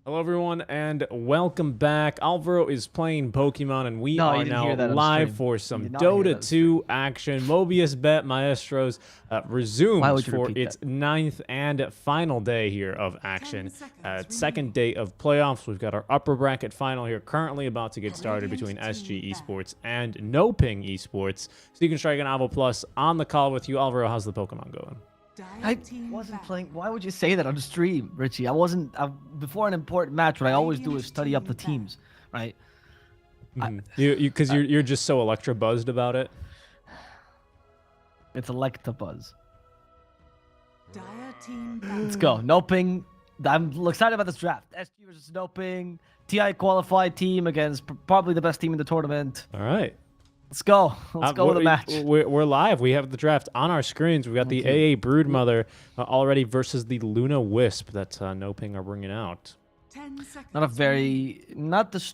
Hello everyone and welcome back. Alvaro is playing Pokemon and we No, are you didn't now hear that on live stream. for You some did not hear Dota that on stream. 2 action. Mobius.bet Maestros Why resumes would you for repeat its that? ninth and final day here of action. Second day of playoffs. We've got our upper bracket final here currently about to get started between SG Esports and NoPing Esports. So you can strike an Alvo Plus on the call with you. Alvaro, how's the Pokemon going? I wasn't playing. Why would you say that on stream, Richie? I wasn't. Before an important match, what I always do is study up the teams, right? Because you're just so electro buzzed about it. It's Electabuzz. Let's go. NoPing. I'm excited about this draft. SG versus NoPing. TI qualified team against probably the best team in the tournament. All right. Let's go. Let's go with the match. We're live. We have the draft on our screens. We've got the AA Broodmother already versus the Luna Wisp that NoPing are bringing out. Not a very... Not the...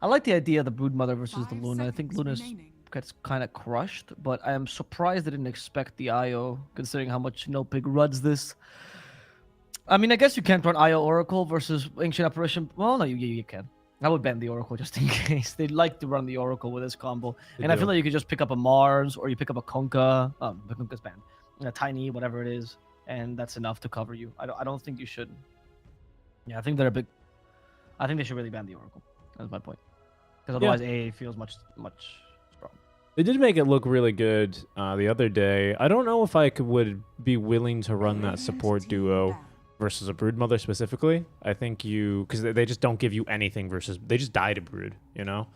I like the idea of the Broodmother versus the Luna. I think Luna gets kind of crushed, but I am surprised I didn't expect the IO, considering how much NoPing runs this. I mean, I guess you can't run IO Oracle versus Ancient Apparition. Well, no, you can. I would ban the Oracle just in case. They'd like to run the Oracle with this combo. I feel like you could just pick up a Mars or you pick up a Konka. The Konka's banned. A Tiny, whatever it is. And that's enough to cover you. I don't think you should. Yeah, I think they're a big... I think they should really ban the Oracle. That's my point. Because otherwise AA feels much strong. They did make it look really good the other day. I don't know if I would be willing to run that support duo versus a Broodmother specifically. I think because they just don't give you anything versus... They just die to Brood, you know?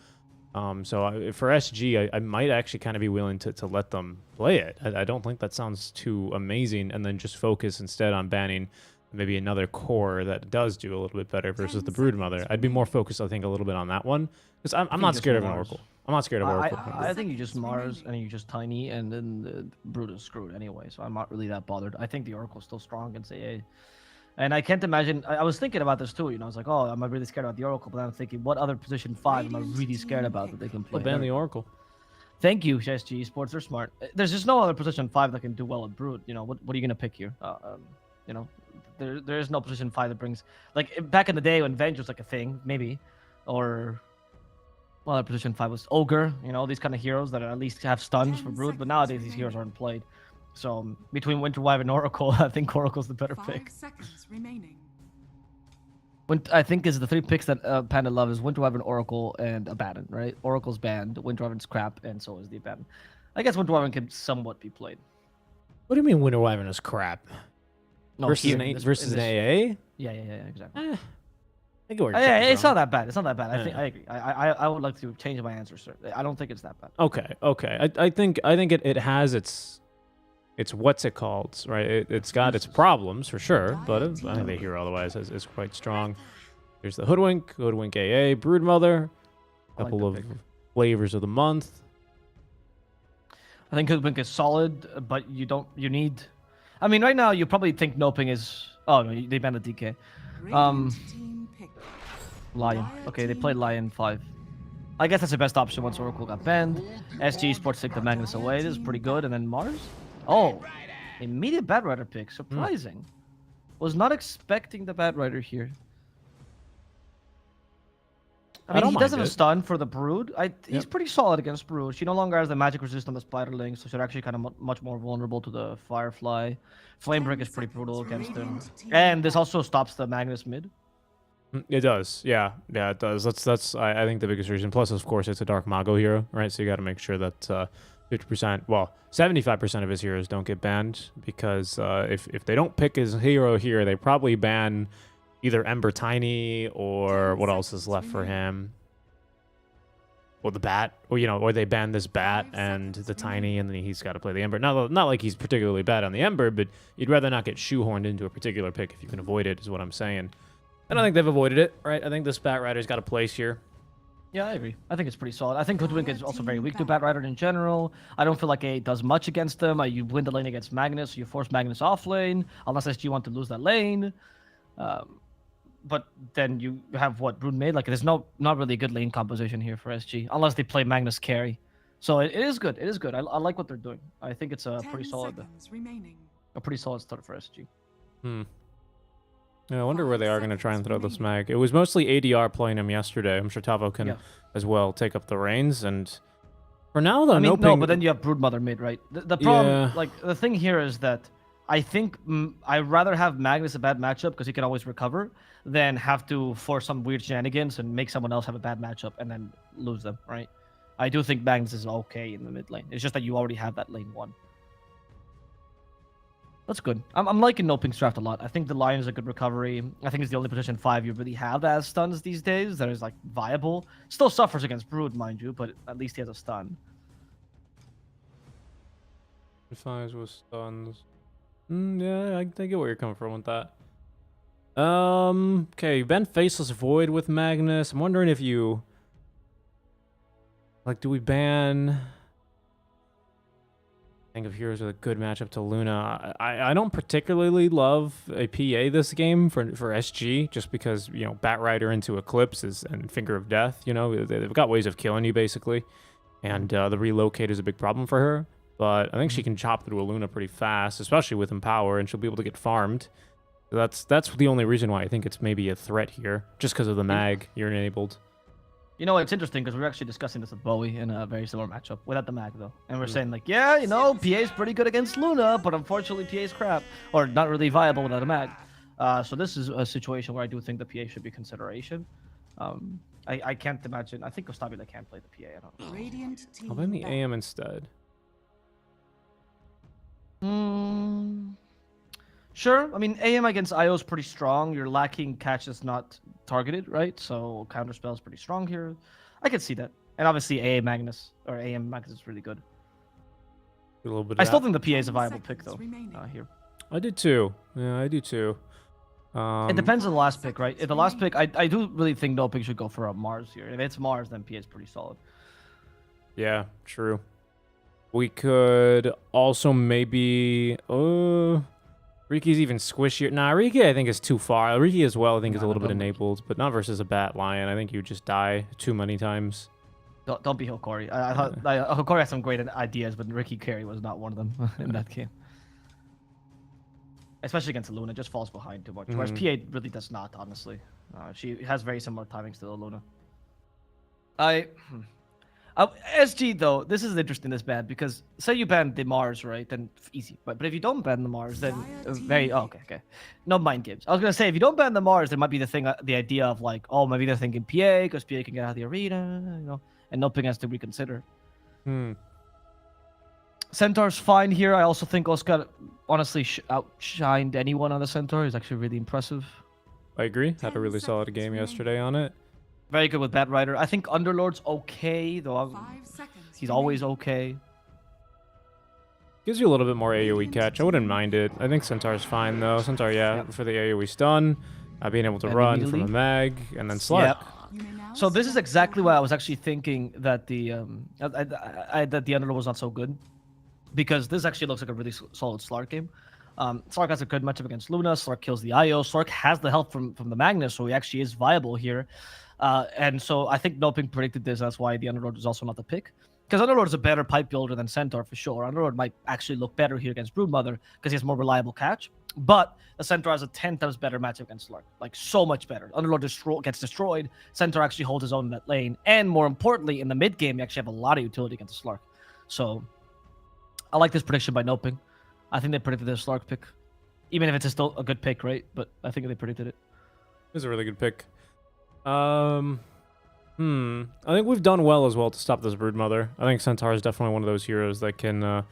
So for SG, I might actually kind of be willing to let them play it. I don't think that sounds too amazing, and then just focus instead on banning maybe another core that does do a little bit better versus the Broodmother. I'd be more focused, I think, a little bit on that one. Because I'm not scared of an Oracle. I'm not scared of Oracle. I think you just Mars and you just Tiny, and then the Brood is screwed anyway, so I'm not really that bothered. I think the Oracle's still strong against AA. And I can't imagine... I was thinking about this too, you know. I was like, oh, am I really scared about the Oracle? But I'm thinking, what other position 5 am I really scared about that they can play? Ban the Oracle. Thank you, SG Esports. They're smart. There's just no other position 5 that can do well at Brood. You know, what are you going to pick here? You know, there is no position 5 that brings... Like, back in the day when Venge was like a thing, maybe. Or... Well, position 5 was Ogre. You know, these kind of heroes that at least have stuns for Brood. But nowadays, these heroes aren't played. So between Winter Wyvern and Oracle, I think Oracle's the better pick. 5 seconds remaining. I think is the 3 picks that Panda love is Winter Wyvern, Oracle, and Abaddon, right? Oracle's banned, Winter Wyvern's crap, and so is the Abaddon. I guess Winter Wyvern can somewhat be played. What do you mean Winter Wyvern is crap? No, versus here, an AA? Yeah, exactly. I think It's not that bad. It's not that bad. I agree. I would like to change my answer, sir. I don't think it's that bad. Okay. I think it has its what's it called, right? It's got its problems for sure, but I think the hero otherwise is quite strong. There's the Hoodwink AA, Broodmother, a couple of flavors of the month. I think Hoodwink is solid, but you need... I mean, right now you probably think NoPing is... Oh, no, they banned the DK. Lion. Okay, they played Lion 5. I guess that's the best option once Oracle got banned. SG Sports took the Magnus away. This is pretty good. And then Mars? Oh, immediate Batrider pick. Surprising. Was not expecting the Batrider here. I mean, he doesn't have a stun for the Brood. He's pretty solid against Brood. She no longer has the magic resist on the Spiderling, so she's actually kind of much more vulnerable to the Firefly. Flame Break is pretty brutal against him. And this also stops the Magnus mid. It does, yeah, it does. That's I think the biggest reason. Plus, of course, it's a Dark Mago hero, right? So you got to make sure that 50%, well, 75% of his heroes don't get banned, because if they don't pick his hero here, they probably ban either Ember Tiny or what else is left for him. Well, the Bat, or they ban this Bat and the Tiny, and then he's got to play the Ember. Not like he's particularly bad on the Ember, but you'd rather not get shoehorned into a particular pick if you can avoid it, is what I'm saying. I don't think they've avoided it, right? I think this Batrider's got a place here. Yeah, I agree. I think it's pretty solid. I think Hoodwink is also very weak to Batrider in general. I don't feel like it does much against them. You win the lane against Magnus, so you force Magnus off lane, unless SG want to lose that lane. But then you have what Brood made. Like, there's not really a good lane composition here for SG, unless they play Magnus carry. So it is good. It is good. I like what they're doing. I think it's a pretty solid start for SG. Yeah, I wonder where they are going to try and throw this mag. It was mostly ADR playing him yesterday. I'm sure Tavo can as well take up the reins. And for now, though, I mean, NoPing... no, but then you have Broodmother mid, right? The problem, Yeah. like, the thing here is that I think I'd rather have Magnus a bad matchup because he can always recover than have to force some weird shenanigans and make someone else have a bad matchup and then lose them, right? I do think Magnus is okay in the mid lane. It's just that you already have that lane one. That's good. I'm liking NoPing's draft a lot. I think the Lion is a good recovery. I think it's the only position 5 you really have that has stuns these days that is like viable. Still suffers against Brood, mind you, but at least he has a stun. Fives with stuns. Yeah, I get where you're coming from with that. Okay, Ben Faceless Void with Magnus. I'm wondering if you... Like, do we ban... Think of heroes with a good matchup to Luna. I don't particularly love a PA this game for SG, just because, you know, Batrider into Eclipse and Finger of Death, you know, they've got ways of killing you, basically. And the relocate is a big problem for her. But I think she can chop through a Luna pretty fast, especially with Empower, and she'll be able to get farmed. So that's the only reason why I think it's maybe a threat here, just because of the mag you're enabled. You know, it's interesting because we were actually discussing this with Bowie in a very similar matchup without the mag, though. And we're saying, like, yeah, you know, PA's pretty good against Luna, but unfortunately PA's crap, or not really viable without a mag. So this is a situation where I do think the PA should be consideration. I can't imagine. I think Kostabile can't play the PA. I don't know. I'll blame the AM instead. Sure. I mean, AM against IO is pretty strong. You're lacking catches not targeted, right? So counterspell is pretty strong here. I could see that. And obviously AM Magnus is really good. A little bit. I still think the PA is a viable pick though. Here. I did too. Yeah, I do too. It depends on the last pick, right? If the last pick, I do really think NoPing should go for a Mars here. If it's Mars, then PA is pretty solid. Yeah, true. We could also maybe... Riki's even squishier. Nah, Riki I think is too far. Riki as well I think is a little bit enabled, but not versus a Bat Lion. I think you just die too many times. Don't be Hokori. I thought Hokori had some great ideas, but Riki Carey was not one of them in that game. Especially against Luna, just falls behind too much. Whereas PA really does not, honestly. She has very similar timings to the Luna. SG though, this is interesting, this ban, because say you ban the Mars, right? Then easy. But if you don't ban the Mars, then okay. No mind games. I was gonna say if you don't ban the Mars, there might be the idea of like, oh, maybe they're thinking PA because PA can get out of the arena, you know, and NoPing has to reconsider. Centaur's fine here. I also think Oscar honestly outshined anyone on the Centaur. He's actually really impressive. I agree. Had a really solid game yesterday on it. Very good with Batrider. I think Underlord's okay, though. He's always okay. Gives you a little bit more AoE catch. I wouldn't mind it. I think Centaur's fine, though. Centaur, yeah, for the AoE stun. Being able to run from a mag, and then Slurk. So this is exactly why I was actually thinking that the Underlord was not so good. Because this actually looks like a really solid Slark game. Slark has a good matchup against Luna. Slark kills the IO. Slark has the help from the Magnus, so he actually is viable here. And so I think NoPing predicted this. That's why the Underlord is also not the pick. Because Underlord is a better pipe builder than Centaur for sure. Underlord might actually look better here against Broodmother because he has more reliable catch. But the Centaur has a 10 times better matchup against Slark. Like, so much better. Underlord gets destroyed. Centaur actually holds his own in that lane. And more importantly, in the mid game, you actually have a lot of utility against Slark. So I like this prediction by NoPing. I think they predicted this Slark pick. Even if it's still a good pick, right? But I think they predicted it. It's a really good pick. I think we've done well as well to stop this Broodmother. I think Centaur is definitely one of those heroes that can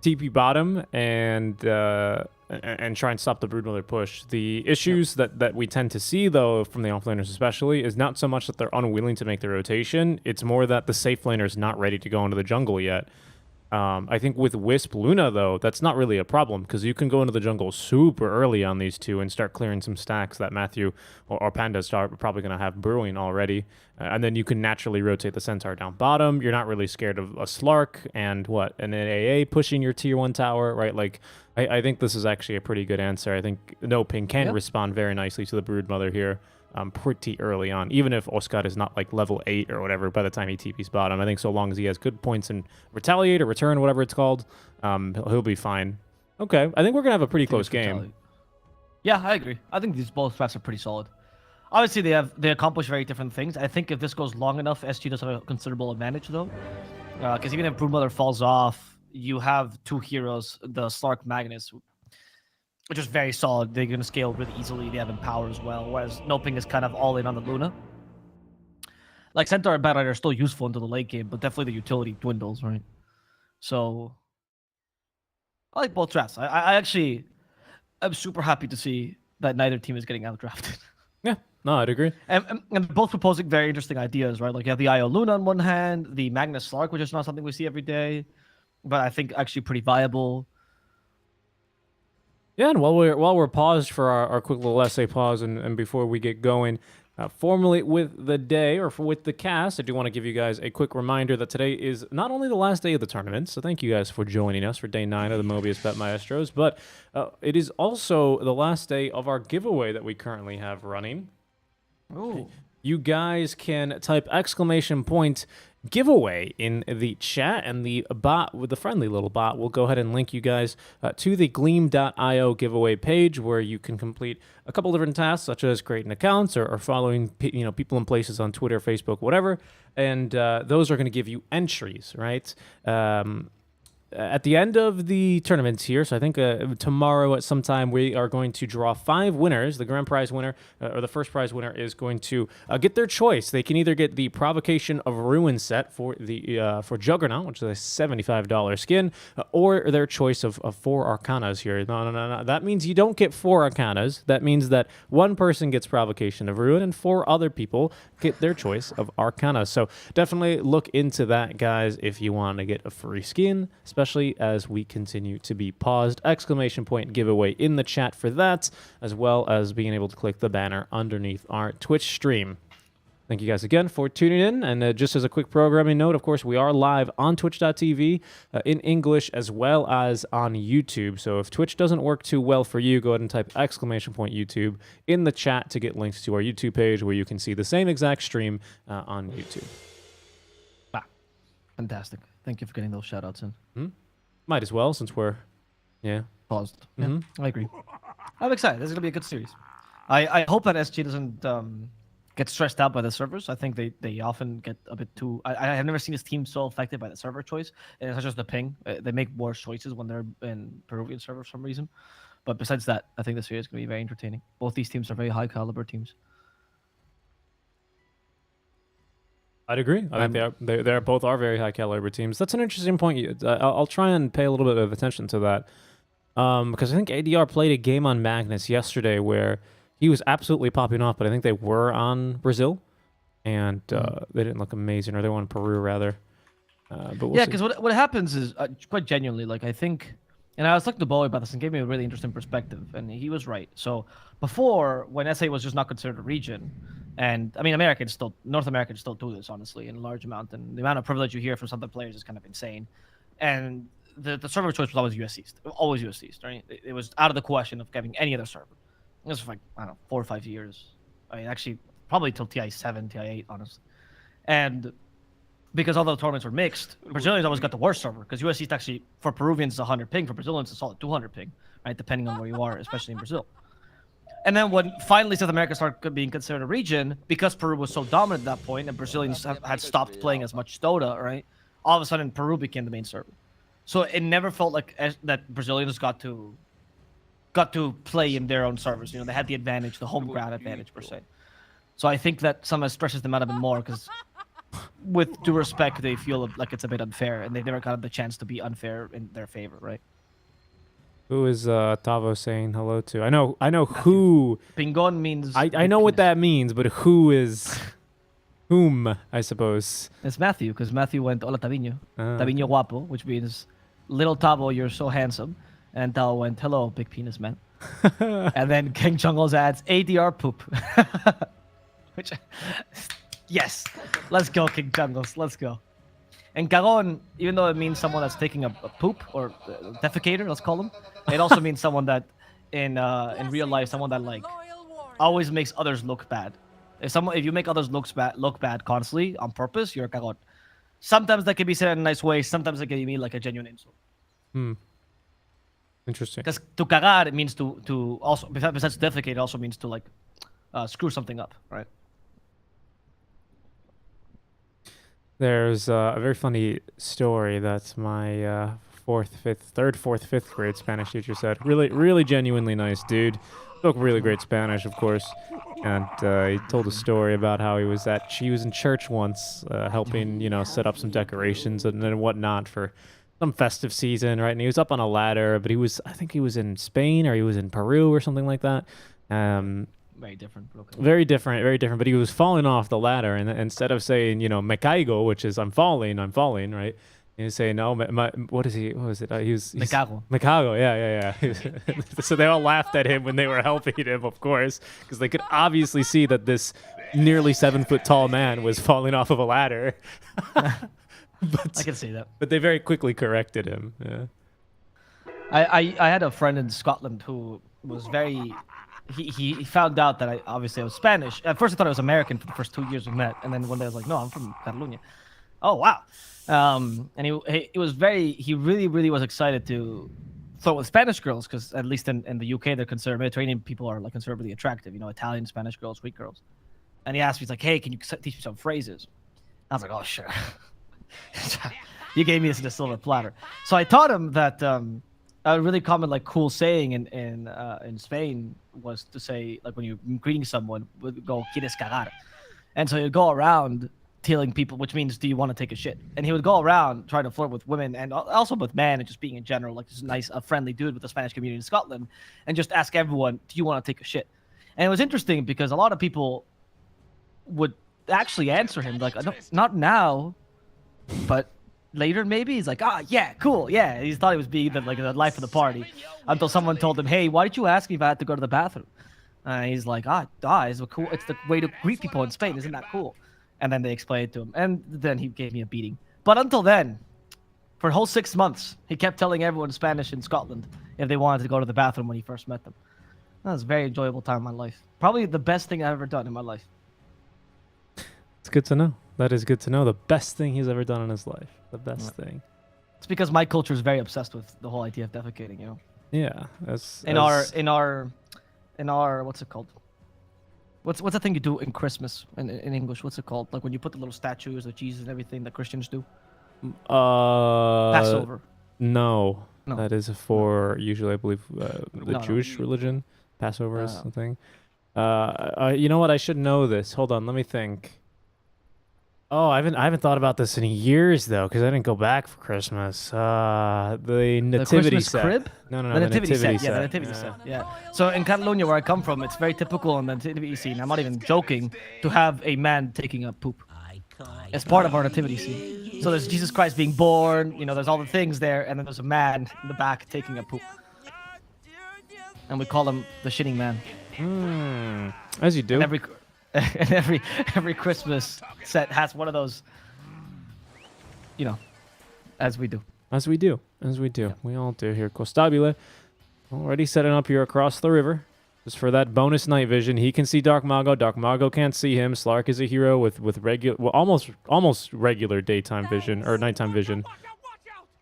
TP bottom and try and stop the Broodmother push. The issues that we tend to see, though, from the offlaners especially, is not so much that they're unwilling to make the rotation. It's more that the safe laner is not ready to go into the jungle yet. I think with Wisp Luna, though, that's not really a problem because you can go into the jungle super early on these two and start clearing some stacks that Matthew or Panda are probably going to have brewing already. And then you can naturally rotate the Centaur down bottom. You're not really scared of a Slark and an AA pushing your tier 1 tower, right? Like, I think this is actually a pretty good answer. I think NoPing can respond very nicely to the Broodmother here. Pretty early on, even if Oscar is not like level 8 or whatever by the time he TP's bottom. I think so long as he has good points in Retaliate or Return, whatever it's called, he'll be fine. Okay, I think we're going to have a pretty close game. Yeah, I agree. I think these both drafts are pretty solid. Obviously, they accomplish very different things. I think if this goes long enough, SG does have a considerable advantage though, because even if Broodmother falls off, you have two heroes, the Slark Magnus, which is very solid. They're gonna scale really easily. They have Empower as well, whereas NoPing is kind of all in on the Luna. Like Centaur and Batrider are still useful into the late game, but definitely the utility dwindles, right? So I like both drafts. I actually I'm super happy to see that neither team is getting outdrafted. Yeah, no, I'd agree. And both proposing very interesting ideas, right? Like you have the IO Luna on one hand, the Magnus Slark, which is not something we see every day, but I think actually pretty viable. Yeah, and while we're paused for our quick little essay pause, and before we get going, formally with the day or with the cast, I do want to give you guys a quick reminder that today is not only the last day of the tournament, so thank you guys for joining us for day 9 of the Mobius.bet Maestros, but it is also the last day of our giveaway that we currently have running. Ooh. You guys can type !giveaway in the chat, and the bot, with the friendly little bot, will go ahead and link you guys to the Gleam.io giveaway page, where you can complete a couple different tasks, such as creating accounts or following people and places on Twitter, Facebook, whatever. And those are going to give you entries, right? At the end of the tournament here, so I think tomorrow at some time, we are going to draw 5 winners. The grand prize winner, or the first prize winner, is going to get their choice. They can either get the Provocation of Ruin set for the for Juggernaut, which is a $75 skin, or their choice of 4 Arcanas here. No. That means you don't get 4 Arcanas. That means that one person gets Provocation of Ruin, and 4 other people get their choice of Arcana. So definitely look into that, guys, if you want to get a free skin, especially as we continue to be paused. ! Giveaway in the chat for that, as well as being able to click the banner underneath our Twitch stream. Thank you guys again for tuning in. And just as a quick programming note, of course, we are live on twitch.tv in English as well as on YouTube. So if Twitch doesn't work too well for you, go ahead and type ! YouTube in the chat to get links to our YouTube page, where you can see the same exact stream on YouTube. Wow. Fantastic. Thank you for getting those shout outs in. Might as well, since we're, Paused. Yeah, I agree. I'm excited. This is going to be a good series. I hope that SG doesn't get stressed out by the servers. I think they often get a bit too... I have never seen this team so affected by the server choice. And it's not just the ping. They make worse choices when they're in Peruvian server for some reason. But besides that, I think the series is going to be very entertaining. Both these teams are very high caliber teams. I'd agree. I think they both are very high caliber teams. That's an interesting point. I'll try and pay a little bit of attention to that, because I think ADR played a game on Magnus yesterday where he was absolutely popping off, but I think they were on Brazil, and they didn't look amazing, or they were on Peru rather. But we'll yeah, see. because what happens is quite genuinely, like I think, and I was talking to Bowie about this and gave me a really interesting perspective, and he was right. So before, when SA was just not considered a region, and I mean, North Americans still do this, honestly, in a large amount, and the amount of privilege you hear from some other players is kind of insane. And the server choice was always US East, always US East, right? It was out of the question of getting any other server. It was for like, I don't know, 4 or 5 years. I mean, actually, probably till TI7, TI8, honestly. And because all the tournaments were mixed, Brazilians always got the worst server, because US East actually, for Peruvians, is 100 ping, for Brazilians, it's a solid 200 ping, right? Depending on where you are, especially in Brazil. And then when finally South America started being considered a region, because Peru was so dominant at that point, and Brazilians had stopped playing as much Dota, right? All of a sudden, Peru became the main server. So it never felt like that Brazilians got to play in their own servers. They had the advantage, the home ground advantage, per se. So I think that sometimes stresses them out a bit more, because with due respect, they feel like it's a bit unfair, and they've never gotten the chance to be unfair in their favor, right? Who is Tavo saying hello to? I know who. Pingon means... I know what that means, but who is whom, I suppose. It's Matthew, because Matthew went, hola Taviño. Ah. Taviño guapo, which means, little Tavo, you're so handsome. And Tavo went, hello, big penis man. And then King Jungles adds, ADR poop. Which, yes, let's go, King Jungles, let's go. And cagon, even though it means someone that's taking a poop, or defecator, let's call them, it also means someone that, in real life, someone that like always makes others look bad. If you make others look bad constantly on purpose, you're a cagon. Sometimes that can be said in a nice way. Sometimes it can mean like a genuine insult. Interesting. Because to cagar, it means to also, besides defecate, it also means to like screw something up, right? There's a very funny story that my third, fourth, fifth grade Spanish teacher said. Really, really genuinely nice dude. Spoke really great Spanish, of course. And he told a story about how she was in church once, helping, set up some decorations and whatnot for some festive season, right? And he was up on a ladder, but I think he was in Spain or he was in Peru or something like that. Very different. Okay. Very different, very different. But he was falling off the ladder, and instead of saying, me caigo, which is I'm falling, right? He was saying, no, what is he? What was it? Me cago. Me cago, yeah. So they all laughed at him when they were helping him, of course, because they could obviously see that this nearly 7-foot tall man was falling off of a ladder. I can see that. But they very quickly corrected him. Yeah. I had a friend in Scotland who was very. He found out that I was Spanish. At first, I thought I was American for the first 2 years we met, and then one day I was like, "No, I'm from Catalonia." Oh wow! And he was he really was excited to flirt with Spanish girls because at least in the UK they're considered Mediterranean people are like considerably attractive. Italian, Spanish girls, sweet girls. And he asked me, he's like, "Hey, can you teach me some phrases?" I was like, "Oh sure." You gave me this in a silver platter. So I taught him that. A really common cool saying in Spain was to say when you're greeting someone, would go "quieres cagar," and so he'd go around telling people, which means "do you want to take a shit?" And he would go around trying to flirt with women and also with men and just being in general just nice, friendly dude with the Spanish community in Scotland, and just ask everyone, "Do you want to take a shit?" And it was interesting because a lot of people would actually answer him "Not now, but." Later, maybe he's like, yeah, cool, yeah. He thought he was being the life of the party, until someone told him, "Hey, why did you ask me if I had to go to the bathroom?" He's like, it's cool. It's the way to greet people in Spain, isn't that cool? And then they explained it to him, and then he gave me a beating. But until then, for a whole 6 months, he kept telling everyone Spanish in Scotland if they wanted to go to the bathroom when he first met them. That was a very enjoyable time in my life. Probably the best thing I've ever done in my life. It's good to know. That is good to know. The best thing he's ever done in his life. The best thing. It's because my culture is very obsessed with the whole idea of defecating, Yeah. In our what's it called? What's the thing you do in Christmas in English? What's it called? Like when you put the little statues of Jesus and everything that Christians do? Passover. No. That is for usually I believe the Jewish religion. Passover is something. You know what? I should know this. Hold on, let me think. Oh, I haven't thought about this in years though, because I didn't go back for Christmas. The nativity Christmas set. crib? No, the nativity set. Yeah, the nativity set. Yeah. So in Catalonia, where I come from, it's very typical in the nativity scene. I'm not even joking to have a man taking a poop. It's part of our nativity scene. So there's Jesus Christ being born. There's all the things there, and then there's a man in the back taking a poop. And we call him the shitting man. As you do. And every Christmas set has one of those, as we do. As we do. Yeah. We all do here. Costabile already setting up here across the river. Just for that bonus night vision. He can see Dark Mago. Dark Mago can't see him. Slark is a hero with regular, almost regular daytime vision or nighttime vision.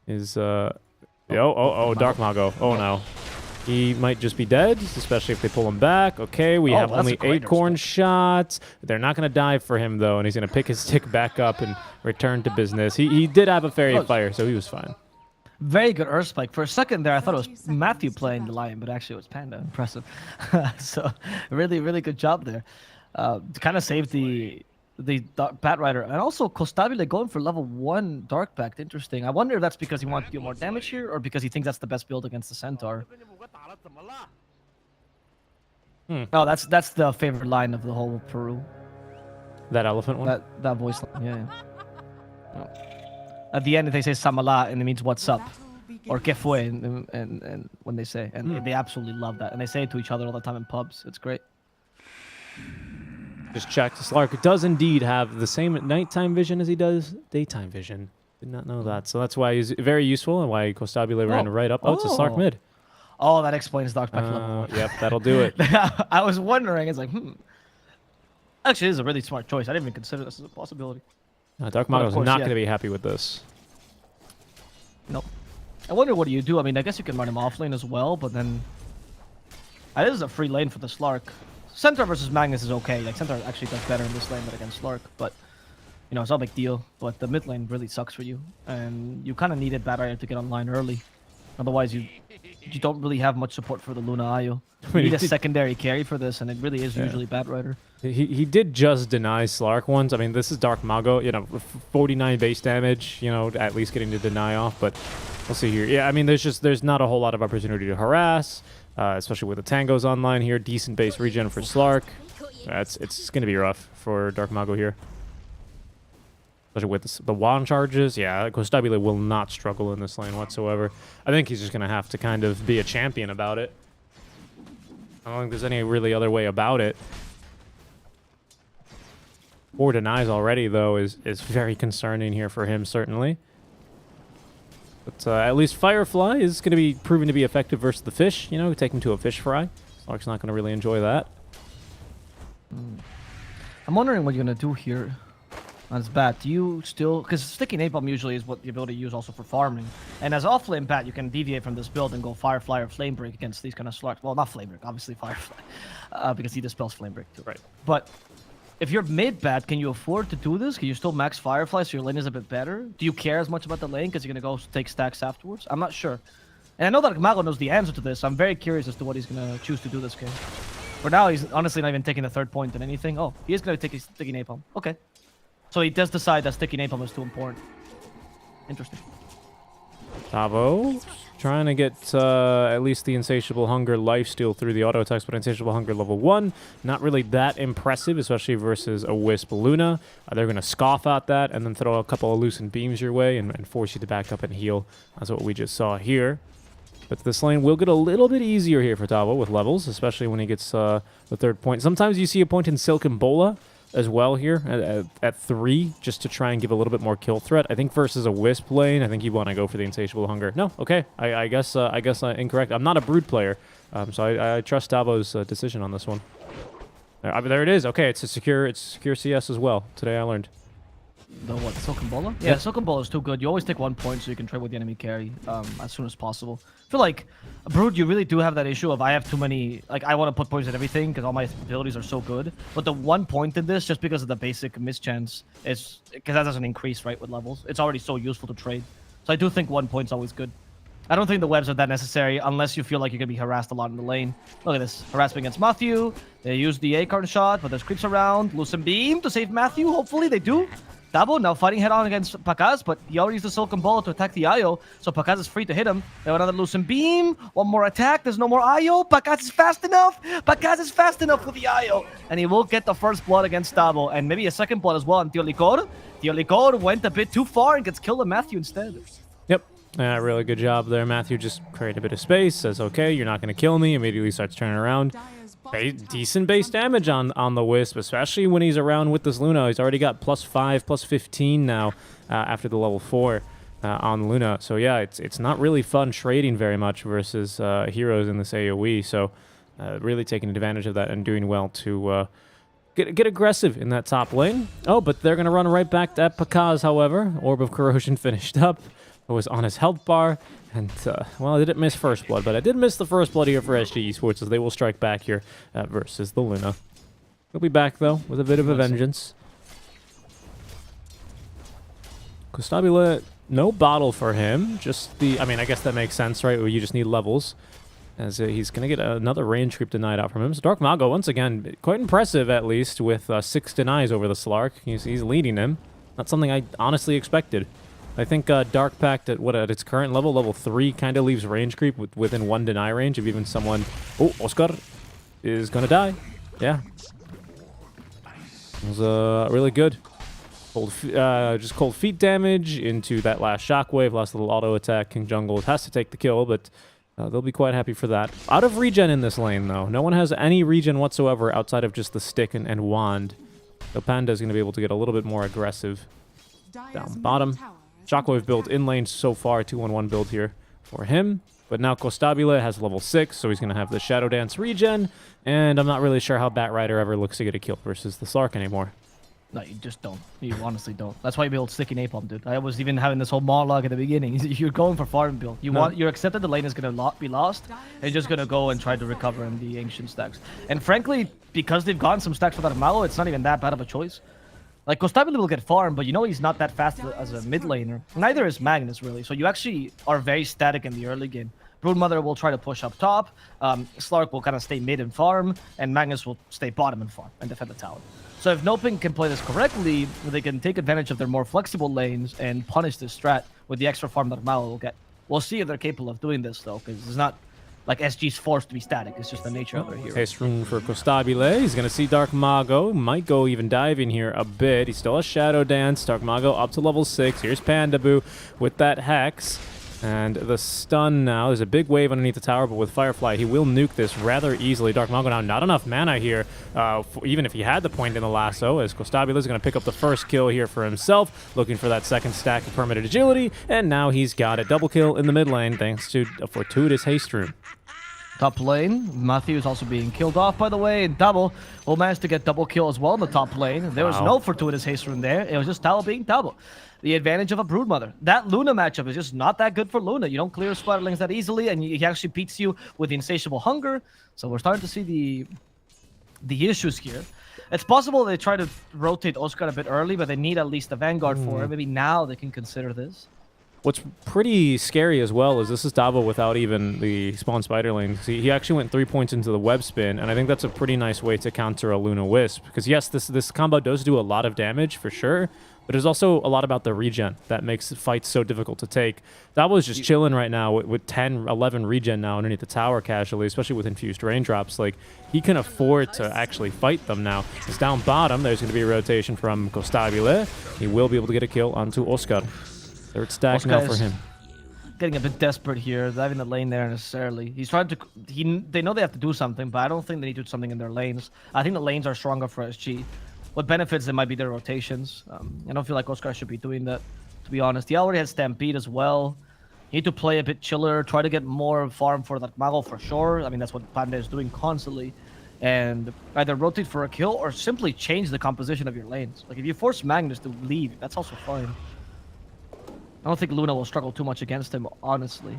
Is Dark Mago. Oh no. He might just be dead, especially if they pull him back. Okay, we have only acorn shots. They're not going to dive for him, though, and he's going to pick his stick back up and return to business. He did have a fairy of fire, so he was fine. Very good Earth Spike. For a second there, I thought it was Matthew playing the lion, but actually it was Panda. Impressive. So, really, really good job there. Kind of saved the Bat Rider. And also, Costabile going for level 1 Dark Pact. Interesting. I wonder if that's because he wants to do more damage here, or because he thinks that's the best build against the Centaur. Oh, that's the favorite line of the whole Peru. That elephant one? That voice line, yeah. Oh. At the end, they say Samala, and it means what's up. Or que fue, and when they say. And they absolutely love that. And they say it to each other all the time in pubs. It's great. Just checked. Slark does indeed have the same nighttime vision as he does daytime vision. Did not know that. So that's why he's very useful and why Costabile ran right up. Oh, it's a Slark mid. Oh, that explains Dark Pact level 1. Yep, that'll do it. I was wondering. It's like, Actually, this is a really smart choice. I didn't even consider this as a possibility. Dark Mago is not going to be happy with this. Nope. I wonder what do you do. I mean, I guess you can run him off lane as well, but then this is a free lane for the Slark. Center versus Magnus is okay. Like Center actually does better in this lane than against Slark, but you know it's not a big deal. But the mid lane really sucks for you, and you kind of needed Banter to get online early. Otherwise, you don't really have much support for the Luna IO. You need a secondary carry for this, and it really is usually Bat Rider. He did just deny Slark once. I mean, this is Dark Mago, you know, 49 base damage, you know, at least getting the deny off, but we'll see here. Yeah, I mean, there's not a whole lot of opportunity to harass, especially with the Tangos online here. Decent base regen for Slark. It's going to be rough for Dark Mago here. Especially with the wand charges. Yeah, Costabile will not struggle in this lane whatsoever. I think he's just going to have to kind of be a champion about it. I don't think there's any really other way about it. 4 denies already, though, is very concerning here for him, certainly. But at least Firefly is going to be proven to be effective versus the fish. You know, take him to a fish fry. Slark's not going to really enjoy that. I'm wondering what you're going to do here. As Bat, do you still... Because Sticky Napalm usually is what the ability to use also for farming. And as off-lane Bat, you can deviate from this build and go Firefly or Flame Break against these kind of Slarks. Well, not Flame Break, obviously Firefly. Because he dispels Flame Break too. Right. But if you're mid-Bat, can you afford to do this? Can you still max Firefly so your lane is a bit better? Do you care as much about the lane because you're going to go take stacks afterwards? I'm not sure. And I know that Mago knows the answer to this. I'm very curious as to what he's going to choose to do this game. For now, he's honestly not even taking the third point in anything. Oh, he is going to take his Sticky Napalm. Okay. So he does decide that Sticky Napalm is too important. Interesting. Tavo trying to get at least the Insatiable Hunger lifesteal through the auto attacks, but Insatiable Hunger level 1, not really that impressive, especially versus a Wisp Luna. They're going to scoff at that and then throw a couple of loosened beams your way and force you to back up and heal. That's what we just saw here. But this lane will get a little bit easier here for Tavo with levels, especially when he gets the third point. Sometimes you see a point in Silk and Bola as well here at 3, just to try and give a little bit more kill threat. I think versus a Wisp lane, I think you want to go for the Insatiable Hunger. No, okay, I guess incorrect. I'm not a Brood player, so I trust Tavo's decision on this one. There it is. Okay, it's secure CS as well. Today I learned. The what? Silk and Bola? Yeah, Silk and Bola is too good. You always take 1 point so you can trade with the enemy carry as soon as possible. I feel like Brood, you really do have that issue of I have too many. Like I want to put points in everything because all my abilities are so good. But the 1 point in this, just because of the basic mischance, is because that doesn't increase right with levels. It's already so useful to trade. So I do think 1 point's always good. I don't think the webs are that necessary unless you feel like you're gonna be harassed a lot in the lane. Look at this harassment against Matthew. They use the Acorn shot, but there's creeps around. Loosen beam to save Matthew. Hopefully they do. Dabo now fighting head-on against Pakaz, but he already used the Silken Ball to attack the IO, so Pakaz is free to hit him. They have another Loosen Beam, 1 more attack, there's no more IO, Pakaz is fast enough! Pakaz is fast enough for the IO! And he will get the first blood against Dabo, and maybe a second blood as well on Tio Licor. Tio Licor went a bit too far and gets killed by Matthew instead. Yep. Really good job there. Matthew just created a bit of space, says, okay, you're not going to kill me, immediately starts turning around. Decent base damage on the Wisp, especially when he's around with this Luna. He's already got +5, +15 now after the level 4 on Luna. So yeah, it's not really fun trading very much versus heroes in this AoE. So really taking advantage of that and doing well to get aggressive in that top lane. Oh, but they're going to run right back at Pakaz, however. Orb of Corrosion finished up. It was on his health bar. And, well, I didn't miss first blood, but I did miss the first blood here for SG Esports as they will strike back here versus the Luna. He'll be back, though, with a bit of a vengeance. Costabile, no bottle for him. Just the... I mean, I guess that makes sense, right? You just need levels. As he's going to get another range creep denied out from him. So Dark Mago, once again, quite impressive, at least, with 6 denies over the Slark. He's leading him. Not something I honestly expected. I think Dark Pact at its current level, level 3, kind of leaves range creep within 1 deny range of even someone... Oh, Oscar is going to die. Yeah. It was really good. Just cold feet damage into that last shockwave, last little auto attack. King Jungle has to take the kill, but they'll be quite happy for that. Out of regen in this lane, though. No one has any regen whatsoever outside of just the stick and wand. So Panda is going to be able to get a little bit more aggressive. Down bottom. Shockwave build in lane so far, 2-1-1 build here for him. But now Costabile has level 6, so he's going to have the Shadow Dance regen. And I'm not really sure how Bat Rider ever looks to get a kill versus the Slark anymore. No, you just don't. You honestly don't. That's why you build sticky napalm, dude. I was even having this whole monologue at the beginning. You're going for farm build. You're accepted the lane is gonna be lost, and you're just gonna go and try to recover in the ancient stacks. And frankly, because they've gotten some stacks without Malo, it's not even that bad of a choice. Like, Kostabile will get farmed, but you know he's not that fast as a mid laner. Neither is Magnus, really. So you actually are very static in the early game. Broodmother will try to push up top, Slark will kind of stay mid and farm, and Magnus will stay bottom and farm and defend the tower. So if NoPing can play this correctly, they can take advantage of their more flexible lanes and punish this strat with the extra farm that Malo will get. We'll see if they're capable of doing this, though, because it's not like SG's forced to be static. It's just the nature of their hero. Haste rune for Kostabile. He's going to see Dark Mago. Might go even diving here a bit. He still has Shadow Dance. Dark Mago up to level 6. Here's Pandaboo with that Hex. And the stun now. There's a big wave underneath the tower, but with Firefly, he will nuke this rather easily. Dark Mago now not enough mana here, even if he had the point in the lasso, as Kostabile is going to pick up the first kill here for himself, looking for that second stack of permanent agility, and now he's got a double kill in the mid lane thanks to a fortuitous haste rune. Top lane, Matthew is also being killed off, by the way, and Double will manage to get double kill as well in the top lane. There was no fortuitous haste rune there. It was just Double being Double. The advantage of a Broodmother. That Luna matchup is just not that good for Luna. You don't clear Spiderlings that easily, and he actually beats you with the insatiable hunger. So we're starting to see the issues here. It's possible they try to rotate Oscar a bit early, but they need at least a Vanguard for it. Maybe now they can consider this. What's pretty scary as well is this is Davo without even the spawn spiderling. See, he actually went 3 points into the web spin, and I think that's a pretty nice way to counter a Luna Wisp. Because yes, this combo does do a lot of damage for sure, but there's also a lot about the regen that makes fights so difficult to take. Davo is just chilling right now with 10, 11 regen now underneath the tower casually, especially with infused raindrops. Like, he can afford to actually fight them now. It's down bottom. There's going to be a rotation from Kostabile. He will be able to get a kill onto Oscar. Third stack Oscar now for him. Getting a bit desperate here, diving the lane there necessarily. He's trying to. They know they have to do something, but I don't think they need to do something in their lanes. I think the lanes are stronger for SG. What benefits them might be their rotations. I don't feel like Oscar should be doing that, to be honest. He already has Stampede as well. You need to play a bit chiller, try to get more farm for that Mago for sure. I mean, that's what Panda is doing constantly. And either rotate for a kill or simply change the composition of your lanes. Like, if you force Magnus to leave, that's also fine. I don't think Luna will struggle too much against him, honestly.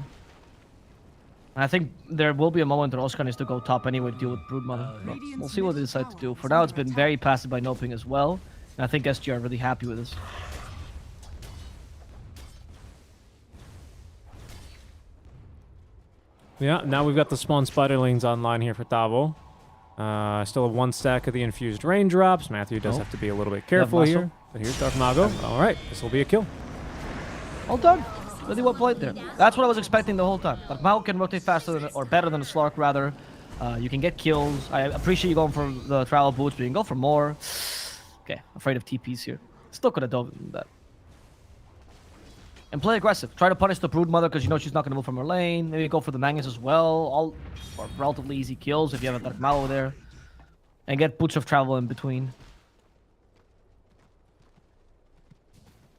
And I think there will be a moment that Oscar needs to go top anyway to deal with Broodmother. But we'll see what they decide to do. For now, it's been very passive by NoPing as well. And I think SG are really happy with this. Yeah, now we've got the spawn spiderlings online here for Davo. Still have one stack of the infused raindrops. Matthew does have to be a little bit careful here. But here's Dark Mago. All right, this will be a kill. All done. Really well played there. That's what I was expecting the whole time. Like, Mao can rotate faster than, or better than a Slark, rather. You can get kills. I appreciate you going for the travel boots, but you can go for more. Okay, afraid of TPs here. Still could have done that. And play aggressive. Try to punish the Broodmother because you know she's not going to move from her lane. Maybe go for the Magnus as well. All are relatively easy kills if you have a Malo there. And get boots of travel in between.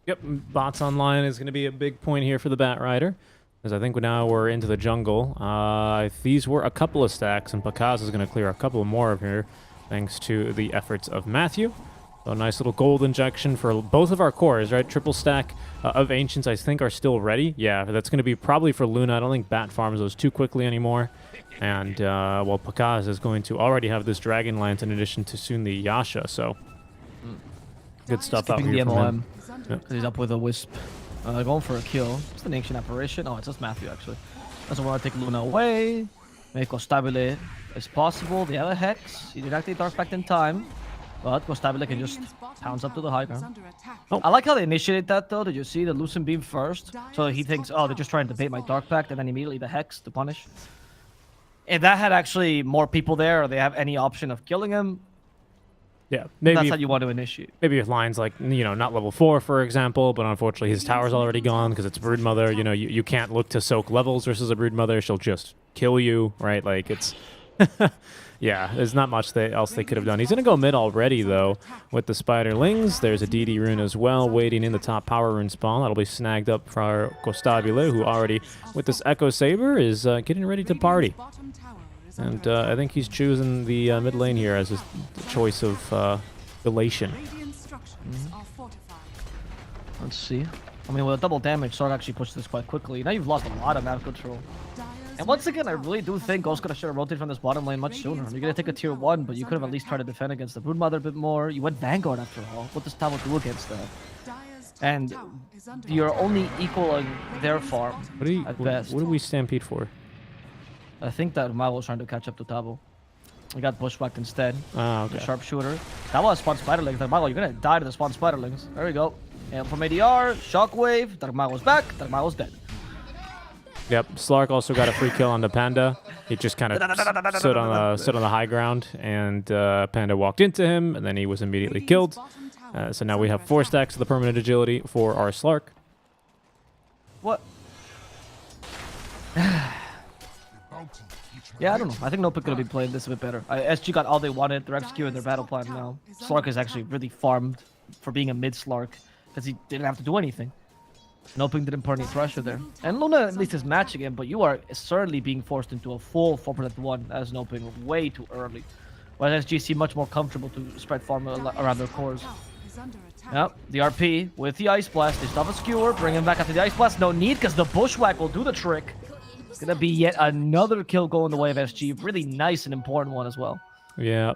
Yep, bots online is going to be a big point here for the Bat Rider, as I think now we're into the jungle. These were a couple of stacks, and Pakaz is going to clear a couple more of here, thanks to the efforts of Matthew. So a nice little gold injection for both of our cores, right? Triple stack of Ancients, I think, are still ready. Yeah, that's going to be probably for Luna. I don't think Bat farms those too quickly anymore. And, well, Pakaz is going to already have this Dragon Lance in addition to soon the Yasha, so good stuff out here from him. Yep. He's up with a Wisp. Going for a kill. It's an Ancient Apparition. Oh, it's just Matthew, actually. Doesn't want to take Luna away. Make Kostabile as possible. They have a Hex. He did activate Dark Pact in time. But Kostabile can just pounce up to the high ground. Oh, I like how they initiate that, though. Did you see the Lucent Beam first? So he thinks, oh, they're just trying to bait my Dark Pact, and then immediately the Hex to punish. If that had actually more people there, or they have any option of killing him, yeah, maybe that's how you want to initiate. Maybe if lines like, you know, not level 4, for example, but unfortunately his tower's already gone because it's Broodmother. You know, you can't look to soak levels versus a Broodmother. She'll just kill you, right? Like, it's... yeah, there's not much else they could have done. He's going to go mid already, though, with the Spiderlings. There's a DD rune as well, waiting in the top power rune spawn. That'll be snagged up for our Kostabile, who already, with this Echo Saber, is getting ready to party. And I think he's choosing the mid lane here as his choice of elation. structures are fortified. Let's see. I mean, with a double damage, Sark actually pushed this quite quickly. Now you've lost a lot of map control. And once again, I really do think Oscar should have rotated from this bottom lane much sooner. You're going to take a tier 1, but you could have at least tried to defend against the Broodmother a bit more. You went Vanguard after all. What does Tavo do against that? And you're only equaling their farm at best. What do we stampede for? I think that Mao was trying to catch up to Tavo. He got bushwhacked instead. Ah, okay. The sharpshooter. Tavo has spawned spiderlings. Darkmago, you're going to die to the spawn spiderlings. There we go. And from ADR, Shockwave, Darkmago's back, Darkmago's dead. Yep, Slark also got a free kill on the Panda. He just kind of stood on the high ground, and Panda walked into him, and then he was immediately killed. So now we have 4 stacks of the permanent agility for our Slark. What? Yeah, I don't know. I think NoPing could be playing this a bit better. SG got all they wanted. They're executing their battle plan now. Slark is actually really farmed for being a mid Slark because he didn't have to do anything. NoPing didn't put any pressure there. And Luna at least is matching him, but you are certainly being forced into a full 4-1 as NoPing way too early. Whereas SG seem much more comfortable to spread farm around their cores. Yep, the RP with the Ice Blast. They stop a skewer, bring him back after the Ice Blast. No need, because the Bushwhack will do the trick. It's gonna be yet another kill going the way of SG. Really nice and important one as well. Yeah,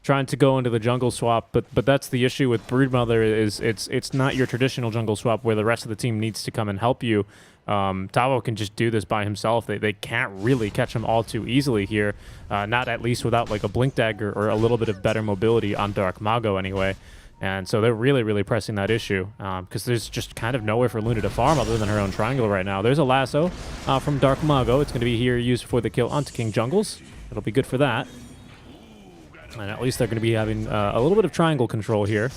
trying to go into the jungle swap, but that's the issue with Broodmother is it's not your traditional jungle swap where the rest of the team needs to come and help you. Tavo can just do this by himself. They can't really catch him all too easily here, not at least without like a Blink Dagger or a little bit of better mobility on Darkmago anyway. And so they're really pressing that issue because there's just kind of nowhere for Luna to farm other than her own triangle right now. There's a lasso from Darkmago. It's going to be here used for the kill onto King Jungles. It'll be good for that. And at least they're going to be having a little bit of triangle control here.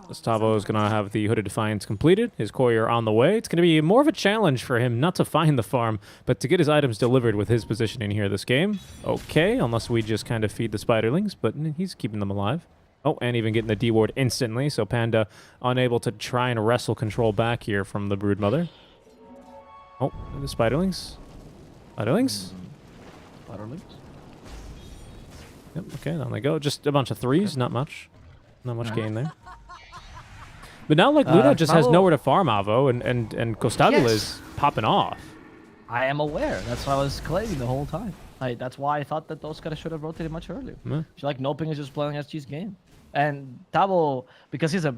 Gustavo is going to have the Hooded Defiance completed. His courier on the way. It's going to be more of a challenge for him not to find the farm, but to get his items delivered with his positioning here this game. Okay, unless we just kind of feed the Spiderlings, but he's keeping them alive. Oh, and even getting the D-ward instantly, so Panda unable to try and wrestle control back here from the Broodmother. Oh, the Spiderlings. Spiderlings? Spiderlings? Yep, okay, down they go. Just a bunch of 3s, not much. Not much gain there. But now, like, Luna just has nowhere to farm Avo, and Costabile is popping off. I am aware. That's what I was claiming the whole time. That's why I thought that those guys should have rotated much earlier. I feel like NoPing is just playing SG's game. And Tavo, because he's a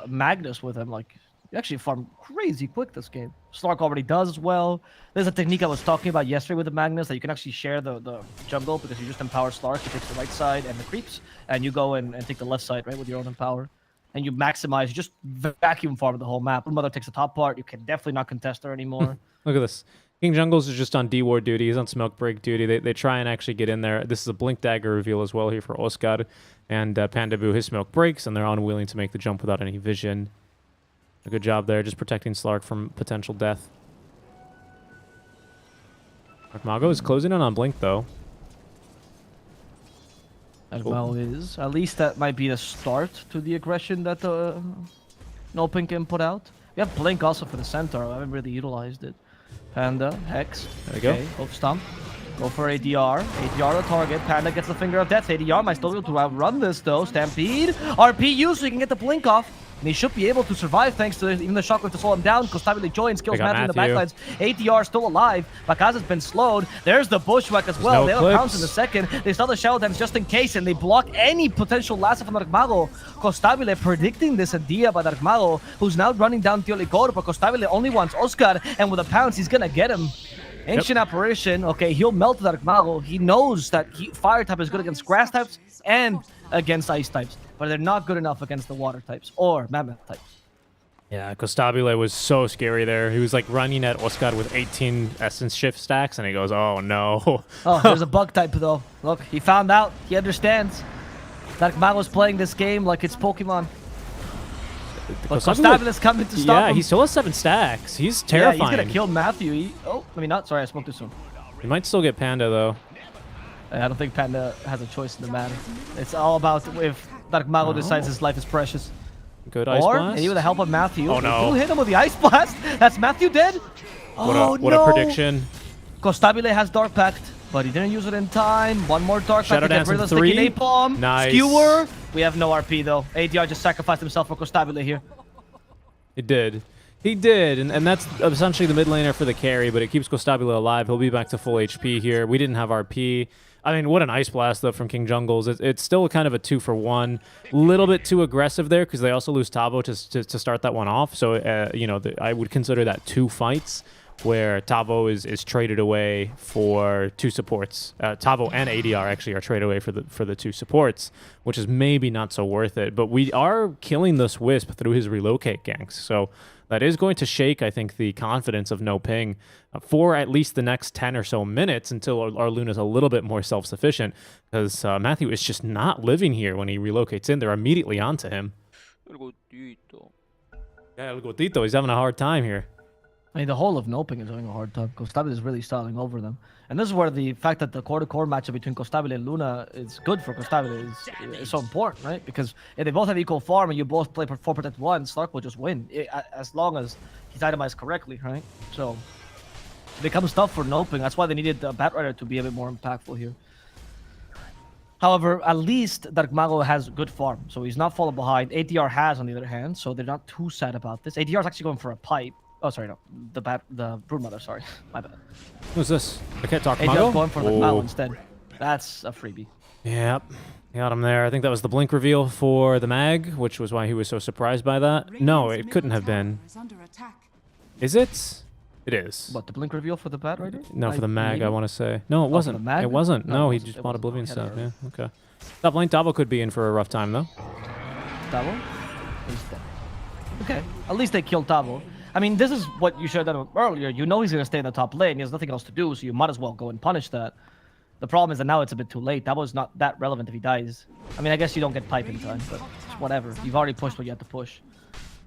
Magnus with him, like, you actually farm crazy quick this game. Slark already does as well. There's a technique I was talking about yesterday with the Magnus that you can actually share the jungle because you just empower Slark. He takes the right side and the creeps, and you go and take the left side, right, with your own empower. And you maximize, you just vacuum farm the whole map. Mother takes the top part. You can definitely not contest her anymore. Look at this. King Jungles is just on D-Ward duty. He's on Smoke Break duty. They try and actually get in there. This is a Blink Dagger reveal as well here for Oscar. And Pandabu, his Smoke breaks, and they're unwilling to make the jump without any vision. A good job there, just protecting Slark from potential death. Darkmago is closing in on Blink, though. As well is. At least that might be the start to the aggression that NoPing can put out. We have Blink also for the Centaur. I haven't really utilized it. Panda, Hex. There we go. Hope Stomp. Go for ADR. ADR the target. Panda gets the Finger of Death. ADR might still be able to outrun this, though. Stampede. RPU so he can get the Blink off. And he should be able to survive thanks to even the Shockwave to slow him down. Costabile joins, kills Matthew in the backlines. ATR still alive. Bakaza's been slowed. There's the Bushwhack as well. They have a pounce in the second. They start the Shadow Dance just in case, and they block any potential lasso from Darkmago. Costabile predicting this idea by Darkmago, who's now running down Tiolicor, but Costabile only wants Oscar, and with a pounce, he's gonna get him. Ancient Apparition, okay, he'll melt Darkmago. He knows that Fire type is good against grass types and against ice types, but they're not good enough against the water types or mammoth types. Yeah, Costabile was so scary there. He was like running at Oscar with 18 Essence Shift stacks, and he goes, oh no. Oh, there's a bug type though. Look, he found out. He understands. Darkmago's playing this game like it's Pokemon. But Costabile's coming to stop him. Yeah, he still has 7 stacks. He's terrifying. Yeah, he's gonna kill Matthew. Oh, I mean not. Sorry, I spoke too soon. He might still get Panda though. I don't think Panda has a choice in the matter. It's all about if Darkmago decides his life is precious. Good Ice Blast. Maybe with the help of Matthew. Oh no. Who hit him with the Ice Blast? That's Matthew dead? What a prediction. Costabile has Dark Pact. but he didn't use it in time. One more Dark Pact Shadow to get Dance rid in of the sticky 3. napalm. Nice. Skewer. We have no RP though. ADR just sacrificed himself for Costabile here. It did. He did, and that's essentially the mid laner for the carry, but it keeps Costabile alive. He'll be back to full HP here. We didn't have RP. I mean, what an Ice Blast, though, from King Jungles. It's still kind of a 2-for-1. Little bit too aggressive there, because they also lose Tavo to start that one off. So, you know, I would consider that 2 fights, where Tavo is traded away for 2 supports. Tavo and ADR actually are traded away for the 2 supports, which is maybe not so worth it. But we are killing this Wisp through his relocate ganks, so that is going to shake, I think, the confidence of NoPing for at least the next 10 or so minutes until our Luna's a little bit more self-sufficient, because Matthew is just not living here when he relocates in. They're immediately onto him. Yeah, El Gotito, he's having a hard time here. I mean, the whole of NoPing is having a hard time. Costabile is really styling over them. And this is where the fact that the core-to-core matchup between Costabile and Luna is good for Costabile is so important, right? Because if they both have equal farm and you both play 4 Protect 1, Slark will just win, as long as he's itemized correctly, right? So it becomes tough for NoPing. That's why they needed the Batrider to be a bit more impactful here. However, at least Dark Mago has good farm, so he's not falling behind. ADR has, on the other hand, so they're not too sad about this. ADR is actually going for a pipe. Oh, sorry, no. The Broodmother, sorry. My bad. Who's this? I can't talk. ADR's going for the Mago instead. That's a freebie. Yep. Got him there. I think that was the blink reveal for the mag, which was why he was so surprised by that. No, it couldn't have been. Is it? It is. What, the blink reveal for the Batrider? No, for the mag, I want to say. No, it wasn't. Mag? It wasn't. No, he it just bought Oblivion stuff. Yeah, a- okay. Top lane, Tavo could be in for a rough time, though. Tavo? He's dead. Okay, at least they killed Tavo. I mean, this is what you should have done earlier. You know he's going to stay in the top lane. He has nothing else to do, so you might as well go and punish that. The problem is that now it's a bit too late. That was not that relevant if he dies. I mean, I guess you don't get pipe in time, but it's whatever. You've already pushed what you had to push.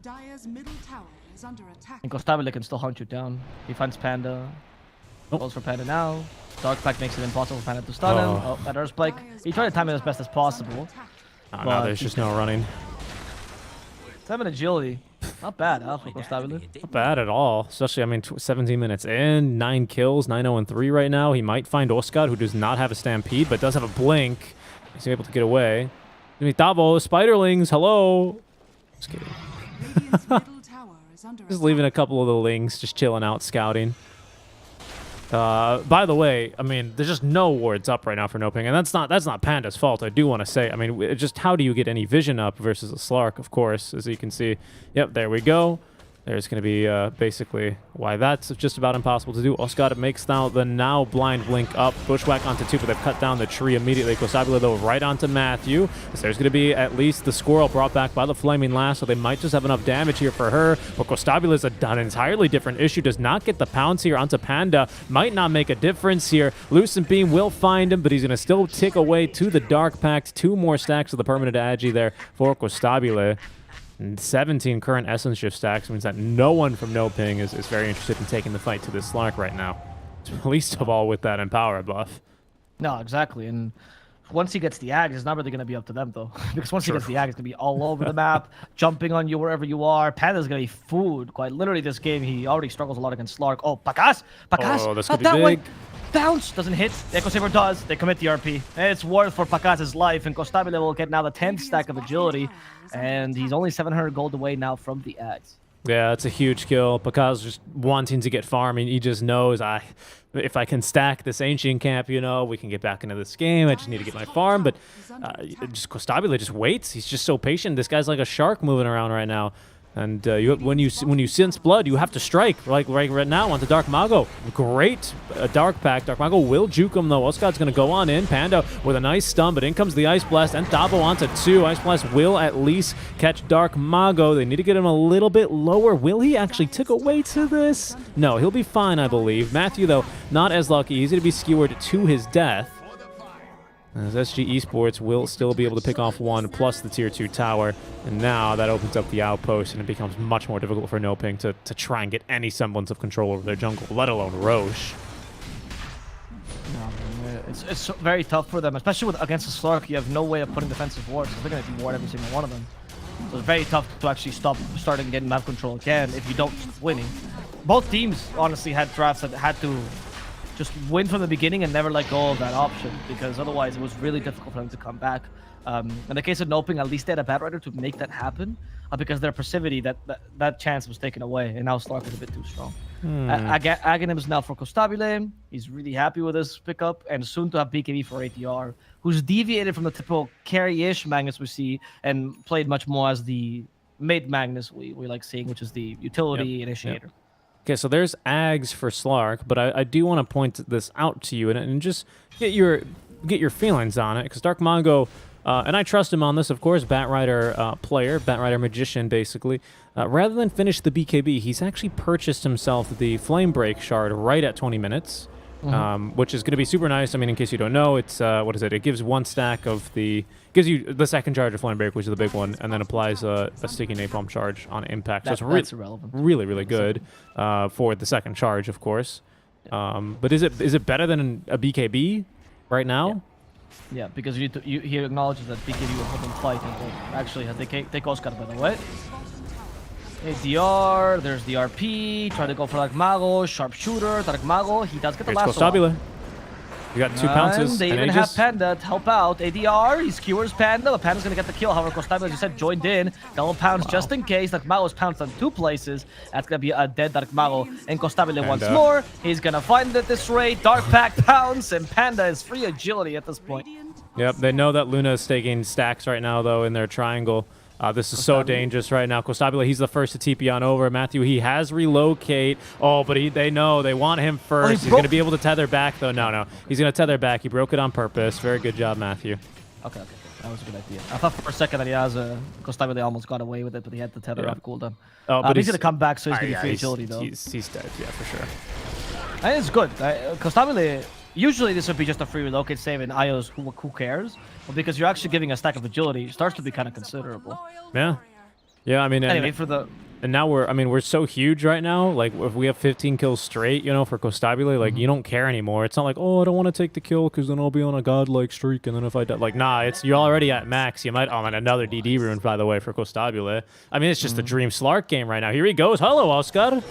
Dire's middle tower is under attack. And Costabile can still hunt you down. He finds Panda. Goes for Panda now. Dark Pact makes it impossible for Panda to stun him. Oh, that Earthspike. He tried to time it as best as possible. No, But there's just no running. 7 agility. Not bad, huh, for Costabile. Not bad at all. Especially, I mean, 17 minutes in, 9 kills, 9-0-3 right now. He might find Oscar, who does not have a Stampede, but does have a Blink. He's able to get away. I mean, Tavo, Spiderlings, hello. Just kidding. Radiant's middle tower is under Just leaving a couple of the Lings just chilling out, scouting. By the way, I mean, there's just no wards up right now for NoPing, and that's not Panda's fault. I do want to say. I mean, just how do you get any vision up versus a Slark? Of course, as you can see. Yep, there we go. There's going to be basically why that's just about impossible to do. Oscar makes now the blind blink up. Bushwhack onto 2, but they've cut down the tree immediately. Costabile, though, right onto Matthew. So there's going to be at least the squirrel brought back by the Flaming Lash, so they might just have enough damage here for her. But Costabile is an entirely different issue. Does not get the pounce here onto Panda. Might not make a difference here. Lucent Beam will find him, but he's going to still tick away to the Dark Pact. 2 more stacks of the permanent Agi there for Costabile. And 17 current Essence Shift stacks means that no one from NoPing is very interested in taking the fight to this Slark right now. Least of all with that Empower buff. No, exactly. And once he gets the Ag, it's not really going to be up to them, though. Because once he gets the Ag, it's going to be all over the map, jumping on you wherever you are. Panda's going to be food. Quite literally, this game, he already struggles a lot against Slark. Oh, Pakas! Pakas! Oh, that's not gonna be that big. way! Bounce! Doesn't hit. Echo Saber does. They commit the RP. It's worth for Pakas's life, and Costabile will get now the 10th stack of agility, and he's only 700 gold away now from the Ags. Yeah, it's a huge kill. Pakaz just wanting to get farm, and he just knows, if I can stack this Ancient Camp, you know, we can get back into this game. I just need to get my farm, but just Costabile just waits. He's just so patient. This guy's like a shark moving around right now. And when you sense blood, you have to strike, like right now onto Dark Mago. Great Dark Pact. Dark Mago will juke him, though. Oscar's going to go on in. Panda with a nice stun, but in comes the Ice Blast, and Tavo onto 2. Ice Blast will at least catch Dark Mago. They need to get him a little bit lower. Will he actually tick away to this? No, he'll be fine, I believe. Matthew, though, not as lucky. He's going to be skewered to his death. As SG Esports will still be able to pick off 1 plus the tier 2 tower, and now that opens up the outpost, and it becomes much more difficult for NoPing to try and get any semblance of control over their jungle, let alone Roche. No, it's very tough for them, especially against the Slark. You have no way of putting defensive wards, because they're going to ward every single one of them. So it's very tough to actually starting getting map control again if you don't keep winning. Both teams honestly had drafts that had to just win from the beginning and never let go of that option, because otherwise it was really difficult for them to come back. In the case of NoPing, at least they had a bad rider to make that happen, because their passivity, that chance was taken away, and now Slark is a bit too strong. Aghanim is now for Costabile. He's really happy with this pickup, and soon to have BKB for ATR, who's deviated from the typical carry-ish Magnus we see and played much more as the mid Magnus we like seeing, which is the utility initiator. Yep. Okay, so there's Ags for Slark, but I do want to point this out to you and just get your feelings on it, because Dark Mongo, and I trust him on this, of course, Batrider player, Batrider magician, basically. Rather than finish the BKB, he's actually purchased himself the Flame Break shard right at 20 minutes, which is going to be super nice. I mean, in case you don't know, it's, what is it? It gives one stack of gives you the second charge of Flame Break, which is the big one, and then applies a sticky napalm charge on impact. So it's really, really good for the second charge, of course. But is it better than a BKB right now? Yeah, because he acknowledges that BKB will help him fight. And actually, has they Oscar, by the way. ADR, there's the RP, try to go for Dark Mago, Sharpshooter, Dark Mago, he does get the last one. You got 2 pounces. They even have Panda to help out. ADR, he skewers Panda, but Panda's gonna get the kill. However, Costabile, as you said, joined in. Double pounds just in case. Dark Mago is pounced on 2 places. That's gonna be a dead Dark Mago. And Costabile once more. He's gonna find it at this rate. Dark Pack pounds, and Panda is free agility at this point. Yep, they know that Luna is staking stacks right now, though, in their triangle. This is so dangerous right now. Costabile, he's the first to TP on over. Matthew, he has relocate. Oh, but they know. They want him first. He's going to be able to tether back, though. No. He's going to tether back. He broke it on purpose. Very good job, Matthew. Okay. That was a good idea. I thought for a second that he has Costabile almost got away with it, but he had the tether off cooldown. Oh, but he's going to come back, so he's going to be free agility, though. He's dead, yeah, for sure. And it's good. Costabile, usually this would be just a free relocate save, and IOs, who cares? But because you're actually giving a stack of agility, it starts to be kind of considerable. Yeah, I mean, anyway, and now we're so huge right now. Like, if we have 15 kills straight, for Costabile, like, you don't care anymore. It's not like, oh, I don't want to take the kill because then I'll be on a godlike streak, and then if I die, like, nah, you're already at max. You might, and another DD rune, by the way, for Costabile. I mean, it's just the Dream Slark game right now. Here he goes. Hello, Oscar.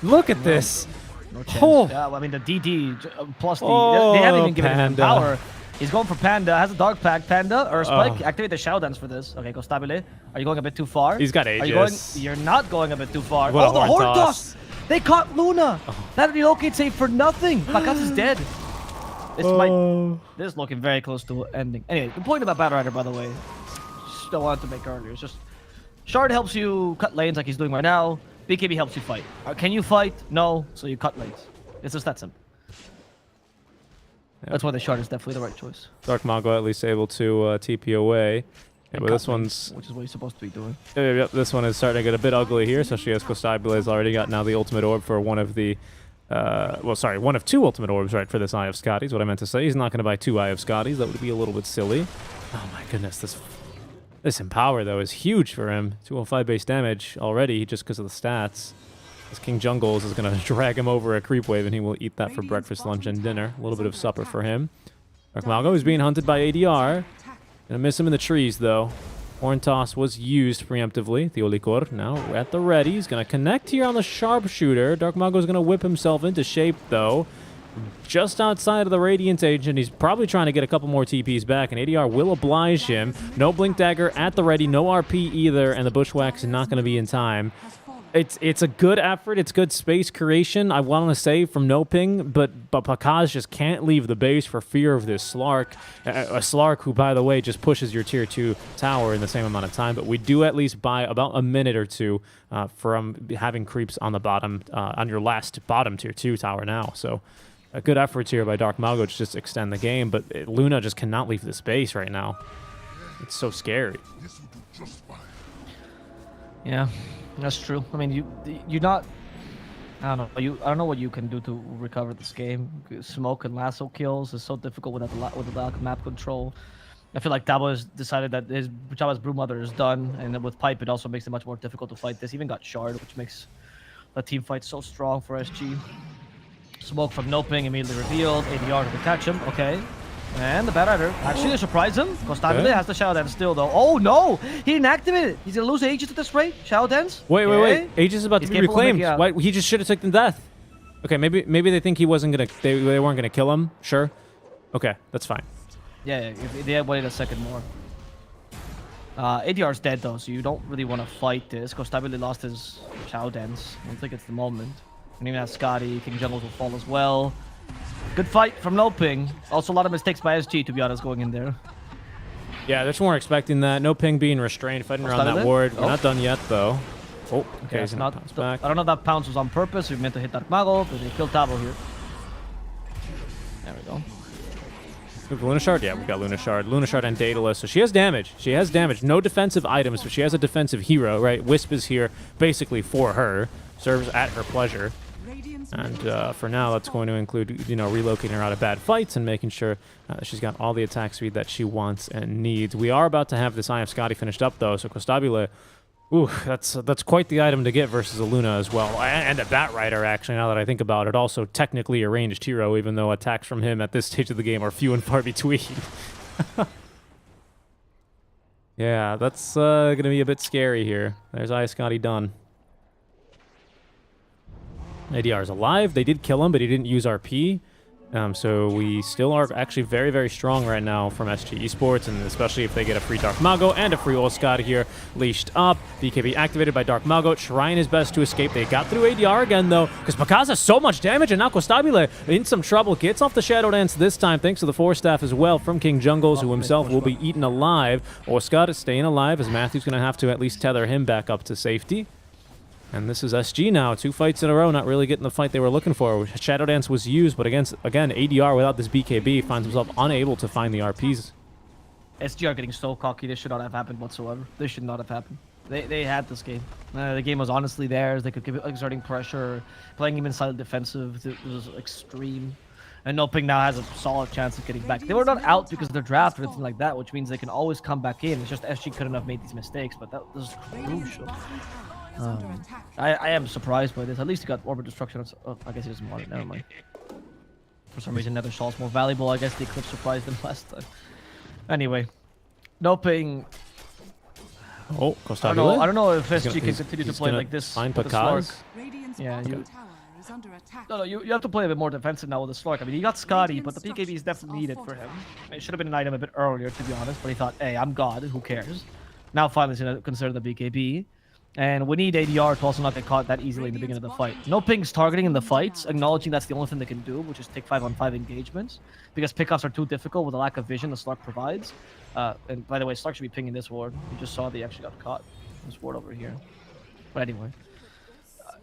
Look at this. No chance. Yeah, I mean, the DD plus they haven't even given him power. He's going for Panda. Has a Dark Pack. Panda or Spike. Activate the Shadow Dance for this. Okay, Costabile. Are you going a bit too far? He's got Aegis. You're not going a bit too far. What the Horn Toss. They caught Luna. That relocate save for nothing. Bakas is dead. This is looking very close to ending. Anyway, the point about Batrider, by the way, still wanted to make earlier. It's just Shard helps you cut lanes like he's doing right now. BKB helps you fight. Can you fight? No, so you cut lanes. It's just that simple. Yeah. That's why the Shard is definitely the right choice. Dark Mago at least able to TP away. Yeah, but this one's... Which is what you're supposed to be doing. Yep, this one is starting to get a bit ugly here, especially as Costabile has already got now the ultimate orb for one of the... one of 2 ultimate orbs, right, for this Eye of Scotty's, what I meant to say. He's not going to buy 2 Eye of Scotty's. That would be a little bit silly. Oh my goodness, this Empower, though, is huge for him. 205 base damage already just because of the stats. This King Jungles is going to drag him over a creep wave, and he will eat that for breakfast, lunch, and dinner. A little bit of supper for him. Dark Malgo is being hunted by ADR. Gonna miss him in the trees, though. Horn Toss was used preemptively. Theolicor now at the ready. He's going to connect here on the Sharpshooter. Dark Malgo is going to whip himself into shape, though. Just outside of the Radiant Agent. He's probably trying to get a couple more TPs back, and ADR will oblige him. No Blink Dagger at the ready. No RP either, and the Bushwhack's not going to be in time. It's a good effort. It's good space creation, I want to say, from NoPing, but Pakaz just can't leave the base for fear of this Slark. A Slark who, by the way, just pushes your tier 2 tower in the same amount of time, but we do at least buy about a minute or 2 from having creeps on the bottom, on your last bottom tier 2 tower now. So a good effort here by Dark Malgo to just extend the game, but Luna just cannot leave the space right now. It's so scary. Yeah. That's true. I mean, you're not. I don't know. I don't know what you can do to recover this game. Smoke and lasso kills is so difficult with the lack of map control. I feel like Dabo has decided that Jawa's Brewmother is done, and then with Pipe, it also makes it much more difficult to fight this. Even got Shard, which makes the team fight so strong for SG. Smoke from NoPing immediately revealed. ADR to catch him. Okay. And the Batrider actually surprised him. Costabile has the Shadow Dance still, though. Oh, no! He didn't activate it. He's going to lose Aegis at this rate. Shadow Dance. Wait. Aegis is about to be reclaimed. Why? He just should have taken death. Okay, maybe they think he wasn't gonna. They weren't gonna kill him. Sure. Okay, that's fine. Yeah, if they had waited a second more. ADR's dead though, so you don't really want to fight this. Kostabile lost his Chow Dance. I don't think it's the moment. And even has Scotty, King Jungles will fall as well. Good fight from NoPing. Also a lot of mistakes by SG, to be honest, going in there. Yeah, they just weren't expecting that. NoPing being restrained, fighting around that ward. We're not done yet though. Oh, okay, he's gonna pounce back. I don't know if that pounce was on purpose. We meant to hit that Mago, but they killed Tabo here. There we go. Luna Shard? Yeah, we got Luna Shard. Luna Shard and Daedalus. So she has damage. She has damage. No defensive items, but she has a defensive hero, right? Wisp is here basically for her. Serves at her pleasure. And for now, that's going to include, you know, relocating her out of bad fights and making sure she's got all the attack speed that she wants and needs. We are about to have this Eye of Scotty finished up, though. So Kostabile, ooh, that's quite the item to get versus a Luna as well. And a Bat Rider, actually, now that I think about it. Also technically a ranged hero, even though attacks from him at this stage of the game are few and far between. Yeah, that's going to be a bit scary here. There's Eye of Scotty done. ADR is alive. They did kill him, but he didn't use RP. So we still are actually very, very strong right now from SG Esports, and especially if they get a free Dark Mago and a free Oscar here leashed up. BKB activated by Dark Mago, trying his best to escape. They got through ADR again, though, because Pakaz has so much damage, and now Kostabile in some trouble. Gets off the Shadow Dance this time, thanks to the Force Staff as well from King Jungles, who himself will be eaten alive. Oscar is staying alive, as Matthew's going to have to at least tether him back up to safety. And this is SG now. 2 fights in a row, not really getting the fight they were looking for. Shadow Dance was used, but again, ADR without this BKB finds himself unable to find the RPs. SG are getting so cocky. This should not have happened whatsoever. This should not have happened. They had this game. The game was honestly theirs. They could keep exerting pressure, playing even slightly defensive. It was extreme. And NoPing now has a solid chance of getting back. They were not out because of their draft or anything like that, which means they can always come back in. It's just SG couldn't have made these mistakes, but that was crucial. I am surprised by this. At least he got Orbit Destruction. Oh, I guess he doesn't want it. Never mind. For some reason, Nether Shaw's more valuable. I guess the Eclipse surprised them last time. Anyway, NoPing. Oh, Kostabile. I don't know if SG can continue to play like this find with the Slark. Yeah, You have to play a bit more defensive now with the Slark. I mean, he got Scotty, but the BKB is definitely needed for him. It should have been an item a bit earlier, to be honest, but he thought, hey, I'm God, who cares? Now finally he's going to consider the BKB. And we need ADR to also not get caught that easily in the beginning of the fight. NoPing's targeting in the fights, acknowledging that's the only thing they can do, which is take 5-on-5 engagements. Because pickoffs are too difficult with the lack of vision the Slark provides. And by the way, Slark should be pinging this ward. You just saw they actually got caught. This ward over here. But anyway,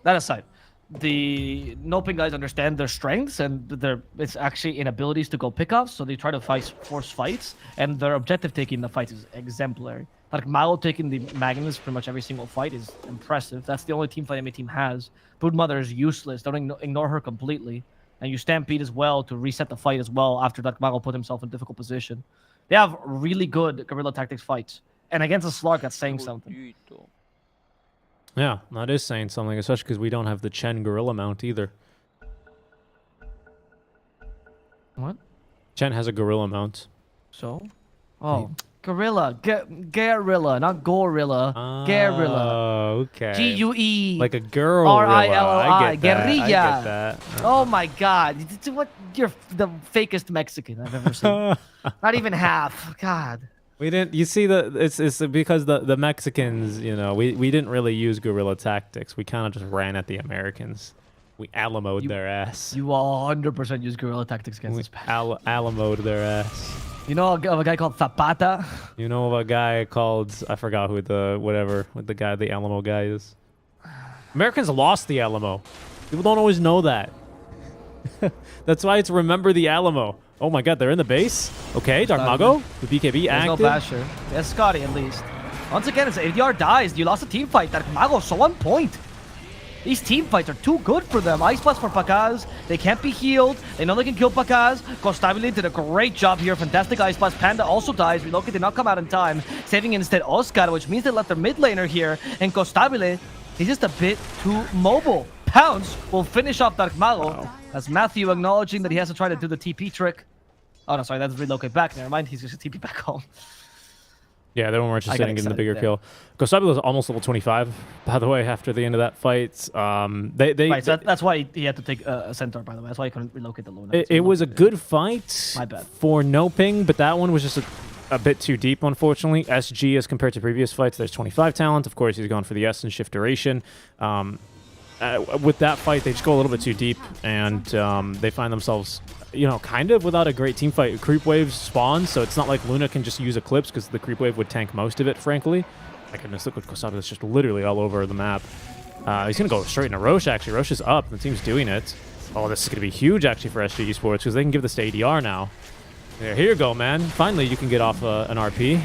that aside, the NoPing guys understand their strengths and it's actually inabilities to go pickoffs, so they try to force fights, and their objective taking the fights is exemplary. Like Malo taking the Magnus pretty much every single fight is impressive. That's the only team fight any team has. Broodmother is useless. Don't ignore her completely. And you Stampede as well to reset the fight as well after Dark Mago put himself in a difficult position. They have really good guerrilla tactics fights. And against a Slark, that's saying something. Yeah, that is saying something, especially because we don't have the Chen Gorilla mount either. What? Chen has a Gorilla mount. So? Oh. Gorilla. Guerrilla, not Gorilla. Guerrilla. Oh, okay. G-U-E. Like a girl. R-I-L-L-I. I get that. Guerrilla. I get that. Oh my god. You're the fakest Mexican I've ever seen. Not even half. God. We didn't. You see, it's because the Mexicans, you know, we didn't really use guerrilla tactics. We kind of just ran at the Americans. We Alamo'd their ass. You 100% use guerrilla tactics against this patch. Alamo'd their ass. You know of a guy called Zapata? You know of a guy called, I forgot who the guy, the Alamo guy is. Americans lost the Alamo. People don't always know that. That's why it's remember the Alamo. Oh my god, they're in the base? Okay, Dark Mago, the BKB active. No Basher. There's Scotty at least. Once again, it's ADR dies. You lost a team fight. Dark Mago so on point. These team fights are too good for them. Ice Blast for Pakaz. They can't be healed. They know they can kill Pakaz. Kostabile did a great job here. Fantastic Ice Blast. Panda also dies. Relocate did not come out in time. Saving instead Oscar, which means they left their mid laner here. And Kostabile, he's just a bit too mobile. Pounce will finish off Dark Mago. As Matthew acknowledging that he has to try to do the TP trick. Oh, no, sorry. That's relocate back. Never mind. He's just TP back home. Yeah, they were more interested in getting the excited bigger there. kill. Kosabi was almost level 25, by the way, after the end of that fight. Right, so that's why he had to take a centaur, by the way. That's why he couldn't relocate the Luna. It was a good fight My bad. for NoPing, but that one was just a bit too deep, unfortunately. SG, as compared to previous fights, there's 25 talent. Of course, he's going for the S and shift duration. With that fight, they just go a little bit too deep, and they find themselves, you know, kind of without a great team fight. Creep waves spawn, so it's not like Luna can just use Eclipse, because the creep wave would tank most of it, frankly. My goodness, look at Kosabi. That's just literally all over the map. He's going to go straight into Roche, actually. Roche is up. The team's doing it. Oh, this is going to be huge, actually, for SG Esports, because they can give this to ADR now. Here you go, man. Finally, you can get off an RP.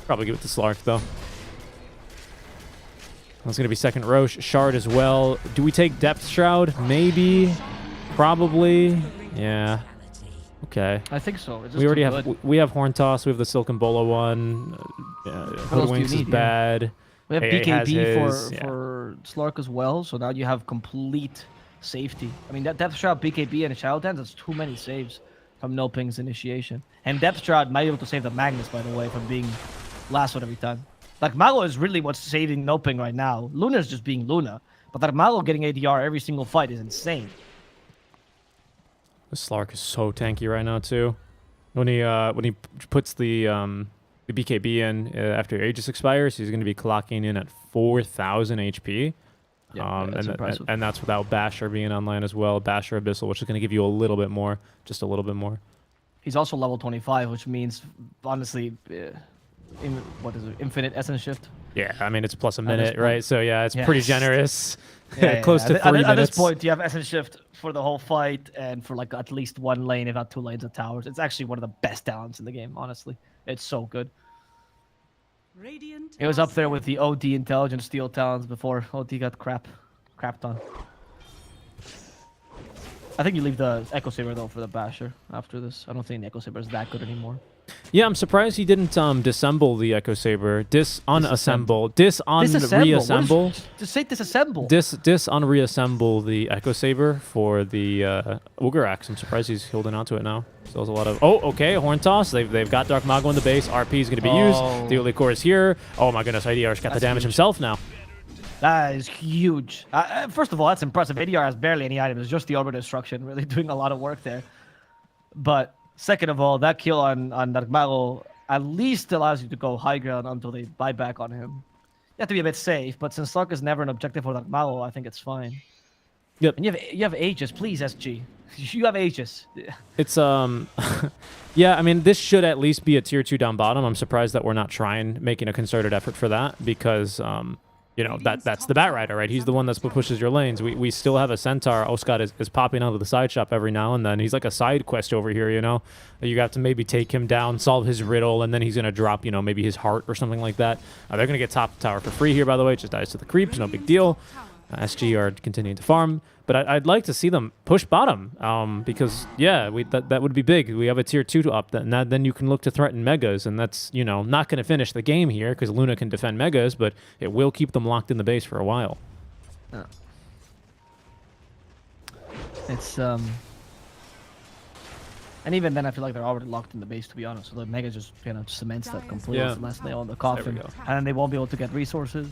Probably give it to Slark, though. That's going to be second Roche. Shard as well. Do we take Depth Shroud? Maybe. Probably. Yeah. Okay. I think so. It's just We already too have good. we have Horn Toss. We have the Silken Bola one. Hoodwinks is need, yeah. bad. We have AA has BKB his, yeah. for Slark as well, so now you have complete safety. I mean, that Depth Shroud, BKB, and a Shadow Dance, that's too many saves from NoPing's initiation. And Depth Shroud might be able to save the Magnus, by the way, from being last one every time. Like, Malo is really what's saving NoPing right now. Luna's just being Luna. But that Malo getting ADR every single fight is insane. The Slark is so tanky right now too. When he puts the BKB in after Aegis expires, he's going to be clocking in at 4,000 HP. Yeah, that's impressive. And that's without Basher being online as well. Basher Abyssal, which is going to give you a little bit more, just a little bit more. He's also level 25, which means, honestly, what is it, infinite essence shift? Yeah, I mean, it's plus a this minute, point. right? So yeah, it's Yeah. pretty generous. Yeah, Close to 3 minutes. At this point, you have essence shift for the whole fight and for like at least one lane, if not 2 lanes of towers. It's actually one of the best talents in the game, honestly. It's so good. Radiant It was up there with the OD intelligence steal talents before OD got crapped on. I think you leave the Echo Saber though for the Basher after this. I don't think the Echo Saber is that good anymore. Yeah, I'm surprised he didn't disassemble the Echo Saber. Disassemble. Reassemble. Just say disassemble. Reassemble the Echo Saber for the Ogre Axe. I'm surprised he's holding on to it now. So there's a lot of... Oh, okay, Horn Toss. They've got Dark Mago in the base. RP is going to be used. The Holy Core is here. Oh my goodness, IDR's got the damage himself now. That is huge. First of all, that's impressive. ADR has barely any items. It's just the Orbital Destruction really doing a lot of work there. But second of all, that kill on Dark Mago at least allows you to go high ground until they buy back on him. You have to be a bit safe, but since Slark is never an objective for Dark Mago, I think it's fine. Yep. And you have Aegis, please, SG. You have Aegis. It's yeah, I mean, this should at least be a tier 2 down bottom. I'm surprised that we're not making a concerted effort for that, because you know, that's the Bat Rider, right? He's the one that's what pushes your lanes. We still have a Centaur. Oscar is popping out of the side shop every now and then. He's like a side quest over here, you know? You have to maybe take him down, solve his riddle, and then he's going to drop, you know, maybe his heart or something like that. They're going to get top tower for free here, by the way. It just dies to the creeps, no big deal. SG are continuing to farm. But I'd like to see them push bottom, because, yeah, that would be big. We have a tier 2 up, then you can look to threaten Megas, and that's, you know, not going to finish the game here, because Luna can defend Megas, but it will keep them locked in the base for a while. It's, and even then, I feel like they're already locked in the base, to be honest. So the Mega just, you know, cements that completely. Yeah. It's the last nail in the coffin. go. And then they won't be able to get resources.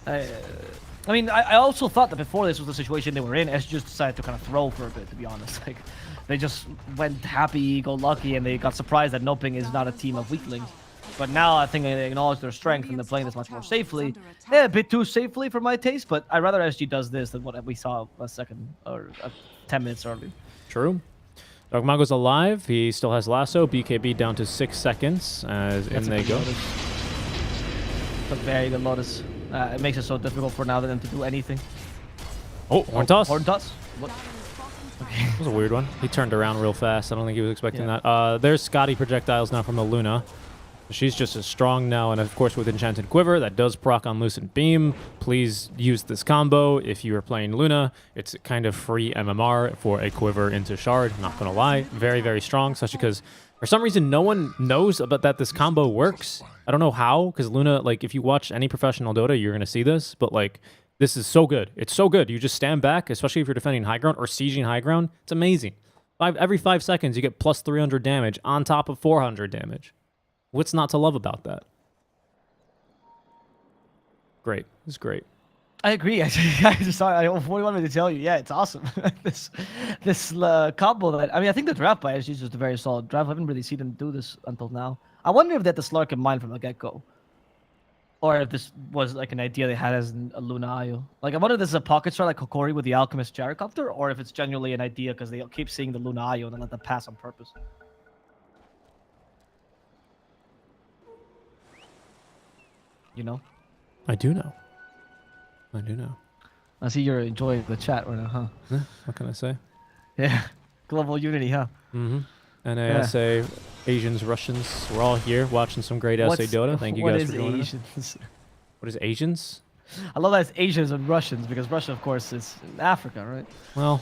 I mean, I also thought that before this was the situation they were in, S just decided to kind of throw for a bit, to be honest. Like, they just went happy-go-lucky, and they got surprised that NoPing is not a team of weaklings. But now I think they acknowledge their strength, and they're playing this much more safely. Yeah, a bit too safely for my taste, but I'd rather SG does this than what we saw a second or 10 minutes earlier. True. Dark Mago's alive. He still has Lasso. BKB down to 6 seconds, as in they go. Lotus. It's a very good Lotus. It makes it so difficult for now them to do anything. Oh, Horn Toss. Horn Toss? What? Okay. That was a weird one. He turned around real fast. I don't think he was expecting that. There's Scotty projectiles now from the Luna. She's just as strong now, and of course with Enchanted Quiver, that does proc on Lucent Beam. Please use this combo if you are playing Luna. It's kind of free MMR for a Quiver into Shard, not gonna lie. Very, very strong, especially because for some reason no one knows about that this combo works. I don't know how, because Luna, like, if you watch any professional Dota, you're gonna see this, but like, this is so good. It's so good. You just stand back, especially if you're defending high ground or sieging high ground. It's amazing. Every 5 seconds, you get plus 300 damage on top of 400 damage. What's not to love about that? Great. It's great. I agree. I wanted to tell you. Yeah, it's awesome. this combo that I think the draft by SG is just a very solid draft. I haven't really seen them do this until now. I wonder if they had the Slark in mind from the get-go, or if this was like an idea they had as a Luna Io. Like I wonder if this is a pocket strat like Kokori with the Alchemist Gyrocopter, or if it's genuinely an idea because they keep seeing the Luna Io and then let them pass on purpose. You know? I do know. I see you're enjoying the chat right now, huh? Yeah, what can I say? Yeah. Global unity, huh? Mm-hmm. NASA, Asians, Russians, we're all here watching some great SA Dota. Thank you guys for joining us. What is Asians? I love that it's Asians and Russians because Russia, of course, is in Africa, right? Well,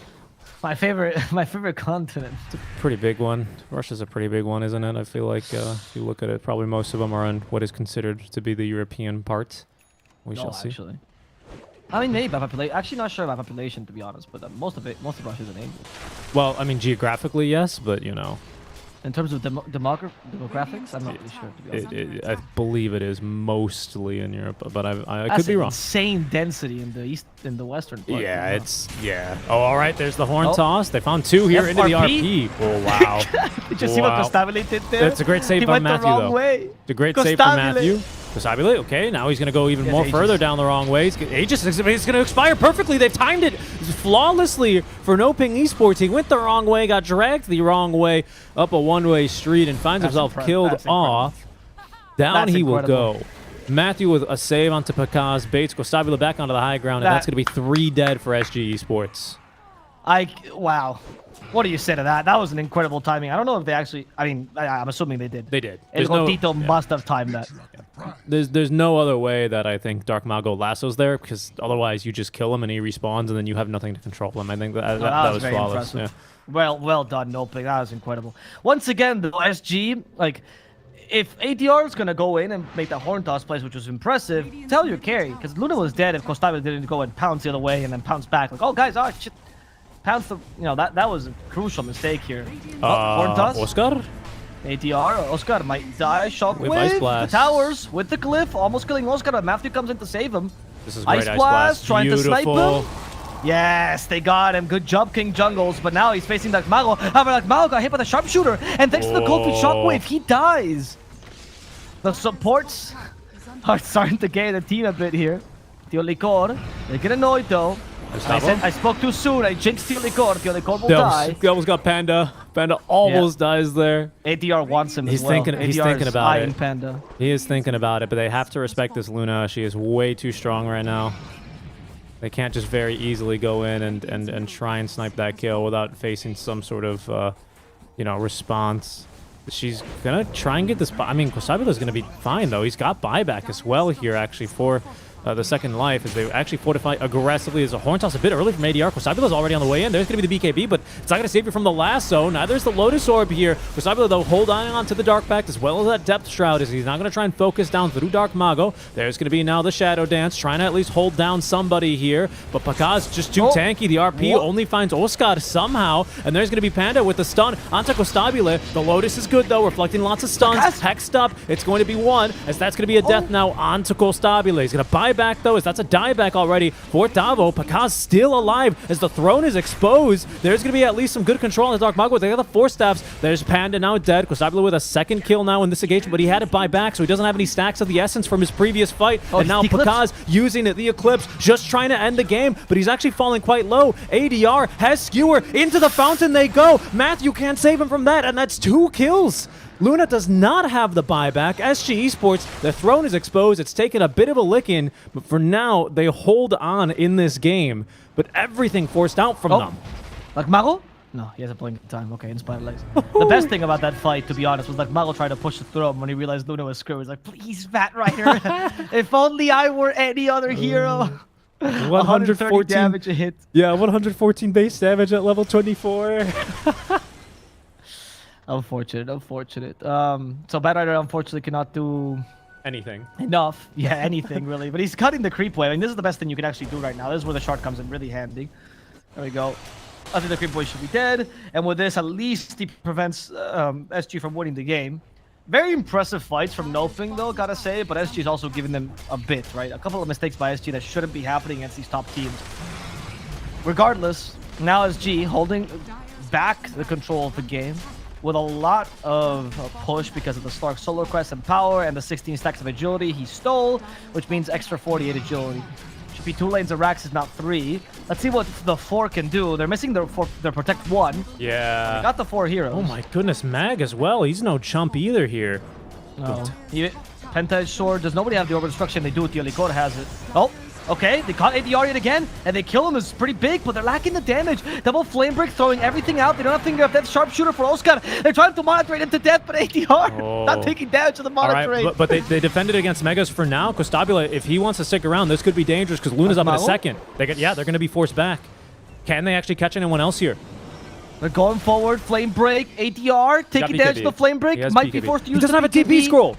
my favorite continent. it's a pretty big one. Russia's a pretty big one, isn't it? I feel like if you look at it, probably most of them are on what is considered to be the European part. We shall see. Actually. I mean, maybe by population. Actually, not sure about population, to be honest. But most of Russia is an Asian. Well, I mean, geographically, yes, but you know. In terms of demographics, I'm not really sure, to be honest. I believe it is mostly in Europe, but I could be wrong. Insane density in the western part. Yeah, Oh, all right. There's the horn toss. They found 2 here into the RP. Oh, wow. Did you see what Costabile did there? That's a great save by Matthew, though. Way. It's a great save from Matthew. Costabile, okay, now he's going to go even more further down the wrong way. Aegis is going to expire perfectly. They've timed it flawlessly for NoPing Esports. He went the wrong way, got dragged the wrong way up a one-way street and finds himself killed off. Down he will go. Matthew with a save onto Pakaz, baits Costabile back onto the high ground, and that's going to be 3 dead for SG Esports. Wow. What do you say to that? That was an incredible timing. I don't know if they actually... I'm assuming they did. They did. Tito must have timed that. There's no other way that I think Dark Mago lassos there, because otherwise you just kill him and he respawns and then you have nothing to control him. I think that was very flawless. Yeah. Well done, NoPing. That was incredible. Once again, the SG, like... If ADR is going to go in and make that horn toss place, which was impressive, tell your carry, because Luna was dead if Costabile didn't go and pounce the other way and then pounce back. Like, oh, guys, oh, shit. Pounce the... that was a crucial mistake here. Horn toss. Oscar? ADR. Oscar might die. Shockwave. Ice Blast. The towers with the cliff. Almost killing Oscar, but Matthew comes in to save him. This is great. Ice Blast. Trying to snipe Beautiful. him. Yes, they got him. Good job, King Jungles. But now he's facing Dark Mago. However, Dark Mago got hit by the sharpshooter. And thanks to the cult with Shockwave, he dies. The supports are starting to gain a team a bit here. Tio Licor, they get annoyed though. I spoke too soon. I jinxed Tio Licor. Tio Licor will die. He almost got Panda. Panda almost dies there. ADR wants him as well. He's thinking about it. Panda. He is thinking about it, but they have to respect this Luna. She is way too strong right now. They can't just very easily go in and try and snipe that kill without facing some sort of, response. She's gonna try and get this. I mean, Costabilo's gonna be fine though. He's got buyback as well here, actually, for the second life, as they actually fortify aggressively. As a horn toss a bit early from ADR. Costabilo's already on the way in. There's gonna be the BKB, but it's not gonna save you from the lasso. Neither is the Lotus Orb here. Costabilo though holding on to the Dark Pact as well as that Depth Shroud, as he's not gonna try and focus down through Dark Mago. There's gonna be now the Shadow Dance, trying to at least hold down somebody here, but Pakaz just too tanky. The RP only finds Oscar somehow, and there's gonna be Panda with the stun onto Costabile. The Lotus is good though, reflecting lots of stuns. Hexed up. It's going to be 1, as that's gonna be a death now onto Costabile. He's gonna buy back though, as that's a dieback already for Davo. Pakaz still alive as the throne is exposed. There's going to be at least some good control on the Dark Mago. They got the 4 staffs. There's Panda now dead. Costabile with a 2nd kill now in this engagement, but he had to buy back, so he doesn't have any stacks of the essence from his previous fight. And now Pakaz using the Eclipse, just trying to end the game, but he's actually falling quite low. ADR has Skewer. Into the fountain they go. Matthew can't save him from that, and that's 2 kills. Luna does not have the buyback. SG Esports, the throne is exposed. It's taken a bit of a licking, but for now, they hold on in this game. But everything forced out from them. Like Mago? No, he has a blink time. Okay, Inspired Legs. The best thing about that fight, to be honest, was like Mago tried to push the throne when he realized Luna was screwed. He's like, please, Fat Rider. If only I were any other hero. 114 damage a hit. Yeah, 114 base damage at level 24. Unfortunate. So Bad Rider unfortunately cannot do anything. Enough. Yeah, anything really. But he's cutting the creep wave. I mean, this is the best thing you can actually do right now. This is where the shard comes in really handy. There we go. I think the Creep Boy should be dead. And with this, at least he prevents SG from winning the game. Very impressive fights from NoPing, though, gotta say. But SG is also giving them a bit, right? A couple of mistakes by SG that shouldn't be happening against these top teams. Regardless, now SG holding back the control of the game with a lot of push because of the Slark Solar Crest and power and the 16 stacks of agility he stole, which means extra 48 agility. Should be 2 lanes of Raxes, not 3. Let's see what the 4 can do. They're missing their Protect 1. Yeah. They got the 4 heroes. Oh my goodness, Mag as well. He's no chump either here. No. Penta Sword. Does nobody have the Orbital Destruction? They do it. The Alicor has it. Oh. Okay, they caught ADR yet again, and they kill him. It's pretty big, but they're lacking the damage. Double Flame Break, throwing everything out. They don't have Finger of Death. Sharpshooter for Oscar. They're trying to monitor it into death, but ADR not taking damage to the monitor. All right, but they defended against Megas for now. Costabile, if he wants to stick around, this could be dangerous because Luna's up in a second. They're going to be forced back. Can they actually catch anyone else here? They're going forward. Flame Break. ADR taking damage to the Flame Break. Might be forced to use. He doesn't have a TP scroll.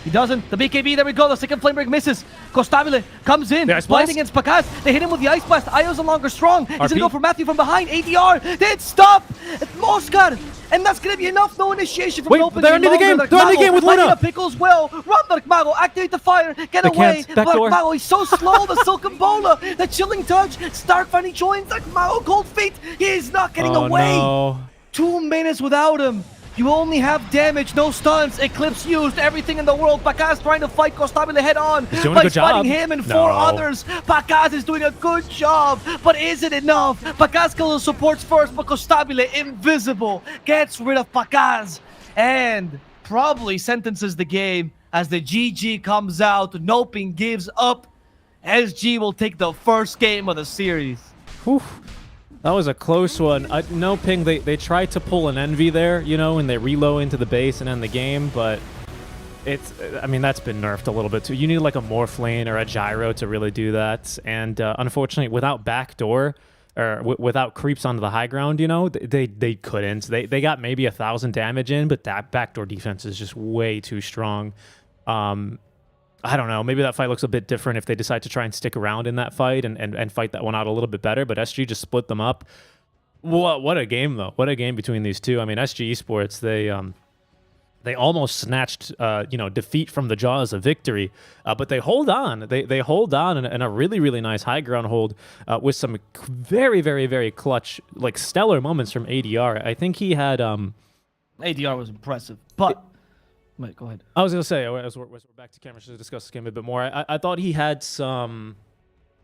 He doesn't. The BKB, there we go. The second Flame Break misses. Costabile comes in. Blinding against Pakaz. They hit him with the Ice Blast. Io's no longer strong. He's going to go for Matthew from behind. ADR. They stop. Moscar. And that's going to be enough. No initiation from NoPing. They're into the game. They're in the game with Luna. Pickles well. Run, Dark Mago. Activate the fire. Get away. Dark Mago, he's so slow. The Silken Bola. The Chilling Touch. Stark finally joins. Dark Mago, Cold Feet. He is not getting away. No. 2 minutes without him. You only have damage, no stuns. Eclipse used, everything in the world. Pakaz trying to fight Costabile head on. He's doing a good job. Fighting him and 4 others. Pakaz is doing a good job, but is it enough? Pakaz kills the supports first, but Costabile, invisible, gets rid of Pakaz and probably sentences the game as the GG comes out. NoPing gives up. SG will take the first game of the series. Whew. That was a close one. NoPing, they tried to pull an Envy there, you know, and they reload into the base and end the game, but I mean, that's been nerfed a little bit too. You need like a Morph lane or a Gyro to really do that, and unfortunately, without backdoor or without creeps onto the high ground, you know, they couldn't. They got maybe 1,000 damage in, but that backdoor defense is just way too strong. I don't know. Maybe that fight looks a bit different if they decide to try and stick around in that fight and fight that one out a little bit better. But SG just split them up. What a game, though. What a game between these two. I mean, SG Esports, they almost snatched defeat from the jaws of victory, but they hold on. They hold on in a really, really nice high ground hold with some very, very, very clutch, like stellar moments from ADR. I think he had... ADR was impressive, but... Wait, go ahead. I was going to say, as we're back to camera to discuss this game a bit more, I thought he had some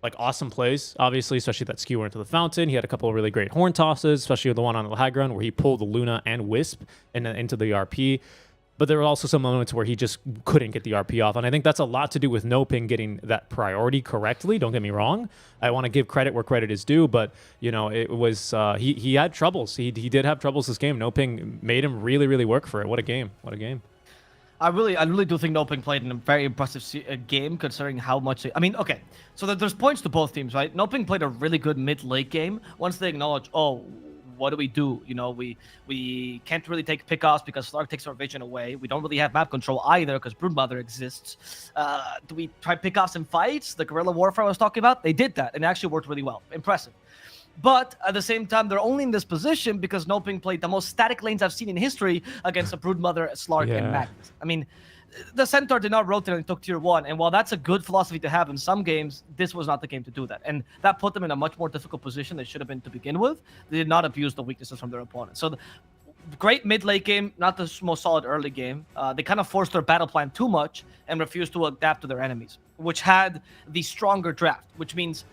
like awesome plays, obviously, especially that skewer into the fountain. He had a couple of really great horn tosses, especially the one on the high ground where he pulled the Luna and Wisp into the RP. But there were also some moments where he just couldn't get the RP off. And I think that's a lot to do with NoPing getting that priority correctly. Don't get me wrong. I want to give credit where credit is due, but, you know, it was he had troubles. He did have troubles this game. NoPing made him really, really work for it. What a game. What a game. I really do think NoPing played in a very impressive game, considering how much... I mean, okay, so there's points to both teams, right? NoPing played a really good mid-late game. Once they acknowledge, oh, what do we do? You know, we can't really take pickoffs because Slark takes our vision away. We don't really have map control either because Broodmother exists. Do we try pickoffs and fights? The guerrilla warfare I was talking about? They did that, and it actually worked really well. Impressive. But at the same time, they're only in this position because NoPing played the most static lanes I've seen in history against a Broodmother, Slark, and Magnus. I mean, the Centaur did not rotate and took tier 1, and while that's a good philosophy to have in some games, this was not the game to do that. And that put them in a much more difficult position they should have been to begin with. They did not abuse the weaknesses from their opponent. So great mid-late game, not the most solid early game. They kind of forced their battle plan too much and refused to adapt to their enemies, which had the stronger draft, which means...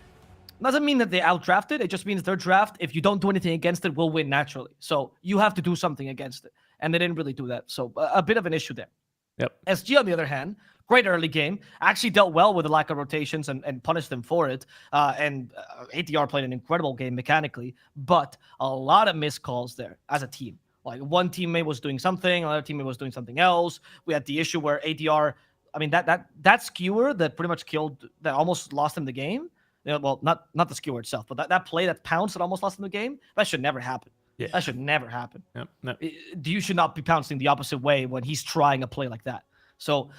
doesn't mean that they outdrafted. It just means their draft, if you don't do anything against it, will win naturally. So you have to do something against it. And they didn't really do that. So a bit of an issue there. Yep. SG, on the other hand, great early game. Actually dealt well with the lack of rotations and punished them for it. And ATR played an incredible game mechanically. But a lot of missed calls there as a team. Like one teammate was doing something, another teammate was doing something else. We had the issue where ATR, I mean, that skewer that pretty much killed, that almost lost them the game. Well, not the skewer itself, but that play, that pounce that almost lost in the game, that should never happen. Yeah. That should never happen. Yep. No. You should not be pouncing the opposite way when he's trying a play like that. So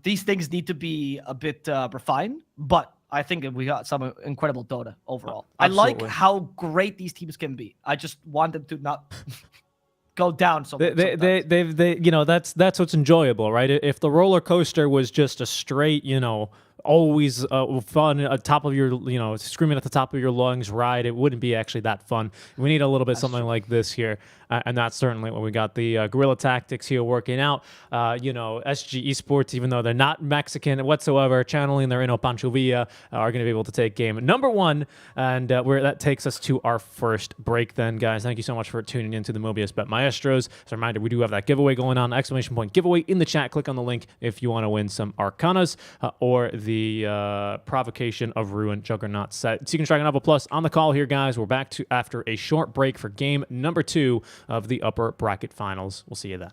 these things need to be a bit refined, but I think we got some incredible Dota overall. I like Absolutely. how great these teams can be. I just want them to not go down so much. They you know, that's what's enjoyable, right? If the roller coaster was just a straight, you know, always fun, top of your, you know, screaming at the top of your lungs ride, it wouldn't be actually that fun. We need a little bit something like this here, and that's certainly what we got. The guerrilla tactics here working out. You know, SG Esports, even though they're not Mexican whatsoever, channeling their Pancho Villa, are going to be able to take game number 1, and where that takes us to our first break. Then, guys, thank you so much for tuning into the Mobius.bet Maestros. As a reminder, we do have that giveaway going on, exclamation point giveaway in the chat. Click on the link if you want to win some Arcanas or the Provocation of Ruin Juggernaut set. So you can try Novel Plus on the call here, guys. We're back to after a short break for game number 2 of the upper bracket finals. We'll see you then.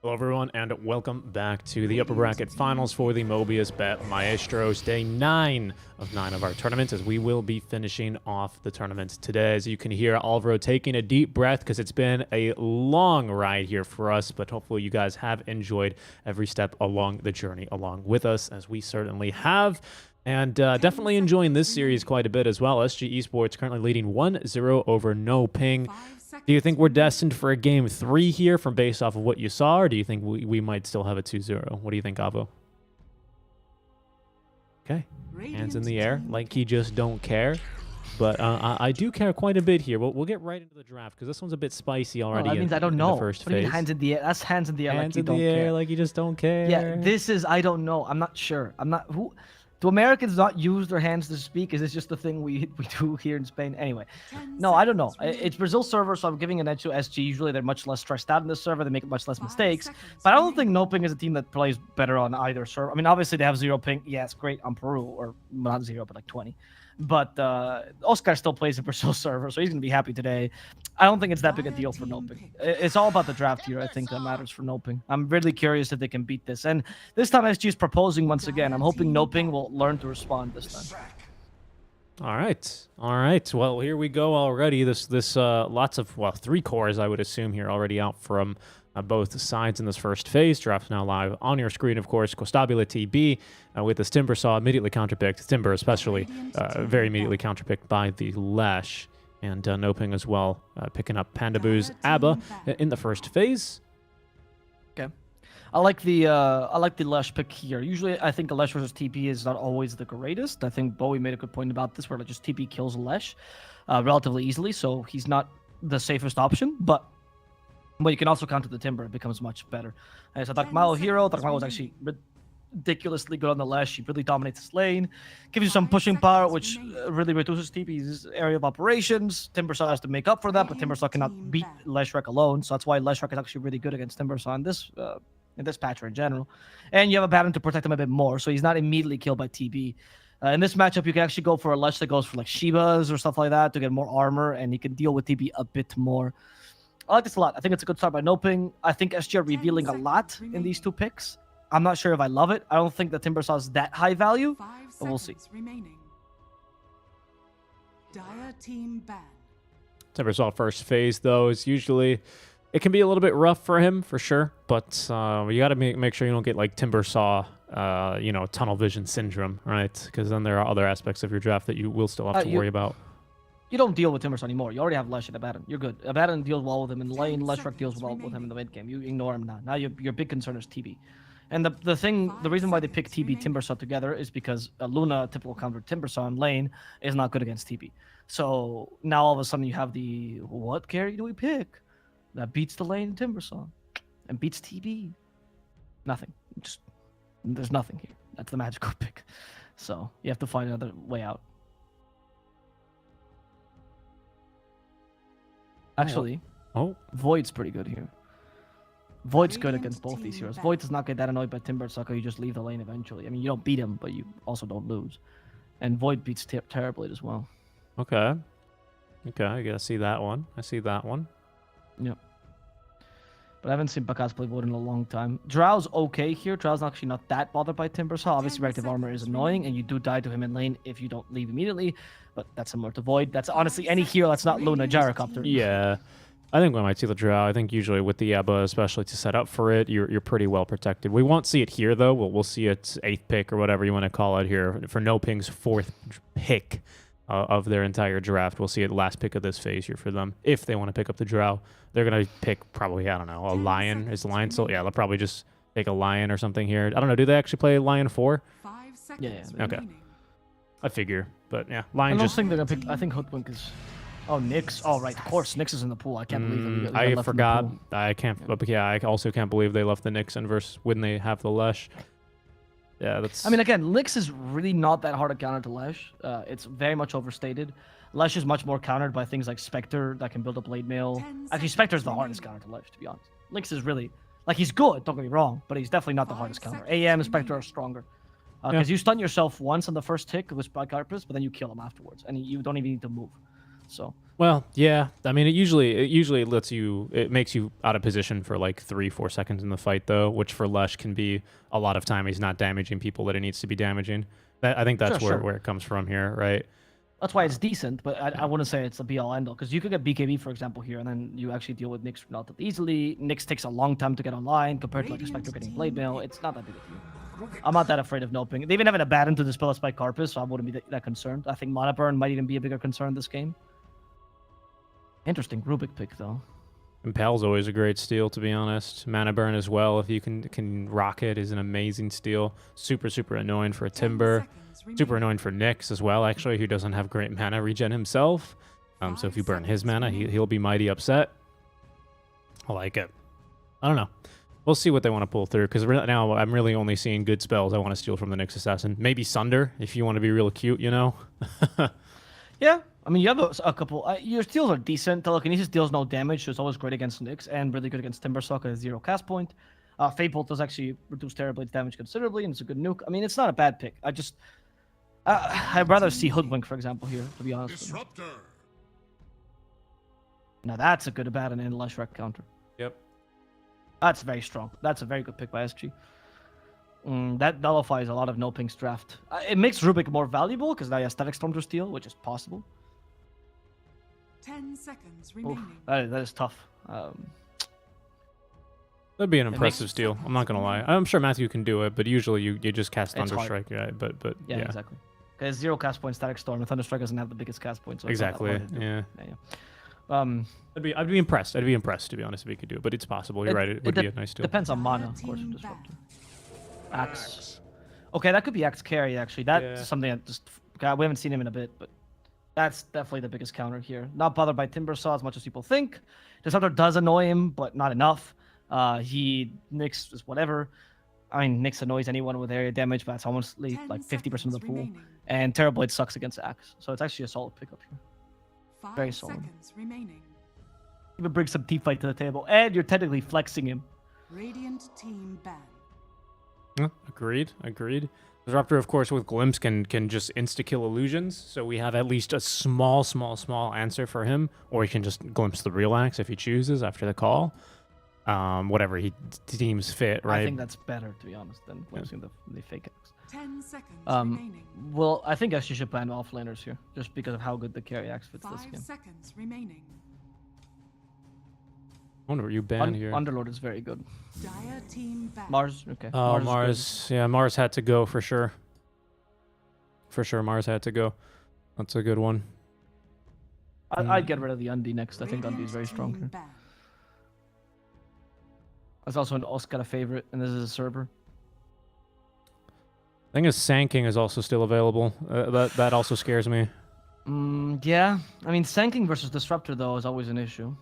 Hello everyone, and welcome back to the upper bracket finals for the Mobius.bet Maestros, day 9 of 9 of our tournament, as we will be finishing off the tournament today. As you can hear, Alvaro taking a deep breath because it's been a long ride here for us, but hopefully you guys have enjoyed every step along the journey along with us, as we certainly have. And definitely enjoying this series quite a bit as well. SG Esports currently leading 1-0 over NoPing. Do you think we're destined for a game 3 here from based off of what you saw, or do you think we might still have a 2-0? What do you think, Avo? Okay, hands in the air, like he just don't care. But I do care quite a bit here. We'll get right into the draft, because this one's a bit spicy already. That means I don't know. The first what do you mean phase. hands in the air? That's hands in the air Hands like you in don't the air care. like you just don't care. Yeah, this is I don't know. I'm not sure. I'm not who. Do Americans not use their hands to speak? Is this just the thing we do here in Spain? Anyway, no, I don't know. It's Brazil server, so I'm giving an edge to SG. Usually they're much less stressed out in this server. They make much less mistakes. But I don't think NoPing is a team that plays better on either server. I mean, obviously they have 0 ping. Yeah, it's great on Peru, or not 0, but like 20. But Oscar still plays in Brazil server, so he's going to be happy today. I don't think it's that big a deal for NoPing. It's all about the draft here, I think, that matters for NoPing. I'm really curious if they can beat this. And this time SG is proposing once again. I'm hoping NoPing will learn to respond this time. All right. Well, here we go already. This lots of, well, 3 cores, I would assume, here already out from both sides in this first phase. Draft now live on your screen, of course. Costabula TB with this Timber Saw immediately counterpicked. Timber especially very immediately counterpicked by the Lash. And NoPing as well, picking up Pandaboo's Abba in the first phase. Okay. I like the Lash pick here. Usually, I think a Lash versus TP is not always the greatest. I think Bowie made a good point about this, where just TP kills a Lash relatively easily, so he's not the safest option. But you can also counter the Timber; it becomes much better. So Dark Malo hero. Dark Malo is actually ridiculously good on the Lash. He really dominates this lane, gives you some pushing power, which really reduces TP's area of operations. Timbersaw has to make up for that, but Timbersaw cannot beat Leshrac alone, so that's why Leshrac is actually really good against Timbersaw in this patch or in general. And you have a Baron to protect him a bit more, so he's not immediately killed by TB. In this matchup, you can actually go for a Lesh that goes for like Shibas or stuff like that to get more armor, and he can deal with TB a bit more. I like this a lot. I think it's a good start by NoPing. I think SG are revealing a lot in these 2 picks. I'm not sure if I love it. I don't think the Timbersaw is that high value, but we'll see. Remaining. Dire team ban. Timbersaw first phase, though, is usually... It can be a little bit rough for him, for sure, but you got to make sure you don't get, like, Timbersaw, tunnel vision syndrome, right? Because then there are other aspects of your draft that you will still have to worry about. You don't deal with Timbersaw anymore. You already have Lesh and Abaddon. You're good. Abaddon deals well with him in the lane. Leshrac deals well with him in the mid game. You ignore him now. Now your big concern is TB. And the reason why they pick TB Timbersaw together is because Luna, typical counter Timbersaw in lane, is not good against TB. So now all of a sudden you have the, what carry do we pick that beats the lane Timbersaw and beats TB? Nothing. There's nothing here. That's the magical pick. So you have to find another way out. Actually, Void's pretty good here. Void's good against both these heroes. Void does not get that annoyed by Timbersaw, you just leave the lane eventually. I mean, you don't beat him, but you also don't lose. And Void beats Terrorblade as well. Okay, I gotta see that one. I see that one. Yep. But I haven't seen Bakas play Void in a long time. Drow's okay here. Drow's actually not that bothered by Timbersaw. Obviously, reactive armor is annoying, and you do die to him in lane if you don't leave immediately. But that's similar to Void. That's honestly any hero that's not Luna Gyrocopter. Yeah. I think we might see the Drow. I think usually with the Abba, especially to set up for it, you're pretty well protected. We won't see it here, though. We'll see it 8th pick or whatever you want to call it here for NoPing's 4th pick of their entire draft. We'll see it last pick of this phase here for them. If they want to pick up the Drow, they're going to pick probably, I don't know, a Lion. Is the Lion still? Yeah, they'll probably just take a Lion or something here. I don't know. Do they actually play Lion 4? 5 seconds. Yeah. Okay. I figure. But yeah, Lion I don't just... think they're going to pick... I think Hoodwink is... Oh, Nyx. Oh, right. Of course, Nyx is in the pool. I can't believe it. I forgot. I can't... Yeah, I also can't believe they left the Nyx in versus when they have the Lesh. Yeah, that's... I mean, again, Nyx is really not that hard to counter to Lesh. It's very much overstated. Lesh is much more countered by things like Spectre that can build up blade mail. Actually, Spectre is the hardest counter to Lesh, to be honest. Nyx is really... Like, he's good, don't get me wrong, but he's definitely not the hardest counter. AM and Spectre are stronger. Because you stun yourself once on the first tick with Spike Carpus, but then you kill him afterwards, and you don't even need to move. So Well, yeah. I mean, it usually lets you. It makes you out of position for like 3-4 seconds in the fight, though, which for Lesh can be a lot of time. He's not damaging people that it needs to be damaging. I think that's Sure, where sure. where it comes from here, right? that's why it's decent, but I wouldn't say it's a be all end all because you could get BKB for example here, and then you actually deal with Nyx not that easily. Nyx takes a long time to get online compared to like a Spectre getting Blade Mail. It's not that big a deal. I'm not that afraid of NoPing. They even have an Abaddon to dispel a Spike Carpus, so I wouldn't be that concerned. I think Mana Burn might even be a bigger concern this game. Interesting Rubik pick though. Impel's always a great steal, to be honest. Mana Burn as well, if you can rock it, is an amazing steal. Super annoying for a Timber. Super annoying for Nyx as well, actually, who doesn't have great mana regen himself. So if you burn his mana, he'll be mighty upset. I like it. I don't know. We'll see what they want to pull through, because right now I'm really only seeing good spells I want to steal from the Nyx Assassin. Maybe Sunder, if you want to be real cute, you know? Yeah, I mean, you have a couple. Your steals are decent. Telekinesis deals no damage, so it's always great against Nyx and really good against Timbersaw at 0 cast point. Fable does actually reduce Terrorblade damage considerably, and it's a good nuke. I mean, it's not a bad pick. I'd rather see Hoodwink, for example, here, to be honest. Disruptor. Now that's a good Abaddon and Lush Wreck counter. Yep. That's very strong. That's a very good pick by SG. That nullifies a lot of NoPing's draft. It makes Rubik more valuable because now he has Static Storm to steal, which is possible. 10 seconds Oof, remaining. that is tough. That'd be an makes- impressive steal. I'm not gonna lie. I'm sure Matthew can do it, but usually you just cast It's hard. Thunderstrike, right? But Yeah, exactly. Because 0 cast point Static Storm, and Thunderstrike doesn't have the biggest cast point. So it's not that exactly. hard to do. Yeah. Yeah. I'd be impressed. I'd be impressed, to be honest, if he could do it. But it's possible. You're right. It would be a nice steal. Depends on mana, Dire of course. team For Disruptor. ban. Axe. Okay, that could be Axe carry actually. That's Yeah. something that just God, we haven't seen him in a bit, but that's definitely the biggest counter here. Not bothered by Timbersaw as much as people think. Disruptor does annoy him, but not enough. Nyx is whatever. I mean, Nyx annoys anyone with area damage, but that's almost like 50% of the pool. Remaining. And Terrorblade sucks against Axe, so it's actually a solid pickup here. 5 very solid. seconds remaining. Even bring some team fight to the table, and you're technically flexing him. Radiant team ban. Yeah, agreed. Disruptor, of course, with Glimpse can just insta-kill illusions, so we have at least a small answer for him, or he can just glimpse the real axe if he chooses after the call. Whatever he deems fit, right? I think that's better, to be honest, than glimpsing the fake Axe. 10 seconds Um, remaining. Well, I think actually should ban offlaners here, just because of how good the carry axe fits this 5 game. seconds remaining. I wonder what you ban here. Underlord is very good. Dire team ban. Mars, okay. Oh, is good. Mars. Yeah, Mars had to go for sure. For sure, Mars had to go. That's a good one. I'd get rid of the Undi next. I think Undi is very Radiant strong team here. ban. That's also an Oscar favorite, and this is a server. I think his Sanking is also still available. That also scares me. Yeah. I mean, Sanking versus Disruptor, though, is always an issue.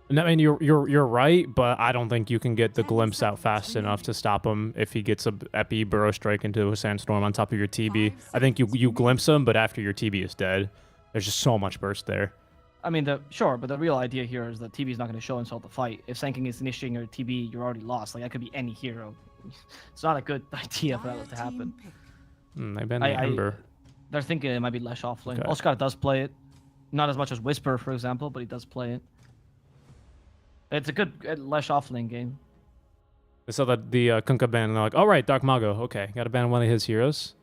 And I mean, you're right, but I don't think you can get the 10 glimpse out seconds fast enough to remaining. stop him if he gets a Epi Burrow Strike into a Sandstorm on top of your TB. 5 I think you seconds glimpse him, but after your TB is dead, there's just so much burst there. I mean, sure, but the real idea here is that TB is not going to show until the fight. If Sanking is initiating your TB, you're already lost. Like, that could be any hero. It's not a good idea for that Dire to happen. team pick. They banned the Ember. They're thinking it might be Lesh offlane. Okay. Oscar does play it. Not as much as Whisper, for example, but he does play it. It's a good Lesh offlane game. They saw that the Kunkka ban, and they're like, all right, Dark Mago, okay, gotta ban one of his heroes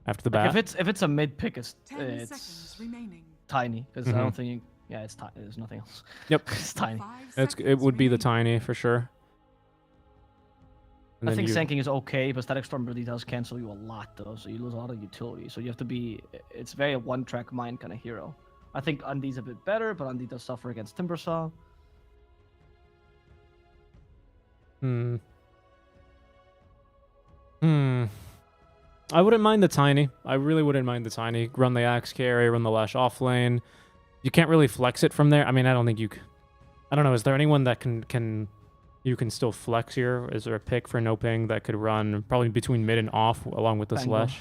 after the Like, bat. if it's a mid pick, 10 it's seconds remaining. tiny because I don't think it's tiny. There's nothing else. Yep, It's tiny. 5 it seconds would be the remaining. tiny for sure. And I then think you- Sanking is okay, but Static Storm really does cancel you a lot though, so you lose a lot of utility. So you have to be. It's very a one-track mind kind of hero. I think Undi's a bit better, but Undi does suffer against Timbersaw. I wouldn't mind the tiny. I really wouldn't mind the tiny. Run the axe carry, run the lash off lane. You can't really flex it from there. I mean, I don't think you. I don't know. Is there anyone that you can still flex here? Is there a pick for NoPing that could run probably between mid and off along with the Bango. slash?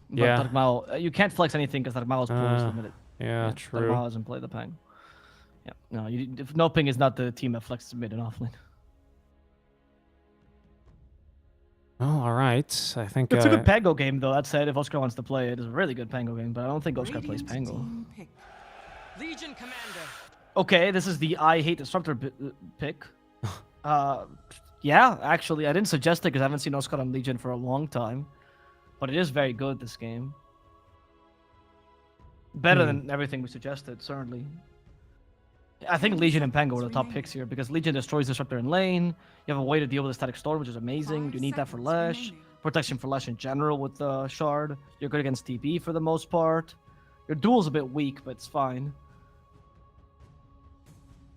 But Yeah. Dark Mao, you can't flex anything because Dark Mao's pool is limited. Yeah, Dark true. Mao doesn't play the Pang. Yeah, no, if NoPing is not the team that flexes mid and offlane. Oh, all right. I think It's a good Pango game, though. That said, if Oscar wants to play it, it's a really good Pango game, but I don't think Oscar plays Radiant Pango. team pick. Legion Commander. Okay, this is the I hate disruptor pick. Yeah, actually, I didn't suggest it because I haven't seen Oscar on Legion for a long time, but it is very good this game. Better than everything we suggested, certainly. I think Legion and Pango were the top picks here because Legion destroys Disruptor in lane. You have a way to deal with the Static Storm, which is amazing. You need that for Lash. Protection for Lash in general with the Shard. You're good against TP for the most part. Your duel's a bit weak, but it's fine.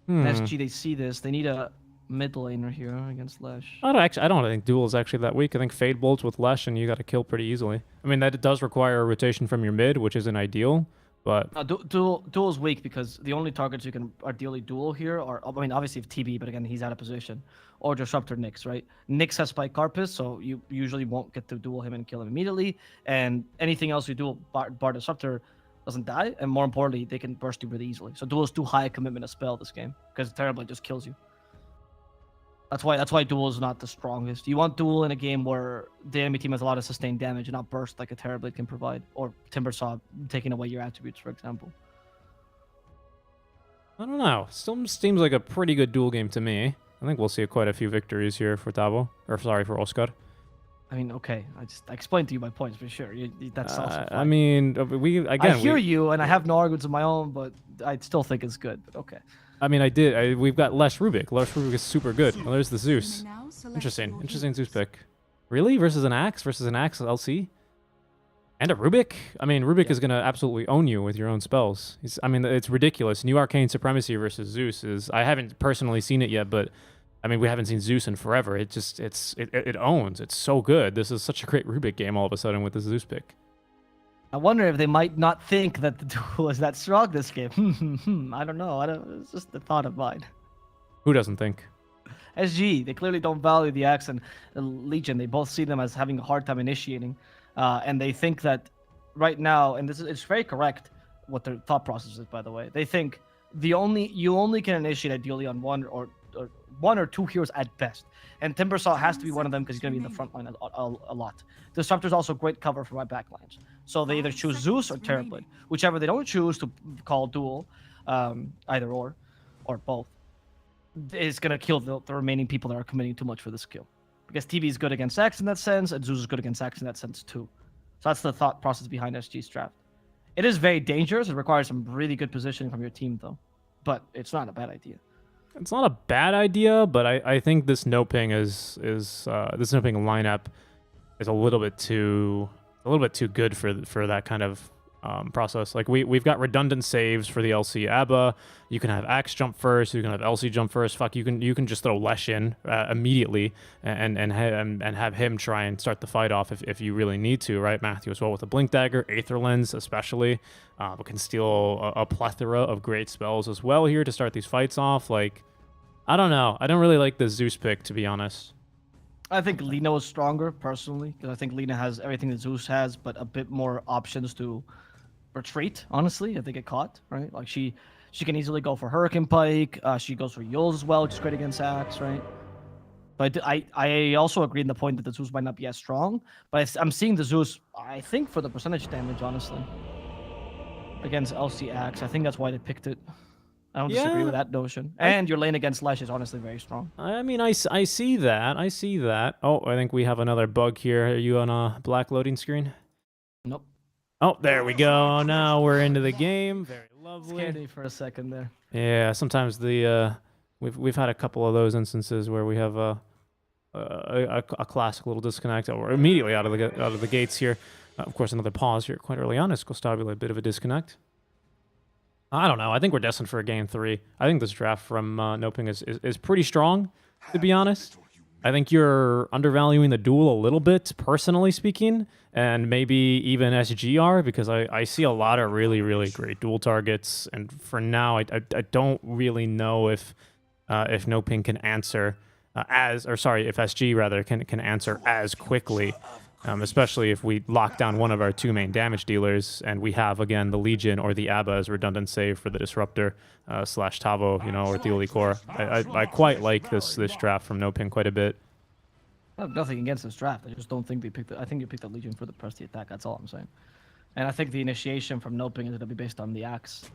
SG, they see this. They need a mid laner here against Lash. I don't think Duel is actually that weak. I think Fade Bolt with Lash and you got to kill pretty easily. I mean, that it does require a rotation from your mid, which isn't ideal. But Duel is weak because the only targets you can ideally duel here are, I mean, obviously if TB, but again, he's out of position. Or Disruptor Nyx, right? Nyx has Spike Carpus, so you usually won't get to duel him and kill him immediately. And anything else you duel, Bar Disruptor doesn't die. And more importantly, they can burst you really easily. So Duel is too high a commitment to spell this game because Terrorblade just kills you. That's why Duel is not the strongest. You want Duel in a game where the enemy team has a lot of sustained damage and not burst like a Terrorblade can provide, or Timbersaw taking away your attributes, for example. I don't know. Still seems like a pretty good Duel game to me. I think we'll see quite a few victories here for Tavo, or sorry, for Oscar. I mean, okay, I explained to you my points for sure. That's also fine. I mean, I hear you, and I have no arguments of my own, but I still think it's good. But okay. I mean, we've got Lesh Rubik. Lesh Rubik is super good. Oh, there's the Zeus. Interesting Zeus pick. Really? Versus an Axe LC? And a Rubik? I mean, Rubik is going to absolutely own you with your own spells. I mean, it's ridiculous. New Arcane Supremacy versus Zeus is... I haven't personally seen it yet, but... I mean, we haven't seen Zeus in forever. It owns. It's so good. This is such a great Rubik game all of a sudden with the Zeus pick. I wonder if they might not think that the duel is that strong this game. I don't know. It's just a thought of mine. Who doesn't think? SG, they clearly don't value the Axe and the Legion. They both see them as having a hard time initiating. And they think that right now, and it's very correct what their thought process is, by the way. They think you only can initiate ideally on one or two heroes at best. And Timbersaw has to be one of them because he's going to be in the front line a lot. Disruptor's also great cover for my backlines. So they either choose Zeus or Terrorblade. Whichever they don't choose to call duel, either or both, is going to kill the remaining people that are committing too much for this kill. Because TB is good against Axe in that sense, and Zeus is good against Axe in that sense too. So that's the thought process behind SG's draft. It is very dangerous. It requires some really good positioning from your team, though. But it's not a bad idea. It's not a bad idea, but I think this NoPing this NoPing lineup is a little bit too good for that kind of process. Like we've got redundant saves for the LC ABBA. You can have Axe jump first. You can have LC jump first. Fuck, you can just throw Lesh in immediately and have him try and start the fight off if you really need to, right? Matthew as well with the Blink Dagger, Aether Lens especially. But can steal a plethora of great spells as well here to start these fights off. Like, I don't know. I don't really like the Zeus pick, to be honest. I think Lina is stronger, personally, because I think Lina has everything that Zeus has, but a bit more options to retreat, honestly, if they get caught, right? Like, she can easily go for Hurricane Pike. She goes for Yules as well, which is great against Axe, right? But I also agree in the point that the Zeus might not be as strong, but I'm seeing the Zeus, I think, for the percentage damage, honestly, against LC Axe. I think that's why they picked it. I don't disagree with that notion. And your lane against Lash is honestly very strong. I mean, I see that. I see that. Oh, I think we have another bug here. Are you on a black loading screen? Nope. Oh, there we go. Now we're into the game. Very lovely. Scared me for a second there. Yeah, sometimes we've had a couple of those instances where we have a classic little disconnect or immediately out of the gates here. Of course, another pause here quite early on. It's Costabile, a bit of a disconnect. I don't know. I think we're destined for a game 3. I think this draft from NoPing is pretty strong, to be honest. I think you're undervaluing the duel a little bit, personally speaking, and maybe even SGR, because I see a lot of really, really great duel targets. And for now, I don't really know if NoPing can answer if SG rather can answer as quickly. Especially if we lock down one of our 2 main damage dealers, and we have, again, the Legion or the ABBA as redundant save for the Disruptor / Tavo, or Theoli Core. I quite like this draft from NoPing quite a bit. I have nothing against this draft. I just don't think they picked I think you picked the Legion for the Prestige attack. That's all I'm saying. And I think the initiation from NoPing is going to be based on the axe.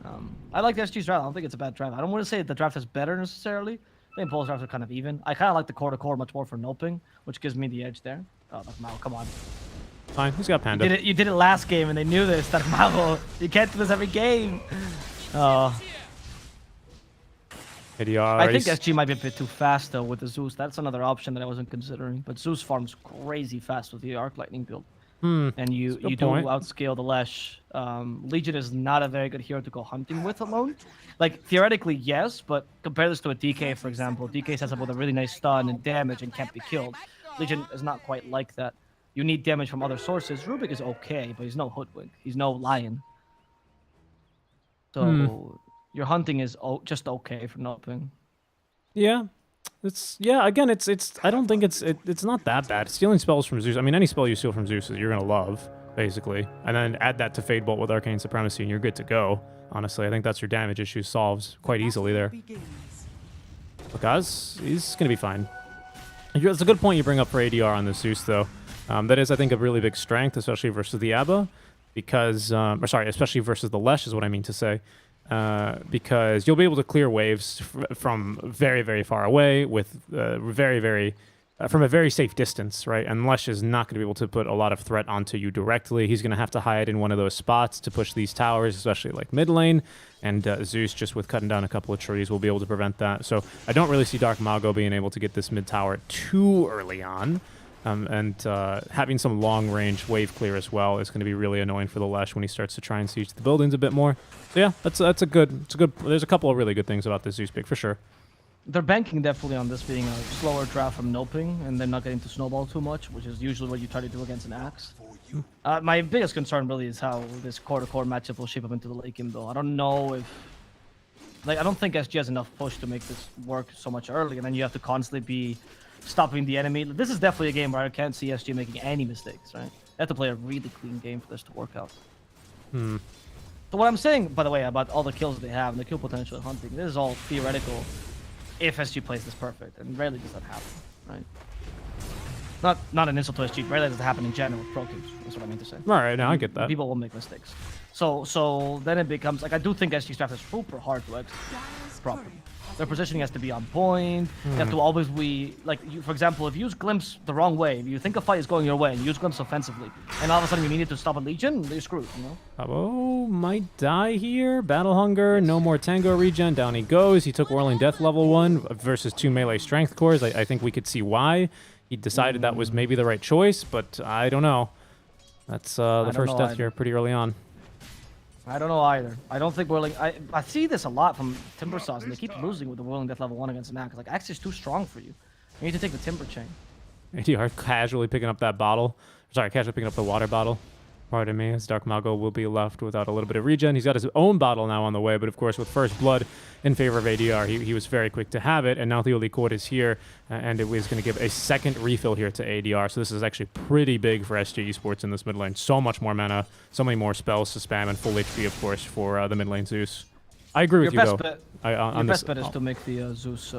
I like the SG's draft. I don't think it's a bad draft. I don't want to say the draft is better necessarily. I think both drafts are kind of even. I kind of like the core-to-core much more for NoPing, which gives me the edge there. Oh, that's Mao, come on. Fine, he's got Panda. You did it last game, and they knew this. That Mao, you can't do this every game. Oh. ADR. I think SG might be a bit too fast though with the Zeus. That's another option that I wasn't considering. But Zeus farms crazy fast with the Arc Lightning build. And you do outscale the Lesh. Legion is not a very good hero to go hunting with alone. Like theoretically yes, but compare this to a DK for example. DK sets up with a really nice stun and damage and can't be killed. Legion is not quite like that. You need damage from other sources. Rubik is okay, but he's no Hoodwink. He's no Lion. So your hunting is just okay for NoPing. Yeah. Again, it's I don't think it's not that bad. Stealing spells from Zeus. I mean, any spell you steal from Zeus you're gonna love, basically. And then add that to Fade Bolt with Arcane Supremacy and you're good to go. Honestly, I think that's your damage issue solves quite easily there. But guys, he's gonna be fine. It's a good point you bring up for ADR on the Zeus though. That is, I think, a really big strength, especially versus the Abba, because especially versus the Lesh is what I mean to say. Because you'll be able to clear waves from very, very far away with from a very safe distance, right? And Lesh is not going to be able to put a lot of threat onto you directly. He's going to have to hide in one of those spots to push these towers, especially like mid lane. And Zeus, just with cutting down a couple of trees, will be able to prevent that. So I don't really see Dark Mago being able to get this mid tower too early on. Having some long-range wave clear as well is going to be really annoying for the Lesh when he starts to try and siege the buildings a bit more. So yeah, that's a good. There's a couple of really good things about this Zeus pick for sure. They're banking definitely on this being a slower draft from NoPing and then not getting to snowball too much, which is usually what you try to do against an axe. My biggest concern really is how this core-to-core matchup will shape up into the late game, though. I don't know if, I don't think SG has enough push to make this work so much early, and then you have to constantly be stopping the enemy. This is definitely a game where I can't see SG making any mistakes, right? They have to play a really clean game for this to work out. So what I'm saying, by the way, about all the kills they have and the kill potential of hunting, this is all theoretical if SG plays this perfect, and rarely does that happen, right? Not an insult to SG, rarely does it happen in general with pro teams, that's what I mean to say. All right, now I get that. People will make mistakes. So then it becomes, I do think SG's draft is super hard to execute properly. Their positioning has to be on point. You have to always be, for example, if you use Glimpse the wrong way, if you think a fight is going your way and you use Glimpse offensively, and all of a sudden you need to stop a Legion, you're screwed, you know? Oh, might die here. Battle Hunger, no more Tango regen. Down he goes. He took Whirling Death level 1 versus 2 melee strength cores. I think we could see why. He decided that was maybe the right choice, but I don't know. That's the first death here pretty early on. I don't know either. I don't think Whirling... I see this a lot from Timber Saws, and they keep losing with the Whirling Death level 1 against an Axe. Axe is too strong for you. You need to take the Timber Chain. ADR casually picking up that bottle. Sorry, casually picking up the water bottle. Pardon me, as Dark Mago will be left without a little bit of regen. He's got his own bottle now on the way, but of course with First Blood in favor of ADR, he was very quick to have it, and now the Holy Court is here, and it was going to give a second refill here to ADR, so this is actually pretty big for SG Esports in this mid lane. So much more mana, so many more spells to spam, and full HP, of course, for the mid lane Zeus. I agree with you, though. Your best bet is to make the Zeus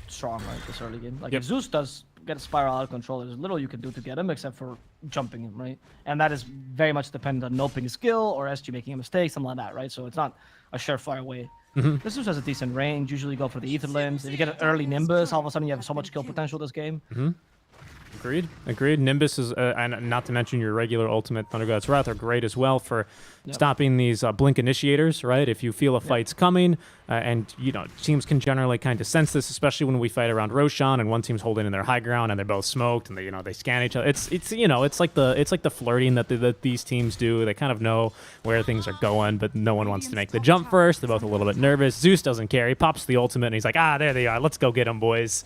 strong, right, this early game. If Zeus does get a spiral out of control, there's little you can do to get him except for jumping him, right? And that is very much dependent on NoPing skill or SG making a mistake, something like that, right? So it's not a surefire way. This Zeus has a decent range. Usually go for the Ether Limbs. If you get an early Nimbus, all of a sudden you have so much kill potential this game. Agreed. Nimbus is, and not to mention your regular ultimate Thunder God's Wrath are great as well for stopping these blink initiators, right? If you feel a fight's coming, and teams can generally kind of sense this, especially when we fight around Roshan and one team's holding in their high ground and they're both smoked and they scan each other. It's like the flirting that these teams do. They kind of know where things are going, but no one wants to make the jump first. They're both a little bit nervous. Zeus doesn't care. He pops the ultimate and he's like, there they are. Let's go get them, boys.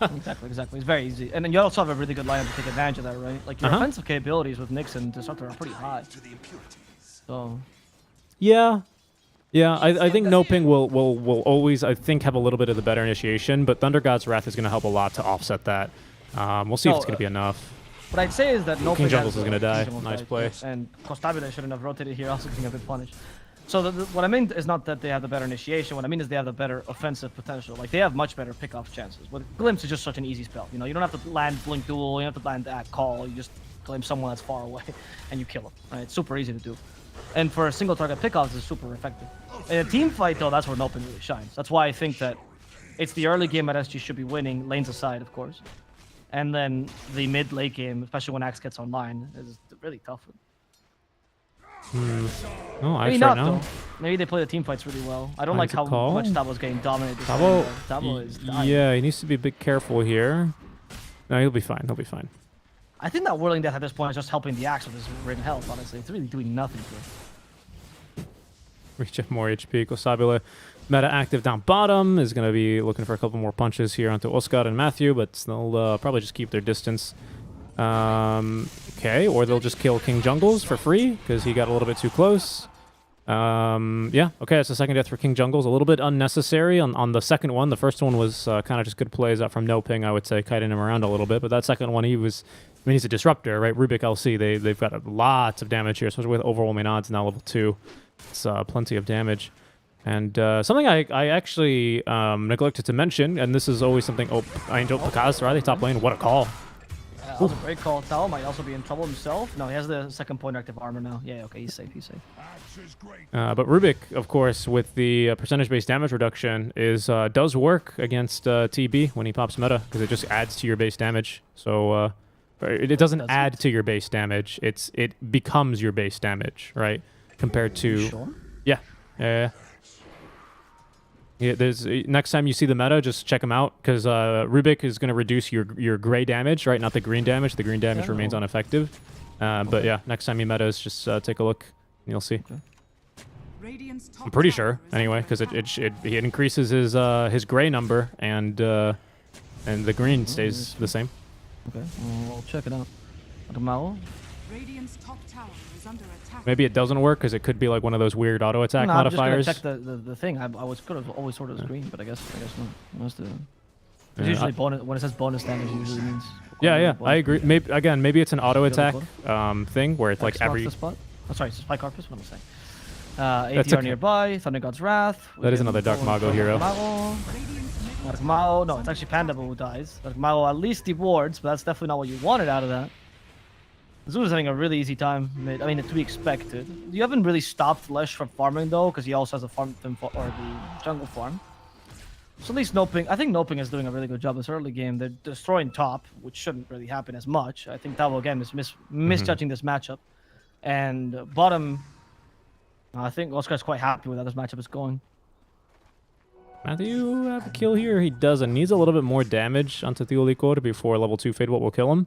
Exactly. It's very easy. And then you also have a really good lineup to take advantage of that, right? Like your offensive capabilities with Nyx and Disruptor are pretty high. So yeah, I think NoPing will always, I think, have a little bit of the better initiation, but Thunder God's Wrath is going to help a lot to offset that. We'll see if it's going to be enough. What I'd say is that NoPing King Jungles is going to die. Nice play. And Constabulate shouldn't have rotated here, also getting a bit punished. So what I mean is not that they have the better initiation. What I mean is they have the better offensive potential. Like they have much better pickoff chances. But Glimpse is just such an easy spell. You know, you don't have to land Blink Duel. You don't have to land that call. You just glimpse someone that's far away, and you kill them. Right? It's super easy to do. And for single target pickoffs, it's super effective. In a team fight, though, that's where NoPing really shines. That's why I think that it's the early game that SG should be winning, lanes aside, of course. And then the mid-late game, especially when Axe gets online, is really tough. Oh, Maybe Axe not, right now. though. Maybe they play the team fights really well. I don't like Finds a how call. much Tabo's getting dominated. This Tabo, game, though. Tabo is dying. yeah, he needs to be a bit careful here. No, he'll be fine. He'll be fine. I think that Whirling Death at this point is just helping the Axe with his ring health, honestly. It's really doing nothing for him. Reach up more HP. Kosabile, meta active down bottom, is going to be looking for a couple more punches here onto Oscar and Matthew, but they'll probably just keep their distance. Okay, or they'll just kill King Jungles for free because he got a little bit too close. Yeah, okay, it's the second death for King Jungles. A little bit unnecessary on the second one. The first one was kind of just good plays out from NoPing, I would say, kiting him around a little bit. But that second one, I mean, he's a disruptor, right? Rubik LC, they've got lots of damage here, especially with overwhelming odds now level 2. It's plenty of damage. And something I actually neglected to mention, and this is always something Angel Picaz, right? Top lane, what a call. That was a great call. Tao might also be in trouble himself. No, he has the second point active armor now. Yeah, okay, he's safe, he's safe. But Rubik, of course, with the percentage-based damage reduction, does work against TB when he pops meta, because it just adds to your base damage. So it doesn't add to your base damage. It becomes your base damage, right? Compared to... Sure? Yeah. Yeah, next time you see the meta, just check him out, because Rubik is going to reduce your gray damage, right? Not the green damage. The green damage remains ineffective. But yeah, next time you metas, just take a look, and you'll see. I'm pretty sure, anyway, because it increases his gray number, and the green stays the same. Okay, we'll check it out. Mao? Radiant's top tower is under attack. Maybe it doesn't work because it could be like one of those weird auto attack No, modifiers. I'm just gonna check the thing. I was could have always sorted as green, but I guess not. It's usually bonus when it says bonus damage. Usually means. Yeah, I agree. Maybe it's an auto attack thing where it's like every. Spot? Oh, sorry, Spike Carpus. What am I saying? ATR nearby. Thunder God's Wrath. That is another Dark Mago hero. Dark Mao. No, it's actually Panda who dies. Dark Mao at least dewards, but that's definitely not what you wanted out of that. Zeus is having a really easy time. I mean, to be expected. You haven't really stopped Lesh from farming though, because he also has a farm or the jungle farm. So at least NoPing, I think NoPing is doing a really good job this early game. They're destroying top, which shouldn't really happen as much. I think Tavo again is misjudging this matchup. And bottom, I think Oscar's quite happy with how this matchup is going. Matthew have a kill here. He doesn't. Needs a little bit more damage onto Theolikor before level 2 Fade will kill him.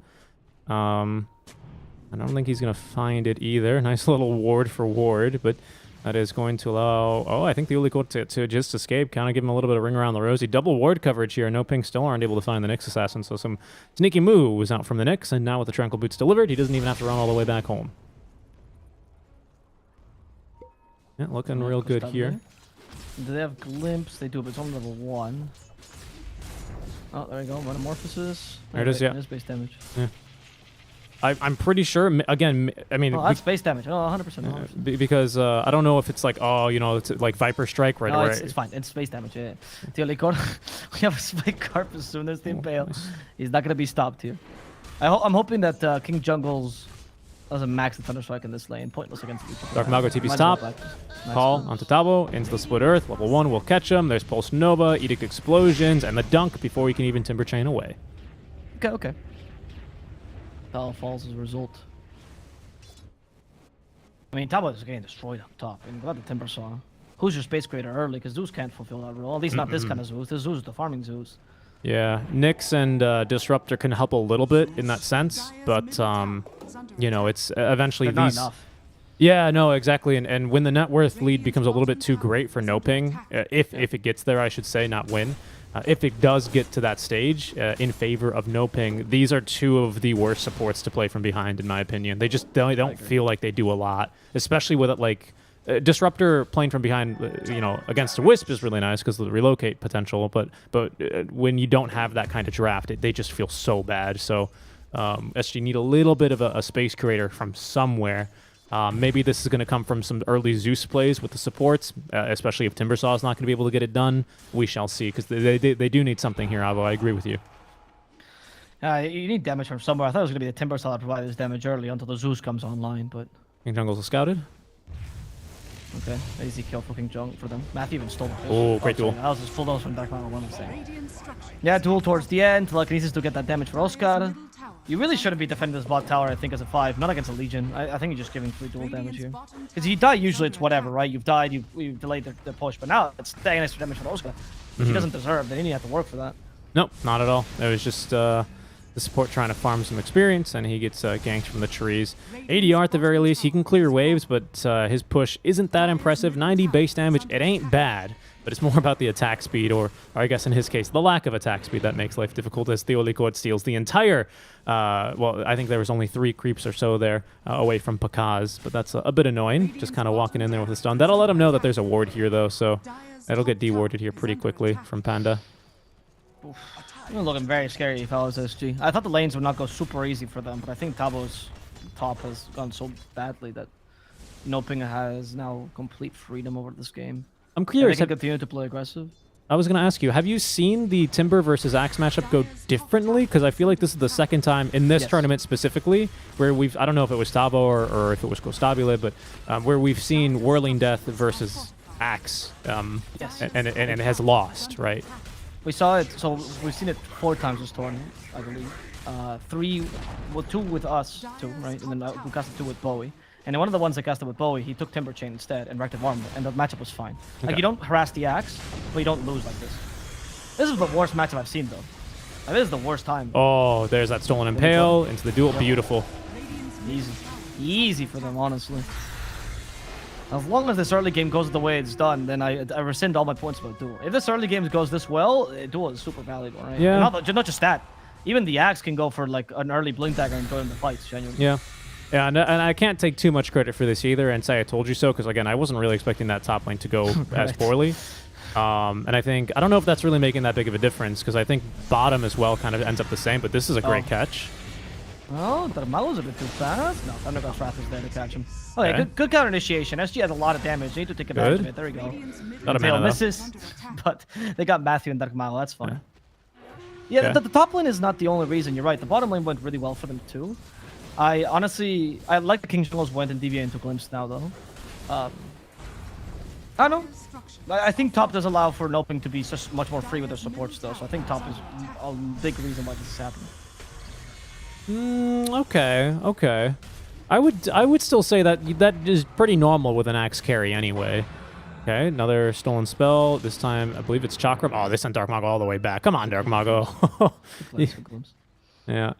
I don't think he's going to find it either. Nice little ward for ward, but that is going to allow... Oh, I think the Theolikor to just escape, kind of give him a little bit of ring around the rosy. Double ward coverage here. NoPing still aren't able to find the Nyx assassin, so some sneaky moves out from the Nyx, and now with the Tranquil Boots delivered, he doesn't even have to run all the way back home. Yeah, looking real good here. Do they have Glimpse? They do, but it's only level 1. Oh, there we go. Metamorphosis. There it is, yeah. It is base damage. Yeah. I'm pretty sure, again, I mean... Oh, that's base damage. Oh, 100%. Because I don't know if it's like, it's like Viper Strike right no, away. It's fine. It's base damage, yeah. Theolikor, we have a Spike Carp as soon as they impale. Nice. He's not going to be stopped here. I'm hoping that King Jungles doesn't max the Thunder Strike in this lane. Pointless against Lucha. Dark Mago TP's top. Call onto Tabo, into the Split Earth. Level 1 will catch him. There's Pulse Nova, Edict Explosions, and the Dunk before he can even Timber Chain away. Okay. Tabo falls as a result. I mean, Tabo is getting destroyed up top. And got the Timber Saw. Who's your Space Creator early? Because Zeus can't fulfill that role. At least not this kind of Zeus. This Zeus is the farming Zeus. Yeah, Nyx and Disruptor can help a little bit in that sense, but it's eventually They're these. Not enough. Yeah, no, exactly, and when the net worth lead becomes a little bit too great for NoPing, if it gets there, I should say, not win. If it does get to that stage in favor of NoPing, these are two of the worst supports to play from behind, in my opinion. They don't feel like they do a lot, especially with it like. Disruptor playing from behind, against a Wisp is really nice because of the relocate potential, but when you don't have that kind of draft, they just feel so bad. So SG need a little bit of a space creator from somewhere Maybe this is going to come from some early Zeus plays with the supports, especially if Timbersaw is not going to be able to get it done. We shall see, because they do need something here, Avo. I agree with you. You need damage from somewhere. I thought it was going to be the Timbersaw that provided this damage early until the Zeus comes online, but... King Jungle's scouted. Okay, easy kill for King Jung for them. Matthew even stole the fish. Oh, great duel. That was his full dose from Dark Mago 1, I'm saying. Yeah, duel towards the end. Telekinesis to get that damage for Oscar. You really shouldn't be defending this bot tower, I think, as a 5. Not against a Legion. I think you're just giving free duel damage here. Because you die, usually it's whatever, right? You've died, you've delayed the push. But now it's staying extra damage for Oscar, which he doesn't deserve. Then you have to work for that. Nope, not at all. It was just the support trying to farm some experience, and he gets ganked from the trees. ADR at the very least. He can clear waves, but his push isn't that impressive. 90 base damage, it ain't bad. But it's more about the attack speed, or I guess in his case, the lack of attack speed that makes life difficult, as Theolikot steals the entire... well, I think there was only 3 creeps or so there away from Pakaz, but that's a bit annoying, just kind of walking in there with a stun. That'll let him know that there's a ward here, though, so that'll get dewarded here pretty quickly from Panda. Oof. You're looking very scary if I was SG. I thought the lanes would not go super easy for them, but I think Tabo's top has gone so badly that NoPing has now complete freedom over this game. I'm curious. They can continue to play aggressive. I was going to ask you, have you seen the Timber versus Axe matchup go differently? Because I feel like this is the second time in this tournament specifically where I don't know if it was Tabo or if it was Costabile, but where we've seen Whirling Death versus Axe and it has lost, right? We saw it, so we've seen it 4 times this tournament, I believe. 2 with us, 2, right? And then we casted 2 with Bowie. And in one of the ones I casted with Bowie, he took Timber Chain instead and Reactive Armor, and the matchup was fine. Okay. Like, you don't harass the Axe, but you don't lose like this. This is the worst matchup I've seen, though. Like, this is the worst time. Oh, there's that Stolen Impale into the duel. Beautiful. Easy. Easy for them, honestly. As long as this early game goes the way it's done, then I rescind all my points about duel. If this early game goes this well, duel is super valuable, right? Yeah. Not just that. Even the Axe can go for like an early Blink Dagger and go in the fights, genuinely. Yeah. Yeah, and I can't take too much credit for this either and say I told you so, because again, I wasn't really expecting that top lane to go as poorly. And I don't know if that's really making that big of a difference, because I think bottom as well kind of ends up the same, but this is a great catch. Oh, the Malo's a bit too fast. No, Thundergust Wrath is there to catch him. Okay, good counter initiation. SG has a lot of damage. They need to take advantage of it. There we go. Not a mana, misses, but they got Matthew and Dark Malo. That's fine. Yeah, the top lane is not the only reason. You're right. The bottom lane went really well for them too. I like the King Jungles went and deviated into Glimpse now though. I don't know. I think top does allow for NoPing to be just much more free with their supports though. So I think top is a big reason why this is happening. Okay. I would still say that is pretty normal with an Axe carry anyway. Okay, another stolen spell. This time, I believe it's Chakram. Oh, they sent Dark Mago all the way back. Come on, Dark Mago. Yeah,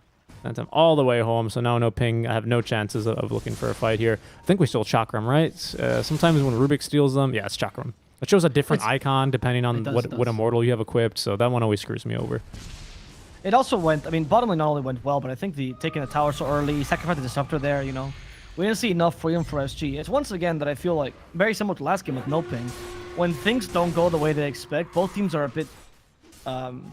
sent him all the way home. So now NoPing. I have no chances of looking for a fight here. I think we stole Chakram, right? Sometimes when Rubik steals them, yeah, it's Chakram. It shows a different icon depending on what immortal you have equipped. So that one always screws me over. It also went, I mean, bottom lane not only went well, but I think taking the tower so early, sacrificing the disruptor there, you know, we didn't see enough freedom for SG. It's once again that I feel like, very similar to last game with NoPing, when things don't go the way they expect, both teams are a bit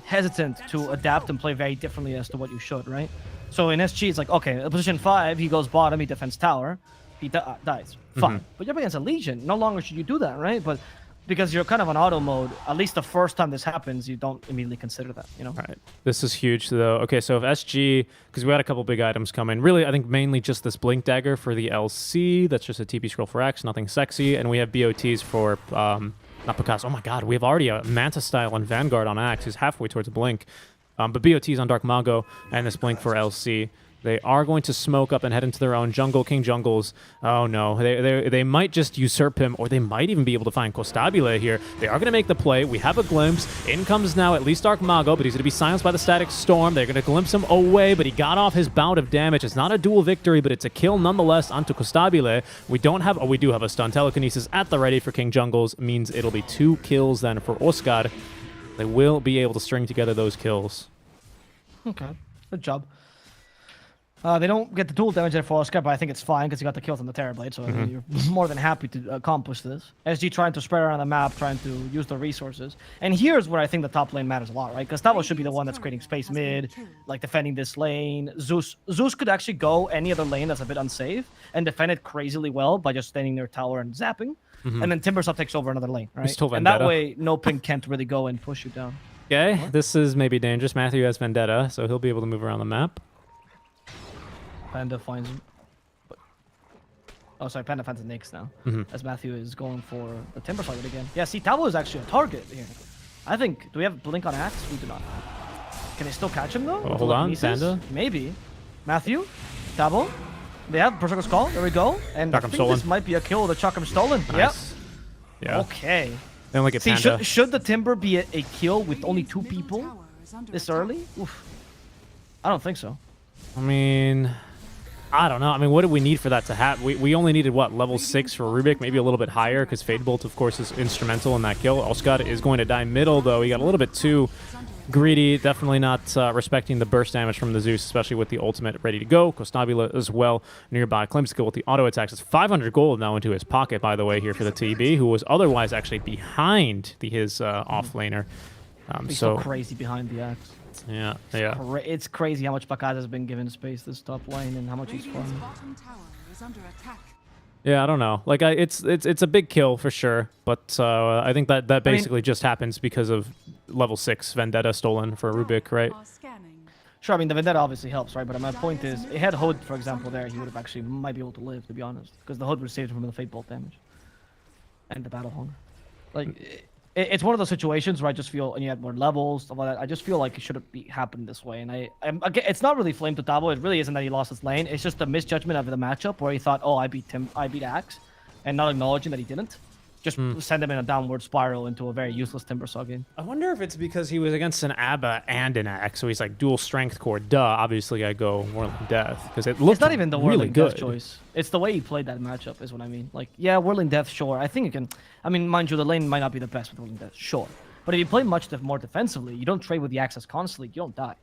hesitant to adapt and play very differently as to what you should, right? So in SG, it's like, okay, position 5, he goes bottom, he defends tower, he dies. Fine. But you're up against a Legion. No longer should you do that, right? But because you're kind of on auto mode, at least the first time this happens, you don't immediately consider that, you know? All right. This is huge, though. Okay, so if SG, because we had a couple big items coming, really, I think mainly just this Blink Dagger for the LC. That's just a TP scroll for X, nothing sexy. And we have BOTs for, not Picasso. Oh my god, we have already a Manta style on Vanguard on Axe. He's halfway towards Blink. But BOTs on Dark Mago and this Blink for LC. They are going to smoke up and head into their own jungle. King Jungles. Oh no, they might just usurp him, or they might even be able to find Costabile here. They are going to make the play. We have a glimpse. In comes now at least Dark Mago, but he's going to be silenced by the Static Storm. They're going to glimpse him away, but he got off his bout of damage. It's not a dual victory, but it's a kill nonetheless onto Costabile. We do have a stun. Telekinesis at the ready for King Jungles. Means it'll be 2 kills then for Oscar. They will be able to string together those kills. Okay, good job. They don't get the dual damage there for Oscar, but I think it's fine because he got the kills on the Terrorblade, so I mean, you're more than happy to accomplish this. SG trying to spread around the map, trying to use the resources. And here's where I think the top lane matters a lot, right? Because Tavo should be the one that's creating space mid, like defending this lane. Zeus could actually go any other lane that's a bit unsafe and defend it crazily well by just standing near tower and zapping. And then Timbersaw takes over another lane, right? And that way, NoPing can't really go and push you down. Okay, this is maybe dangerous. Matthew has Vendetta, so he'll be able to move around the map. Panda finds him. Oh, sorry, Panda finds the Nyx now. As Matthew is going for the Timber target again. Yeah, see, Tavo is actually a target here. I think, do we have Blink on Axe? We do not. Can they still catch him though? Oh, hold on, Panda. Maybe. Matthew, Tavo. They have Berserker's Call. There we go. And I think this might be a kill with the Chakram Stolen. Nice. Yep. Yeah. Okay. They only get see, Panda. should the Timber be a kill with only 2 people this early? Oof. I don't think so. I mean, I don't know. I mean, what do we need for that to happen? We only needed, what, level 6 for Rubik, maybe a little bit higher, because Fade Bolt, of course, is instrumental in that kill. Oscar is going to die middle, though. He got a little bit too greedy. Definitely not respecting the burst damage from the Zeus, especially with the ultimate ready to go. Costabula as well nearby. Claims skill with the auto attacks. It's 500 gold now into his pocket, by the way, here for the TB, who was otherwise actually behind his offlaner. He's so crazy behind the Axe. Yeah, it's crazy how much Bakaz has been given space this top lane and how much he's farming. Yeah, I don't know. Like, it's a big kill for sure, but I think that basically just happens because of level 6 Vendetta stolen for Rubik, right? Sure, I mean, the Vendetta obviously helps, right? But my point is, it had Hood, for example, there, he would have actually might be able to live, to be honest, because the Hood would have saved him from the Fate Bolt damage and the Battle Hunger. Like, it's one of those situations where I just feel, and you had more levels, stuff like that. I just feel like it shouldn't be happening this way. And again, it's not really Flame to Tabo. It really isn't that he lost his lane. It's just a misjudgment of the matchup where he thought, oh, I beat Axe, and not acknowledging that he didn't. Just send him in a downward spiral into a very useless Timbersaw game. I wonder if it's because he was against an Abba and an Axe, so he's like dual strength core. Duh, obviously I go Whirling Death because it looks It's not even the really Whirling good. Death choice. It's the way he played that matchup is what I mean. Like, yeah, Whirling Death, sure. I think you can. I mean, mind you, the lane might not be the best with Whirling Death, sure. But if you play much more defensively, you don't trade with the Axes constantly, you don't die,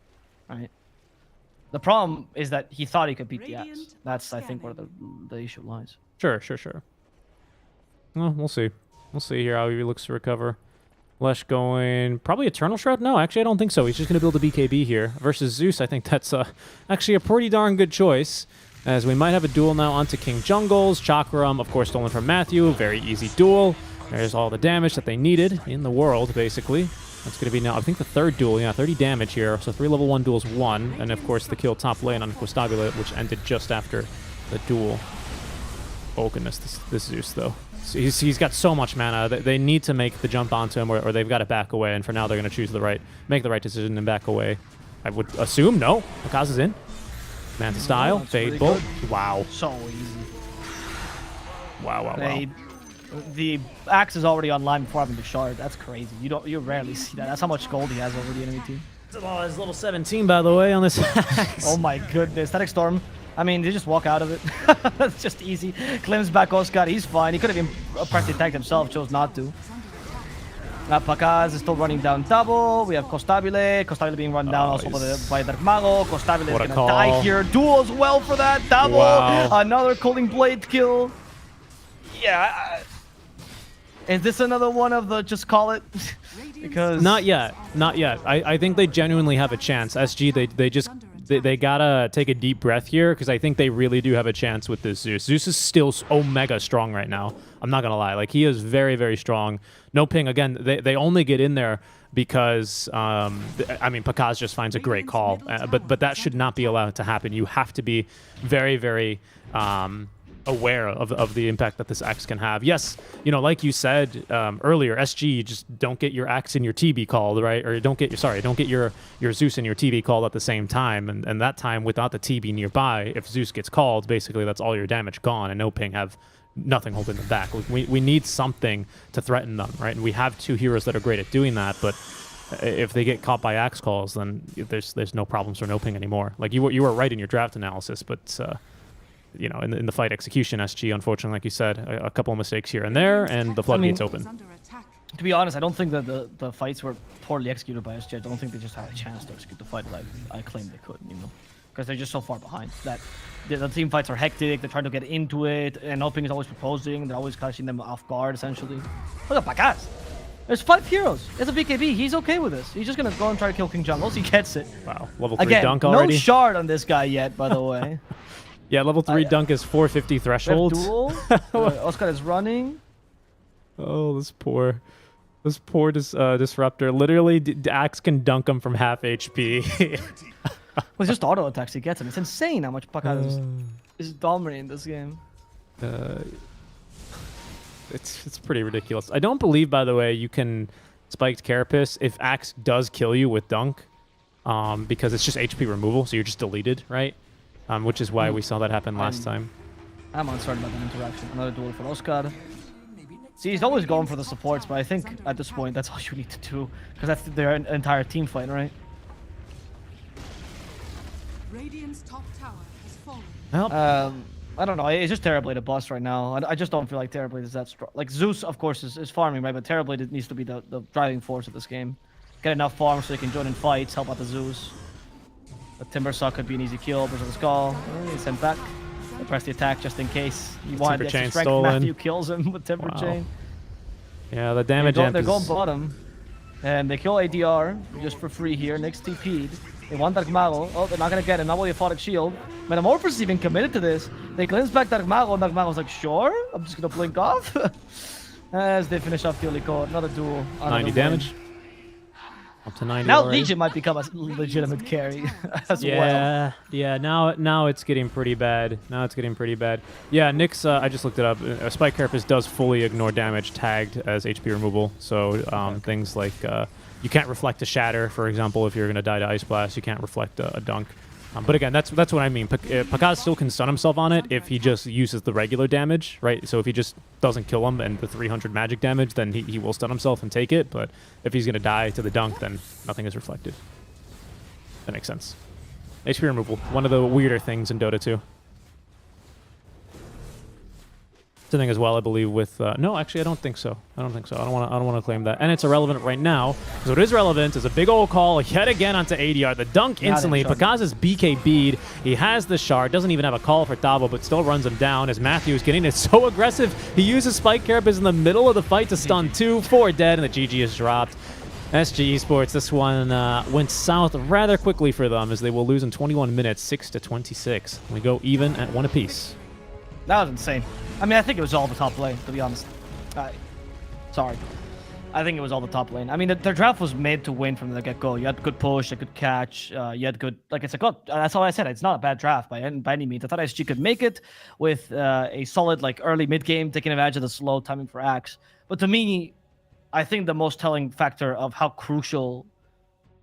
right? The problem is that he thought he could beat the Axe. That's, I think, where the issue lies. Sure. Well, we'll see. We'll see here how he looks to recover. Lesh going probably Eternal Shroud? No, actually, I don't think so. He's just going to build a BKB here. Versus Zeus, I think that's actually a pretty darn good choice, as we might have a duel now onto King Jungles. Chakram, of course, stolen from Matthew. Very easy duel. There's all the damage that they needed in the world, basically. That's going to be now, I think, the 3rd duel. Yeah, 30 damage here. So 3 level 1 duels won. And, of course, the kill top lane on Costabula, which ended just after the duel. Oh, goodness, this Zeus, though. So he's got so much mana. They need to make the jump onto him, or they've got to back away. And for now, they're going to choose make the right decision and back away. I would assume. No, Makaz is in. Manta style, Fade Bolt. Wow. So easy. Wow. The Axe is already online before having the shard. That's crazy. You rarely see that. That's how much gold he has over the enemy team. Oh, he's level 17, by the way, on this Axe. Oh my goodness. Static Storm. I mean, they just walk out of it. It's just easy. Klims back Oscar. He's fine. He could have even pressed the attack himself. Chose not to. Now Pakaz is still running down Tabo. We have Costabile. Costabile being run down also by Dark Mago. Costabile is going to die here. Duel as well for that. Tabo. Wow. Another Cooling Blade kill. Yeah. Is this another one of the just call it? Because Not yet. I think they genuinely have a chance. SG, they gotta take a deep breath here, because I think they really do have a chance with this Zeus. Zeus is still omega strong right now. I'm not gonna lie. Like, he is very, very strong. NoPing, again, they only get in there because, I mean, Pakaz just finds a great call. But that should not be allowed to happen. You have to be very, very aware of the impact that this axe can have. Yes, you know, like you said earlier, SG, just don't get your axe and your TB called, right? Or don't get your Zeus and your TB called at the same time. And that time, without the TB nearby, if Zeus gets called, basically that's all your damage gone, and NoPing have nothing holding them back. We need something to threaten them, right? And we have 2 heroes that are great at doing that, but if they get caught by axe calls, then there's no problems for NoPing anymore. Like, you were right in your draft analysis, but you know, in the fight execution, SG, unfortunately, like you said, a couple of mistakes here and there, and the floodgates open. To be honest, I don't think that the fights were poorly executed by SG. I don't think they just had a chance to execute the fight like I claimed they could, you know. because they're just so far behind that the team fights are hectic. They're trying to get into it, and NoPing is always proposing. They're always catching them off guard, essentially. Look at Pacaz. There's 5 heroes. It's a BKB. He's okay with this. He's just gonna go and try to kill King Jungles. He gets it. Wow, level 3 Again, dunk already. No shard on this guy yet, by the way. Yeah, level 3 dunk is 450 threshold. Duel. Oscar is running. Oh, this poor disruptor. Literally, Axe can dunk him from half HP. Well, it's just auto attacks he gets him. It's insane how much Pacaz is dominating this game. It's pretty ridiculous. I don't believe, by the way, you can spiked Carapace if Axe does kill you with dunk, because it's just HP removal, so you're just deleted, right? Which is why we saw that happen last time. I'm uncertain about that interaction. Another duel for Oscar. See, he's always going for the supports, but I think at this point that's all you need to do, because that's their entire team fight, right? Radiant's top tower has fallen. Well, I don't know. It's just Terrorblade a boss right now. I just don't feel like Terrorblade is that strong. Like Zeus, of course, is farming, right? But Terrorblade needs to be the driving force of this game. Get enough farm so he can join in fights, help out the Zeus. The Timbersaw could be an easy kill. There's the Skull. He's sent back. They press the attack just in case. You want the extra strength. Matthew kills him with Timber Chain. Yeah, the damage they're going bottom. And they kill ADR just for free here. Next TP'd. They want Dark Mago. Oh, they're not going to get it. Not with the Aphotic Shield. Metamorphosis is even committed to this. They cleanse back Dark Mago, and Dark Mago's like, sure, I'm just going to blink off. As they finish off the early core. Another duel. 90 damage. Up to 90 Now already. Legion might become a legitimate carry as well. Yeah, now it's getting pretty bad. Yeah, Nyx, I just looked it up. Spike Carapace does fully ignore damage tagged as HP removal. So things like you can't reflect a shatter, for example, if you're going to die to Ice Blast. You can't reflect a dunk. But again, that's what I mean. Pacaz still can stun himself on it if he just uses the regular damage, right? So if he just doesn't kill him and the 300 magic damage, then he will stun himself and take it. But if he's going to die to the dunk, then nothing is reflected. That makes sense. HP removal, one of the weirder things in Dota 2. Thing as well, I believe, with no, actually, I don't think so. I don't want to claim that, and it's irrelevant right now. So what is relevant is a big old call yet again onto ADR. The dunk instantly. Pacaz is BKB'd. He has the shard. Doesn't even have a call for Tavo, but still runs him down as Matthew is getting it so aggressive. He uses Spike Carapace in the middle of the fight to stun 2, 4 dead, and the GG is dropped. SG Esports, this one went south rather quickly for them as they will lose in 21 minutes, 6-26. We go even at 1 apiece. That was insane. I mean, I think it was all the top lane, to be honest. Sorry. I think it was all the top lane. I mean, their draft was made to win from the get-go. You had good push, a good catch, you had good... Like, it's a good... That's all I said. It's not a bad draft by any means. I thought SG could make it with a solid, like, early mid-game, taking advantage of the slow timing for Axe. But to me, I think the most telling factor of how crucial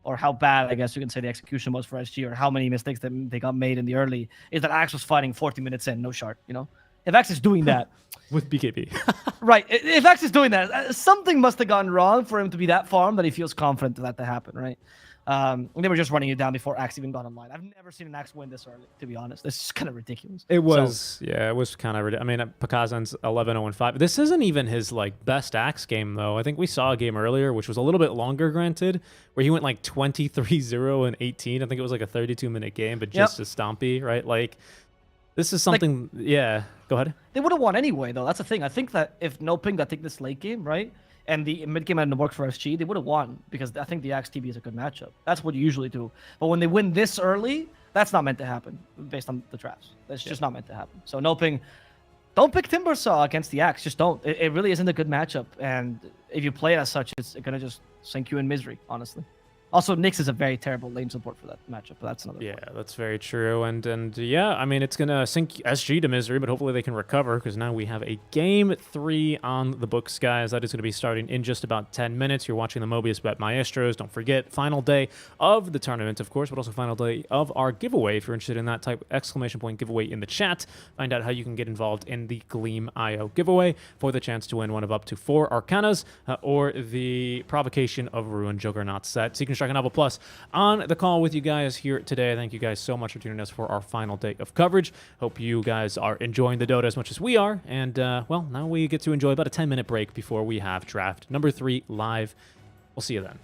or how bad, I guess you can say, the execution was for SG, or how many mistakes that they got made in the early, is that Axe was fighting 40 minutes in, no shard, you know? If Axe is doing that... With BKB. Right. If Axe is doing that, something must have gone wrong for him to be that farm that he feels confident that to happen, right? They were just running it down before Axe even got online. I've never seen an Axe win this early, to be honest. This is kind of ridiculous. It was, yeah, it was kind of ridiculous. I mean, Pacazan's 11-0-5. This isn't even his, like, best Axe game, though. I think we saw a game earlier, which was a little bit longer, granted, where he went, like, 23-0 and 18. I think it was, like, a 32-minute game, but just as stompy, right? Like, this is something, like, yeah. Go ahead. They would have won anyway, though. That's the thing. I think that if NoPing got take this late game, right, and the mid game hadn't worked for SG, they would have won, because I think the Axe TB is a good matchup. That's what you usually do. But when they win this early, that's not meant to happen based on the drafts. That's just not meant to happen. So NoPing, don't pick Timbersaw against the Axe. Just don't. It really isn't a good matchup. And if you play it as such, it's going to just sink you in misery, honestly. Also, Nyx is a very terrible lane support for that matchup, but that's another point. That's very true. And yeah, I mean, it's going to sink SG to misery, but hopefully they can recover, because now we have a Game 3 on the books, guys. That is going to be starting in just about 10 minutes. You're watching the Mobius.bet Maestros. Don't forget, final day of the tournament, of course, but also final day of our giveaway. If you're interested in that, type exclamation point giveaway in the chat. Find out how you can get involved in the Gleam IO giveaway for the chance to win one of up to 4 Arcanas or the Provocation of Ruin Juggernaut set. So you can strike an Novel Plus on the call with you guys here today. Thank you guys so much for tuning us for our final day of coverage. Hope you guys are enjoying the Dota as much as we are. And, well, now we get to enjoy about a 10-minute break before we have draft number 3 live. We'll see you then.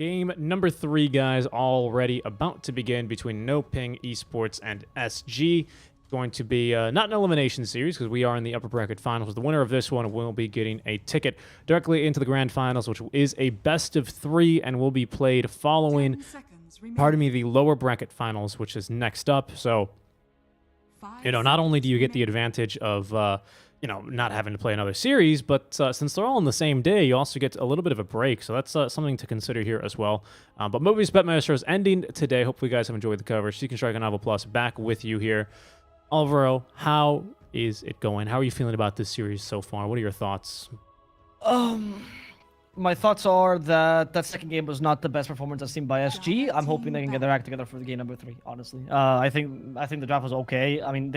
Game number 3, guys, already about to begin between NoPing Esports and SG. It's going to be not an elimination series because we are in the upper bracket finals. The winner of this one will be getting a ticket directly into the grand finals, which is a best of 3 and will be played following, pardon me, the lower bracket finals, which is next up. So, not only do you get the advantage of not having to play another series, but since they're all on the same day, you also get a little bit of a break. So that's something to consider here as well. But Mobius.bet Maestros ending today. Hopefully you guys have enjoyed the coverage. Seek and Strike and Novel Plus back with you here. Alvaro, how is it going? How are you feeling about this series so far? What are your thoughts? My thoughts are that second game was not the best performance I've seen by SG. I'm hoping they can get their act together for the game number 3. Honestly, I think the draft was okay. I mean,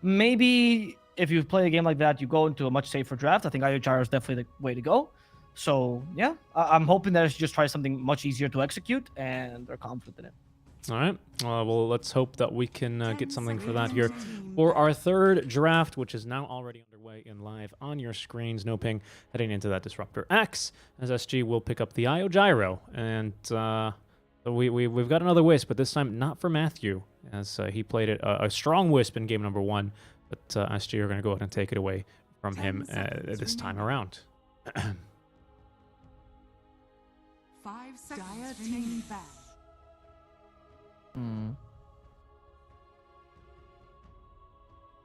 maybe if you play a game like that, you go into a much safer draft. I think IO Gyro is definitely the way to go. So yeah, I'm hoping that SG just try something much easier to execute, and they're confident in it. All right. Well, let's hope that we can get something for that here for our third draft, which is now already underway and live on your screens. NoPing heading into that Disruptor X, as SG will pick up the IO Gyro. And we've got another Wisp, but this time not for Matthew, as he played it a strong Wisp in game number 1. But SG are going to go ahead and take it away from him this time around. 5 seconds remaining. I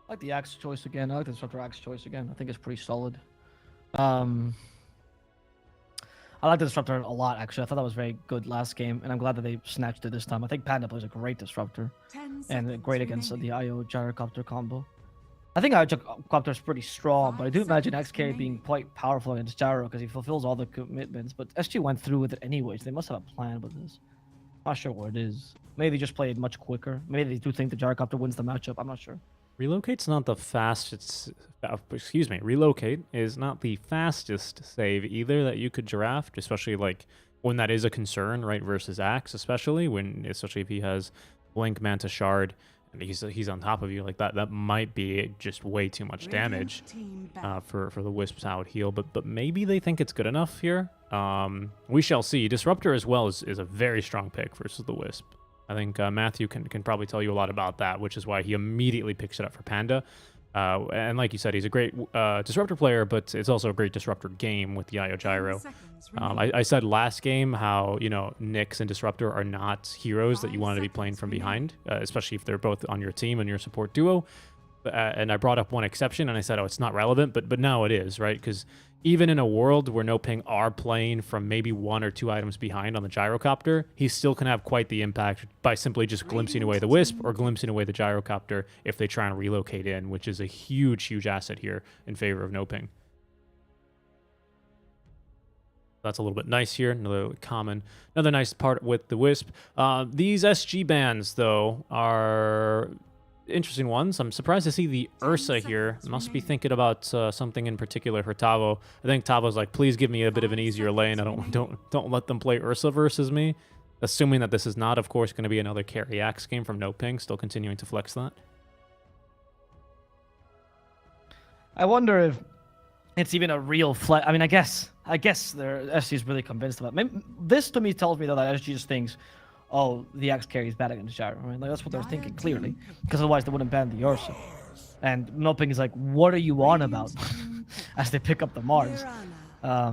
like the Axe choice again. I like the Disruptor Axe choice again. I think it's pretty solid. I like the Disruptor a lot, actually. I thought that was very good last game, and I'm glad that they snatched it this time. I think Panda plays a great Disruptor, and great against the IO Gyrocopter combo. I think Gyrocopter is pretty strong, but I do imagine XK being quite powerful against Gyro because he fulfills all the commitments. But SG went through with it anyways. They must have a plan with this. Not sure what it is. Maybe they just play it much quicker. Maybe they do think the Gyrocopter wins the matchup. I'm not sure. Relocate's not the fastest. Relocate is not the fastest save either that you could draft, especially like when that is a concern, right? Versus Axe, especially if he has Blink, Manta Shard, and he's on top of you like that. That might be just way too much damage for the Wisp's out heal. But maybe they think it's good enough here. We shall see. Disruptor as well is a very strong pick versus the Wisp. I think Matthew can probably tell you a lot about that, which is why he immediately picks it up for Panda. And like you said, he's a great Disruptor player, but it's also a great Disruptor game with the IO Gyro. I said last game how, Nyx and Disruptor are not heroes that you want to be playing from behind, especially if they're both on your team and your support duo. And I brought up one exception, and I said, it's not relevant, but now it is, right? Because even in a world where NoPing are playing from maybe 1 or 2 items behind on the Gyrocopter, he still can have quite the impact by simply just glimpsing away the Wisp or glimpsing away the Gyrocopter if they try and relocate in, which is a huge, huge asset here in favor of NoPing. That's a little bit nice here, another nice part with the Wisp. These SG bans, though, are interesting ones. I'm surprised to see the Ursa here. Must be thinking about something in particular for Tavo. I think Tavo's like, please give me a bit of an easier lane. I don't let them play Ursa versus me. Assuming that this is not, of course, going to be another carry Axe game from NoPing, still continuing to flex that. I wonder if it's even a real flex. I mean, I guess SG is really convinced about it. Maybe, this to me tells me though that SG just thinks, oh, the Axe carry is bad against Gyro, right? Like, that's what they're thinking, clearly. Because otherwise they wouldn't ban the Ursa. And NoPing is like, what are you on about? As they pick up the Mars. I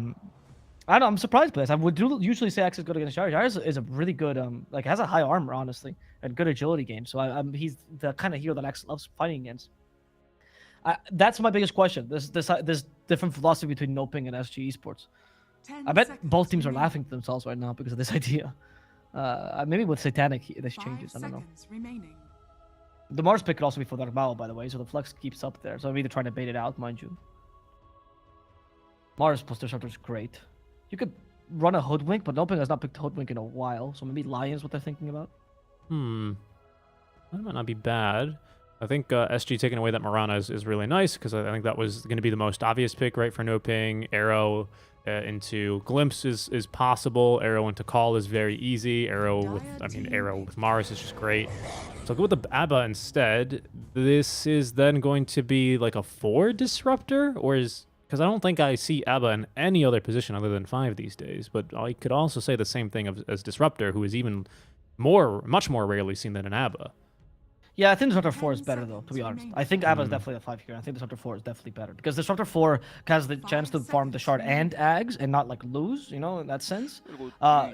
don't know, I'm surprised by this. I would usually say Axe is good against Gyro. Gyro is a really good, has a high armor, honestly. And good agility game. So he's the kind of hero that Axe loves fighting against. That's my biggest question. This different philosophy between NoPing and SG Esports. I bet both teams are laughing to themselves right now because of this idea. Maybe with Satanic, this changes. I don't know. The Mars pick could also be for Dark Bao, by the way, so the flex keeps up there. So I'm either trying to bait it out, mind you. Mars plus Disruptor is great. You could run a Hoodwink, but NoPing has not picked Hoodwink in a while, so maybe Lion's what they're thinking about. That might not be bad. I think SG taking away that Mirana is really nice, because I think that was going to be the most obvious pick, right, for NoPing. Arrow into Glimpse is possible. Arrow into Call is very easy. Arrow with Mars is just great. So I'll go with the Abba instead. This is then going to be like a 4 Disruptor, or is because I don't think I see ABBA in any other position other than 5 these days. But I could also say the same thing as Disruptor, who is even much more rarely seen than an ABBA. Yeah, I think Disruptor 4 is better, though, to be honest. I think ABBA is definitely a 5 here. I think Disruptor 4 is definitely better. Because Disruptor 4 has the chance to farm the shard and Ags and not, like, lose, you know, in that sense.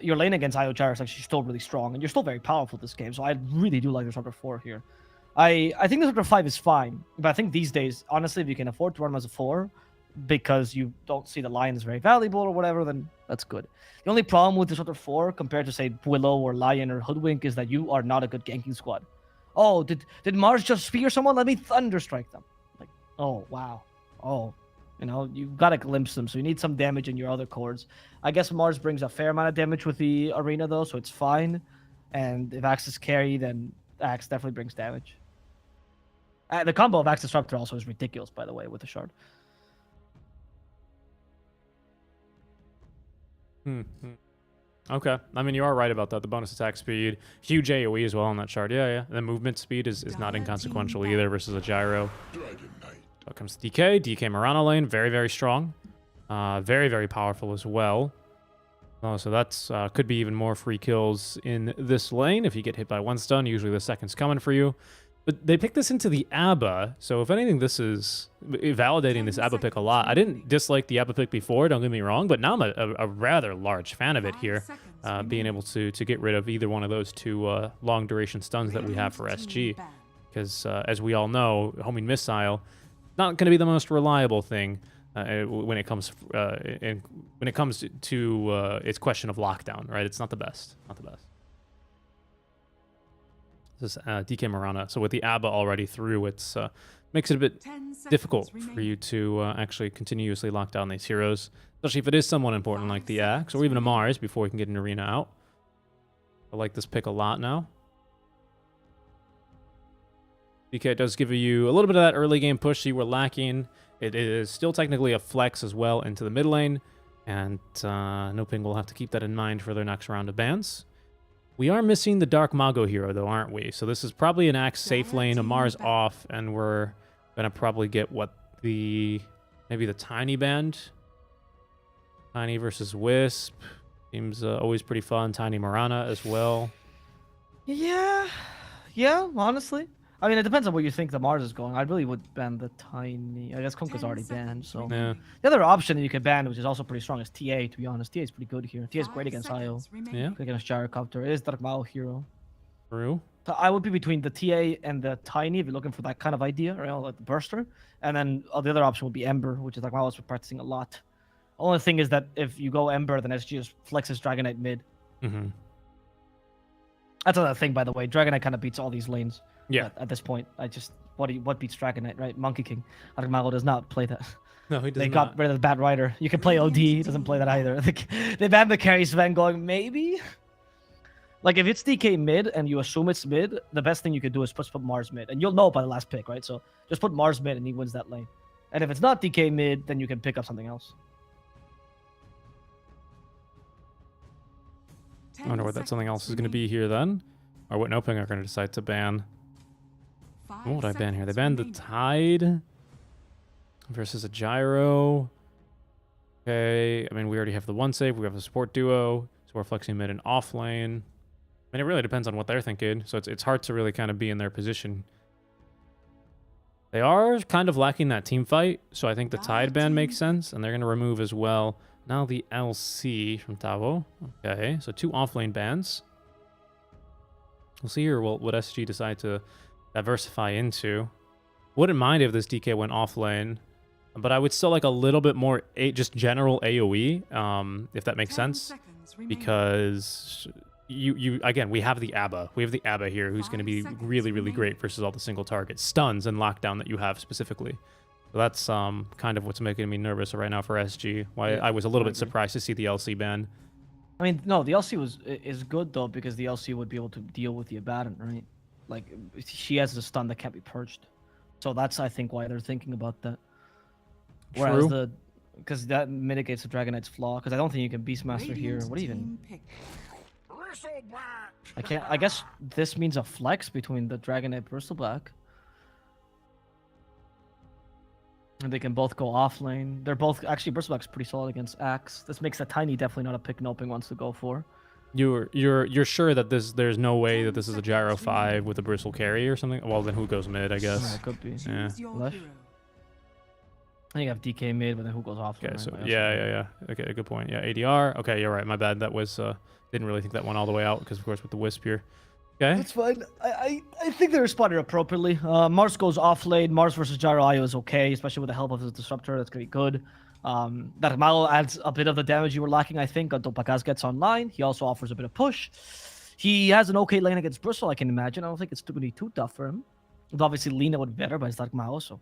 Your lane against IO Gyro is actually still really strong, and you're still very powerful this game, so I really do like Disruptor 4 here. I think Disruptor 5 is fine, but I think these days, honestly, if you can afford to run him as a 4, because you don't see the Lion as very valuable or whatever, then that's good. The only problem with Disruptor 4 compared to, say, Willow or Lion or Hoodwink is that you are not a good ganking squad. Oh, did Mars just spear someone? Let me Thunderstrike them. Like, oh, wow. Oh, you know, you've got to glimpse them, so you need some damage in your other chords. I guess Mars brings a fair amount of damage with the arena, though, so it's fine. And if Axe is carry, then Axe definitely brings damage. The combo of Axe Disruptor also is ridiculous, by the way, with the shard. Okay. I mean, you are right about that. The bonus attack speed, huge AoE as well on that shard. Yeah. The movement speed is not inconsequential either versus a gyro. Out comes DK. DK Mirana lane, very, very strong. Very, very powerful as well. Oh, so that's could be even more free kills in this lane. If you get hit by 1 stun, usually the second's coming for you. But they picked this into the ABBA, so if anything, this is validating this ABBA pick a lot. I didn't dislike the ABBA pick before, don't get me wrong, but now I'm a rather large fan of it here, being able to get rid of either one of those 2 long-duration stuns that we have for SG. Because, as we all know, homing missile, not going to be the most reliable thing when it comes to its question of lockdown, right? It's not the best, not the best. This is DK Mirana. So with the ABBA already through, it's makes it a bit difficult for you to actually continuously lock down these heroes, especially if it is someone important like the Axe or even a Mars before you can get an arena out. I like this pick a lot now. DK does give you a little bit of that early game push you were lacking. It is still technically a flex as well into the mid lane, and NoPing will have to keep that in mind for their next round of bans. We are missing the Dark Mago hero, though, aren't we? So this is probably an Axe safe lane, a Mars off, and we're going to probably get maybe the Tiny band? Tiny versus Wisp. Seems always pretty fun. Tiny Mirana as well. Yeah, honestly. I mean, it depends on where you think the Mars is going. I really would ban the Tiny. I guess Kunkka's already banned, so... Yeah. The other option that you could ban, which is also pretty strong, is TA, to be honest. TA is pretty good here. TA is great against IO. Yeah. Good against Gyrocopter. It is Dark Mao hero. True. So I would be between the TA and the Tiny if you're looking for that kind of idea, right? Like the Burster. And then the other option would be Ember, which is Dark Mao was practicing a lot. Only thing is that if you go Ember, then SG just flexes Dragonite mid. That's another thing, by the way. Dragonite kind of beats all these lanes. Yeah. At this point, what beats Dragonite, right? Monkey King. Armago does not play that. No, he does They not. got rid of the Bat Rider. You can play OD. He doesn't play that either. They banned the carry Sven going, maybe? Like, if it's DK mid and you assume it's mid, the best thing you could do is just put Mars mid. And you'll know by the last pick, right? So just put Mars mid and he wins that lane. And if it's not DK mid, then you can pick up something else. I wonder what that something else is going to be here then. Or what NoPing are going to decide to ban. What would I ban here? They banned the Tide versus a Gyro. Okay, I mean, we already have the 1 save. We have the support duo. So we're flexing mid and off lane. I mean, it really depends on what they're thinking. So it's hard to really kind of be in their position. They are kind of lacking that team fight. So I think the Tide ban makes sense. And they're going to remove as well. Now the LC from Tavo. Okay, so 2 off-lane bans. We'll see here what SG decide to diversify into. Wouldn't mind if this DK went off-lane, but I would still like a little bit more just general AoE, if that makes sense. Because again, we have the ABBA. We have the ABBA here who's going to be really, really great versus all the single target stuns and lockdown that you have specifically. So that's kind of what's making me nervous right now for SG. Why I was a little bit surprised to see the LC ban. I mean, no, the LC is good, though, because the LC would be able to deal with the Abaddon, right? Like, she has a stun that can't be purged. So that's, I think, why they're thinking about that. Whereas because that mitigates the Dragonite's flaw, because I don't think you can Beastmaster here. What even? I can't. I guess this means a flex between the Dragonite Bristleback. And they can both go off lane. They're both actually Bristleback's pretty solid against Axe. This makes a Tiny definitely not a pick NoPing wants to go for. You're sure that there's no way that this is a Gyro 5 with a Bristle carry or something? Well, then who goes mid, I Yeah, guess. it could be. Yeah. Lush? I think I have DK mid, but then who goes off? Okay, lane, so right? yeah. Okay, good point. Yeah, ADR. Okay, you're right. My bad. That was didn't really think that one all the way out because of course with the Wisp here. Okay. That's fine. I think they responded appropriately. Mars goes off lane. Mars versus Gyro Io is okay, especially with the help of his disruptor. That's gonna be good. That Malo adds a bit of the damage you were lacking, I think, until Pakaz gets online. He also offers a bit of push. He has an okay lane against Bristle, I can imagine. I don't think it's going to be too tough for him. But obviously, Lina would be better, but it's Dark Mao, so.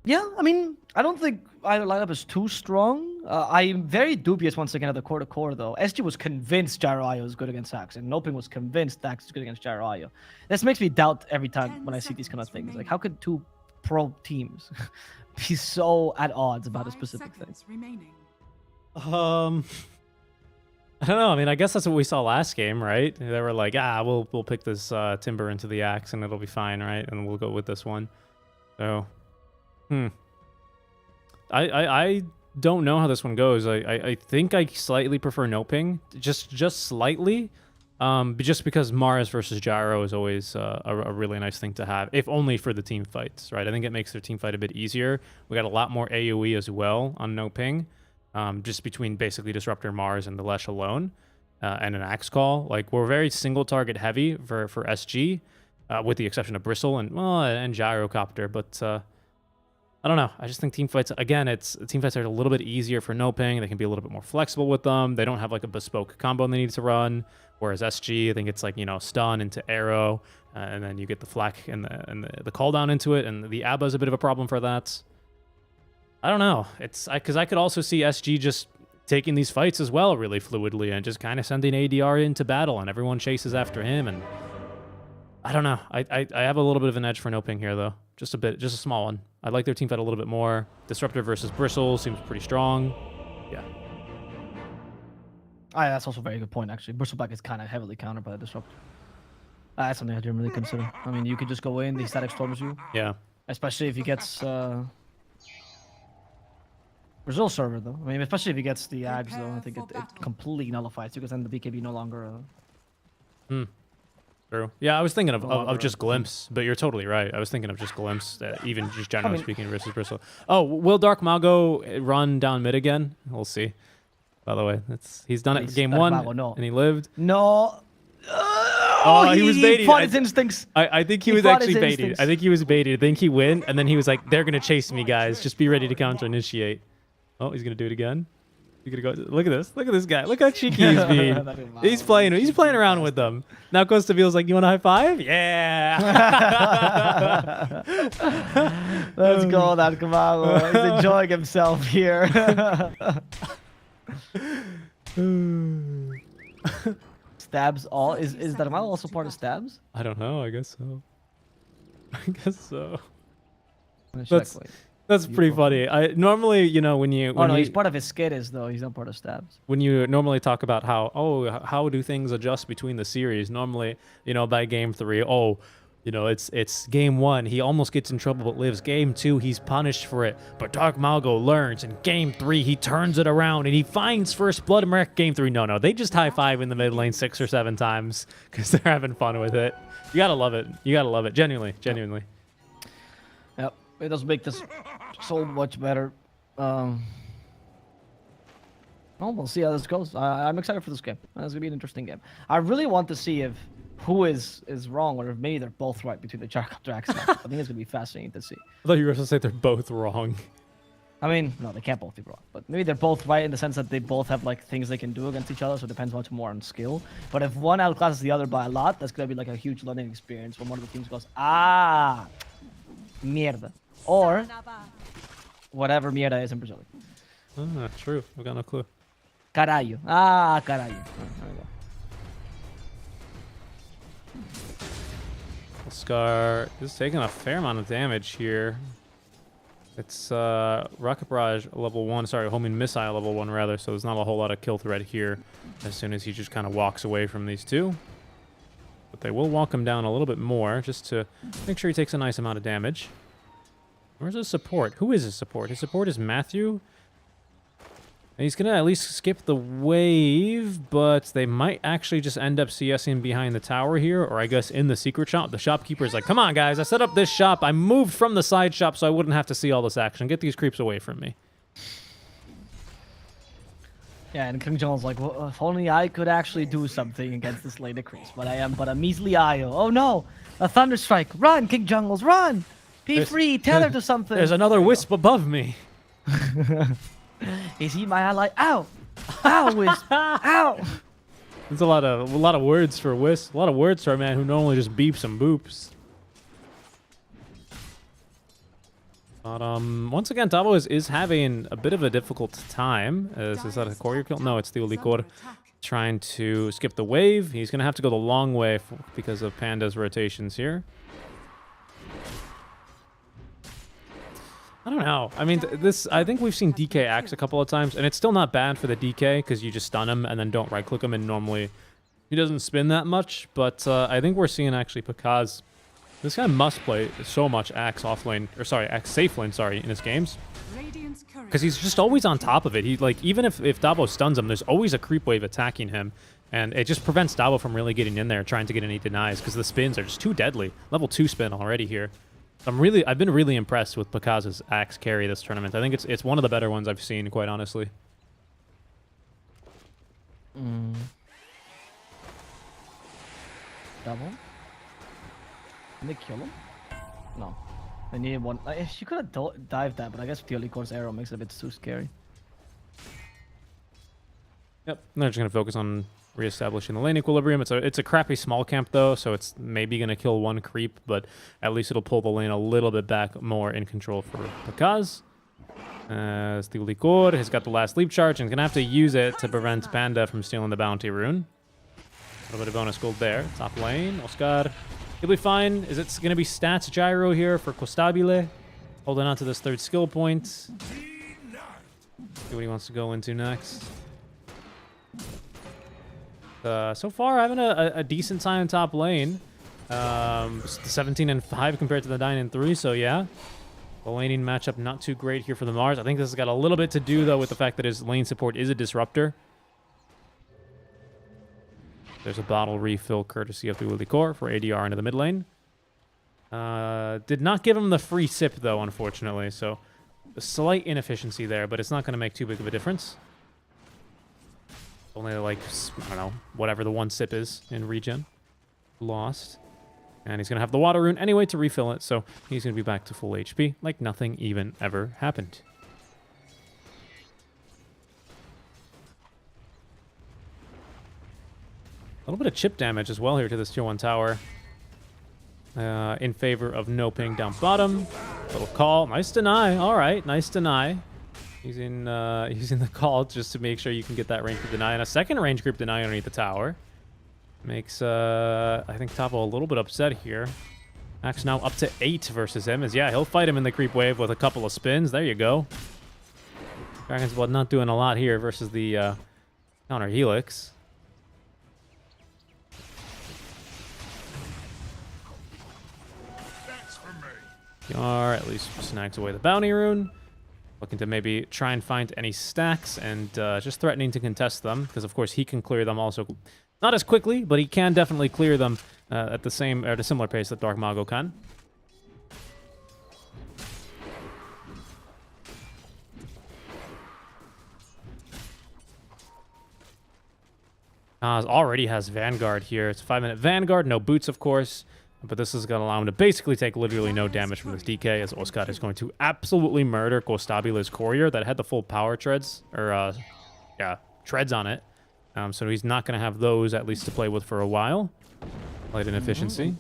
Yeah, I mean, I don't think either lineup is too strong. I'm very dubious once again at the core to core, though. SG was convinced Gyro Io is good against Axe, and NoPing was convinced Axe is good against Gyro Io. This makes me doubt every time when I see these kind of things. Like, how could two pro teams be so at odds about a specific thing? I don't know. I mean, I guess that's what we saw last game, right? They were like, we'll pick this Timber into the Axe and it'll be fine, right? And we'll go with this one. So, I don't know how this one goes. I think I slightly prefer NoPing, just slightly, just because Mars versus Gyro is always a really nice thing to have, if only for the team fights, right? I think it makes their team fight a bit easier. We got a lot more AoE as well on NoPing. Just between basically Disruptor Mars and the Lesh alone, and an Axe Call. Like, we're very single target heavy for SG, with the exception of Bristle and Gyrocopter. But I don't know. I just think team fights, again, team fights are a little bit easier for NoPing. They can be a little bit more flexible with them. They don't have like a bespoke combo they need to run. Whereas SG, I think it's like, stun into arrow, and then you get the flak and the call down into it, and the ABBA is a bit of a problem for that. I don't know. It's because I could also see SG just taking these fights as well really fluidly and just kind of sending ADR into battle and everyone chases after him. And I don't know. I have a little bit of an edge for NoPing here though. Just a small one. I like their team fight a little bit more. Disruptor versus Bristle seems pretty strong. Yeah. That's also a very good point actually. Bristleback is kind of heavily countered by the Disruptor. That's something I didn't really consider. I mean, you could just go in, the static storms you. Yeah. Especially if he gets Brazil server though. I mean, especially if he gets the Ags though, I think it completely nullifies because then the BKB no longer. True. Yeah, I was thinking of just Glimpse, but you're totally right. I was thinking of just Glimpse, even just generally speaking versus Bristle. Oh, will Dark Mago run down mid again? We'll see. By the way, he's done it game one, and he lived. No. Oh, he was baited. He fought his instincts. I think he was actually baited. I think he was baited. I think he win, and then he was like, "They're gonna chase me, guys. Just be ready to counter initiate." Oh, he's gonna do it again. He's gonna go. Look at this. Look at this guy. Look how cheeky he's being. He's playing. He's playing around with them. Now Costa feels like, "You want a high five? Yeah." Let's go, that Kamalo. He's enjoying himself here. Stabs all is Darmal also part of Stabs? I don't know. I guess so. I guess so. That's pretty funny. I normally, when he's part of his skittis though. He's not part of Stabs. When you normally talk about how do things adjust between the series? Normally, by game 3, it's game 1. He almost gets in trouble but lives. Game 2, he's punished for it. But Dark Malgo learns. And game 3, he turns it around and he finds first blood. America. Game 3, no, they just high five in the mid lane 6 or 7 times because they're having fun with it. You gotta love it. Genuinely. Yep, it does make this so much better. We'll see how this goes. I'm excited for this game. It's gonna be an interesting game. I really want to see if who is wrong, or if maybe they're both right between the Charcopter Axe. I think it's gonna be fascinating to see. I thought you were going to say they're both wrong. I mean, no, they can't both be wrong, but maybe they're both right in the sense that they both have like things they can do against each other, so it depends much more on skill. But if one outclasses the other by a lot, that's gonna be like a huge learning experience when one of the teams goes, mierda, or whatever mierda is in Brazil. True. I've got no clue. Caralho. Caralho. There we go. Scar is taking a fair amount of damage here. It's Rocket Barrage level 1, homing missile level 1 rather, so there's not a whole lot of kill threat here as soon as he just kind of walks away from these two. But they will walk him down a little bit more just to make sure he takes a nice amount of damage. Where's his support? Who is his support? His support is Matthew. And he's going to at least skip the wave, but they might actually just end up CSing behind the tower here, or I guess in the secret shop. The shopkeeper's like, come on, guys, I set up this shop. I moved from the side shop so I wouldn't have to see all this action. Get these creeps away from me. Yeah, and King John's like, well, if only I could actually do something against this lane decrease, but I am but a measly IO. Oh no, a Thunderstrike. Run, King Jungles, run! Be free, tether to something. There's another wisp above me. Is he my ally? Ow! Ow, Wisp! Ow! There's a lot of words for Wisp. A lot of words for a man who normally just beeps and boops. But once again, Tavo is having a bit of a difficult time. Is that a courier kill? No, it's the Ulikor trying to skip the wave. He's going to have to go the long way because of Panda's rotations here. I don't know. I mean, I think we've seen DK axe a couple of times, and it's still not bad for the DK because you just stun him and then don't right-click him, and normally he doesn't spin that much. But I think we're seeing actually Pakaz. This guy must play so much axe off lane, or sorry, axe safe lane, sorry, in his games. Because he's just always on top of it. He like even if Dabo stuns him, there's always a creep wave attacking him, and it just prevents Dabo from really getting in there trying to get any denies because the spins are just too deadly. Level 2 spin already here. I've been really impressed with Pakaz's axe carry this tournament. I think it's one of the better ones I've seen, quite honestly. Double? Did they kill him? No. They needed one. She could have dived that, but I guess the Ulikor's arrow makes it a bit too scary. Yep, they're just going to focus on reestablishing the lane equilibrium. It's a crappy small camp, though, so it's maybe going to kill one creep, but at least it'll pull the lane a little bit back more in control for Pakaz. As the Ulikor has got the last leap charge and is going to have to use it to prevent Panda from stealing the bounty rune. A little bit of bonus gold there. Top lane, Oscar. He'll be fine. Is it going to be stats gyro here for Costabile? Holding on to this third skill point. See what he wants to go into next. So far, having a decent time in top lane. 17 and 5 compared to the 9 and 3, so yeah. The laning matchup not too great here for the Mars. I think this has got a little bit to do, though, with the fact that his lane support is a disruptor. There's a bottle refill courtesy of the Ulikor for ADR into the mid lane. Did not give him the free sip, though, unfortunately, so a slight inefficiency there, but it's not going to make too big of a difference. Only like, I don't know, whatever the one sip is in regen. Lost. And he's going to have the water rune anyway to refill it, so he's going to be back to full HP like nothing even ever happened. A little bit of chip damage as well here to this tier 1 tower. In favor of NoPing down bottom. Little call. Nice deny. All right, nice deny. Using the call just to make sure you can get that range group deny. And a second range group deny underneath the tower. Makes, I think, Topo a little bit upset here. Max now up to 8 versus him. Yeah, he'll fight him in the creep wave with a couple of spins. There you go. Dragon's Blood not doing a lot here versus the counter Helix. Or at least snags away the bounty rune. Looking to maybe try and find any stacks and just threatening to contest them because, of course, he can clear them also. Not as quickly, but he can definitely clear them at the same or at a similar pace that Dark Mago can. Already has Vanguard here. It's a 5-minute Vanguard, no boots, of course. But this is going to allow him to basically take literally no damage from this DK, as Oscar is going to absolutely murder Costabile's courier that had the full power treads, or treads on it. So he's not going to have those at least to play with for a while. Light inefficiency.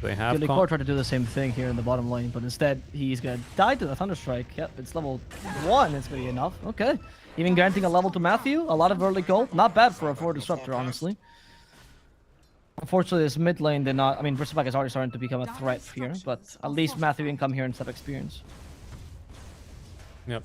They have Ulikor tried to do the same thing here in the bottom lane, but instead he's going to die to the Thunderstrike. Yep, it's level 1. It's going to be enough. Okay. Even granting a level to Matthew. A lot of early gold. Not bad for a 4 disruptor, honestly. Unfortunately, this mid lane did not. I mean, Bristleback is already starting to become a threat here, but at least Matthew can come here and step experience. Yep.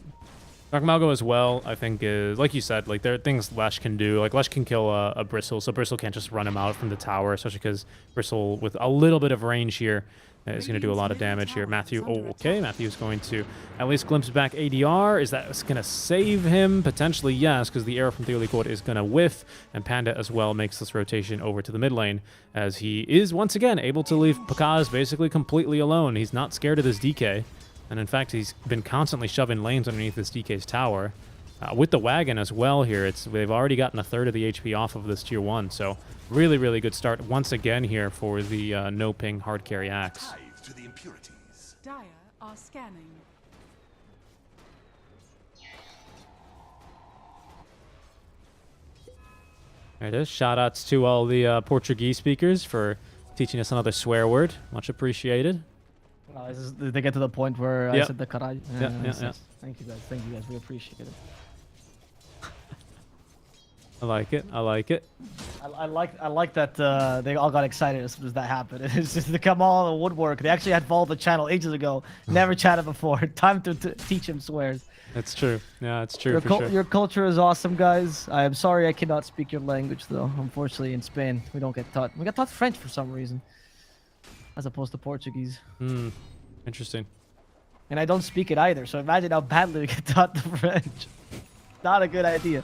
Dark Malgo as well, I think, is, like you said, like there are things Lesh can do. Like Lesh can kill a Bristle, so Bristle can't just run him out from the tower, especially because Bristle, with a little bit of range here, is going to do a lot of damage here. Matthew, oh, okay. Matthew's going to at least glimpse back ADR. Is that going to save him? Potentially, yes, because the arrow from Theoly Court is going to whiff, and Panda as well makes this rotation over to the mid lane, as he is, once again, able to leave Pakaz basically completely alone. He's not scared of this DK. And in fact, he's been constantly shoving lanes underneath this DK's tower. With the wagon as well here, they've already gotten a third of the HP off of this tier 1. So really, really good start once again here for the NoPing hard carry axe. To the impurities. Dire are scanning. There it is. Shoutouts to all the Portuguese speakers for teaching us another swear word. Much appreciated. Did they get to the point where I said the caralho? Yeah. Thank you guys. Thank you guys. We appreciate it. I like it. I like it. I like that they all got excited as soon as that happened. It's just to come all in the woodwork. They actually had followed the channel ages ago. Never chatted before. Time to teach him swears. That's true. Yeah, it's true. For sure. Your culture is awesome, guys. I am sorry I cannot speak your language, though. Unfortunately, in Spain, we don't get taught. We get taught French for some reason, as opposed to Portuguese. Interesting. And I don't speak it either, so imagine how badly we get taught the French. Not a good idea.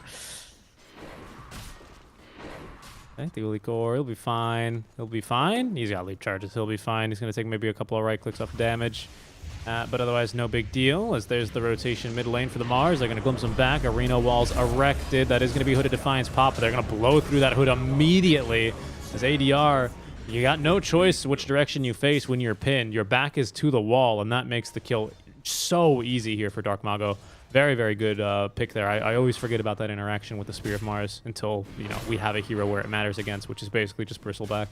Okay, Theoly Core, he'll be fine. He'll be fine. He's got leap charges. He'll be fine. He's going to take maybe a couple of right clicks off damage. But otherwise, no big deal, as there's the rotation mid lane for the Mars. They're going to glimpse him back. Arena walls erected. That is going to be Hooded Defiance pop, but they're going to blow through that hood immediately. As ADR, you got no choice which direction you face when you're pinned. Your back is to the wall, and that makes the kill so easy here for Dark Mago. Very, very good pick there. I always forget about that interaction with the Spear of Mars until, you know, we have a hero where it matters against, which is basically just Bristleback.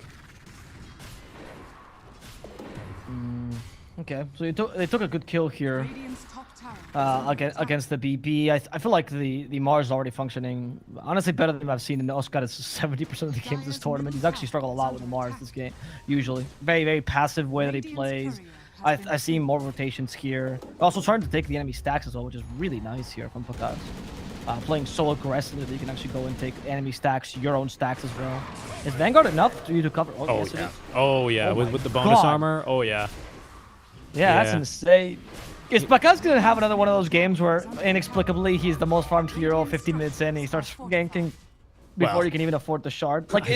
Okay, so they took a good kill here against the BB. I feel like the Mars is already functioning, honestly, better than I've seen in Oscar. It's 70% of the games this tournament. He's actually struggled a lot with the Mars this game, usually. Very, very passive way that he plays. I see more rotations here. Also starting to take the enemy stacks as well, which is really nice here from Pakaz. Playing so aggressively that you can actually go and take enemy stacks, your own stacks as well. Is Vanguard enough for you to cover? Oh, yes, yeah. Oh, yeah. Oh with the bonus God. armor? Oh, yeah. Yeah, that's insane. Is Pakaz gonna have another one of those games where inexplicably he's the most farmed hero 15 minutes in and he starts ganking before you can even afford the shard? Like,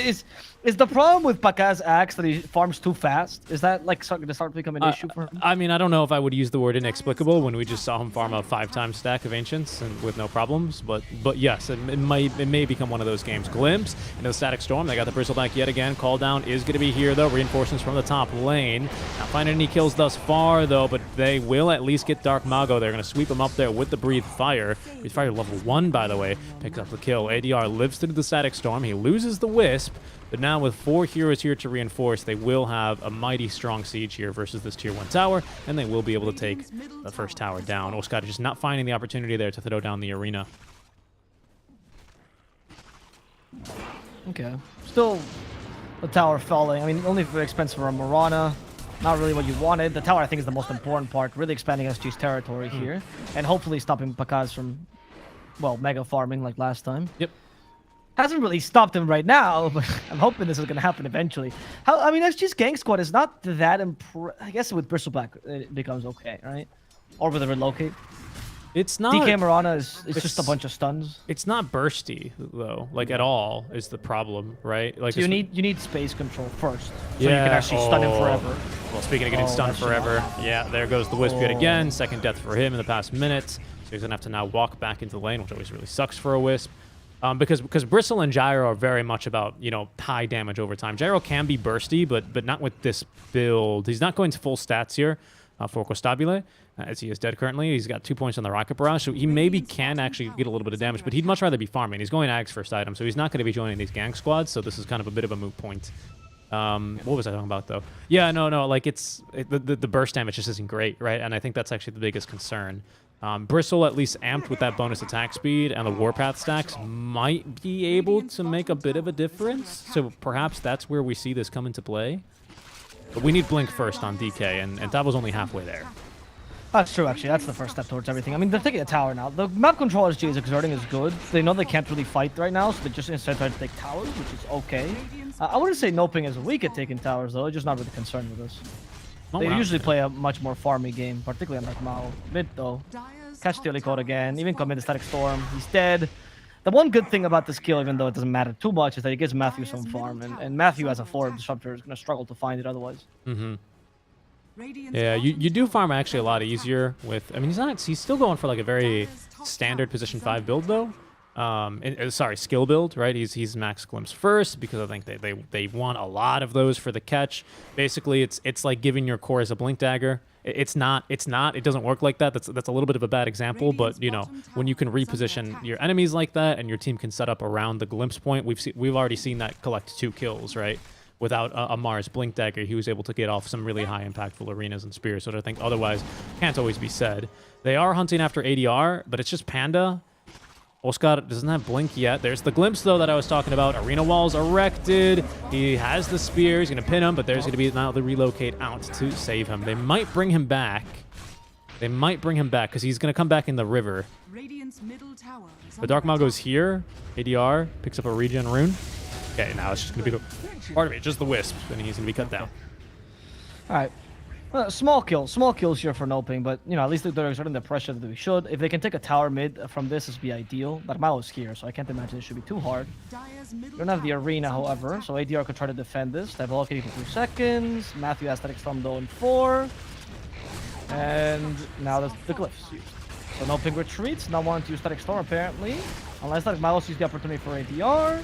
is the problem with Pakaz Axe that he farms too fast? Is that like going to start becoming an issue for him? I mean, I don't know if I would use the word inexplicable when we just saw him farm a 5-time stack of Ancients and with no problems, but yes, it may become one of those games. Glimpse into the Static Storm. They got the Bristleback yet again. Call down is going to be here, though. Reinforcements from the top lane. Not finding any kills thus far, though, but they will at least get Dark Mago. They're going to sweep him up there with the Breathe Fire. Breathe Fire level 1, by the way, picks up the kill. ADR lives through the Static Storm. He loses the Wisp, but now with 4 heroes here to reinforce, they will have a mighty strong siege here versus this tier 1 tower, and they will be able to take the first tower down. Oscar just not finding the opportunity there to throw down the arena. Okay. Still, the tower falling. I mean, only for the expense of a Mirana. Not really what you wanted. The tower, I think, is the most important part. Really expanding SG's territory here, and hopefully stopping Pakaz from, well, mega farming like last time. Yep. Hasn't really stopped him right now, but I'm hoping this is going to happen eventually. I mean, SG's gang squad is not that I guess with Bristleback, it becomes okay, right? Or with a relocate. It's not... DK Mirana is just a bunch of stuns. It's not bursty, though, like, at all, is the problem, right? Like, so you need space control first, so yeah, you can actually stun him forever. Well, speaking of getting stunned forever, yeah, there goes the Wisp yet again. Second death for him in the past minute. So he's going to have to now walk back into the lane, which always really sucks for a Wisp. Because Bristle and Gyro are very much about, you know, high damage over time. Gyro can be bursty, but not with this build. He's not going to full stats here for Costabile, as he is dead currently. He's got 2 points on the Rocket Barrage, so he maybe can actually get a little bit of damage, but he'd much rather be farming. He's going Ag's first item, so he's not going to be joining these gang squads, so this is kind of a bit of a moot point. What was I talking about, though? Yeah, no, like, the burst damage just isn't great, right? And I think that's actually the biggest concern. Bristle, at least amped with that bonus attack speed and the Warpath stacks, might be able to make a bit of a difference. So perhaps that's where we see this come into play. But we need Blink first on DK, and Tavo's only halfway there. That's true, actually. That's the first step towards everything. I mean, they're taking a tower now. The map control SG is exerting is good. They know they can't really fight right now, so they just instead try to take towers, which is okay. I wouldn't say NoPing is weak at taking towers, though. They're just not really concerned with this. Oh, They wow. usually play a much more farmy game, particularly on like Mao. Mid, though. Catch the code again. Even come in the Static Storm. He's dead. The one good thing about this kill, even though it doesn't matter too much, is that it gives Matthew some farm. And Matthew, as a forward disruptor, is going to struggle to find it otherwise. Mm-hmm. Yeah, you do farm actually a lot easier with. I mean, he's still going for like a very standard position 5 build though. Sorry, skill build, right? He's max glimpse first because I think they want a lot of those for the catch. Basically, it's like giving your core as a blink dagger. It doesn't work like that. That's a little bit of a bad example, but you know, when you can reposition your enemies like that and your team can set up around the glimpse point, we've already seen that collect 2 kills, right? Without a Mars Blink Dagger, he was able to get off some really high impactful arenas and spears, so I think otherwise can't always be said. They are hunting after ADR, but it's just Panda. Oscar doesn't have Blink yet. There's the glimpse, though, that I was talking about. Arena walls erected. He has the spear. He's going to pin him, but there's going to be now the relocate out to save him. They might bring him back. They might bring him back because he's going to come back in the river. The Dark Mago's here. ADR picks up a regen rune. Okay, now it's just going to be the part of it, just the wisp, and he's going to be cut down. All right. Small kills here for NoPing, but you know, at least they're exerting the pressure that we should. If they can take a tower mid from this, this would be ideal. But Mao's here, so I can't imagine it should be too hard. We don't have the arena, however, so ADR could try to defend this. They have blockade for 2 seconds. Matthew has Static Storm though in 4. And now the glyphs used. So NoPing retreats, not wanting to use Static Storm apparently. Unless like Mao sees the opportunity for ADR.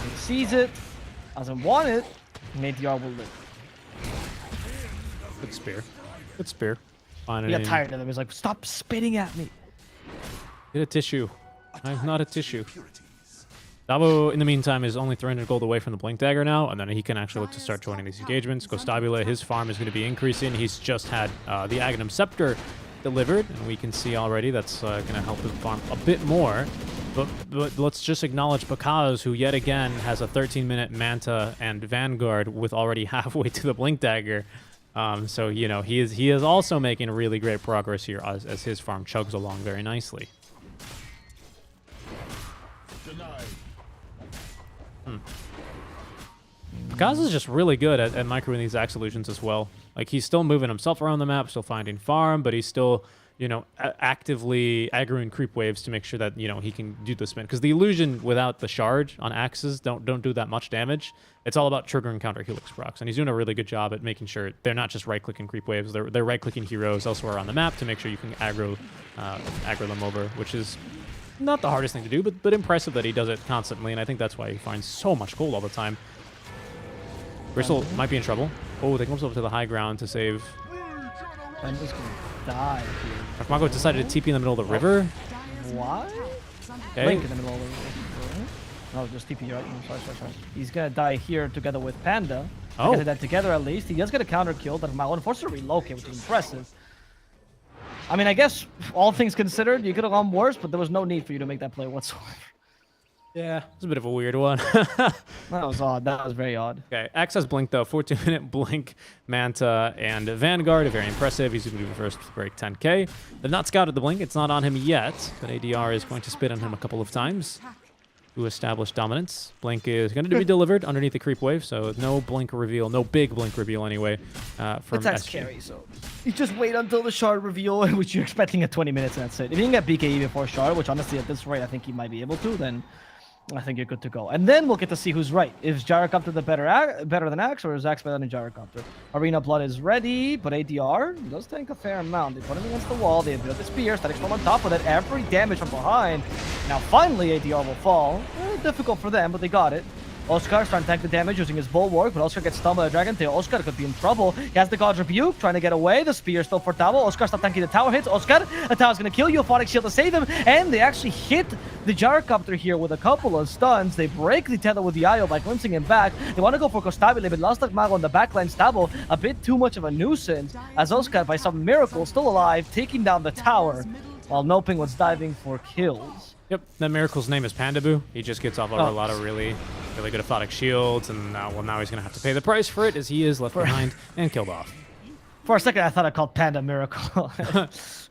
He sees it, doesn't want it, and ADR will live. Good spear. Good spear. Fine. He got tired of him. He's like, stop spitting at me. Get a tissue. I'm not a tissue. Dabo, in the meantime, is only 300 gold away from the Blink Dagger now, and then he can actually look to start joining these engagements. Gostabula, his farm is going to be increasing. He's just had the Aghanim Scepter delivered, and we can see already that's going to help him farm a bit more. But let's just acknowledge Bakaz, who yet again has a 13-minute Manta and Vanguard with already halfway to the Blink Dagger. So, you know, he is also making really great progress here as his farm chugs along very nicely. Bakaz is just really good at microing these Axe illusions as well. Like, he's still moving himself around the map, still finding farm, but he's still, you know, actively aggroing creep waves to make sure that, you know, he can do the spin. Because the illusion without the shard on axes don't do that much damage. It's all about triggering counter helix procs, and he's doing a really good job at making sure they're not just right-clicking creep waves. They're right-clicking heroes elsewhere on the map to make sure you can aggro them over, which is not the hardest thing to do, but impressive that he does it constantly, and I think that's why he finds so much gold all the time. Bristle might be in trouble. Oh, they comes over to the high ground to save. I'm just gonna die here. Mago decided to TP in the middle of the river. Why? Okay. Link in the middle of the river. No, just TP, right? No, sorry. He's gonna die here together with Panda. Oh. That together at least. He does get a counter kill, but Mao forced to relocate, which is impressive. I mean, I guess all things considered, you could have gone worse, but there was no need for you to make that play whatsoever. Yeah, it's a bit of a weird one. That was odd. That was very odd. Okay, Axe has Blink though. 14-minute Blink, Manta, and Vanguard. Very impressive. He's going to be the first to break 10k. They've not scouted the Blink. It's not on him yet, but ADR is going to spit on him a couple of times to establish dominance. Blink is going to be delivered underneath the creep wave, so no Blink reveal, no big Blink reveal anyway. From It's X SG. carry, so you just wait until the shard reveal, which you're expecting at 20 minutes, and that's it. If you can get BKE before shard, which honestly at this rate I think he might be able to, then I think you're good to go. And then we'll get to see who's right. Is Gyrocopter the better than Axe, or is Axe better than Gyrocopter? Arena Blood is ready, but ADR does tank a fair amount. They put him against the wall. They build the spear. Static Storm on top of it. Every damage from behind. Now finally ADR will fall. Difficult for them, but they got it. Oscar trying to tank the damage using his Bulwark, but Oscar gets stunned by the Dragon Tail. Oscar could be in trouble. He has the God's Rebuke, trying to get away. The Spear still for Tavo. Oscar stopped tanking the tower hits. Oscar, the tower's going to kill you. Phonic Shield to save him, and they actually hit the Gyrocopter here with a couple of stuns. They break the tether with the IO by glimpsing him back. They want to go for Costabile, but lost like Mago on the backline. Stabo, a bit too much of a nuisance, as Oscar, by some miracle, still alive, taking down the tower, while NoPing was diving for kills. Yep, that Miracle's name is Pandaboo. He just gets off over a lot of really good aphotic shields, and now he's going to have to pay the price for it as he is left behind and killed off. For a second, I thought I called Panda Miracle.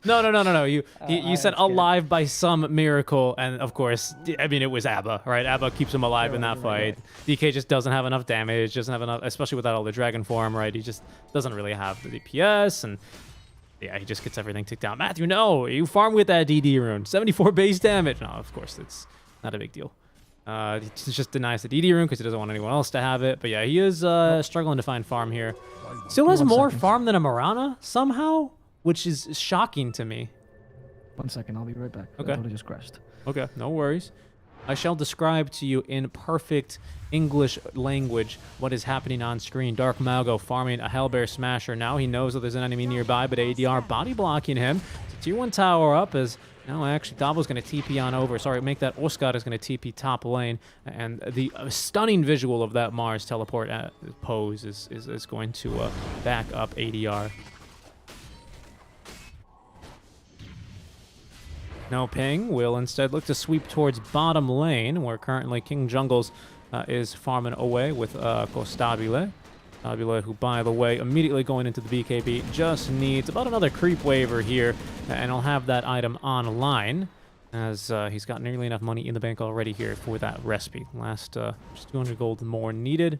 No. You said that's good. alive by some miracle, and of course, I mean, it was Abba, right? Abba keeps him alive in that fight. DK just doesn't have enough damage, doesn't have enough, especially without all the dragon form, right? He just doesn't really have the DPS, and yeah, he just gets everything ticked out. Matthew, no, you farm with that DD rune, 74 base damage. No, of course, it's not a big deal. He just denies the DD rune because he doesn't want anyone else to have it. But yeah, he is struggling to find farm here. Still has more farm than a Marana somehow, which is shocking to me. 1 second, I'll be right back. Okay. I totally just crashed. Okay, no worries. I shall describe to you in perfect English language what is happening on screen. Dark Malgo farming a Hellbear Smasher. Now he knows that there's an enemy nearby, but ADR body blocking him. It's a tier 1 tower up as now actually Dabo's going to TP on over. Sorry, make that Oscar is going to TP top lane. And the stunning visual of that Mars teleport pose is going to back up ADR. NoPing will instead look to sweep towards bottom lane, where currently King Jungles is farming away with Costabile. Costabile, who, by the way, immediately going into the BKB, just needs about another creep waiver here, and he'll have that item online, as he's got nearly enough money in the bank already here for that recipe. Last just 200 gold more needed.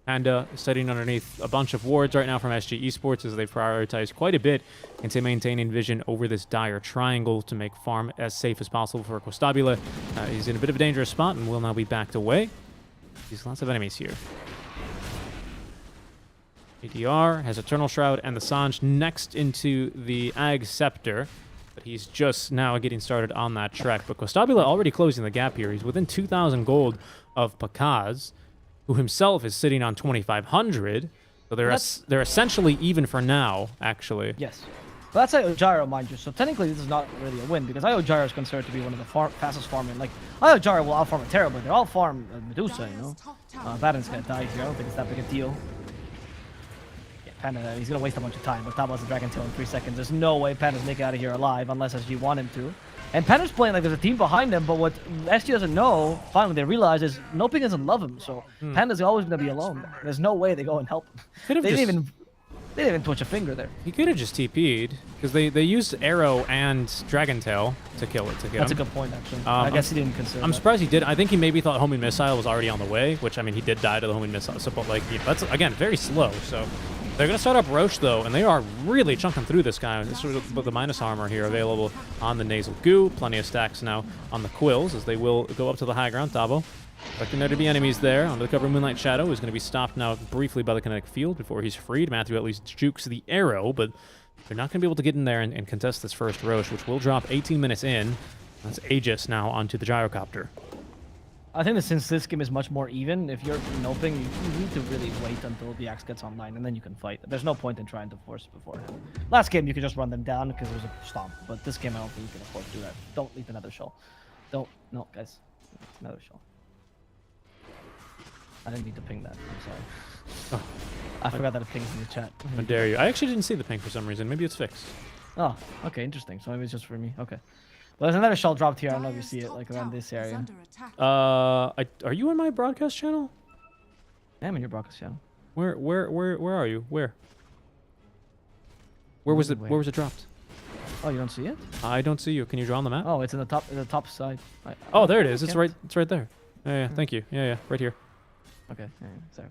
And sitting underneath a bunch of wards right now from SG Esports as they prioritize quite a bit into maintaining vision over this dire triangle to make farm as safe as possible for Costabile. He's in a bit of a dangerous spot and will now be backed away. There's lots of enemies here. ADR has Eternal Shroud and the Sanj next into the Ag Scepter. But he's just now getting started on that trek. But Costabile already closing the gap here. He's within 2,000 gold of Pakaz, who himself is sitting on 2,500. So they're essentially even for now, actually. Yes. But that's Io Gyro, mind you. So technically, this is not really a win because Io Gyro is considered to be one of the fastest farming. Like, Io Gyro will outfarm it terribly. They all farm Medusa, you know. Baden's gonna die here. I don't think it's that big a deal. Yeah, Panda, he's gonna waste a bunch of time. But that was the Dragon Tail in 3 seconds. There's no way Panda's making it out of here alive unless SG want him to. And Panda's playing like there's a team behind him, but what SG doesn't know, finally they realize, is NoPing doesn't love him, so Panda's always gonna be alone. There's no way they go and help him. They didn't even twitch a finger there. He could have just TP'd, because they used Arrow and Dragon Tail to kill it. That's a good point, actually. I guess he didn't consider I'm that. surprised he did. I think he maybe thought homing missile was already on the way, which, I mean, he did die to the homing missile. So, but, like, yeah, that's, again, very slow. So they're going to start up Roche, though, and they are really chunking through this guy. This is with the minus armor here available on the Nasal Goo. Plenty of stacks now on the Quills, as they will go up to the high ground. Dabo expecting there to be enemies there. Under the cover of Moonlight Shadow is going to be stopped now briefly by the kinetic field before he's freed. Matthew at least jukes the arrow, but they're not going to be able to get in there and contest this first Roche, which will drop 18 minutes in. That's Aegis now onto the gyrocopter. I think that since this game is much more even, if you're NoPing, you need to really wait until the axe gets online, and then you can fight. There's no point in trying to force it beforehand. Last game, you could just run them down because there's a stomp, but this game, I don't think you can afford to do that. Don't leave another shell. No, guys. Another shell. I didn't mean to ping that. I'm sorry. I forgot that it pings in the chat. How dare you? I actually didn't see the ping for some reason. Maybe it's fixed. Oh, okay, interesting. So maybe it's just for me. Okay. Well, there's another shell dropped here. I don't know if you see it, like around this area. Are you on my broadcast channel? I'm in your broadcast channel. Where are you? Where was it? Where was it dropped? Oh, you don't see it? I don't see you. Can you draw on the map? Oh, it's in the top side. Oh, there it is. It's right there. Yeah, thank you. Yeah, right here. Okay, sorry.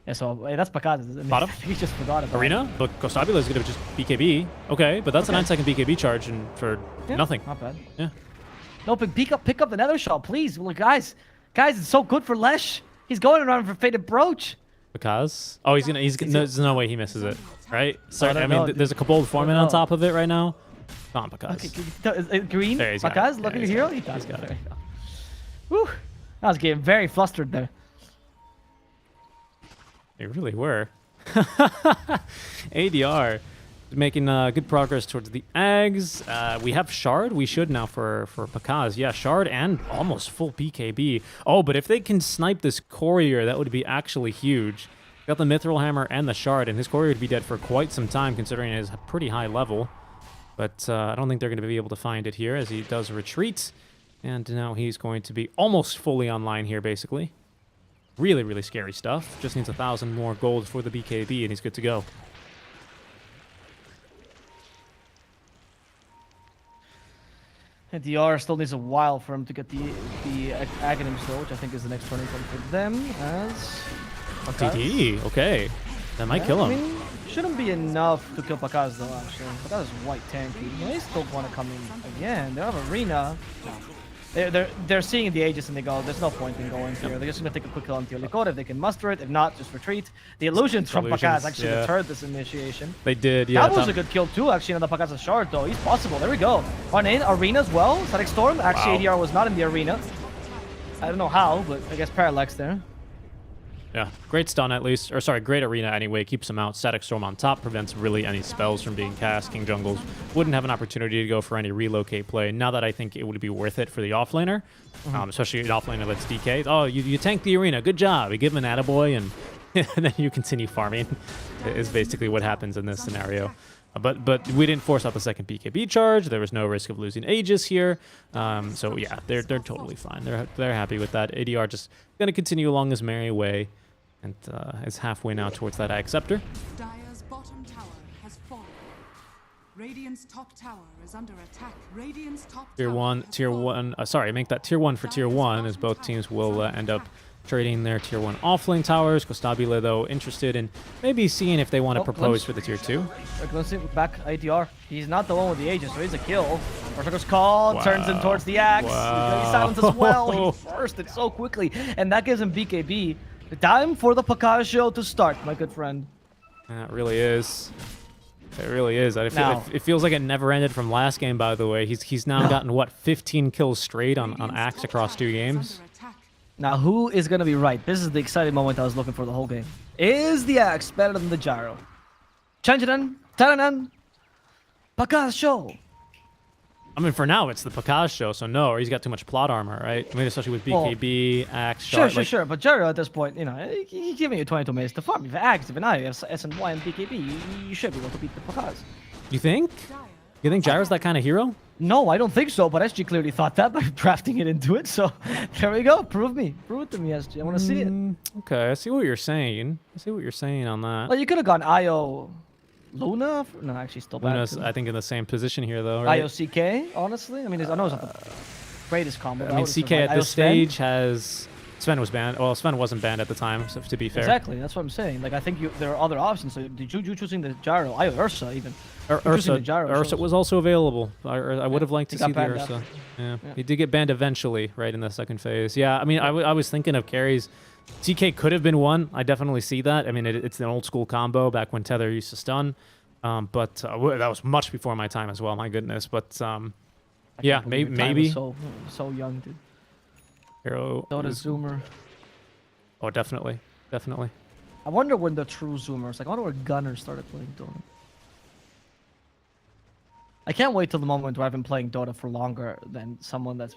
Yeah, so that's Pakaz. Bottom? He just forgot about Arena? But Costabile is going to just BKB. Okay, but that's a 9-second BKB charge and for nothing. Not bad. Yeah. NoPing, pick up the nether shell, please. Well, guys, it's so good for Lesh. He's going around for Fated Brooch. Because? Oh, he's gonna. There's no way he misses it, right? So I mean, there's a Kobold Foreman on top of it right now. Come on, Pakaz. Okay, green. There, he's got Pakaz, it. look at your hero. He's got it. it. Whew. I was getting very flustered there. They really were. ADR making good progress towards the Ags. We have Shard. We should now for Pakaz. Yeah, Shard and almost full BKB. Oh, but if they can snipe this Courier, that would be actually huge. Got the Mithril Hammer and the Shard, and his Courier would be dead for quite some time considering his pretty high level. But I don't think they're going to be able to find it here as he does retreat. And now he's going to be almost fully online here, basically. Really, really scary stuff. Just needs 1,000 more gold for the BKB, and he's good to go. And DR still needs a while for him to get the Aghanim Soul, which I think is the next turning point for them. As TD, okay. That might kill him. I mean, shouldn't be enough to kill Pakaz though, actually. Pakaz is white tanky. They still want to come in again. They have Arena. They're seeing the Aegis and they go, there's no point in going here. They're just going to take a quick kill on Teolikot if they can muster it. If not, just retreat. The illusions from Pakaz actually deterred this initiation. They did, yeah. That was a good kill too, actually, on the Pakaz's shard though. He's possible. There we go. On in Arena as well. Static Storm. Actually, ADR was not in the arena. I don't know how, but I guess Parallax there. Yeah, great stun at least, or sorry, great arena anyway, keeps him out. Static Storm on top prevents really any spells from being cast. King Jungles wouldn't have an opportunity to go for any relocate play. Now that I think it would be worth it for the offlaner, especially an offlaner that's DK. Oh, you tank the arena, good job. You give him an attaboy and, and then you continue farming, is basically what happens in this scenario. But we didn't force out the second BKB charge. There was no risk of losing Aegis here. So yeah, they're totally fine. They're happy with that. ADR just gonna continue along his merry way. And is halfway now towards that Ag Scepter. Dire's bottom tower has fallen. Radiant's top tower is under attack. Radiant's top Tier tower 1, sorry, make that Tier 1 for Tier 1, as both teams will end up trading their Tier 1 offlane towers. Costabile, though, interested in maybe seeing if they want to propose for the Tier 2. Let's see, back ADR. He's not the one with the Aegis, so he's a kill. Berserker's Call turns him towards the axe. He's silenced as well. He forced it so quickly, and that gives him BKB. The time for the Pakaz show to start, my good friend. Yeah, it really is. It really is. It feels like it never ended from last game, by the way. He's now gotten, what, 15 kills straight on Axe across 2 games? Now, who is going to be right? This is the exciting moment I was looking for the whole game. Is the Axe better than the Gyro? Chanjinan, Taranan, Pakaz show. I mean, for now, it's the Pakaz show, so no, or he's got too much plot armor, right? I mean, especially with BKB, Axe, Sure, Shard. sure. But Gyro at this point, you know, he's giving you 22 minutes to farm. If you have Axe, if you have S and Y and BKB, you should be able to beat the Pakaz. You think? You think Gyro's that kind of hero? No, I don't think so, but SG clearly thought that by drafting it into it, so there we go. Prove it to me, SG. I want to see it. Okay, I see what you're saying. I see what you're saying on that. Well, you could have gone IO Luna? No, actually still bad. Luna's, I think, in the same position here, though, right? IO CK, honestly? I mean, I know it's not the greatest combo. I mean, CK at this stage has... Sven was banned. Well, Sven wasn't banned at the time, so to be fair. Exactly, that's what I'm saying. Like, I think there are other options. So, did you choosing the Gyro? IO Ursa, even. Ursa was also available. I would have liked to see the Ursa. Yeah. He did get banned eventually, right, in the second phase. Yeah, I mean, I was thinking of carries. TK could have been one. I definitely see that. I mean, it's an old school combo back when Tether used to stun. But that was much before my time as well, my goodness. But yeah, maybe. So young, dude. Hero Dota Zoomer. Oh, definitely. I wonder when the true Zoomers, like, I wonder where Gunner started playing Dota. I can't wait till the moment where I've been playing Dota for longer than someone that's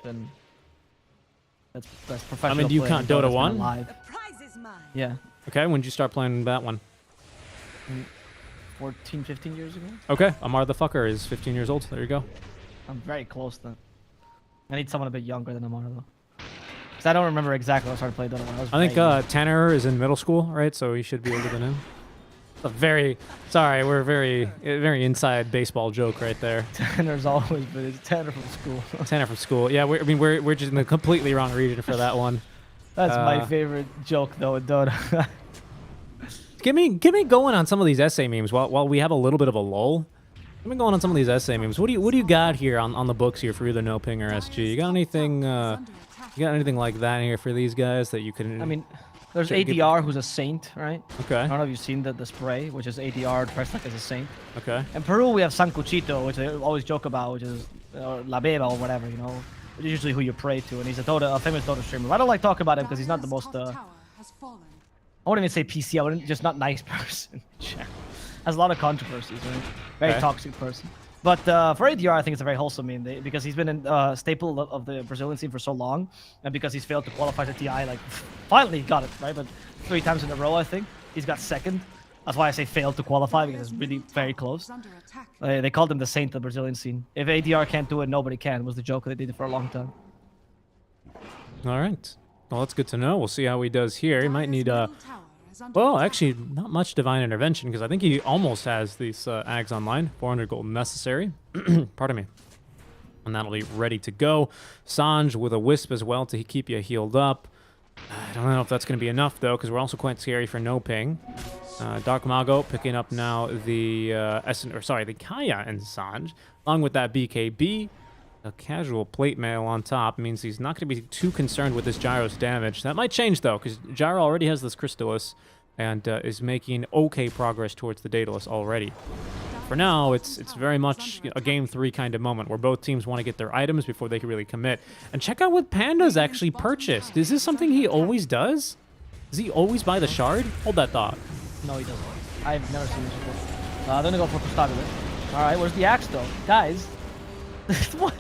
professional. I mean, do you count Dota 1? The prize is mine. Yeah. Okay, when did you start playing that one? 14, 15 years ago. Okay, Amar the Fucker is 15 years old. There you go. I'm very close then. I need someone a bit younger than Amar though. Because I don't remember exactly when I started playing Dota when I was I think Tanner is in middle school, right? So he should be older than him. We're very inside baseball joke right there. Tanner's always been. It's Tanner from school. Tanner from school. Yeah, we're just in the completely wrong region for that one. That's my favorite joke though in Dota. Get me going on some of these essay memes while we have a little bit of a lull. Get me going on some of these essay memes. What do you got here on the books here for either NoPing or SG? You got anything? You got anything like that here for these guys that you can? I mean, there's ADR who's a saint, right? Okay. I don't know if you've seen the spray, which is ADR dressed like as a saint. Okay. In Peru, we have Sancuchito, which I always joke about, which is La Beba or whatever, you know. Which is usually who you pray to, and he's a famous Dota streamer. I don't like talking about him because he's not the most. I wouldn't even say PC. I wouldn't just not nice person. Has a lot of controversies, right? Very toxic person. But for ADR, I think it's a very wholesome meme because he's been a staple of the Brazilian scene for so long, and because he's failed to qualify to TI, like finally he got it right, but 3 times in a row I think he's got second. That's why I say failed to qualify because it's really very close. They called him the saint of the Brazilian scene. If ADR can't do it, nobody can. Was the joke they did it for a long time. All right. Well, that's good to know. We'll see how he does here. He might need Middle tower is under well, attack. actually, not much divine intervention because I think he almost has these ags online. 400 gold necessary. Pardon me. And that'll be ready to go. Sanj with a wisp as well to keep you healed up. I don't know if that's going to be enough though, because we're also quite scary for NoPing. Dark Mago picking up now the the Kaya and Sanj, along with that BKB. A casual plate mail on top means he's not going to be too concerned with this Gyro's damage. That might change though, because Gyro already has this Crystallis and is making okay progress towards the Daedalus already. For now, it's very much a game 3 kind of moment where both teams want to get their items before they can really commit. And check out what Panda's actually purchased. Is this something he always does? Does he always buy the shard? Hold that thought. No, he doesn't. I've never seen this before. They're gonna go for Constabulate. All right, where's the axe though, guys? What?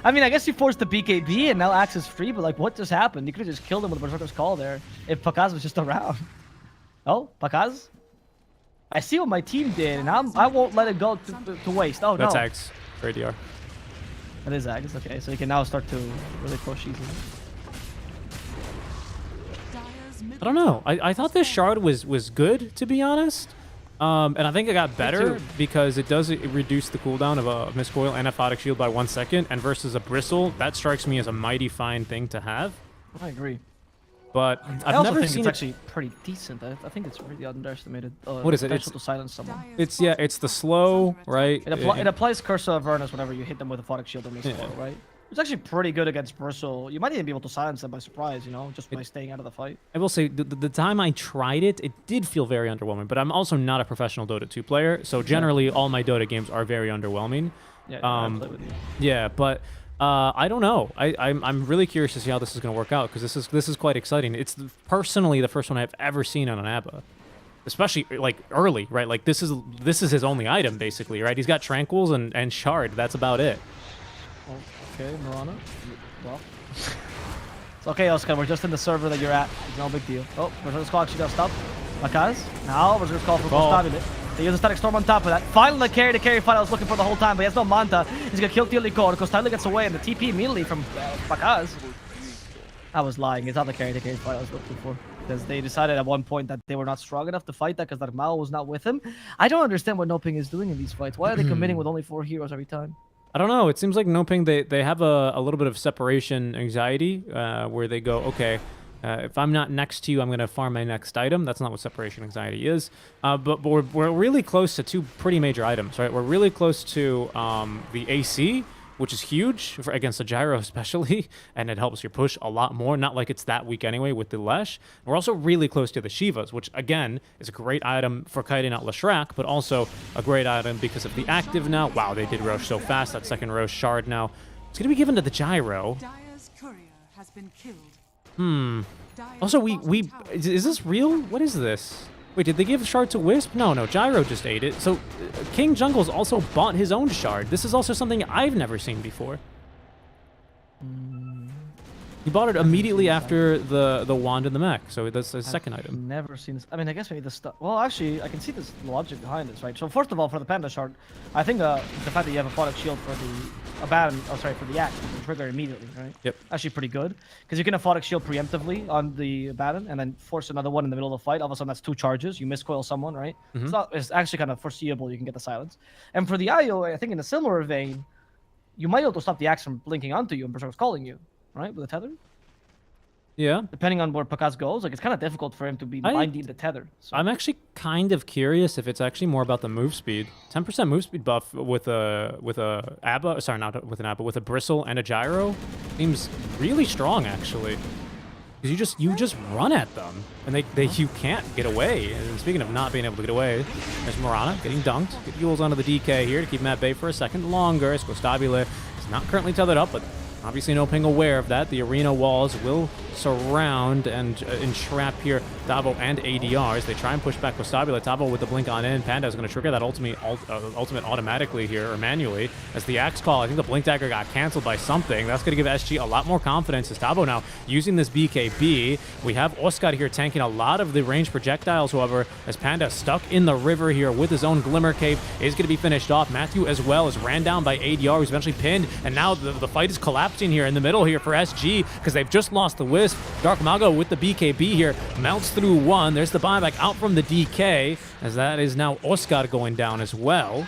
I mean, I guess you forced the BKB and now axe is free, but like, what just happened? You could have just killed him with Berserker's Call there if Pakaz was just around. Oh, Pakaz? I see what my team did, and I won't let it go to waste. Oh, That's no. Ags for ADR. That is Ags, okay. So you can now start to really push easily. I don't know. I thought this shard was good, to be honest. And I think it got better because it does reduce the cooldown of a Miscoil and a Photic Shield by 1 second. And versus a Bristle, that strikes me as a mighty fine thing to have. I agree. But I I've also never think seen it's it. actually pretty decent. I think it's really underestimated. What is it? Potential to silence someone. It's the slow, right? It applies Curse of Avernus whenever you hit them with a Photic Shield or Miscoil, right? It's actually pretty good against Bristle. You might even be able to silence them by surprise, you know, just by staying out of the fight. I will say, the time I tried it, it did feel very underwhelming. But I'm also not a professional Dota 2 player, so generally all my Dota games are very underwhelming. Yeah, I play with you. Yeah, but I don't know. I'm really curious to see how this is going to work out because this is quite exciting. It's personally the first one I've ever seen on an ABBA, especially like early, right? Like this is his only item basically, right? He's got Tranquils and Shard. That's about it. Oh, okay, Marana. Well, it's okay, Oscar. We're just in the server that you're at. It's no big deal. Oh, Berserker's Call actually got stopped. Makaz. Now Berserker's Call for Constabulate. They use a Static Storm on top of that. Finally carry the carry fight I was looking for the whole time, but he has no Manta. He's gonna kill Tiolicor. Constabulate gets away and the TP immediately from Makaz. I was lying. It's not the carry fight I was looking for. Because they decided at one point that they were not strong enough to fight that because that Mao was not with him. I don't understand what NoPing is doing in these fights. Why are they committing with only 4 heroes every time? I don't know. It seems like NoPing, they have a little bit of separation anxiety where they go, okay, if I'm not next to you, I'm going to farm my next item. That's not what separation anxiety is. But we're really close to 2 pretty major items, right? We're really close to the AC, which is huge against the Gyro especially, and it helps your push a lot more. Not like it's that weak anyway with the Lesh. We're also really close to the Shivas, which again is a great item for kiting out Leshrac, but also a great item because of the active now. Wow, they did Roche so fast. That second Roche shard now. It's going to be given to the Gyro. Dire's courier has been killed. Also, is this real? What is this? Wait, did they give shard to Wisp? No, Gyro just ate it. So King Jungle's also bought his own shard. This is also something I've never seen before. He bought it immediately after the wand and the mech, so that's his second item. Never seen this. I mean, I guess maybe the stuff. Well, actually, I can see this logic behind this, right? So first of all, for the Panda shard, I think the fact that you have a Photic Shield for for the axe, you can trigger immediately, right? Yep. Actually, pretty good because you can have Photic Shield preemptively on the Baron and then force another one in the middle of the fight. All of a sudden, that's 2 charges. You miscoil someone, right? It's actually kind of foreseeable. You can get the silence. And for the IO, I think in a similar vein, you might be able to stop the axe from blinking onto you and Berserker's calling you, right? With a tether. Yeah. Depending on where Pakaz goes, like it's kind of difficult for him to be binding the tether. So. I'm actually kind of curious if it's actually more about the move speed. 10% move speed buff with a ABBA, sorry, not with an ABBA, with a Bristle and a Gyro seems really strong actually. Because you just run at them and you can't get away. And speaking of not being able to get away, there's Morana getting dunked. Get Yules onto the DK here to keep him at bay for a second longer. Constabulate is not currently tethered up, but obviously NoPing aware of that. The arena walls will surround and entrap here Tavo and ADRs. They try and push back with Stabula. Tavo with the blink on in. Panda is going to trigger that ultimate automatically here, or manually, as the Axe Call. I think the blink dagger got canceled by something. That's going to give SG a lot more confidence as Tavo now using this BKB. We have Oscar here tanking a lot of the ranged projectiles, however, as Panda stuck in the river here with his own Glimmer Cape is going to be finished off. Matthew as well is ran down by ADR, who's eventually pinned, and now the fight is collapsing here in the middle here for SG because they've just lost the Wisp. Dark Mago with the BKB here melts through one. There's the buyback out from the DK, as that is now Oscar going down as well.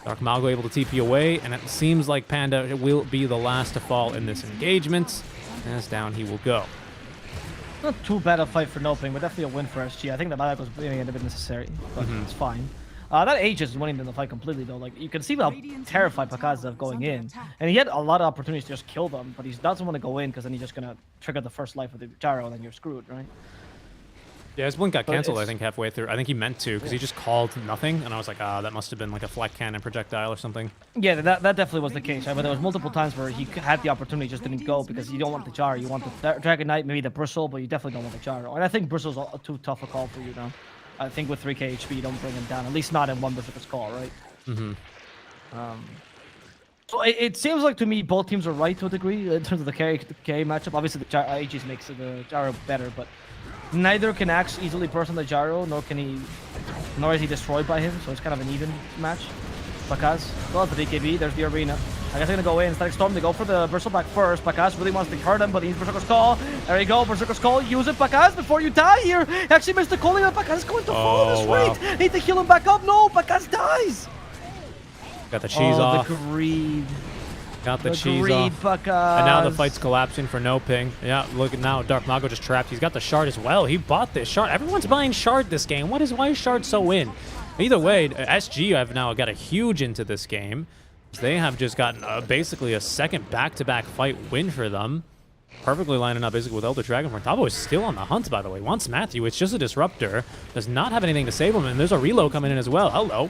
Dark Mago able to TP away, and it seems like Panda will be the last to fall in this engagement, as down he will go. Not too bad a fight for NoPing, but definitely a win for SG. I think the buyback was maybe a bit necessary, but it's fine. That Aegis is winning the fight completely, though. Like, you can see how terrified Pakaz is of going in. And he had a lot of opportunities to just kill them, but he doesn't want to go in because then he's just going to trigger the first life with the gyro, and then you're screwed, right? Yeah, his blink got canceled, I think, halfway through. I think he meant to, because he just called nothing, and I was like, that must have been like a flak cannon projectile or something. Yeah, that definitely was the case, right? But there was multiple times where he had the opportunity, just didn't go, because you don't want the gyro. You want the Dragon Knight, maybe the Bristle, but you definitely don't want the gyro. And I think Bristle's too tough a call for you now. I think with 3k HP, you don't bring him down, at least not in one Berserker's Call, right? So it seems like to me both teams are right to a degree in terms of the carry matchup. Obviously, the Aegis makes the gyro better, but neither can Axe easily burst on the gyro, nor is he destroyed by him, so it's kind of an even match. Pakaz, well, the DKB, there's the arena. I guess they're gonna go in. Static Storm, they go for the Bristleback first. Pakaz really wants to hurt him, but he needs Berserker's Call. There you go, Berserker's Call. Use it, Pakaz, before you die here. Actually missed the calling, but Pakaz is going to fall this rate. Need to heal him back up. No, Pakaz dies. Got the cheese off. The greed. Got the cheese off. Pakaz. And now the fight's collapsing for NoPing. Yeah, look at now. Dark Mago just trapped. He's got the shard as well. He bought this shard. Everyone's buying shard this game. Why is shard so in? Either way, SG have now got a huge into this game. They have just gotten basically a second back-to-back fight win for them. Perfectly lining up basically with Elder Dragonborn. Tavo is still on the hunt, by the way. Wants Matthew. It's just a disruptor. Does not have anything to save him. And there's a reload coming in as well. Hello.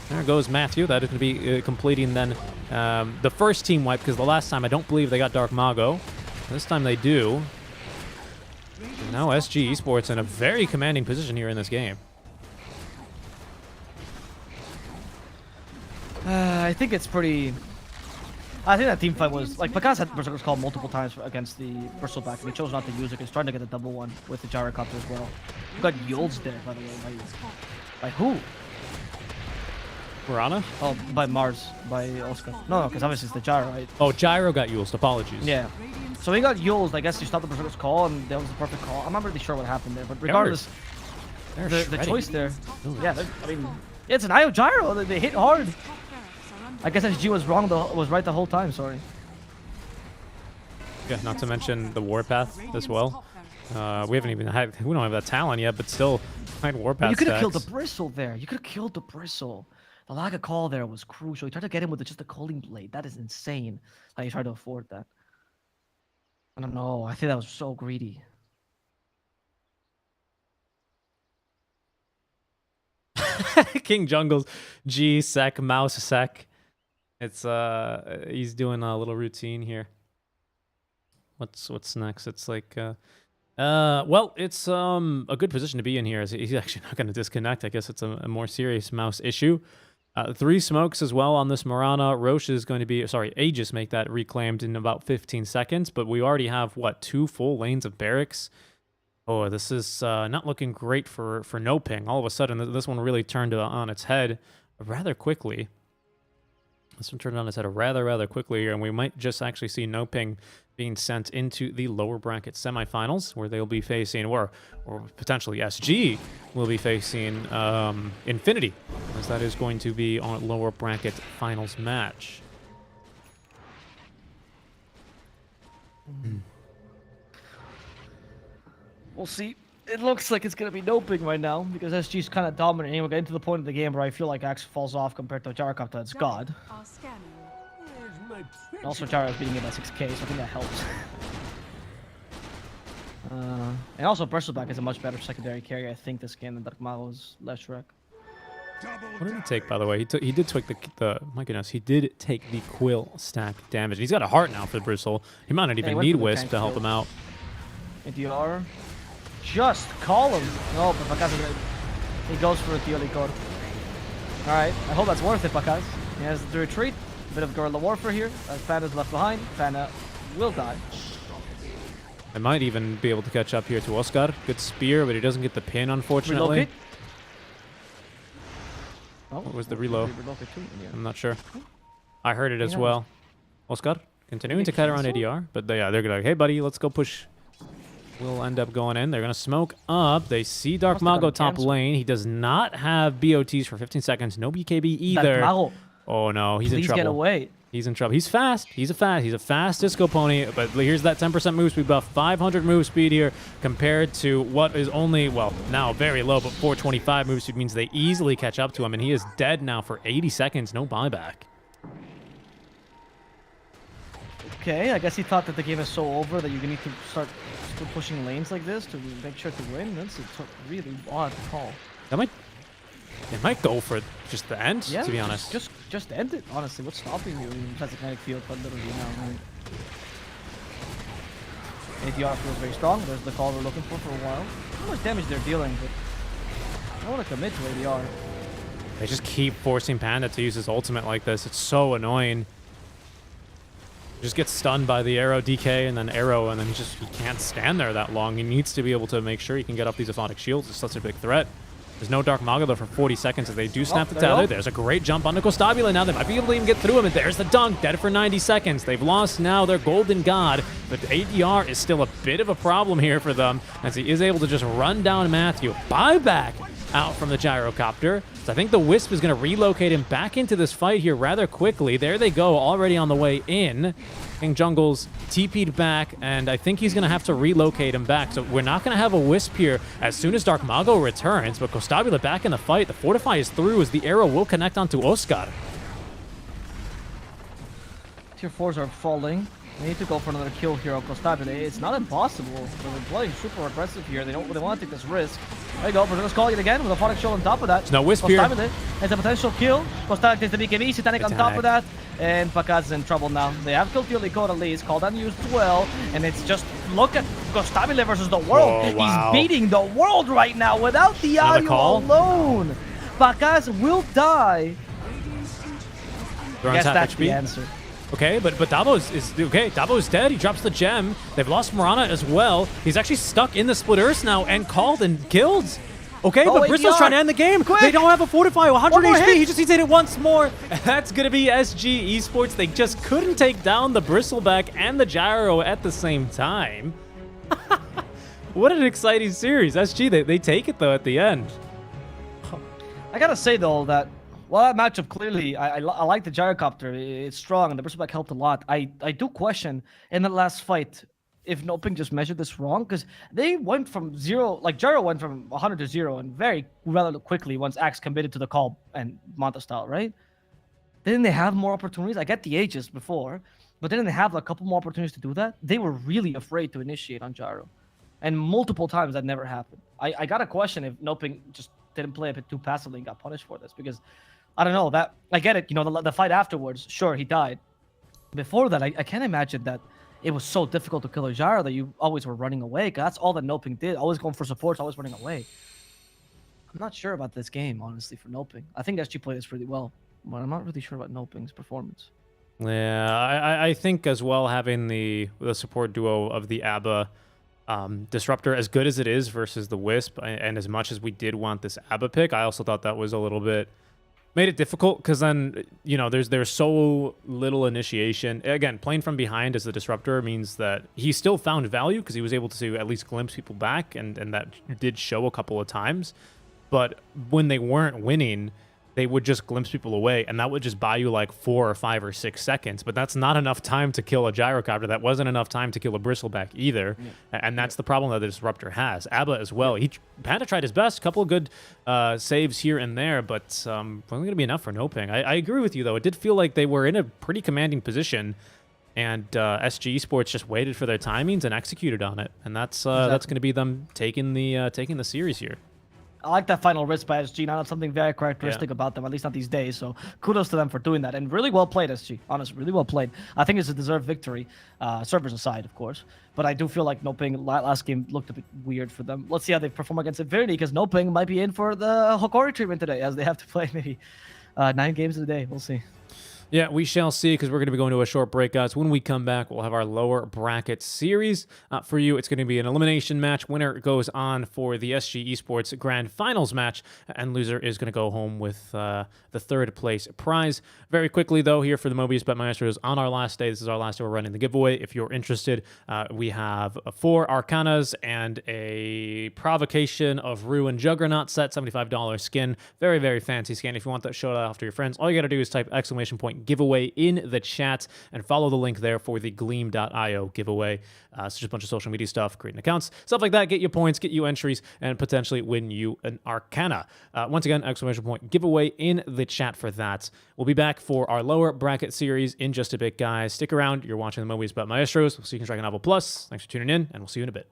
There goes Matthew. That is going to be completing then the first team wipe, because the last time I don't believe they got Dark Mago. This time they do. And now SG Esports in a very commanding position here in this game. I think it's pretty... I think that team fight was... Like, Pakaz had Berserker's Call multiple times against the Bristleback, and he chose not to use it. He's trying to get a double one with the Gyrocopter as well. You got Yules there, by the way. By who? Piranha? Oh, by Mars. By Oscar. No, because obviously it's the Gyro, right? Oh, Gyro got Yules. Apologies. Yeah. So he got Yules. I guess he stopped the Berserker's Call, and that was the perfect call. I'm not really sure what happened there, but regardless, the choice there... Yeah, I mean... It's an IO Gyro. They hit hard. I guess SG was right the whole time, sorry. Yeah, not to mention the Warpath as well. We don't have that talent yet, but still, Warpath. You could have killed the Bristle there. You could have killed the Bristle. The lack of call there was crucial. You tried to get him with just a Calling Blade. That is insane. How you tried to afford that. I don't know. I think that was so greedy. King Jungle's G sec mouse sec. It's he's doing a little routine here. What's next? It's like well, it's a good position to be in here, as he's actually not going to disconnect. I guess it's a more serious mouse issue. 3 smokes as well on this Mirana. Roche is going to be, sorry, Aegis make that reclaimed in about 15 seconds, but we already have, what, 2 full lanes of barracks? Oh, this is not looking great for NoPing. All of a sudden, this one really turned on its head rather quickly. This one turned on its head rather quickly here, and we might just actually see NoPing being sent into the lower bracket semifinals, where they'll be facing, or potentially SG will be facing Infinity, as that is going to be on lower bracket finals match. We'll see. It looks like it's going to be NoPing right now, because SG's kind of dominating. We're getting to the point of the game where I feel like Axe falls off compared to Gyrocopter. It's God. And also, Gyro is beating it by 6k, so I think that helps. And also, Bristleback is a much better secondary carry, I think, this game than Dark Mago's Leshrac. What did he take, by the way? He did take the my goodness, he did take the Quill stack damage. He's got a heart now for the Bristle. He might not even need Wisp to help him out. ADR. just call him. No, but Pacaz, he goes for a Tío Licor. Alright, I hope that's worth it, Pacaz. He has the retreat. A bit of guerrilla warfare here. Fana's left behind. Fana will die. I might even be able to catch up here to Oscar. Good spear, but he doesn't get the pin, unfortunately. Relocate. Oh, What was the reload? Relocate too? Yeah. I'm not sure. I heard it as knows? well. Oscar continuing to cut around ADR, but they're gonna like, hey buddy, let's go push. We'll end up going in. They're gonna smoke up. They see Dark Must have Mago gotten top canceled. lane. He does not have BOTs for 15 seconds. No BKB either. Mago, Oh no, he's in please trouble. get away. He's in trouble. He's fast. He's a fast disco pony. But here's that 10% move speed buff. 500 move speed here compared to what is only, well, now very low, but 425 move speed means they easily catch up to him. And he is dead now for 80 seconds. No buyback. Okay, I guess he thought that the game is so over that you need to start pushing lanes like this to make sure to win. That's a really odd call. It might go for just the end, Yeah, to be honest. just end it. Honestly, what's stopping you? Besides the kinetic field, but literally now. Right? ADR feels very strong. There's the call we're looking for a while. How much damage they're dealing, but I don't want to commit to ADR. They just keep forcing Panda to use his ultimate like this. It's so annoying. Just gets stunned by the arrow DK and then arrow, and then he can't stand there that long. He needs to be able to make sure he can get up these Aphotic shields. It's such a big threat. There's no Dark Mago though for 40 seconds as they do snap the there you tether. go. There's a great jump onto Costabile now. They might be able to even get through him, and there's the dunk. Dead for 90 seconds. They've lost now their golden god, but ADR is still a bit of a problem here for them as he is able to just run down Matthew. Buyback out from the gyrocopter. So I think the Wisp is going to relocate him back into this fight here rather quickly. There they go, already on the way in. King Jungle's TP'd back, and I think he's going to have to relocate him back. So we're not going to have a Wisp here as soon as Dark Mago returns, but Costabile back in the fight. The Fortify is through as the arrow will connect onto Oscar. Tier 4s are falling. They need to go for another kill here on Costabile. It's not impossible. They're playing super aggressive here. They don't really want to take this risk. There you go. Brazil's calling it again with a Phonic Show on top of that. There's no Wisp here. Costabile has a potential kill. Costabile takes the BKB. Satanic on top of that. And Pacaz is in trouble now. They have killed Tío Licor at least. Called unused as well. And it's just, look at Costabile versus the world. Oh, wow. He's beating the world right now without the Another call? alone. Pacaz will die. They're on Guess tap that's HP. the answer. Okay, but Dabo is okay. Dabo is dead. He drops the gem. They've lost Morana as well. He's actually stuck in the split earth now and called and killed. Okay, Oh, but Bristol's ADR. trying to end the game. Quick. They don't have a Fortify. 100 One more HP. hit. He just needs to hit it once more. That's going to be SG Esports. They just couldn't take down the Bristleback and the Gyro at the same time. What an exciting series. SG, they take it, though, at the end. I gotta say though that that matchup clearly I like the gyrocopter. It's strong and the Bristleback helped a lot. I do question in the last fight if NoPing just measured this wrong, because they went from 0, like Gyro went from 100 to 0 and very relatively quickly once Axe committed to the call and Manta style, right? Didn't they have more opportunities? I get the Aegis before, but didn't they have a couple more opportunities to do that? They were really afraid to initiate on Gyro. And multiple times that never happened. I got a question if NoPing just didn't play a bit too passively and got punished for this, because I don't know, that I get it, you know, the fight afterwards, sure, he died. Before that, I can't imagine that it was so difficult to kill a Gyro that you always were running away, because that's all that NoPing did, always going for supports, always running away. I'm not sure about this game, honestly, for NoPing. I think SG played this really well, but I'm not really sure about NoPing's performance. Yeah, I think as well having the support duo of the ABBA Disruptor, as good as it is versus the Wisp, and as much as we did want this ABBA pick, I also thought that was a little bit made it difficult, because then, you know, there's so little initiation. Again, playing from behind as the Disruptor means that he still found value because he was able to at least glimpse people back, and that did show a couple of times. But when they weren't winning, they would just glimpse people away, and that would just buy you like 4 or 5 or 6 seconds. But that's not enough time to kill a gyrocopter. That wasn't enough time to kill a bristleback either. Yeah. And that's the problem that the Disruptor has. ABBA as well. He had to try his best. A couple of good saves here and there, but wasn't going to be enough for NoPing. I agree with you, though. It did feel like they were in a pretty commanding position, and SG Esports just waited for their timings and executed on it. And that's going to be them taking the series here. I like that final risk by SG. Not something very characteristic about them, at least not these days. So kudos to them for doing that. And really well played, SG. Honestly, really well played. I think it's a deserved victory, servers aside, of course. But I do feel like NoPing last game looked a bit weird for them. Let's see how they perform against Infinity, because NoPing might be in for the Hokori treatment today, as they have to play maybe 9 games in a day. We'll see. Yeah, we shall see, because we're going to be going to a short break, guys. When we come back, we'll have our lower bracket series for you. It's going to be an elimination match. Winner goes on for the SG Esports Grand Finals match, and loser is going to go home with the third place prize. Very quickly, though, here for the Mobius.bet Maestros, on our last day, this is our last day we're running the giveaway. If you're interested, we have 4 Arcanas and a Provocation of Ruin Juggernaut set, $75 skin. Very, very fancy skin. If you want that, show it off to your friends. All you got to do is type !giveaway in the chat and follow the link there for the gleam.io giveaway. It's just a bunch of social media stuff, creating accounts, stuff like that. Get you points, get you entries, and potentially win you an Arcana. Once again, !giveaway in the chat for that. We'll be back for our lower bracket series in just a bit, guys. Stick around. You're watching the Mobius.bet Maestros. We'll see you in Dragon Novel Plus. Thanks for tuning in, and we'll see you in a bit.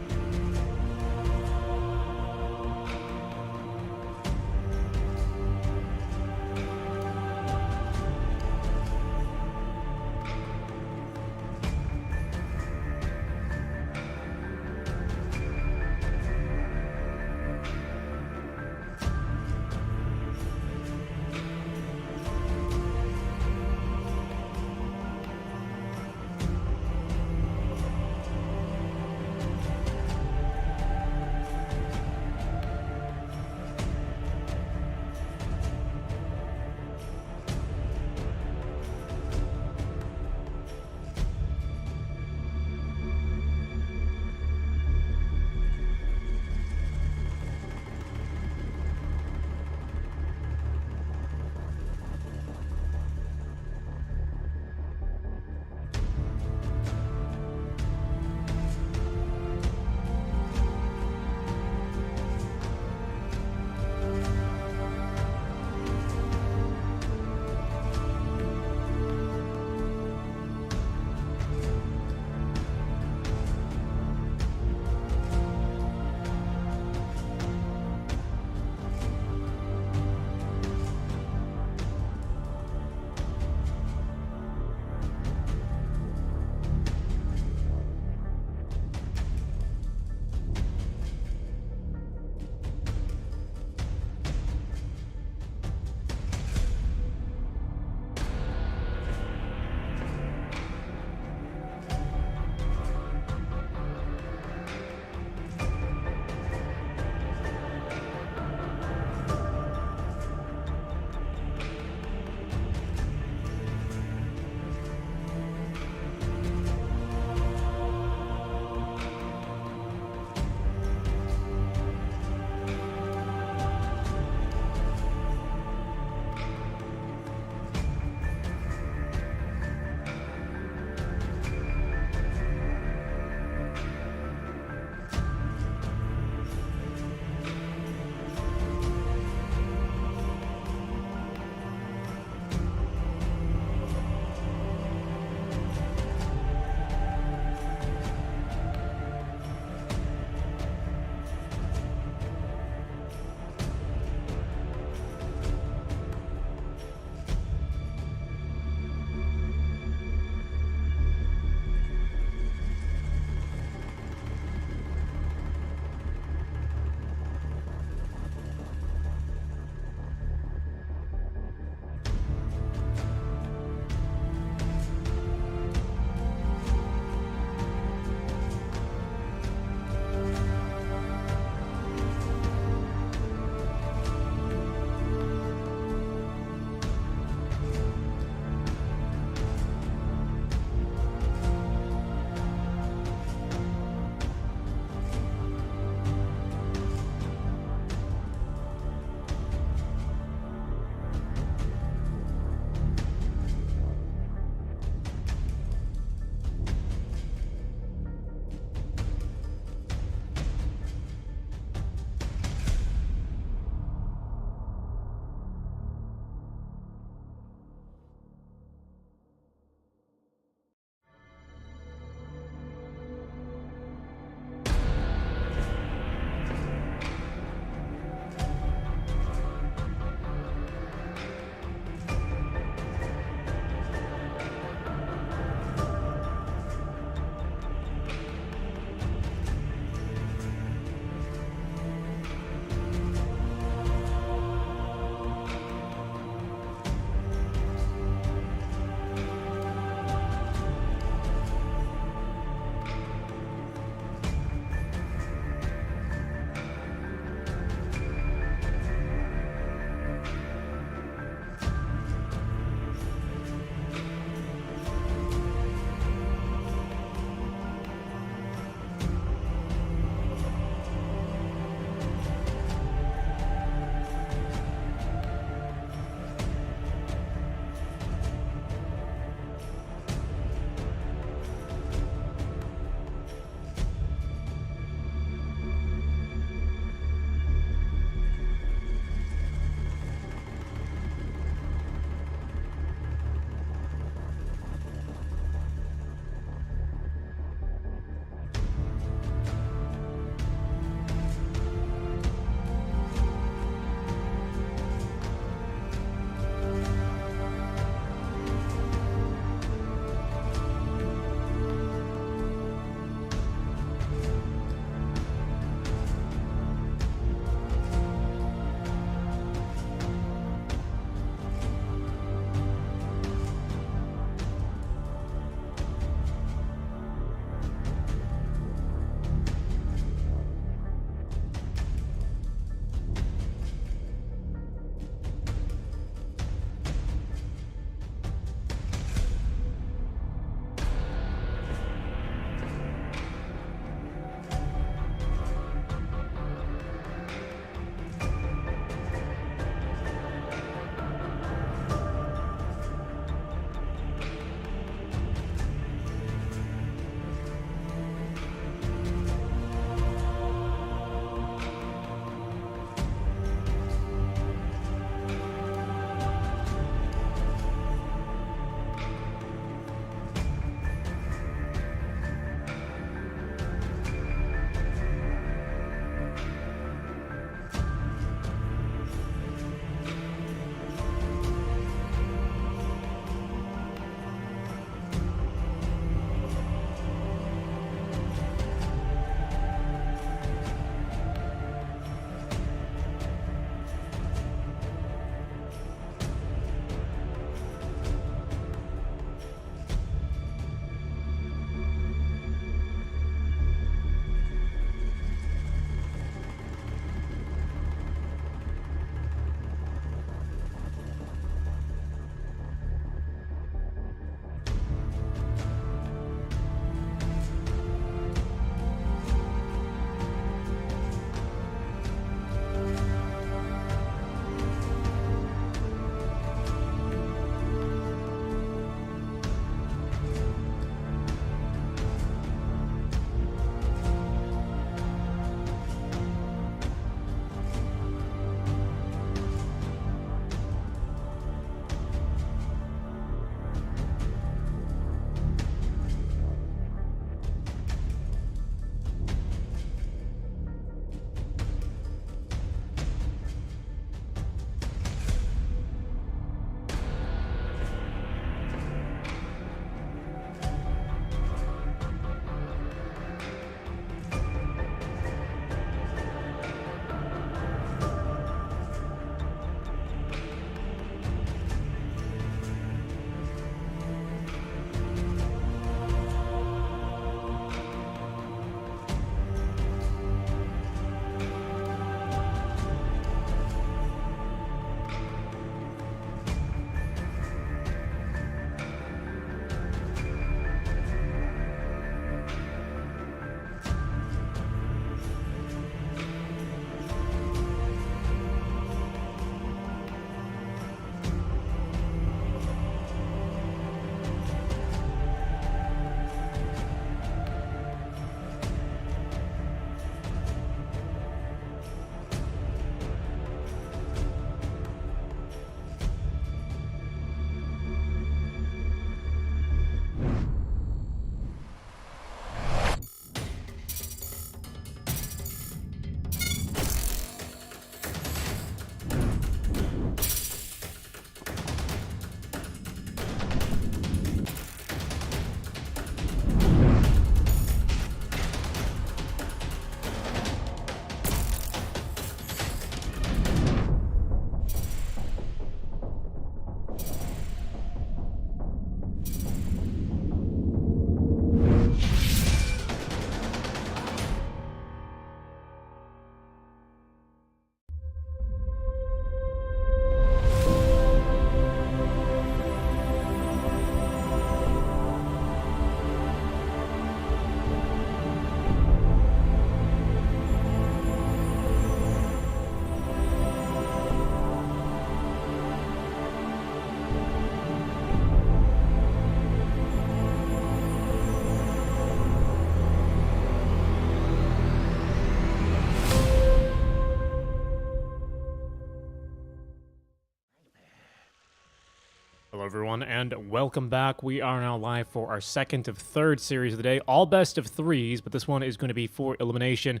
Hello, everyone, and welcome back. We are now live for our second of third series of the day, all best of threes, but this one is going to be for elimination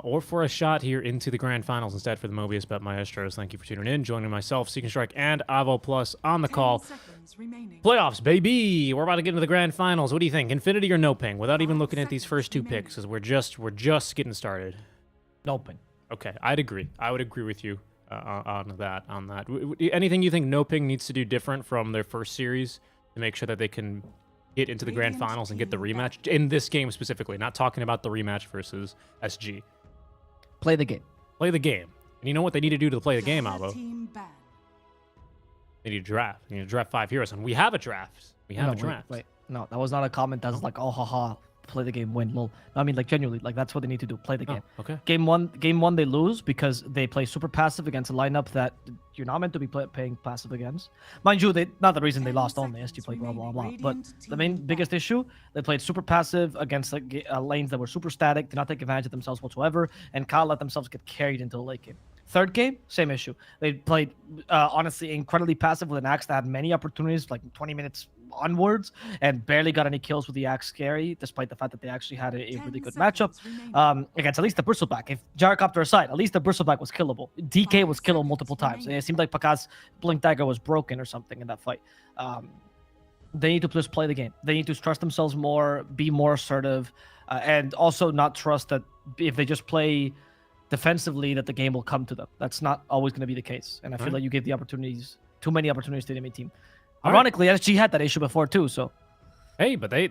or for a shot here into the grand finals instead for the Mobius.bet Maestros. Thank you for tuning in, joining myself, Seek and Strike, and Avo Plus on the call. Playoffs, baby! We're about to get into the grand finals. What do you think, Infinity or NoPing? Without even looking at these first two picks, because we're just getting started. NoPing. Okay, I'd agree. I would agree with you. On that. Anything you think NoPing needs to do different from their first series to make sure that they can get into the grand finals and get the rematch in this game specifically? Not talking about the rematch versus SG. Play the game. Play the game. And you know what they need to do to play the game, Avo? They need to draft. They need to draft 5 heroes, and we have a draft. We have a draft. Wait. No, that was not a comment. That's like, oh, haha. Play the game, win, lol. I mean, like, genuinely, like, that's what they need to do. Play the game. Okay. Game one, they lose because they play super passive against a lineup that you're not meant to be playing passive against. Mind you, not the reason they lost only. SG played blah, blah, blah. But the biggest issue, they played super passive against like, lanes that were super static, did not take advantage of themselves whatsoever, and Kyle let themselves get carried into the late game. Third game, same issue. They played, honestly, incredibly passive with an Axe that had many opportunities, like 20 minutes onwards, and barely got any kills with the Axe carry, despite the fact that they actually had a really good matchup against at least the Bristleback. If Gyrocopter aside, at least the Bristleback was killable. DK was killable multiple times. And it seemed like Pakaz's Blink Dagger was broken or something in that fight. They need to just play the game. They need to trust themselves more, be more assertive, and also not trust that if they just play defensively that the game will come to them. That's not always going to be the case. And I feel like you give the opportunities, too many opportunities to the enemy team. Ironically, SG had that issue before too, so. Hey, but they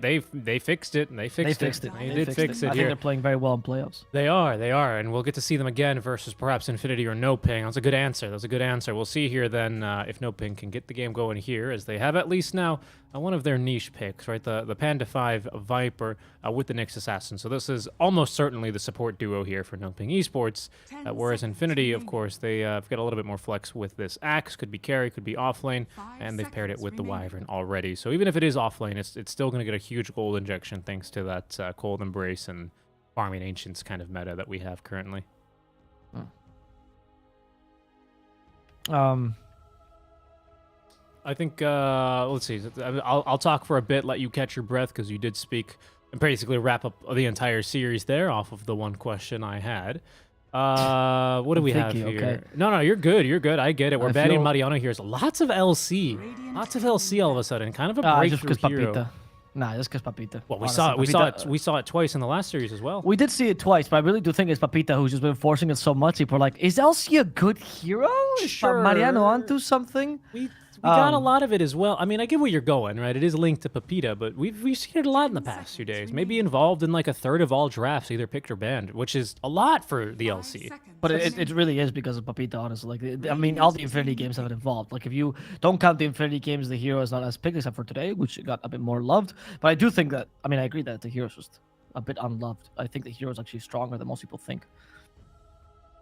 fixed it, and they fixed it. They did fix it I think they're playing very well in playoffs. They are, and we'll get to see them again versus perhaps Infinity or NoPing. That's a good answer. We'll see here then if NoPing can get the game going here, as they have at least now one of their niche picks, right? The Panda 5 Viper with the Nyx Assassin. So this is almost certainly the support duo here for NoPing Esports, whereas Infinity, of course, they've got a little bit more flex with this Axe. Could be carry, could be offlane, and they've paired it with the Wyvern already. So even if it is offlane, it's still going to get a huge gold injection thanks to that Cold Embrace and Farming Ancients kind of meta that we have currently. I think, let's see, I'll talk for a bit, let you catch your breath, because you did speak and basically wrap up the entire series there off of the one question I had. What do we have here? Okay. No, you're good. I get it. We're banning Mariano here. So lots of LC. Lots of LC all of a sudden. Kind of a breakthrough hero. Papita. Nah, just because Papita. Well, we saw it twice in the last series as well. We did see it twice, but I really do think it's Papita who's just been forcing it so much. People are like, is LC a good hero? Sure. Is Mariano onto something? We got a lot of it as well. I mean, I get where you're going, right? It is linked to Papita, but we've seen it a lot in the past few days. Maybe involved in like a third of all drafts, either picked or banned, which is a lot for the LC. But it really is because of Papita, honestly. Like, I mean, all the Infinity games have it involved. Like, if you don't count the Infinity games, the hero is not as picked except for today, which got a bit more loved. But I do think that, I mean, I agree that the hero is just a bit unloved. I think the hero is actually stronger than most people think.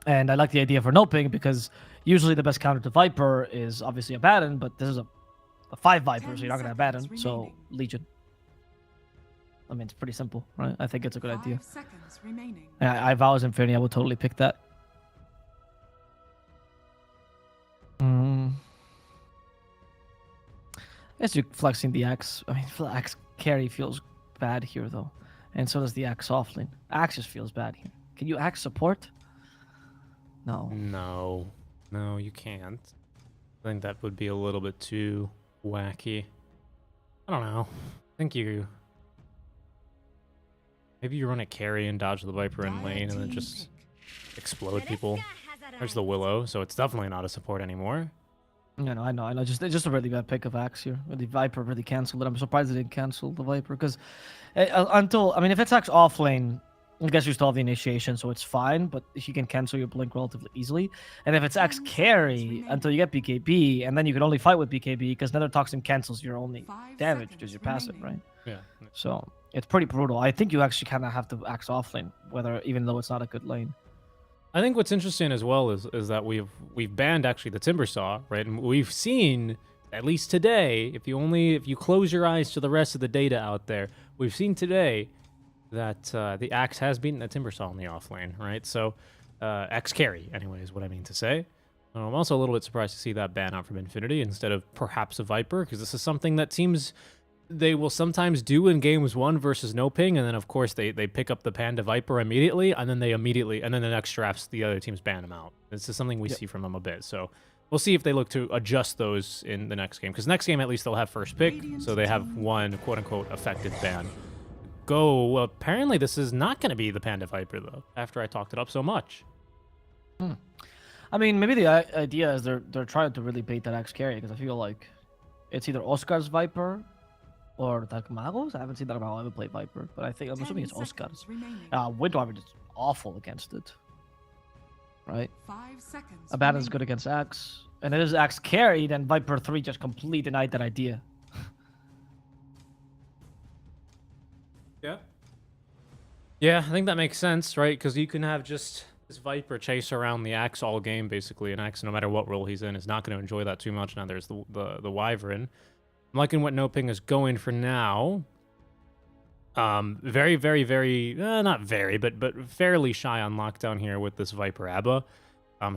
And I like the idea for NoPing because usually the best counter to Viper is obviously a Baton, but this is a 5 Viper, so you're not going to have Baton, so Legion. I mean, it's pretty simple, right? I think it's a good idea. If I was Infinity, I would totally pick that. Guess you're flexing the Axe. I mean, Axe carry feels bad here, though. And so does the Axe offlane. Axe just feels bad here. Can you Axe support? No. No, you can't. I think that would be a little bit too wacky. I don't know. I think maybe you run a carry and dodge the Viper in lane and then just explode people. There's the Willow, so it's definitely not a support anymore. I know. It's just a really bad pick of Axe here. The Viper really canceled it. I'm surprised they didn't cancel the Viper because if it's Axe off lane, I guess you still have the initiation, so it's fine, but you can cancel your blink relatively easily. And if it's Axe carry until you get BKB, and then you can only fight with BKB because Nether Toxin cancels your only damage, which is your passive, right? Yeah. So it's pretty brutal. I think you actually kind of have to Axe off lane, even though it's not a good lane. I think what's interesting as well is that we've banned actually the Timbersaw, right? And we've seen, at least today, if you close your eyes to the rest of the data out there, we've seen today that the Axe has beaten the Timbersaw in the offlane, right? So X carry, anyway, is what I mean to say. I'm also a little bit surprised to see that ban out from Infinity instead of perhaps a Viper, because this is something that teams, they will sometimes do in games 1 versus NoPing, and then of course they pick up the Panda Viper immediately, and then and then the next drafts the other teams ban them out. This is something we see from them a bit, so we'll see if they look to adjust those in the next game, because next game at least they'll have first pick, so they have one quote-unquote effective ban. Go. Apparently this is not going to be the Panda Viper, though, after I talked it up so much. I mean, maybe the idea is they're trying to really bait that Axe carry, because I feel like it's either Oscar's Viper or Dark Magos. I haven't seen Dark Mago ever play Viper, but I'm assuming it's Oscar's. Windwalker is awful against it, right? 5 seconds. Abaddon's good against Axe, and it is Axe carry. Then Viper 3 just completely denied that idea. Yeah. Yeah, I think that makes sense, right? Because you can have just this Viper chase around the Axe all game, basically, and Axe, no matter what role he's in, is not going to enjoy that too much. Now there's the Wyvern. I'm liking what NoPing is going for now. Very, very, very, not very, but fairly shy on lockdown here with this Viper Abba.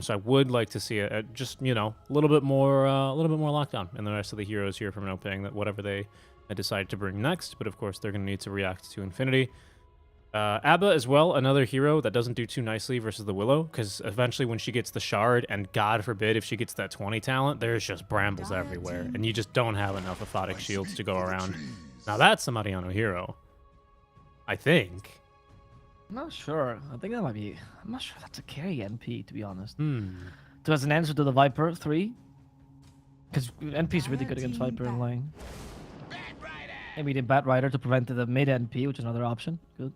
So I would like to see it just, you know, a little bit more lockdown in the rest of the heroes here from NoPing, that whatever they decide to bring next. But of course, they're going to need to react to Infinity. Abba as well, another hero that doesn't do too nicely versus the Willow, because eventually when she gets the Shard, and God forbid if she gets that 20 talent, there's just brambles everywhere, and you just don't have enough Aphotic shields to go around. Now that's a Mariano hero, I think. I'm not sure. I think that might be... I'm not sure that's a carry NP, to be honest. Hmm. So as an answer to the Viper 3, because NP is really good against Viper in lane. And we did Bat Rider to prevent the mid NP, which is another option. Good.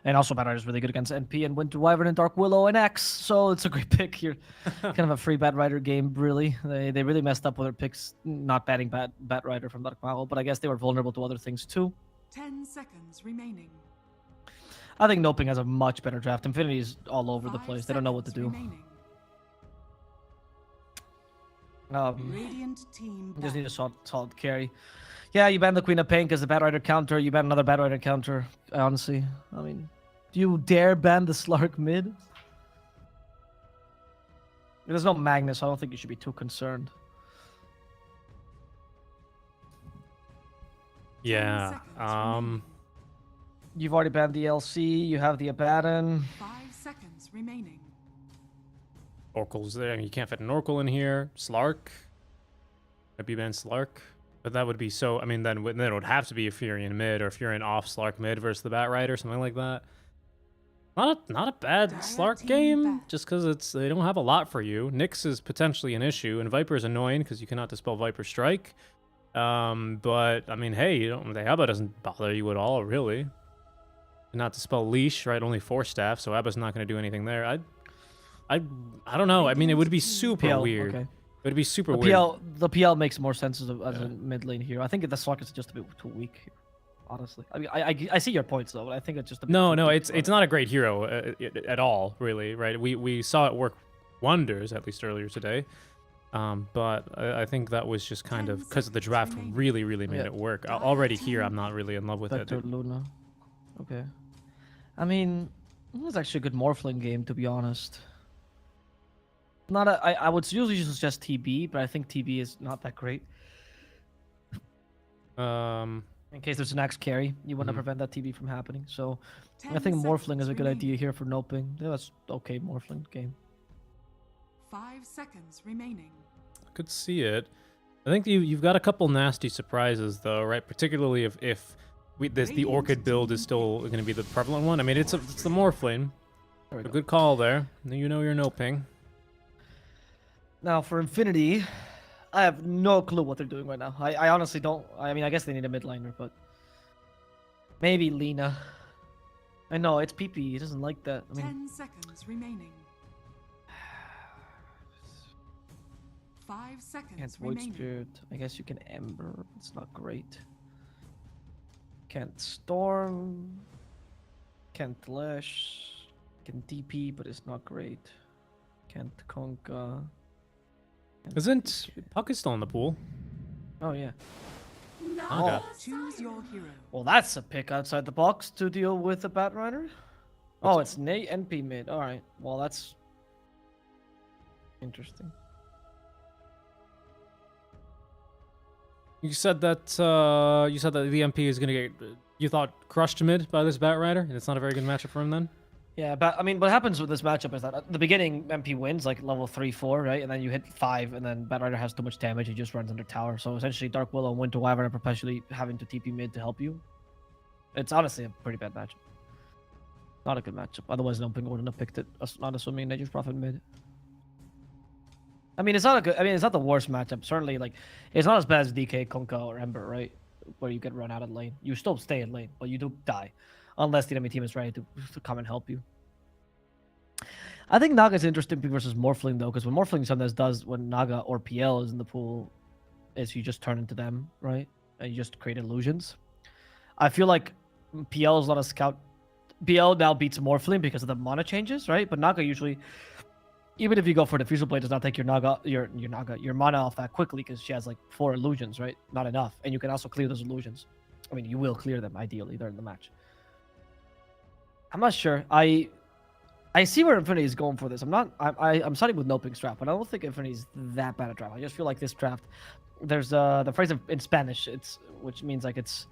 And also Bat Rider is really good against NP and Winter Wyvern and Dark Willow and X, so it's a great pick here. Kind of a free Bat Rider game, really. They really messed up with their picks, not banning Bat Rider from Dark Mago, but I guess they were vulnerable to other things too. 10 seconds remaining. I think NoPing has a much better draft. Infinity is all over the place. They don't know what to do. Radiant team Just need a solid carry. Yeah, you ban the Queen of Pain because the Bat Rider counter. You ban another Bat Rider counter. Honestly, I mean, do you dare ban the Slark mid? There's no Magnus, so I don't think you should be too concerned. Yeah. You've already banned the LC. You have the Abaddon. 5 seconds remaining. Oracle's there. I mean, you can't fit an Oracle in here. Slark. Maybe ban Slark. But that would be so... I mean, then it would have to be a Furion mid or Furion off Slark mid versus the Bat Rider, something like that. Not a bad Slark game, just because they don't have a lot for you. Nyx is potentially an issue, and Viper is annoying because you cannot dispel Viper Strike. But, I mean, hey, the Abba doesn't bother you at all, really. Not dispel Leash, right? Only 4 staff, so Abba's not going to do anything there. I don't know. I mean, it would be super weird. Okay. It would be super weird. The PL makes more sense as a mid lane hero. I think the Slark is just a bit too weak here, honestly. I mean, I see your points though, but I think it's just a bit no, it's not a great hero at all, really, right? We saw it work wonders, at least earlier today. But I think that was just kind of because the draft really made it work. Already here, I'm not really in love with it. Luna. Okay. I mean, it was actually a good Morphling game, to be honest. I would usually suggest TB, but I think TB is not that great. In case there's an axe carry, you want to prevent that TB from happening. So I think Morphling is a good idea here for NoPing. Yeah, that's okay, Morphling game. 5 seconds remaining. I could see it. I think you've got a couple nasty surprises though, right? Particularly if the Orchid build is still going to be the prevalent one. I mean, it's the Morphling. A good call there. You know you're NoPing. Now for Infinity, I have no clue what they're doing right now. I honestly don't. I mean, I guess they need a mid liner, but maybe Lina. I know it's PP. He doesn't like that. I mean, 10 seconds remaining. 5 seconds can't Void remaining. Spirit. I guess you can Ember. It's not great. Can't Storm. Can't Lash. Can DP, but it's not great. Can't Conka. Isn't Puck is still in the pool? Oh yeah. Okay. Choose your hero. Well, that's a pick outside the box to deal with the Bat Rider. Oh, it's NP mid. All right. Well, that's interesting. You said that the MP is gonna get, you thought, crushed mid by this Bat Rider, and it's not a very good matchup for him then. Yeah, but I mean, what happens with this matchup is that at the beginning, MP wins like level 3, 4, right? And then you hit 5, and then Bat Rider has too much damage. He just runs under tower. So essentially, Dark Willow and Winter Wyvern are perpetually having to TP mid to help you. It's honestly a pretty bad matchup. Not a good matchup. Otherwise, NoPing wouldn't have picked it. Not assuming Nature's Prophet mid. I mean, it's not a good. I mean, it's not the worst matchup. Certainly, like, it's not as bad as DK, Kunkka, or Ember, right? Where you get run out of lane. You still stay in lane, but you do die. Unless the enemy team is ready to come and help you. I think Naga is interesting versus Morphling, though, because what Morphling sometimes does when Naga or PL is in the pool is you just turn into them, right? And you just create illusions. I feel like PL is not a scout. PL now beats Morphling because of the mana changes, right? But Naga usually, even if you go for Diffusal Blade, does not take your mana off that quickly because she has like 4 illusions, right? Not enough. And you can also clear those illusions. I mean, you will clear them ideally during the match. I'm not sure. I see where Infinity is going for this. I'm siding with NoPing's draft, but I don't think Infinity's that bad a draft. I just feel like this draft, there's the phrase in Spanish, which means like it's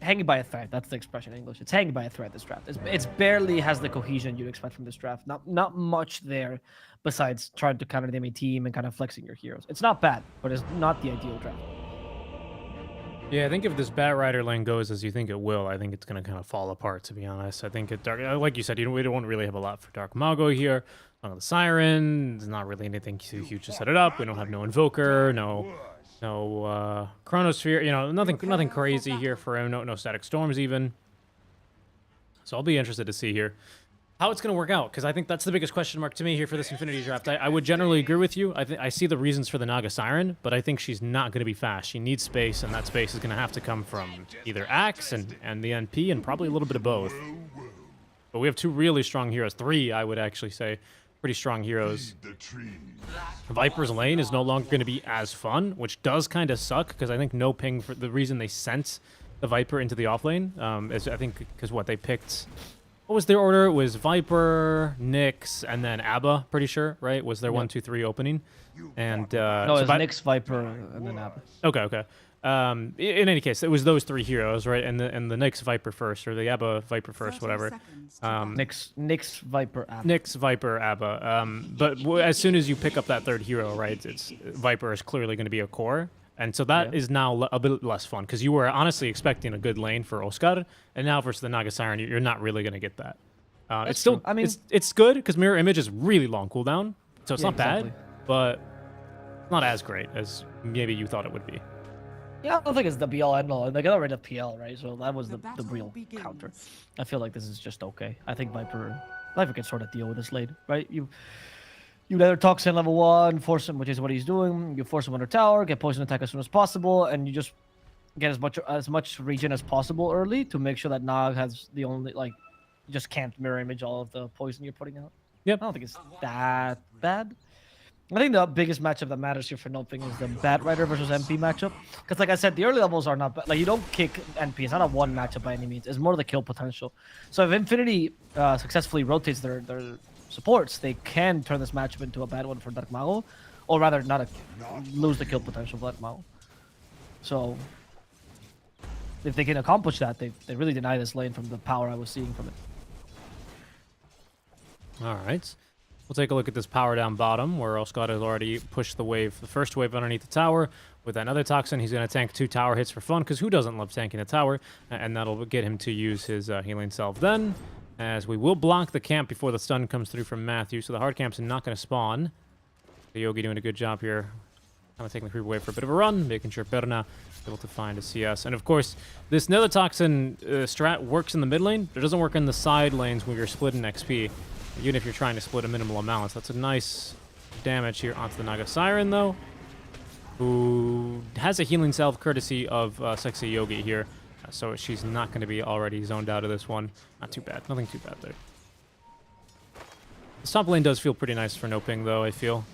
hanging by a thread. That's the expression in English. It's hanging by a thread. This draft. It's barely has the cohesion you'd expect from this draft. Not much there, besides trying to counter the enemy team and kind of flexing your heroes. It's not bad, but it's not the ideal draft. Yeah, I think if this Bat Rider lane goes as you think it will, I think it's going to kind of fall apart, to be honest. I think it dark, like you said, we don't really have a lot for Dark Mago here. The Siren, there's not really anything too huge to set it up. We don't have no Invoker, no Chronosphere, nothing crazy here for him. No Static Storms even. So I'll be interested to see here how it's going to work out, because I think that's the biggest question mark to me here for this Infinity draft. I would generally agree with you. I see the reasons for the Naga Siren, but I think she's not going to be fast. She needs space, and that space is going to have to come from either Axe and the NP, and probably a little bit of both. But we have 2 really strong heroes. 3, I would actually say, pretty strong heroes. Viper's lane is no longer going to be as fun, which does kind of suck, because I think NoPing, for the reason they sent the Viper into the offlane, is I think because they picked... What was their order? It was Viper, Nyx, and then Abba, pretty sure, right? Was their 1, 2, 3 opening? And no, it was Nyx, Viper, and then Abba. Okay. In any case, it was those 3 heroes, right? And the Nyx Viper first, or the Abba Viper first, whatever. Nyx Viper Abba. Nyx Viper Abba. But as soon as you pick up that 3rd hero, right, Viper is clearly going to be a core. And so that is now a bit less fun, because you were honestly expecting a good lane for Oscar, and now versus the Naga Siren, you're not really going to get that. It's still, I mean, it's good, because Mirror Image is really long cooldown, so it's not bad, but not as great as maybe you thought it would be. Yeah, I don't think it's the be-all, end-all. They got rid of PL, right? So that was the real counter. I feel like this is just okay. I think Viper can sort of deal with this lane, right? You either Toxin level 1, force him, which is what he's doing. You force him under tower, get poison attack as soon as possible, and you just get as much regen as possible early to make sure that Nog has the only, like, you just can't mirror image all of the poison you're putting out. Yep. I don't think it's that bad. I think the biggest matchup that matters here for NoPing is the Bat Rider versus MP matchup. Because, like I said, the early levels are not bad. Like, you don't kick NP. It's not a 1 matchup by any means. It's more the kill potential. So if Infinity successfully rotates their supports, they can turn this matchup into a bad one for Dark Mago, or rather not lose the kill potential for Dark Mago. So if they can accomplish that, they really deny this lane from the power I was seeing from it. All right, we'll take a look at this power down bottom, where Oscar has already pushed the first wave underneath the tower with another Toxin. He's going to tank 2 tower hits for fun, because who doesn't love tanking a tower? And that'll get him to use his healing salve then, as we will block the camp before the stun comes through from Matthew, so the hard camp's not going to spawn. The Yogi doing a good job here, kind of taking the creep away for a bit of a run, making sure Perna is able to find a CS. And of course, this Nether Toxin strat works in the mid lane, but it doesn't work in the side lanes when you're splitting XP, even if you're trying to split a minimal amount. So that's a nice damage here onto the Naga Siren, though, who has a healing salve courtesy of Sexy Yogi here. So she's not going to be already zoned out of this one. Not too bad. Nothing too bad there. This top lane does feel pretty nice for NoPing, though, I feel.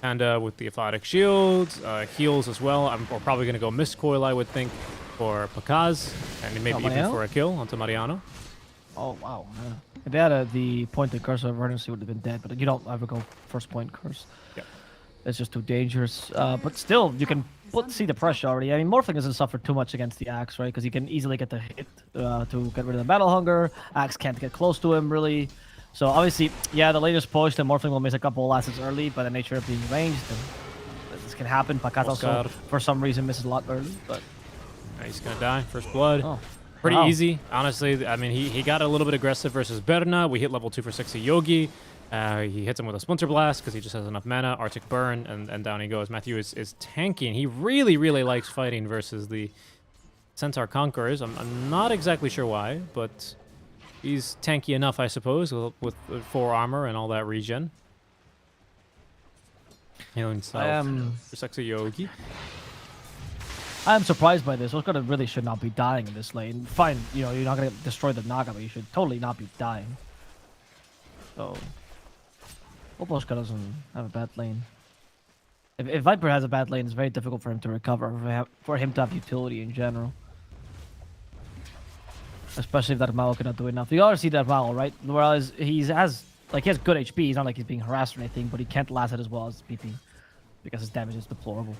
And with the Aphotic Shields, heals as well. We're probably going to go Mist Coil, I would think, for Pakaz. And maybe even for a kill onto Mariano. Oh, wow. If they had the point and curse of Emergency, would have been dead. But you don't ever go first point curse. Yeah. It's just too dangerous. But still, you can see the pressure already. I mean, Morphling doesn't suffer too much against the Axe, right? Because he can easily get the hit to get rid of the Battle Hunger. Axe can't get close to him, really. So obviously, yeah, the latest push, the Morphling will miss a couple of assets early, by the nature of being ranged. This can happen. Pakat also, for some reason, misses a lot early, but... He's gonna die. First blood. Oh. Pretty Wow. easy, honestly. I mean, he got a little bit aggressive versus Berna. We hit level 2 for Sexy Yogi. He hits him with a Splinter Blast because he just has enough mana. Arctic Burn, and down he goes. Matthew is tanking. He really, really likes fighting versus the Centaur Conquerors. I'm not exactly sure why, but he's tanky enough, I suppose, with 4 armor and all that regen. Healing self for Sexy Yogi. I am surprised by this. Oscar really should not be dying in this lane. Fine, you know, you're not going to destroy the Naga, but you should totally not be dying. So, hope Oscar doesn't have a bad lane. If Viper has a bad lane, it's very difficult for him to recover, for him to have utility in general. Especially if that Mao cannot do enough. You already see that Mao, right? Whereas he has good HP. He's not like he's being harassed or anything, but he can't last it as well as PP because his damage is deplorable.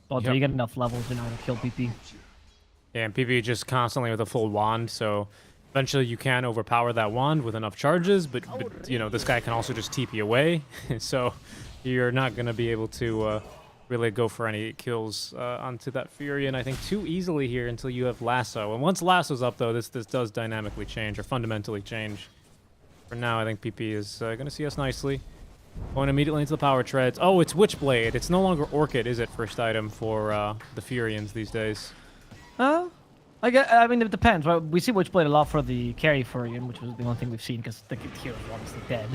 But you get enough levels, you're not gonna kill PP. Yeah, and PP just constantly with a full wand, so eventually you can overpower that wand with enough charges, but you know, this guy can also just TP away, so you're not gonna be able to really go for any kills onto that Fury, and I think too easily here until you have Lasso. And once Lasso's up, though, this does dynamically change, or fundamentally change. For now, I think PP is gonna see us nicely. Going immediately into the power treads. Oh, it's Witchblade. It's no longer Orchid, is it? First item for the Furians these days. I mean, it depends, right? We see Witchblade a lot for the carry Furion, which was the only thing we've seen because the hero is obviously dead.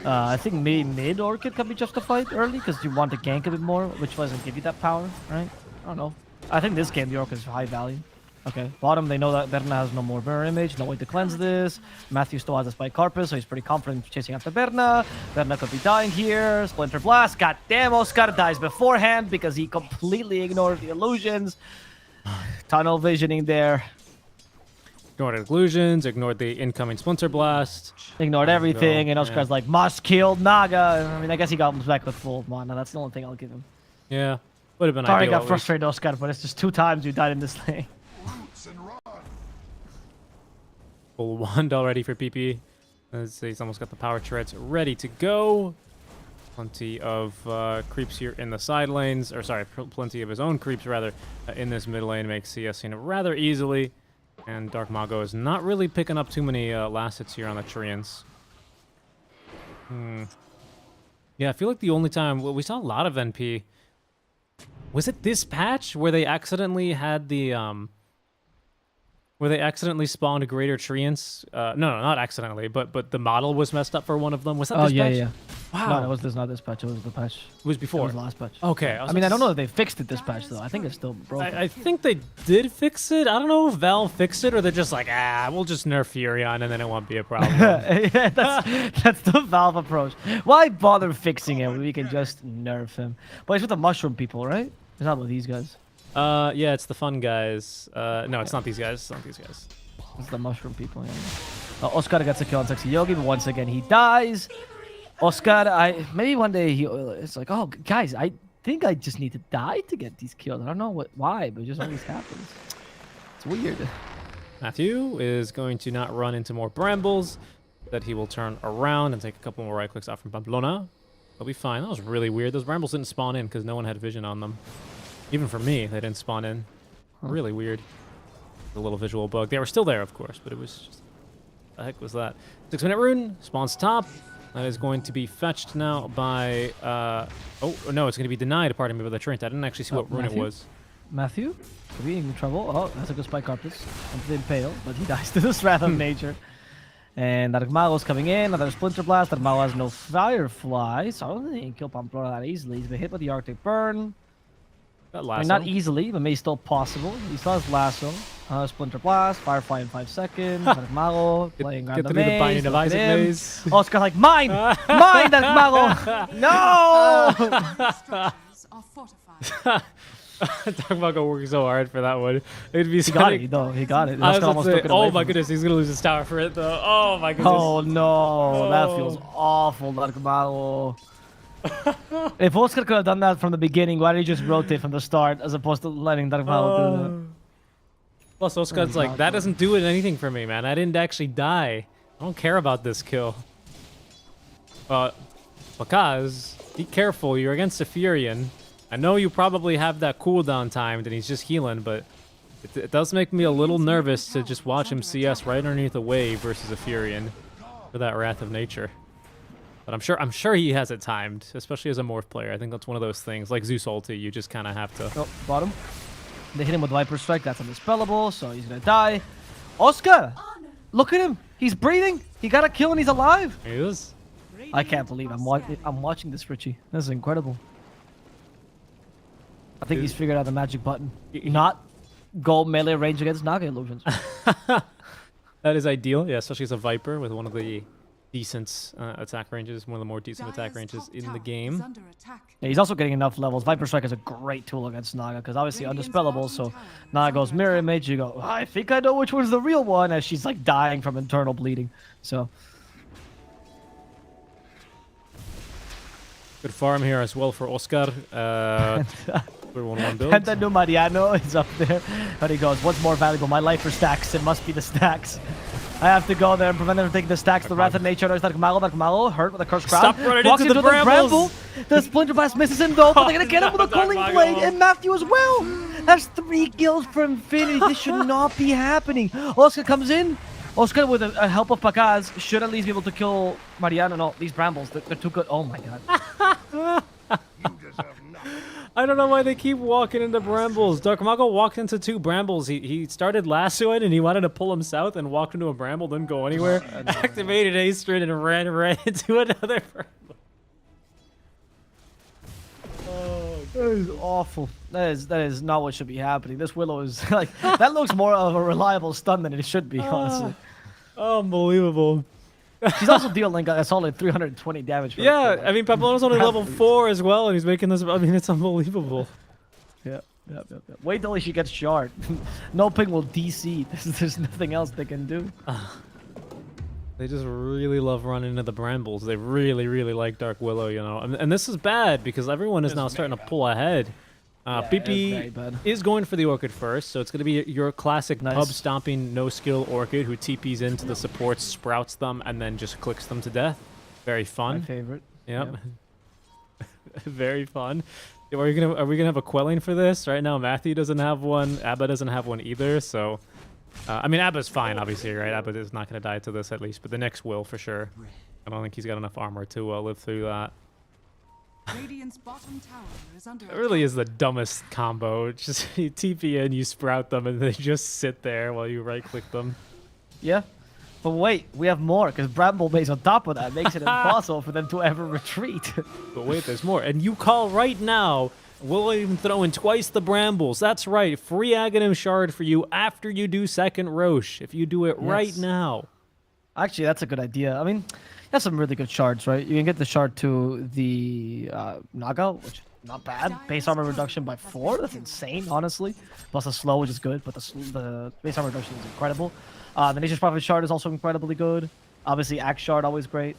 I think mid Orchid can be justified early because you want to gank a bit more, which doesn't give you that power, right? I don't know. I think this game the Orchid is high value. Okay, bottom, they know that Berna has no more Mirror Image, no way to cleanse this. Matthew still has a Spike Carpus, so he's pretty confident chasing after Berna. Berna could be dying here. Splinter Blast, goddamn, Oscar dies beforehand because he completely ignored the illusions. Tunnel visioning there. Ignored illusions, ignored the incoming Splinter Blast. Ignored everything, and Oscar's like, must kill Naga. I mean, I guess he got him back with full mana. That's the only thing I'll give him. Yeah, would have been Sorry, ideal. I got frustrated, Oscar, but it's just 2 times you died in this lane. Full wand already for PP. Let's see, he's almost got the power treads ready to go. Plenty of creeps here in the side lanes, or sorry, plenty of his own creeps rather in this mid lane makes CS rather easily. And Dark Mago is not really picking up too many last hits here on the Treants. Yeah, I feel like the only time we saw a lot of NP. Was it this patch where they accidentally had the where they accidentally spawned a greater Treants? No, not accidentally, but the model was messed up for one of them. Was that this patch? Yeah. Wow. No, it was not this patch. It was the patch. It was before. It was the last patch. Okay. I mean, I don't know if they fixed it this patch, though. I think it's still broken. I think they did fix it. I don't know if Valve fixed it or they're just like, we'll just nerf Furion and then it won't be a problem. Yeah, that's the Valve approach. Why bother fixing it when we can just nerf him? But it's with the mushroom people, right? It's not with these guys. Yeah, it's the fun guys. No, it's not these guys. It's not these guys. It's the mushroom people, yeah. Oscar gets a kill on Sexy Yogi, but once again he dies. Oscar, maybe one day it's like, oh, guys, I think I just need to die to get these kills. I don't know why, but it just always happens. It's weird. Matthew is going to not run into more brambles. That he will turn around and take a couple more right clicks out from Pamplona. He'll be fine. That was really weird. Those brambles didn't spawn in because no one had vision on them. Even for me, they didn't spawn in. Really weird. A little visual bug. They were still there, of course, but it was just... The heck was that? 6-minute rune. Spawns top. That is going to be fetched now by... oh, no, it's going to be denied, pardon me, by the Trent. I didn't actually see what rune it was. Matthew? Could be in trouble. Oh, that's a good Spike Carpus. And the Impale, but he dies to this Wrath of Nature. And Darkmago's coming in. Another Splinter Blast. Darkmago has no Firefly, so I don't think he can kill Pamplona that easily. He's been hit by the Arctic Burn. I mean, not easily, but maybe still possible. He still has Lasso. Splinter Blast, Firefly in 5 seconds. Darkmago playing around the maze. Of Isaac maze. Oscar's like, mine! Mine, Darkmago! No! Structures are fortified. Darkmago working so hard for that one. It'd be He got it, though. He got it. Oscar almost took it away oh my from goodness, he's gonna lose his tower for it though. Oh my him. goodness. Oh no, that feels awful, Darkmago. If Oscar could have done that from the beginning, why did he just rotate from the start as opposed to letting Dark Malo do that? Plus, Oscar's like, that doesn't do anything for me, man. I didn't actually die. I don't care about this kill. Because, be careful, you're against a Furion. I know you probably have that cooldown timed and he's just healing, but it does make me a little nervous to just watch him CS right underneath a wave versus a Furion for that Wrath of Nature. But I'm sure he has it timed, especially as a Morph player. I think that's one of those things, like Zeus ulti, you just kind of have to... Oh, bottom. They hit him with Viper Strike, that's undispellable, so he's gonna die. Oscar! Look at him! He's breathing! He got a kill and he's alive! He is. I can't believe I'm watching this, Richie. This is incredible. I think he's figured out the magic button. Not go melee range against Naga illusions. That is ideal, yeah, especially as a Viper with one of the decent attack ranges, one of the more decent attack ranges in the game. Yeah, he's also getting enough levels. Viper Strike is a great tool against Naga because obviously undispellable. So Naga goes Mirror Image. You go, I think I know which one's the real one, as she's like dying from internal bleeding. So good farm here as well for Oscar. We're 1-1 build. Penta no Mariano is up there, but he goes, what's more valuable, my life or stacks? It must be the stacks. I have to go there and prevent them from taking the stacks. The Wrath of Nature. There's Dark Malo, hurt with a cursed crowd. Stop running Walks into the brambles. The Splinter Blast misses him though, but they're gonna get him with a Cooling Blade, and Matthew as well. That's 3 kills for Infinity. This should not be happening. Oscar comes in. Oscar, with a help of Pakaz, should at least be able to kill Mariano. No, these brambles, they're too good. Oh my god. I don't know why they keep walking into brambles. Dark Mago walked into 2 brambles. He started lassoing and he wanted to pull him south and walked into a bramble, didn't go anywhere. Activated Astrid and ran right into another bramble. Oh, that is awful. That is not what should be happening. This Willow is like, that looks more of a reliable stun than it should be, honestly. Unbelievable. She's also dealing a solid 320 damage. Yeah, I mean, Pablona's only level 4 as well, and he's making this. I mean, it's unbelievable. Yeah. Wait till she gets shard. NoPing will DC. There's nothing else they can do. They just really love running into the brambles. They really, really like Dark Willow, you know. And this is bad because everyone is now starting to pull ahead. PP is going for the Orchid first, so it's going to be your classic pub-stomping, no-skill Orchid who TPs into the supports, sprouts them, and then just clicks them to death. Very fun. My favorite. Yep. Very fun. Are we gonna have a quelling for this? Right now, Matthew doesn't have one. Abba doesn't have one either, so... I mean, Abba's fine, obviously, right? Abba is not going to die to this, at least, but the next will, for sure. I don't think he's got enough armor to live through that. Radiant's bottom tower is under It really is the dumbest combo. It's just you TP in, you sprout them, and they just sit there while you right-click them. Yeah. But wait, we have more, because Bramble Base on top of that makes it impossible for them to ever retreat. But wait, there's more. And you call right now, we'll even throw in twice the Brambles. That's right, free Aghanim Shard for you after you do second Roche, if you do it right now. Actually, that's a good idea. I mean, that's some really good shards, right? You can get the shard to the Naga, which not bad. Base armor reduction by 4. That's insane, honestly. Plus a slow, which is good, but the base armor reduction is incredible. The Nature's Prophet shard is also incredibly good. Obviously, Axe shard always great.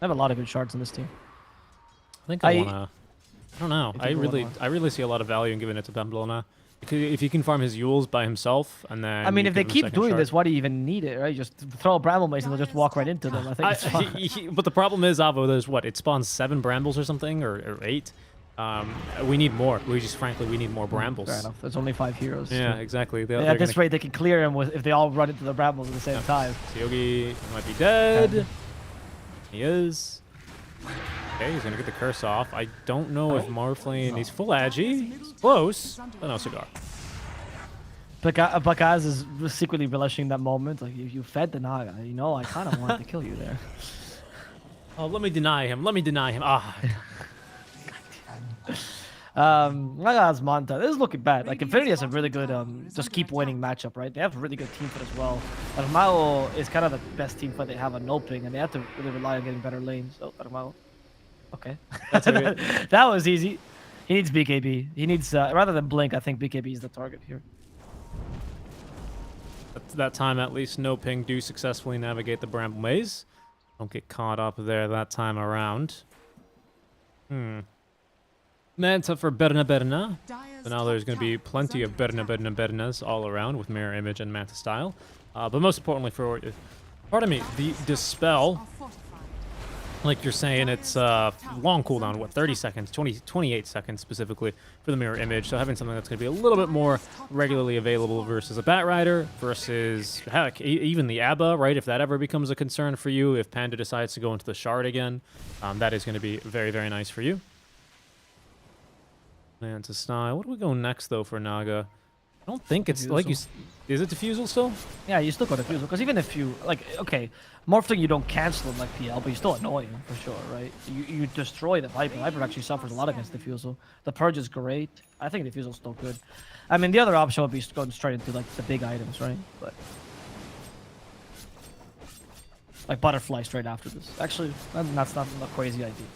I have a lot of good shards in this team. I think I wanna. I don't know. I really see a lot of value in giving it to Pamplona. If he can farm his Yules by himself, and then... I mean, if they keep doing this, why do you even need it, right? Just throw a Bramble Mace and they'll just walk right into them. I think it's fine. But the problem is, Avo, there's what? It spawns 7 Brambles or something, or 8. We need more. Frankly, we need more Brambles. Fair enough. There's only 5 heroes. Yeah, exactly. At this rate, they can clear him if they all run into the Brambles at the same time. Yogi might be dead. He is. Okay, he's gonna get the curse off. I don't know if Morphling... He's full agi. He's close. But no cigar. Bakaz is secretly relishing that moment. Like, you fed the Naga. You know, I kind of wanted to kill you there. Oh, let me deny him. Let me deny him. Ah. Naga's Manta. This is looking bad. Like, Infinity has a really good just keep winning matchup, right? They have a really good team fight as well. Armao is kind of the best team fight they have on NoPing, and they have to really rely on getting better lanes. Oh, Armao. Okay. That was easy. He needs BKB. He needs, rather than Blink, I think BKB is the target here. That time, at least, NoPing do successfully navigate the Bramble Maze. Don't get caught up there that time around. Manta for Berna. Dire's So now there's top going to be tower is plenty of under attack. Bernas all around with Mirror Image and Manta style. But most importantly for, pardon me, the Dispel, Are fortified. like you're saying, it's long cooldown, what, 30 seconds, 28 seconds specifically for the Mirror Image. So having something that's going to be a little bit more regularly available versus a Bat Rider, versus, heck, even the Abba, right? If that ever becomes a concern for you, if Panda decides to go into the Shard again, that is going to be very, very nice for you. Manta style. What do we go next, though, for Naga? I don't think it's like you. Is it Diffusal still? Yeah, you still got Diffusal, because even if you, like, okay, Morphling you don't cancel him like PL, but you still annoy him, for sure, right? You destroy the Viper. Viper actually suffers a lot against Diffusal. The Purge is great. I think Diffusal's still good. I mean, the other option would be going straight into, like, the big items, right? But... like, Butterfly straight after this. Actually, that's not a crazy idea.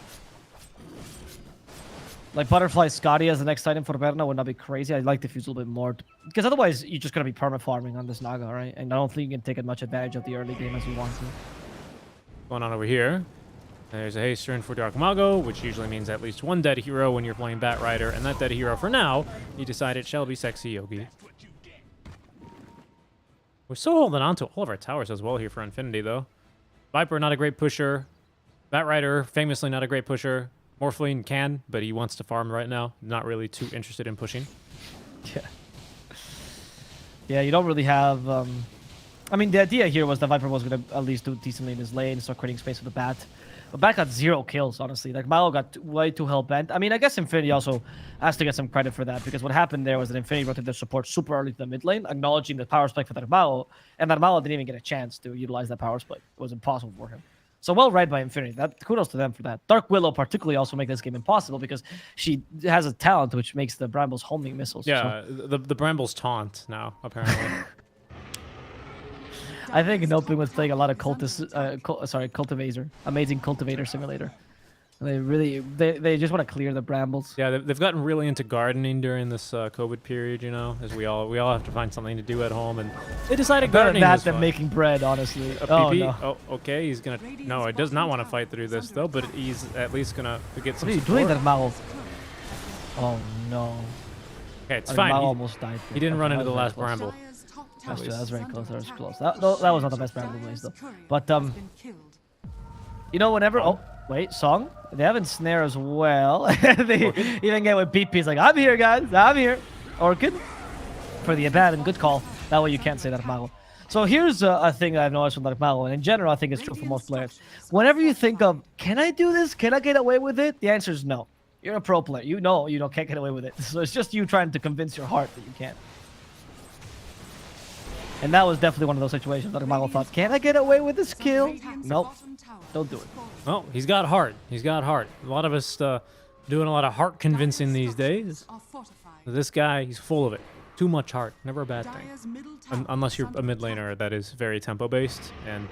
Like, Butterfly Scotty as the next item for Berna would not be crazy. I'd like Diffuse a little bit more. Because otherwise, you're just going to be perma-farming on this Naga, right? And I don't think you can take as much advantage of the early game as you want to. Going on over here. There's a haste turn for Dark Mago, which usually means at least one dead hero when you're playing Bat Rider. And that dead hero, for now, you decide it shall be Sexy Yogi. We're still holding on to all of our towers as well here for Infinity, though. Viper, not a great pusher. Bat Rider, famously not a great pusher. Morphling can, but he wants to farm right now. Not really too interested in pushing. Yeah. Yeah, you don't really have... I mean, the idea here was that Viper was going to at least do decently in his lane, start creating space for the Bat. But Bat got 0 kills, honestly. Like, Malo got way too hell-bent. I mean, I guess Infinity also has to get some credit for that, because what happened there was that Infinity rotated their support super early to the mid lane, acknowledging the power spike for Darmalo, and Darmalo didn't even get a chance to utilize that power spike. It was impossible for him. So well read by Infinity. Kudos to them for that. Dark Willow particularly also make this game impossible because she has a talent which makes the Brambles homing missiles. Yeah, so. the Brambles taunt now, apparently. I think NoPing was playing a lot of Cultivator. Amazing Cultivator Simulator. They really, they just want to clear the Brambles. Yeah, they've gotten really into gardening during this COVID period, you know, as we all have to find something to do at home, and they decided gardening Better was that than fun. making bread, honestly. Oh, no. Oh, okay, he's gonna... No, he does not want to fight through this, though, but he's at least gonna get some What are you support. doing, that Malo? Oh, no. Okay, it's I mean, fine. Malo He, almost died. he didn't run into the last Bramble. bramble. Dire's top tower That was very is close. That was under close. attack. That was not the best Bramble blaze, though. But, Has been killed. you know, whenever... Oh, wait, Song? They have Ensnare as well. They even get with BP. It's like, I'm here, guys. I'm here. Orchid for the Abaddon. Good call. That way you can't say that, Mago. So here's a thing that I've noticed from Dark Mago, and in general, I think it's true for most players. Whenever you think of, can I do this? Can I get away with it? The answer is no. You're a pro player. You know you can't get away with it. So it's just you trying to convince your heart that you can. And that was definitely one of those situations that Mago thought, can I get away with this kill? Nope. Don't do it. Well, he's got heart. He's got heart. A lot of us doing a lot of heart convincing these days. This guy, he's full of it. Too much heart. Never a bad thing. Unless you're a mid laner that is very tempo based and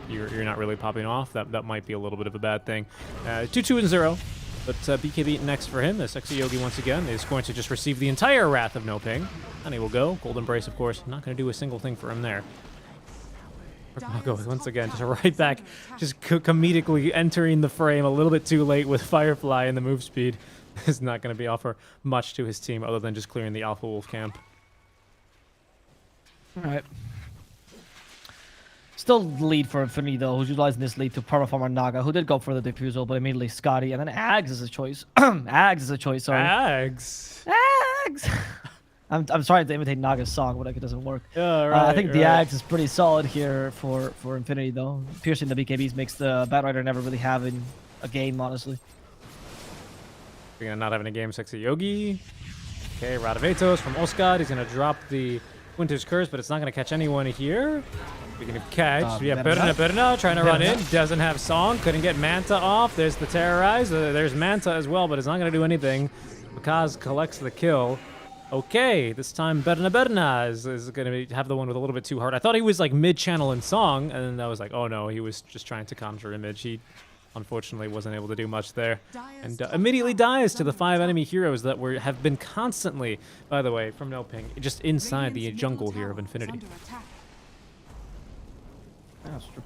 you're not really popping off. That might be a little bit of a bad thing. 2-2-0. But BKB next for him. The Sexy Yogi once again is going to just receive the entire wrath of NoPing. And he will go. Golden Brace, of course. Not going to do a single thing for him there. Mago once again just right back, just comedically entering the frame a little bit too late with Firefly, and the move speed is not going to be offer much to his team other than just clearing the Alpha Wolf camp. All right. Still lead for Infinity, though, who's utilizing this lead to power farmer Naga, who did go for the Diffusal, but immediately Scotty, and then Ags is a choice. Ags is a choice, sorry. Ags! Ags! I'm trying to imitate Naga's song, but it doesn't work. Yeah, right, I think the Ags is pretty solid here for Infinity, though. Piercing the BKBs makes the Bat Rider never really having a game, honestly. We're gonna not having a game, Sexy Yogi. Okay, Radavetos from Oskad. He's gonna drop the Winter's Curse, but it's not gonna catch anyone here. We're gonna catch. Yeah, Berna trying to run in. Doesn't have Song. Couldn't get Manta off. There's the Terrorize. There's Manta as well, but it's not gonna do anything. Makaz collects the kill. Okay, this time Berna is going to have the one with a little bit too hard. I thought he was like mid-channel in Song, and then I was like, oh no, he was just trying to conjure Image. He unfortunately wasn't able to do much there. And immediately dies to the 5 enemy heroes that have been constantly, by the way, from NoPing, just inside the jungle here of Infinity. That's true.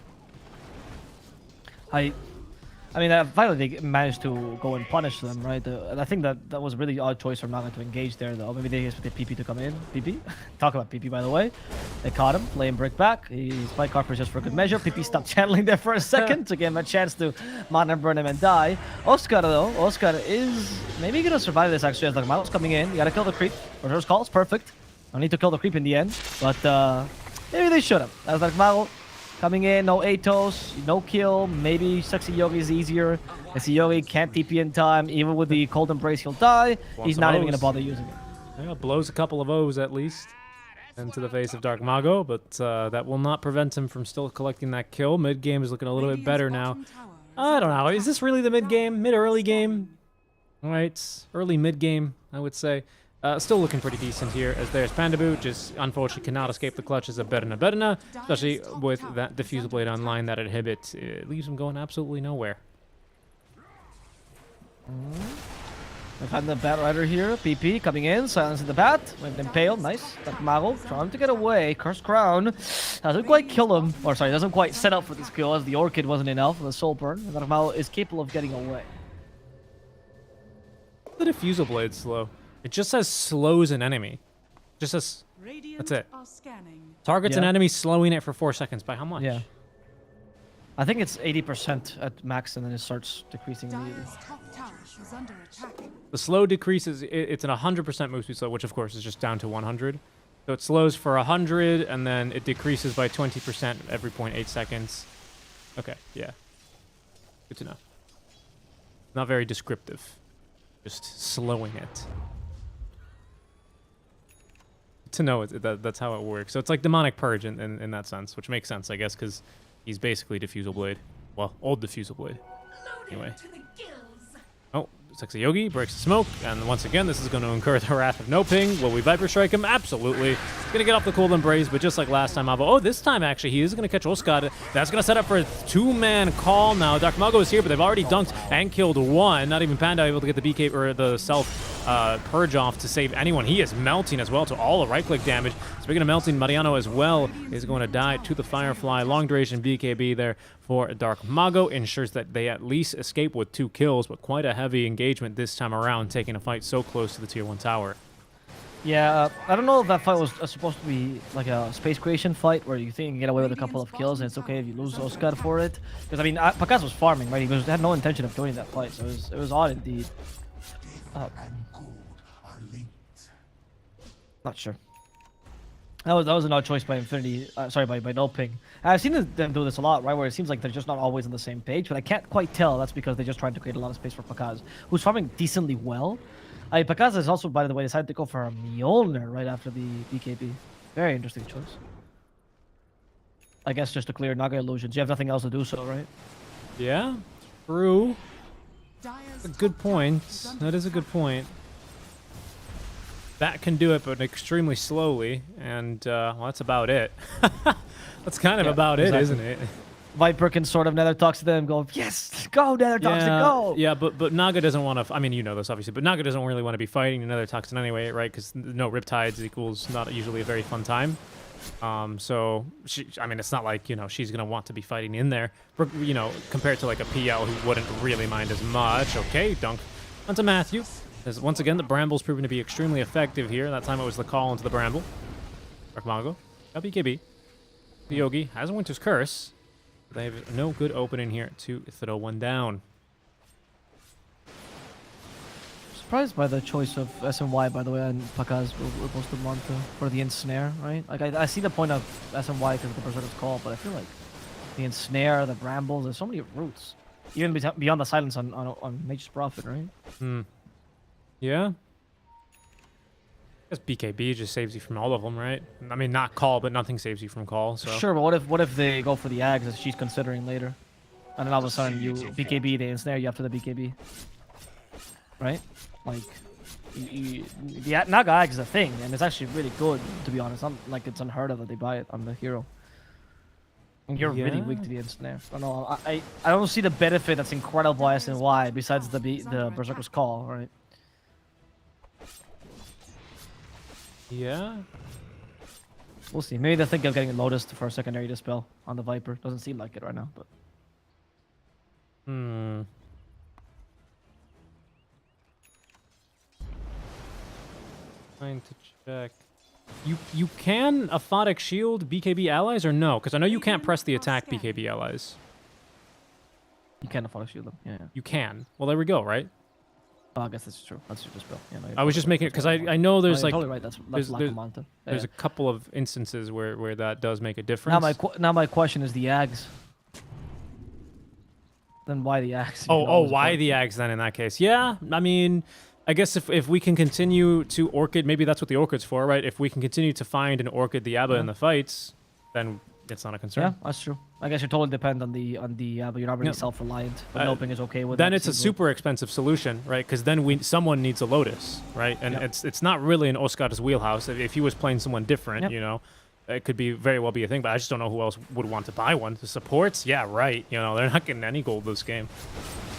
I mean, finally they managed to go and punish them, right? And I think that was a really odd choice from Naga to engage there, though. Maybe they expected PP to come in. PP? Talk about PP, by the way. They caught him, laying brick back. He spike carpers just for good measure. PP stopped channeling there for a second to give him a chance to Mana burn him and die. Oscar, though, Oscar is maybe going to survive this, actually, as like Malos coming in. You got to kill the creep. Reverse call is perfect. I need to kill the creep in the end, but maybe they should have. As like Malo coming in, no Atos, no kill. Maybe Sexy Yogi is easier. Sexy Yogi can't TP in time. Even with the Cold Embrace, he'll die. He's not even going to bother using it. Yeah, blows a couple of O's at least into the face of Dark Mago, but that will not prevent him from still collecting that kill. Mid game is looking a little bit better now. I don't know. Is this really the mid game? Mid-early game? All right, early mid game, I would say. Still looking pretty decent here, as there's Pandabu, just unfortunately cannot escape the clutches of Berna, especially with that Diffusal Blade online that inhibits. It leaves him going absolutely nowhere. We've had the Bat Rider here, PP coming in, silencing the Bat, with Impale, nice. Dark Mago trying to get away, Cursed Crown, doesn't quite kill him, or sorry, doesn't quite set up for this kill, as the Orchid wasn't enough, the Soul Burn, and Dark Mago is capable of getting away. The Diffusal Blade slow. It just says slows an enemy. Just says, that's it. Targets an enemy, slowing it for 4 seconds. By how much? Yeah. I think it's 80% at max, and then it starts decreasing immediately. The slow decreases, it's an 100% move speed slow, which of course is just down to 100. So it slows for 100, and then it decreases by 20% every 0.8 seconds. Okay, yeah. Good to know. Not very descriptive. Just slowing it. To know that's how it works. So it's like Demonic Purge in that sense, which makes sense, I guess, because he's basically Diffusal Blade. Well, old Diffusal Blade. Anyway. Oh, Sexy Yogi breaks the smoke, and once again, this is going to incur the wrath of NoPing. Will we Viper Strike him? Absolutely. Going to get off the Cold Embrace, but just like last time, Avo. Oh, this time, actually, he is going to catch Oscar. That's going to set up for a two-man call now. Dark Mago is here, but they've already dunked and killed one. Not even Panda able to get the BK or the self purge off to save anyone. He is melting as well to all the right-click damage. Speaking of melting, Mariano as well is going to die to the Firefly. Long duration BKB there for Dark Mago. Ensures that they at least escape with 2 kills, but quite a heavy engagement this time around, taking a fight so close to the tier 1 tower. Yeah, I don't know if that fight was supposed to be like a space creation fight where you think you can get away with a couple of kills and it's okay if you lose Oscar for it. Because, I mean, Pakaz was farming, right? He had no intention of joining that fight, so it was odd indeed. Not sure. That was an odd choice by Infinity. Sorry, by NoPing. I've seen them do this a lot, right? Where it seems like they're just not always on the same page, but I can't quite tell. That's because they're just trying to create a lot of space for Pakaz, who's farming decently well. Pakaz has also, by the way, decided to go for a Mjolnir right after the BKB. Very interesting choice. I guess just to clear Naga illusions. You have nothing else to do so, right? Yeah, true. A good point. That is a good point. That can do it, but extremely slowly, and well, that's about it. That's kind of about it, isn't it? Viper can sort of Nether talks to them, go, yes, go Nether Toxin, go. Yeah, but Naga doesn't want to. I mean, you know this obviously, but Naga doesn't really want to be fighting Nether Toxin anyway, right? Because no Riptides equals not usually a very fun time. So I mean, it's not like she's gonna want to be fighting in there. Compared to like a PL who wouldn't really mind as much. Okay, dunk onto Matthew. As once again, the Bramble's proven to be extremely effective here. That time it was the call into the Bramble. Dark Mago, BKB. The Yogi has a Winter's Curse. They have no good opening here to throw one down. Surprised by the choice of SMY, by the way, and Pakaz were supposed to want for the Ensnare, right? Like, I see the point of SMY because of the Berserker's Call, but I feel like the Ensnare, the Brambles, there's so many routes. Even beyond the silence on Nature's Prophet, right? Hmm. Yeah. I guess BKB just saves you from all of them, right? I mean, not call, but nothing saves you from call. So sure, but what if they go for the Ags as she's considering later, and then all of a sudden you BKB, they ensnare you after the BKB, right? Like, the Naga Ags is a thing, and it's actually really good, to be honest. Like, it's unheard of that they buy it on the hero. And you're really weak to the ensnare. I don't know. I don't see the benefit that's incredible by SNY besides the Berserker's Call, right? Yeah. We'll see. Maybe they think of getting a Lotus for a secondary dispel on the Viper. Doesn't seem like it right now, but... Hmm. Trying to check. You can aphotic shield BKB allies or no? Because I know you can't press the attack BKB allies. You can't afford to shield them. Yeah, yeah. You can. Well, there we go, right? Oh, I guess that's true. That's your spell. Yeah, no, I was just making it because I know there's like totally right. That's lack of Manta. there's a couple of instances where that does make a difference. Now my question is the Ags. Then why the Ags? Oh, why the Ags then in that case? Yeah, I mean, I guess if we can continue to Orchid, maybe that's what the Orchid's for, right? If we can continue to find and Orchid the Abba in the fights, then it's not a concern. Yeah, that's true. I guess you're totally dependent on the Abba. You're not really self-reliant. But NoPing is okay with then that. It's a super expensive solution, right? Because then someone needs a Lotus, right? And it's not really in Oscar's wheelhouse. If he was playing someone different, you know, it could be very well be a thing. But I just don't know who else would want to buy one. The supports, yeah, right. You know, they're not getting any gold this game.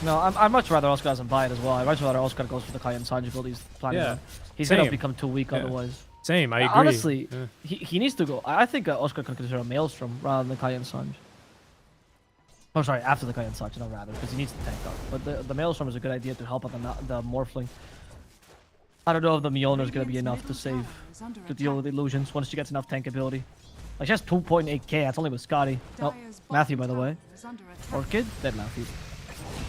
No, I'd much rather Oscar doesn't buy it as well. I'd much rather Oscar goes for the Kai and Sanji build he's planning on. He's going to become too weak otherwise. Same, I agree. Honestly, he needs to go. I think Oscar can consider a Maelstrom rather than the Kai and Sanji. Oh, sorry, after the Kai and Sanji, no, rather, because he needs to tank up. But the Maelstrom is a good idea to help out the Morphling. I don't know if the Mjolnir is going to be enough to save, to deal with illusions once she gets enough tank ability. Like, she has 2.8k, that's only with Scotty. Oh, Matthew, by the way. Orchid, dead Matthew.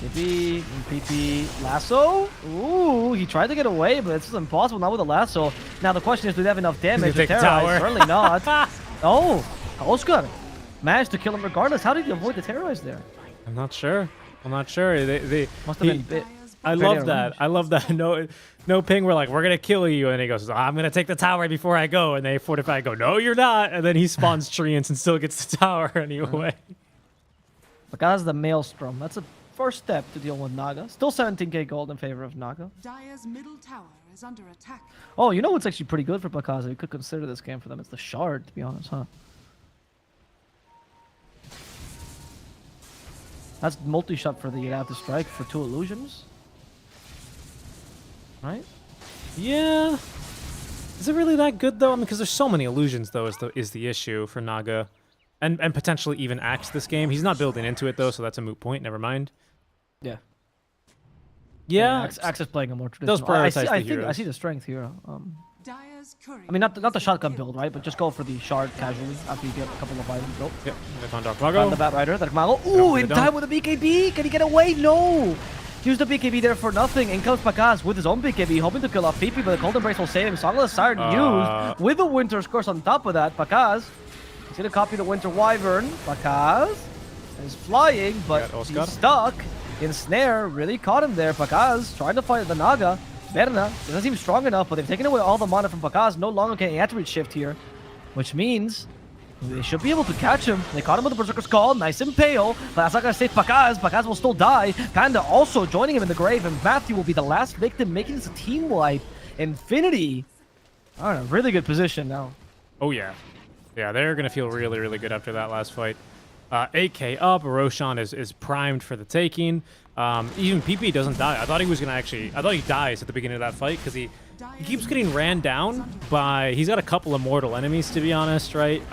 PP, PP, lasso. Ooh, he tried to get away, but it's impossible, not with a lasso. Now the question is, do they have enough damage to terrorize? Certainly not. Oh, Oscar managed to kill him regardless. How did he avoid the terrorize there? I'm not sure. I'm not sure. They must have been bit. I love that. I love that. NoPing, we're like, we're gonna kill you, and he goes, I'm gonna take the tower before I go, and they fortify and go, no, you're not, and then he spawns treants and still gets the tower anyway. But that's the Maelstrom. That's a first step to deal with Naga. Still 17k gold in favor of Naga. Dire's middle tower is under attack. Oh, you know what's actually pretty good for Bakaza? You could consider this game for them. It's the Shard, to be honest, huh? That's multi-shot for the Adaptive Strike for 2 illusions. Right? Yeah. Is it really that good, though? I mean, because there's so many illusions, though, is the issue for Naga. And potentially even Axe this game. He's not building into it, though, so that's a moot point. Never mind. Yeah. Yeah. Axe is playing a more traditional. Those prioritize the heroes. I see the strength here. I mean, not the shotgun build, right? But just go for the shard casually after you get a couple of items built. Yep. I found Dark Mago. Found the Bat Rider. Dark Mago. Ooh, in time with the BKB. Can he get away? No. Use the BKB there for nothing. In comes Pakaz with his own BKB, hoping to kill off PP, but the Golden Brace will save him. Songless Siren used with the Winter's Curse on top of that. Pakaz. He's gonna copy the Winter Wyvern. Pakaz is flying, but he's stuck. In Snare, really caught him there. Pakaz trying to fight the Naga. Berna doesn't seem strong enough, but they've taken away all the mana from Pakaz. No longer can attribute shift here, which means they should be able to catch him. They caught him with the Berserker's Call, nice and pale, but that's not gonna save Pakaz. Pakaz will still die. Panda also joining him in the grave, and Matthew will be the last victim, making this a team wipe. Infinity are in a really good position now. Oh yeah. Yeah, they're going to feel really, really good after that last fight. 8k up, Roshan is primed for the taking. Even PP doesn't die. I thought he was going to actually... I thought he dies at the beginning of that fight because he keeps getting ran down by... He's got a couple of mortal enemies, to be honest, right?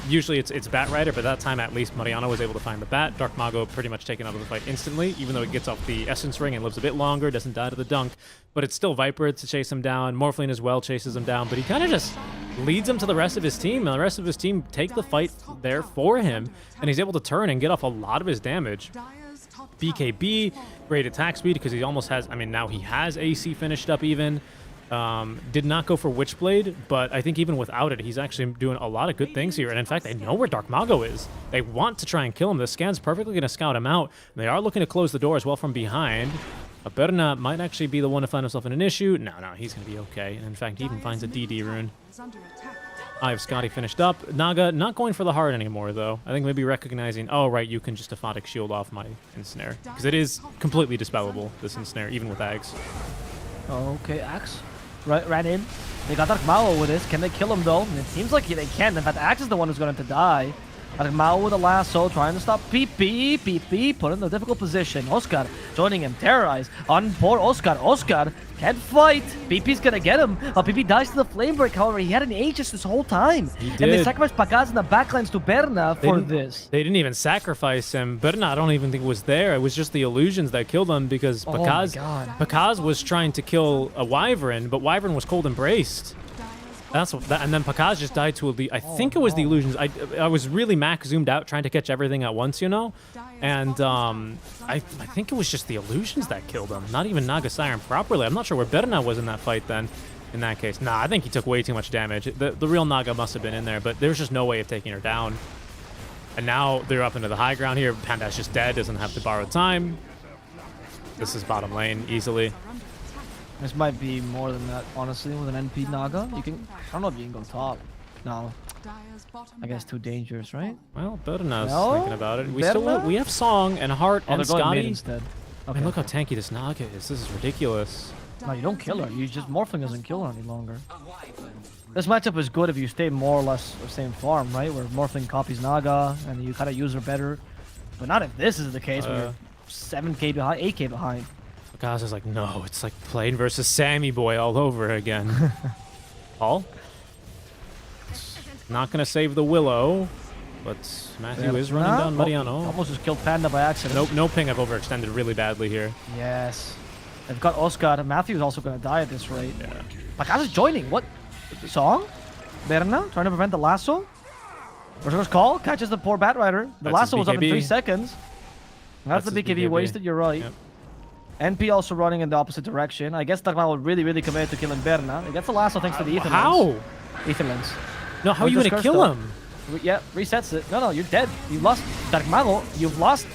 Usually it's Bat Rider, but that time at least Mariana was able to find the Bat. Dark Mago pretty much taken out of the fight instantly, even though he gets off the Essence Ring and lives a bit longer, doesn't die to the dunk. But it's still Viper to chase him down. Morphling as well chases him down, but he kind of just leads him to the rest of his team, and the rest of his team take the fight there for him, and he's able to turn and get off a lot of his damage. BKB, great attack speed because he almost has, I mean, now he has AC finished up even. Did not go for Witchblade, but I think even without it, he's actually doing a lot of good things here. And in fact, they know where Dark Mago is. They want to try and kill him. The scan's perfectly going to scout him out. They are looking to close the door as well from behind. Berna might actually be the one to find himself in an issue. No, he's going to be okay. And in fact, he even finds a DD rune. I have Scotty finished up. Naga not going for the heart anymore, though. I think maybe recognizing, oh, right, you can just aphotic shield off my Ensnare. Because it is completely dispellable, this Ensnare, even with Axe. Okay, Axe ran in. They got Dark Mago with this. Can they kill him, though? And it seems like they can. In fact, Axe is the one who's going to die. Mao with a lasso, trying to stop PP. PP put in the difficult position. Oscar joining him, terrorized on poor Oscar. Oscar can't fight. PP's gonna get him, but PP dies to the flame break. However, he had an Aegis this whole time. He And they did. sacrificed Pagaz in the backlines to Berna for this. They didn't even sacrifice him. Berna, I don't even think was there. It was just the illusions that killed him because Oh my God. Pakaz was trying to kill a Wyvern, but Wyvern was cold embraced. That's what, and then Pakaz just died to I think it was the illusions. I was really max zoomed out trying to catch everything at once, you know, and I think it was just the illusions that killed him. Not even Naga Siren properly. I'm not sure where Berna was in that fight then. In that case, nah, I think he took way too much damage. The real Naga must have been in there, but there's just no way of taking her down. And now they're up into the high ground here. Panda's just dead. Doesn't have to borrow time. This is bottom lane easily. This might be more than that, honestly, with an NP Naga. You can, I don't know if you can go top. No, I guess too dangerous, right? Well, Berna's No? thinking about it. Berna? We have Song and Heart Oh, and they're going mid Scotty. instead. I mean, look how tanky this Naga is. This is ridiculous. No, you don't kill her. You just Morphling doesn't kill her any longer. This matchup is good if you stay more or less the same farm, right? Where Morphling copies Naga and you kind of use her better. But not if this is the case where you're 7k behind, 8k behind. Pakaz is like, no, it's like playing versus Sammy Boy all over again. Paul? Not gonna save the Willow, but Matthew is running down Mariano. Almost just killed Panda by accident. Nope, no ping. I've overextended really badly here. Yes. They've got Oscar. Matthew's also going to die at this rate. Yeah. Pagaz is joining. What? Song? Berna trying to prevent the lasso. Berserker's call catches the poor Batrider. The That's lasso his was up in BKB. 3 seconds. That's the his BKB BKB. wasted. You're right. Yep. NP also running in the opposite direction. I guess Dagmar will really committed to killing Berna. He gets the lasso thanks to the Ether Lens. How? Ether Lens. No, how are you Winter's gonna Curse, kill though. him? Yeah, resets it. No, you're dead. You lost Darkmago. You've lost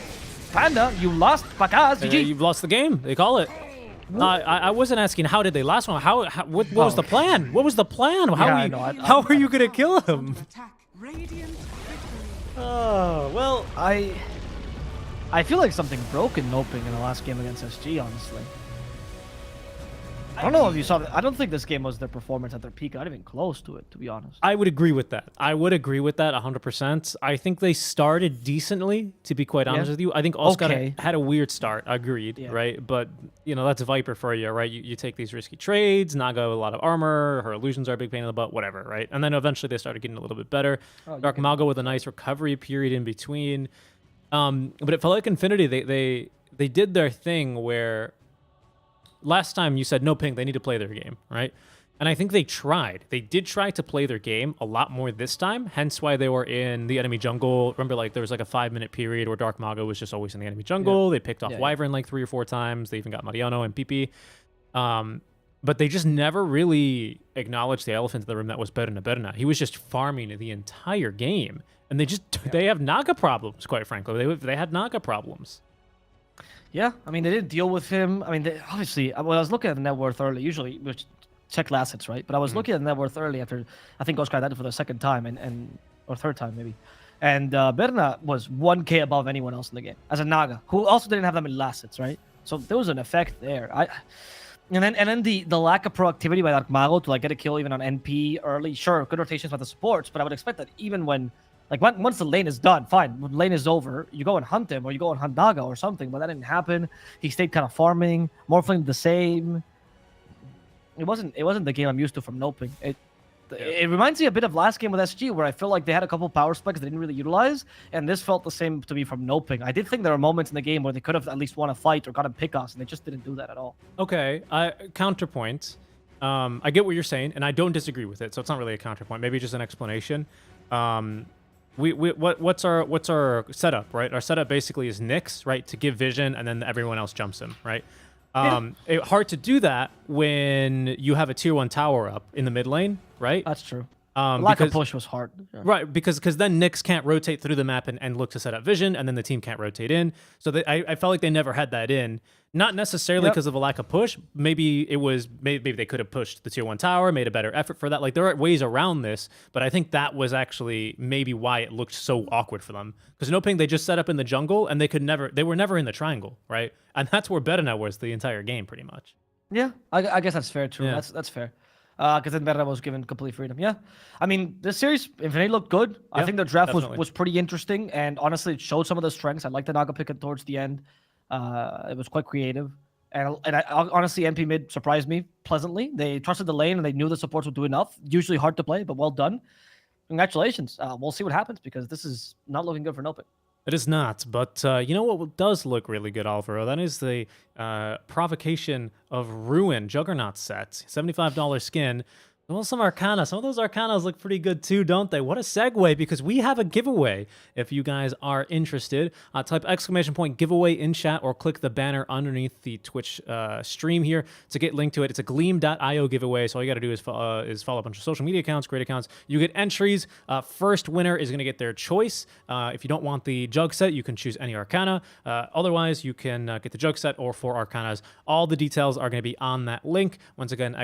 Panda. You lost Pagaz. GG. You've lost the game. They call it. I wasn't asking how did they last one. What was the plan? What was the plan? How are you gonna kill him? Oh well, I feel like something broke in NoPing in the last game against SG. Honestly, I don't know if you saw that. I don't think this game was their performance at their peak. Not even close to it, to be honest. I would agree with that. I would agree with that 100%. I think they started decently, to be quite honest with you. I think Oscar had a weird start. Agreed, right? But, you know, that's Viper for you, right? You take these risky trades, Naga a lot of armor, her illusions are a big pain in the butt, whatever, right? And then eventually they started getting a little bit better. Dark Mago with a nice recovery period in between. But it felt like Infinity, they did their thing where... Last time you said no ping, they need to play their game, right? And I think they tried. They did try to play their game a lot more this time, hence why they were in the enemy jungle. Remember, like, there was like a 5-minute period where Dark Mago was just always in the enemy jungle. They picked off Wyvern like 3 or 4 times. They even got Mariano and PP. But they just never really acknowledged the elephant in the room that was Berna. He was just farming the entire game. And they have Naga problems, quite frankly. They had Naga problems. Yeah, I mean, they didn't deal with him. I mean, obviously, when I was looking at the net worth early, usually, which check assets, right? But I was looking at the net worth early after, I think Oscar died for the 2nd time, or 3rd time, maybe. And Berna was 1k above anyone else in the game, as a Naga, who also didn't have that many assets, right? So there was an effect there. And then the lack of proactivity by Dark Mago to, like, get a kill even on NP early. Sure, good rotations by the supports, but I would expect that even when... Like, once the lane is done, fine. When the lane is over, you go and hunt him, or you go and hunt Naga or something, but that didn't happen. He stayed kind of farming, Morphling the same. It wasn't the game I'm used to from NoPing. It reminds me a bit of last game with SG, where I feel like they had a couple power spikes they didn't really utilize, and this felt the same to me from NoPing. I did think there were moments in the game where they could have at least won a fight or gotten pickoffs, and they just didn't do that at all. Okay, counterpoint. I get what you're saying, and I don't disagree with it, so it's not really a counterpoint. Maybe just an explanation. What's our setup, right? Our setup basically is Nyx, right, to give vision, and then everyone else jumps him, right? Hard to do that when you have a tier 1 tower up in the mid lane, right? That's true. Lack of push was hard. Yeah. Right, because then Nyx can't rotate through the map and look to set up vision, and then the team can't rotate in. So I felt like they never had that in. Not necessarily because of a lack of push. Maybe they could have pushed the tier 1 tower, made a better effort for that. Like, there are ways around this, but I think that was actually maybe why it looked so awkward for them. Because NoPing, they just set up in the jungle, and they were never in the triangle, right? And that's where Berna was the entire game, pretty much. Yeah, I guess that's fair too. Yeah. That's fair. Because then Banter was given complete freedom. Yeah, I mean, this series, Infinity looked good. I Yeah, think the draft definitely. was pretty interesting, and honestly, it showed some of the strengths. I like the Naga pick towards the end. It was quite creative. And honestly, NP mid surprised me pleasantly. They trusted the lane and they knew the supports would do enough. Usually hard to play, but well done. Congratulations. We'll see what happens because this is not looking good for NoPing. It is not, but you know what does look really good, Alvaro? That is the Provocation of Ruin Juggernaut set. $75 skin. Well, some Arcana. Some of those Arcanas look pretty good too, don't they? What a segue, because we have a giveaway. If you guys are interested, type !giveaway in chat or click the banner underneath the Twitch stream here to get linked to it. It's a Gleam.io giveaway, so all you got to do is follow up on your social media accounts, great accounts. You get entries. First winner is going to get their choice. If you don't want the Jug set, you can choose any Arcana. Otherwise, you can get the Jug set or 4 Arcanas. All the details are going to be on that link. Once again,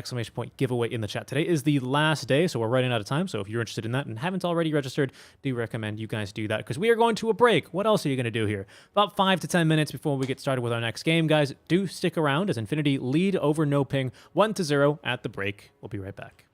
!giveaway in the chat. Today is the last day, so we're running out of time. So if you're interested in that and haven't already registered, do recommend you guys do that because we are going to a break. What else are you going to do here? About 5 to 10 minutes before we get started with our next game, guys. Do stick around as Infinity lead over NoPing 1-0 at the break. We'll be right back.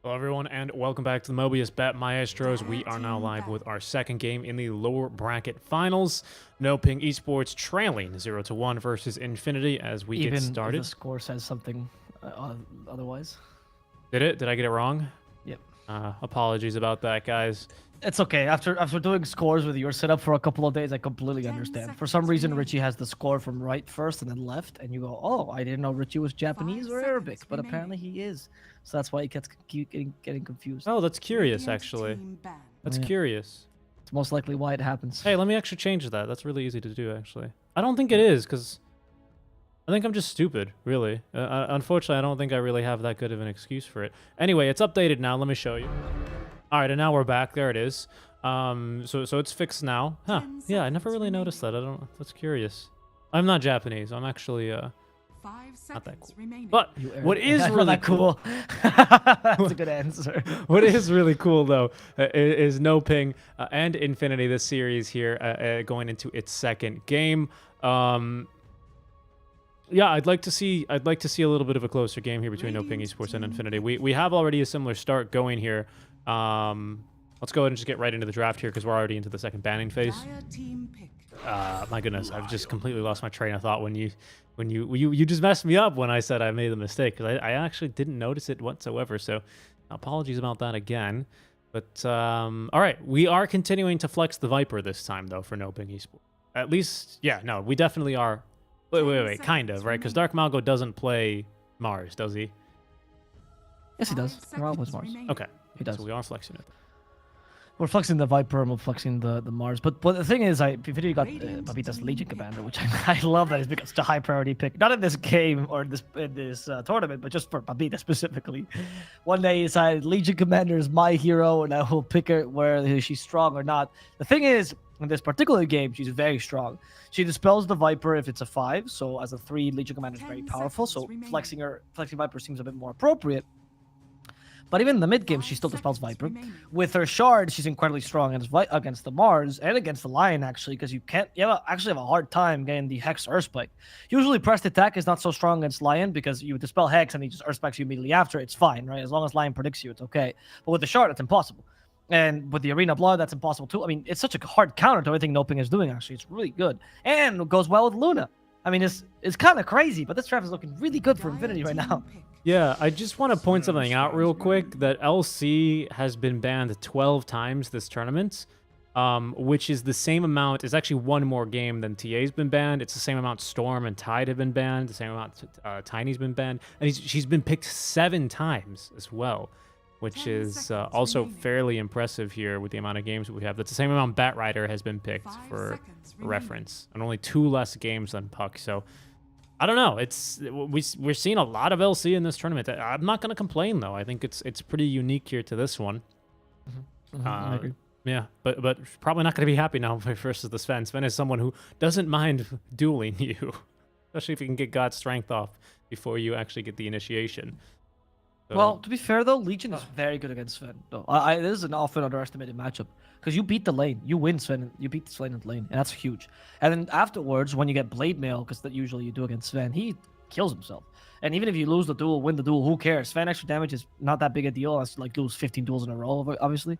Hello everyone and welcome back to the Mobius.bet Maestros. We are now live with our second game in the lower bracket finals. NoPing Esports trailing 0-1 versus Infinity as we Even get if started. the score says something otherwise. Did it? Did I get it wrong? Yep. Apologies about that, guys. It's okay. After doing scores with your setup for a couple of days, I completely 10 understand. For seconds some reason, remaining. Richie has the score from right first and then left, and you go, "Oh, I didn't know Richie was Japanese 5 or Arabic," seconds but apparently remaining. he is. So that's why he gets getting confused. Oh, that's curious, Radiant actually. team banned. That's Yeah. curious. It's most likely why it happens. Hey, let me actually change that. That's really easy to do, actually. I don't think it is, because I think I'm just stupid, really. Unfortunately, I don't think I really have that good of an excuse for it. Anyway, it's updated now. Let me show you. All right, and now we're back. There it is. So it's fixed now. Huh. 10 Yeah, I never seconds really noticed that. I don't. That's curious. I'm not Japanese. I'm actually 5 seconds not that cool. remaining. But You what Arabic. is I know really that cool, That's a good answer. what is really cool though, is NoPing and Infinity, this series here, going into its second game. Yeah, I'd like to see a little bit of a closer game here between NoPing Radiant Esports and team Infinity. We have already a similar start going here. Let's go ahead and just get right into the draft here because we're already into the second banning phase. Dire team pick. My goodness, I've just completely lost my train of thought when you just messed me up when I said I made the mistake, because I actually didn't notice it whatsoever. So apologies about that again. But all right, we are continuing to flex the Viper this time though for NoPing Esports. At least, yeah, no, we definitely are. Wait, kind of, right? Because Dark Malgo doesn't play Mars, does he? Yes, he does. 5 Rob was seconds Mars. remaining. Okay, He does. so we are flexing it. We're flexing the Viper and we're flexing the Mars. But the thing is, Infinity got Radiant Babita's team Legion pick. Commander, which I love that it's become such a high priority pick. Not in this game or in this tournament, but just for Babita specifically. One day he decided Legion Commander is my hero and I will pick her whether she's strong or not. The thing is, in this particular game, she's very strong. She dispels the Viper if it's a 5, so as a 3, Legion Commander is very 10 powerful, so seconds remaining. flexing Viper seems a bit more appropriate. But even in the mid game, she 5 still dispels seconds Viper. remaining. With her shard, she's incredibly strong against the Mars and against the Lion, actually, because you actually have a hard time getting the Hex Earthspike. Usually, pressed attack is not so strong against Lion because you dispel Hex and he just Earthspikes you immediately after. It's fine, right? As long as Lion predicts you, it's okay. But with the shard, it's impossible. And with the Arena Blood, that's impossible too. I mean, it's such a hard counter to everything NoPing is doing, actually. It's really good. And it goes well with Luna. I mean, it's kind of crazy, but this draft is looking really good for Dire Infinity right team now. pick. Yeah, I just want to point something out real quick, that LC has been banned 12 times this tournament, which is the same amount. It's actually one more game than TA's been banned. It's the same amount Storm and Tide have been banned, the same amount Tiny's been banned, and she's been picked 7 times as well, which 10 is seconds also remaining. fairly impressive here with the amount of games we have. That's the same amount Batrider has been picked 5 for seconds remaining. reference, and only 2 less games than Puck. So I don't know. We're seeing a lot of LC in this tournament. I'm not gonna complain though. I think it's pretty unique here to this one. I agree. Yeah, but probably not gonna be happy now versus the Sven. Sven is someone who doesn't mind dueling you, especially if you can get God's strength off before you actually get the initiation. So, Well, to be fair though, Legion is very good against Sven. Though this is an often underestimated matchup because you beat the lane, you win Sven, you beat Sven in the lane, and that's huge. And then afterwards, when you get Blade Mail, because that usually you do against Sven, he kills himself. And even if you lose the duel, win the duel, who cares? Sven extra damage is not that big a deal. Unless like lose 15 duels in a row, obviously.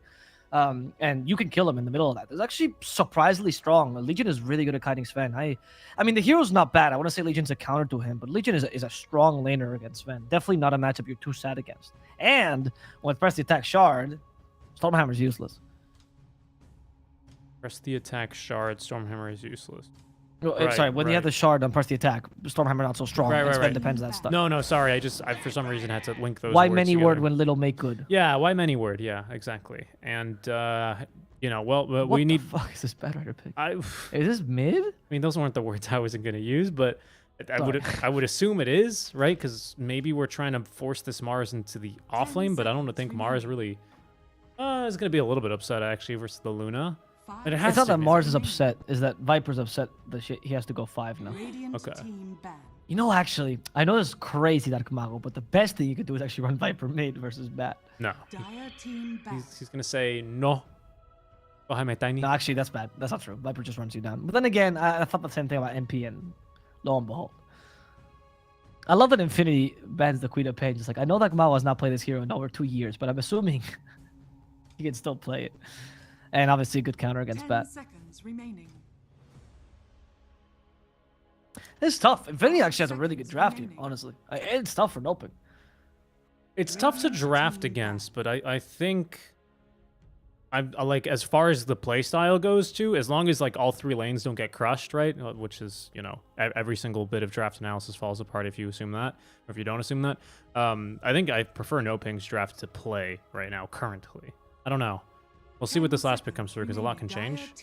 And you can kill him in the middle of that. It's actually surprisingly strong. Legion is really good at kiting Sven. I mean, the hero's not bad. I want to say Legion's a counter to him, but Legion is a strong laner against Sven. Definitely not a matchup you're too sad against. And when press the attack shard, Stormhammer's useless. press the attack shard. Stormhammer is useless. Sorry, Right, when you have right. the shard on press the attack, Stormhammer not so strong. Right, and Sven right. depends on that stuff. No, sorry. I for some reason had to link those. Why words many together. word when little make good? Yeah, why many word? Yeah, exactly. And well, What we the need. fuck is this Batrider pick? I Is this mid? mean, those weren't the words I wasn't gonna use, but Sorry. I would assume it is, right? Because maybe we're trying to force this Mars into the off lane, but I don't think Mars really is gonna be a little bit upset actually versus the Luna. 5 And it has It's not to that be. Mars is upset. Is that Viper's upset that he has to go 5 now. Radiant Okay. team banned. You know, actually, I know it's crazy that Kamago, but the best thing you could do is actually run Viper mid versus Bat. No, Dire team banned. he's gonna say no. Oh, hi, my tiny. No, actually, that's bad. That's not true. Viper just runs you down. But then again, I thought the same thing about MP, and lo and behold. I love that Infinity bans the Queen of Pain. Just like, I know that Mao has not played this hero in over 2 years, but I'm assuming he can still play it. And obviously a good counter against 10 Bat. seconds remaining. It's tough. Infinity actually has a really good draft team, honestly. It's tough for NoPing. It's tough to draft against, but I think I like, as far as the play style goes too, as long as like all 3 lanes don't get crushed, right? Which is, you know, every single bit of draft analysis falls apart if you assume that, or if you don't assume that. I think I prefer NoPing's draft to play right now currently. I don't know. We'll see what this last pick comes through, because a lot can change.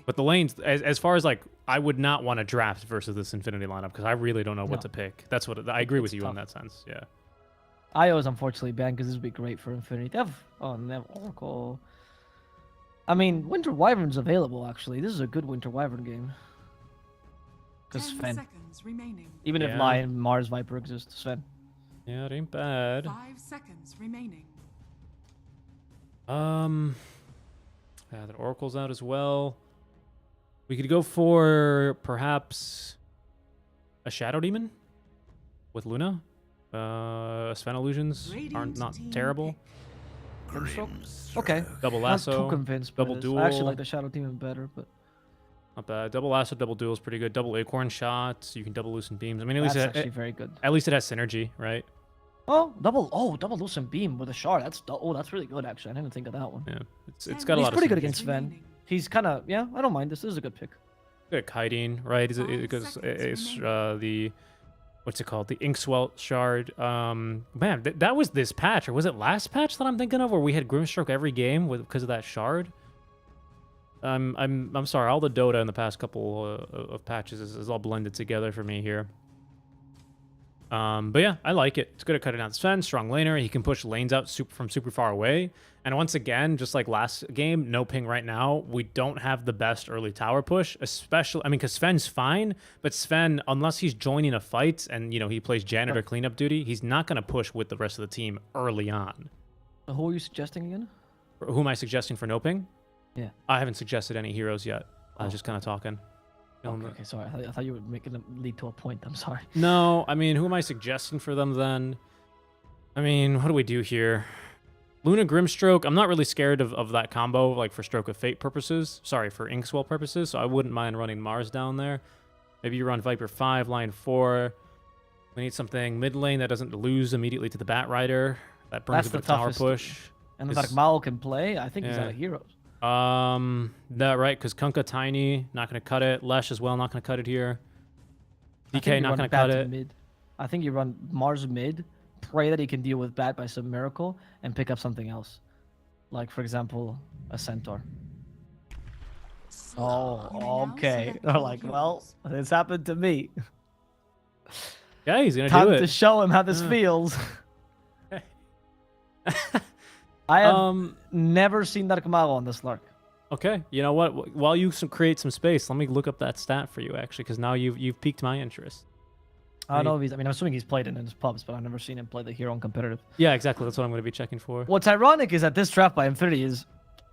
But the lanes, as far as like, I would not want to draft versus this Infinity lineup, because I really don't know what to pick. That's what I agree with you in that sense. Yeah. IO is unfortunately banned because this would be great for Infinity. They have Oracle. I mean, Winter Wyvern's available actually. This is a good Winter Wyvern game. Because 10 Sven. seconds remaining. Even if Lion, Mars, Viper exist, Sven. Yeah, it ain't bad. 5 seconds remaining. Yeah, the Oracle's out as well. We could go for perhaps a Shadow Demon with Luna. Sven Illusions aren't not terrible. Okay. Double Not Lasso, too convinced. double by this. duel. I actually like the Shadow Demon better, but Not bad. Double Lasso, double duel is pretty good. Double Acorn shots. You can double Loosen Beams. I mean, at that's least actually very good. at least it has synergy, right? Double Lucent Beam with a shard. That's really good actually. I didn't even think of that one. Yeah, it's got a He's lot of pretty good synergy. against Sven. He's kind of, yeah, I don't mind this. This is a good pick. Good at kiting, right? Because it's the, what's it called? The Inkswelt shard. Man, that was this patch, or was it last patch that I'm thinking of, where we had Grimstroke every game because of that shard? I'm sorry. All the Dota in the past couple of patches is all blended together for me here. But yeah, I like it. It's good at cutting down Sven, strong laner. He can push lanes out from super far away. And once again, just like last game, NoPing right now, we don't have the best early tower push, especially, I mean, because Sven's fine, but Sven, unless he's joining a fight and, you know, he plays janitor cleanup duty, he's not going to push with the rest of the team early on. Who are you suggesting again? Who am I suggesting for NoPing? Yeah. I haven't suggested any heroes yet. I was just kind of talking. Okay, sorry. I thought you were making them lead to a point. I'm sorry. No, I mean, who am I suggesting for them then? I mean, what do we do here? Luna Grimstroke, I'm not really scared of that combo, like for Stroke of Fate purposes. Sorry, for Inkswell purposes, so I wouldn't mind running Mars down there. Maybe you run Viper 5, Line 4. We need something mid lane that doesn't lose immediately to the Bat Rider. That brings a bit of tower push. And if like Mao can play, I think he's out of heroes. That right, because Kunkka Tiny, not going to cut it. Lesh as well, not going to cut it here. DK, not going to cut it. Mid. I think you run Mars mid, pray that he can deal with Bat by some miracle, and pick up something else. Like, for example, a Centaur. Oh, okay. They're like, well, this happened to me. Yeah, he's going to do it. Time to show him how this feels. I have never seen that Kamalo on this Lark. Okay, you know what? While you create some space, let me look up that stat for you, actually, because now you've piqued my interest. I don't know if he's. I mean, I'm assuming he's played it in his pubs, but I've never seen him play the hero in competitive. Yeah, exactly. That's what I'm going to be checking for. What's ironic is that this draft by Infinity is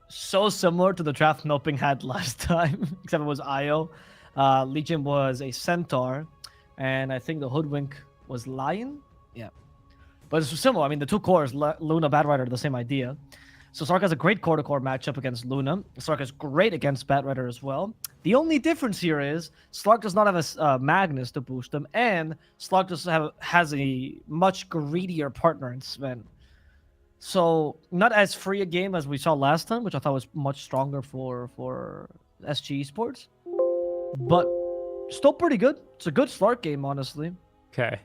so similar to the draft NoPing had last time, except it was Io. Legion was a Centaur, and I think the Hoodwink was Lion. Yeah. But it's similar. I mean, the two cores, Luna, Bat Rider, are the same idea. So Slark has a great core-to-core matchup against Luna. Slark is great against Bat Rider as well. The only difference here is Slark does not have a Magnus to boost him, and Slark has a much greedier partner in Sven. So not as free a game as we saw last time, which I thought was much stronger for SG Esports. But still pretty good. It's a good Slark game, honestly. Okay.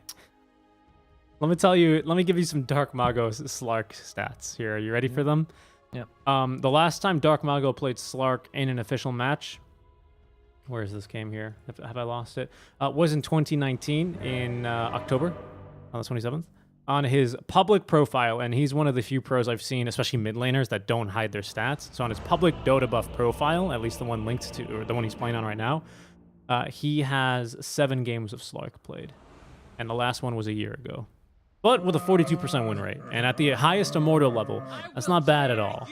Let me give you some Dark Mago Slark stats here. Are you ready for them? Yeah. The last time Dark Mago played Slark in an official match, where is this game here? Have I lost it? Was in 2019 in October, on the 27th, on his public profile, and he's one of the few pros I've seen, especially mid laners, that don't hide their stats. So on his public Dota buff profile, at least the one linked to, or the one he's playing on right now, he has 7 games of Slark played, and the last one was a year ago. But with a 42% win rate, and at the highest Immortal level, that's not bad at all.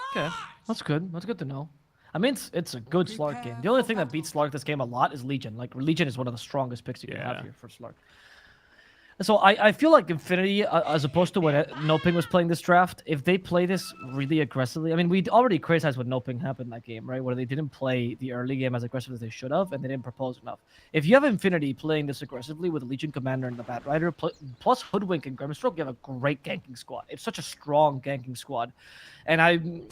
Okay, that's good. That's good to know. I mean, it's a good Slark game. The only thing that beats Slark this game a lot is Legion. Like, Legion is one of the strongest picks you can have here for Slark. So I feel like Infinity, as opposed to when NoPing was playing this draft, if they play this really aggressively, I mean, we'd already criticized what NoPing happened in that game, right? Where they didn't play the early game as aggressive as they should have, and they didn't propose enough. If you have Infinity playing this aggressively with Legion Commander and the Bat Rider, plus Hoodwink and Grimstroke, you have a great ganking squad. It's such a strong ganking squad. And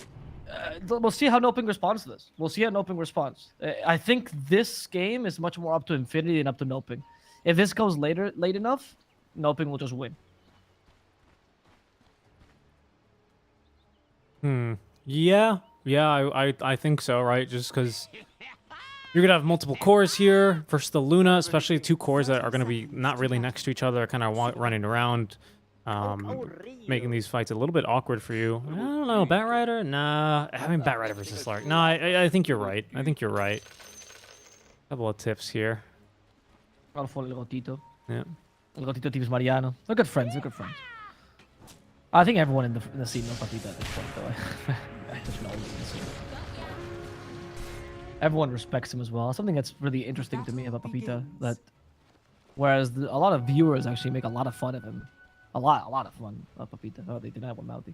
we'll see how NoPing responds to this. We'll see how NoPing responds. I think this game is much more up to Infinity than up to NoPing. If this goes late enough, NoPing will just win. Yeah, I think so, right? Just because you're gonna have multiple cores here versus the Luna, especially two cores that are gonna be not really next to each other, kind of running around, making these fights a little bit awkward for you. I don't know, Bat Rider? Nah, I mean Bat Rider versus Slark. No, I think you're right. I think you're right. Couple of tips here. I'll follow El Gotito. Yeah. El Gotito teams Mariano. They're good friends. They're good friends. I think everyone in the scene knows Papita at this point, though. I just know in the scene. Everyone respects him as well. Something that's really interesting to me about Papita, that whereas a lot of viewers actually make a lot of fun of him, a lot of fun of Papita. Oh, they deny one Mouthy.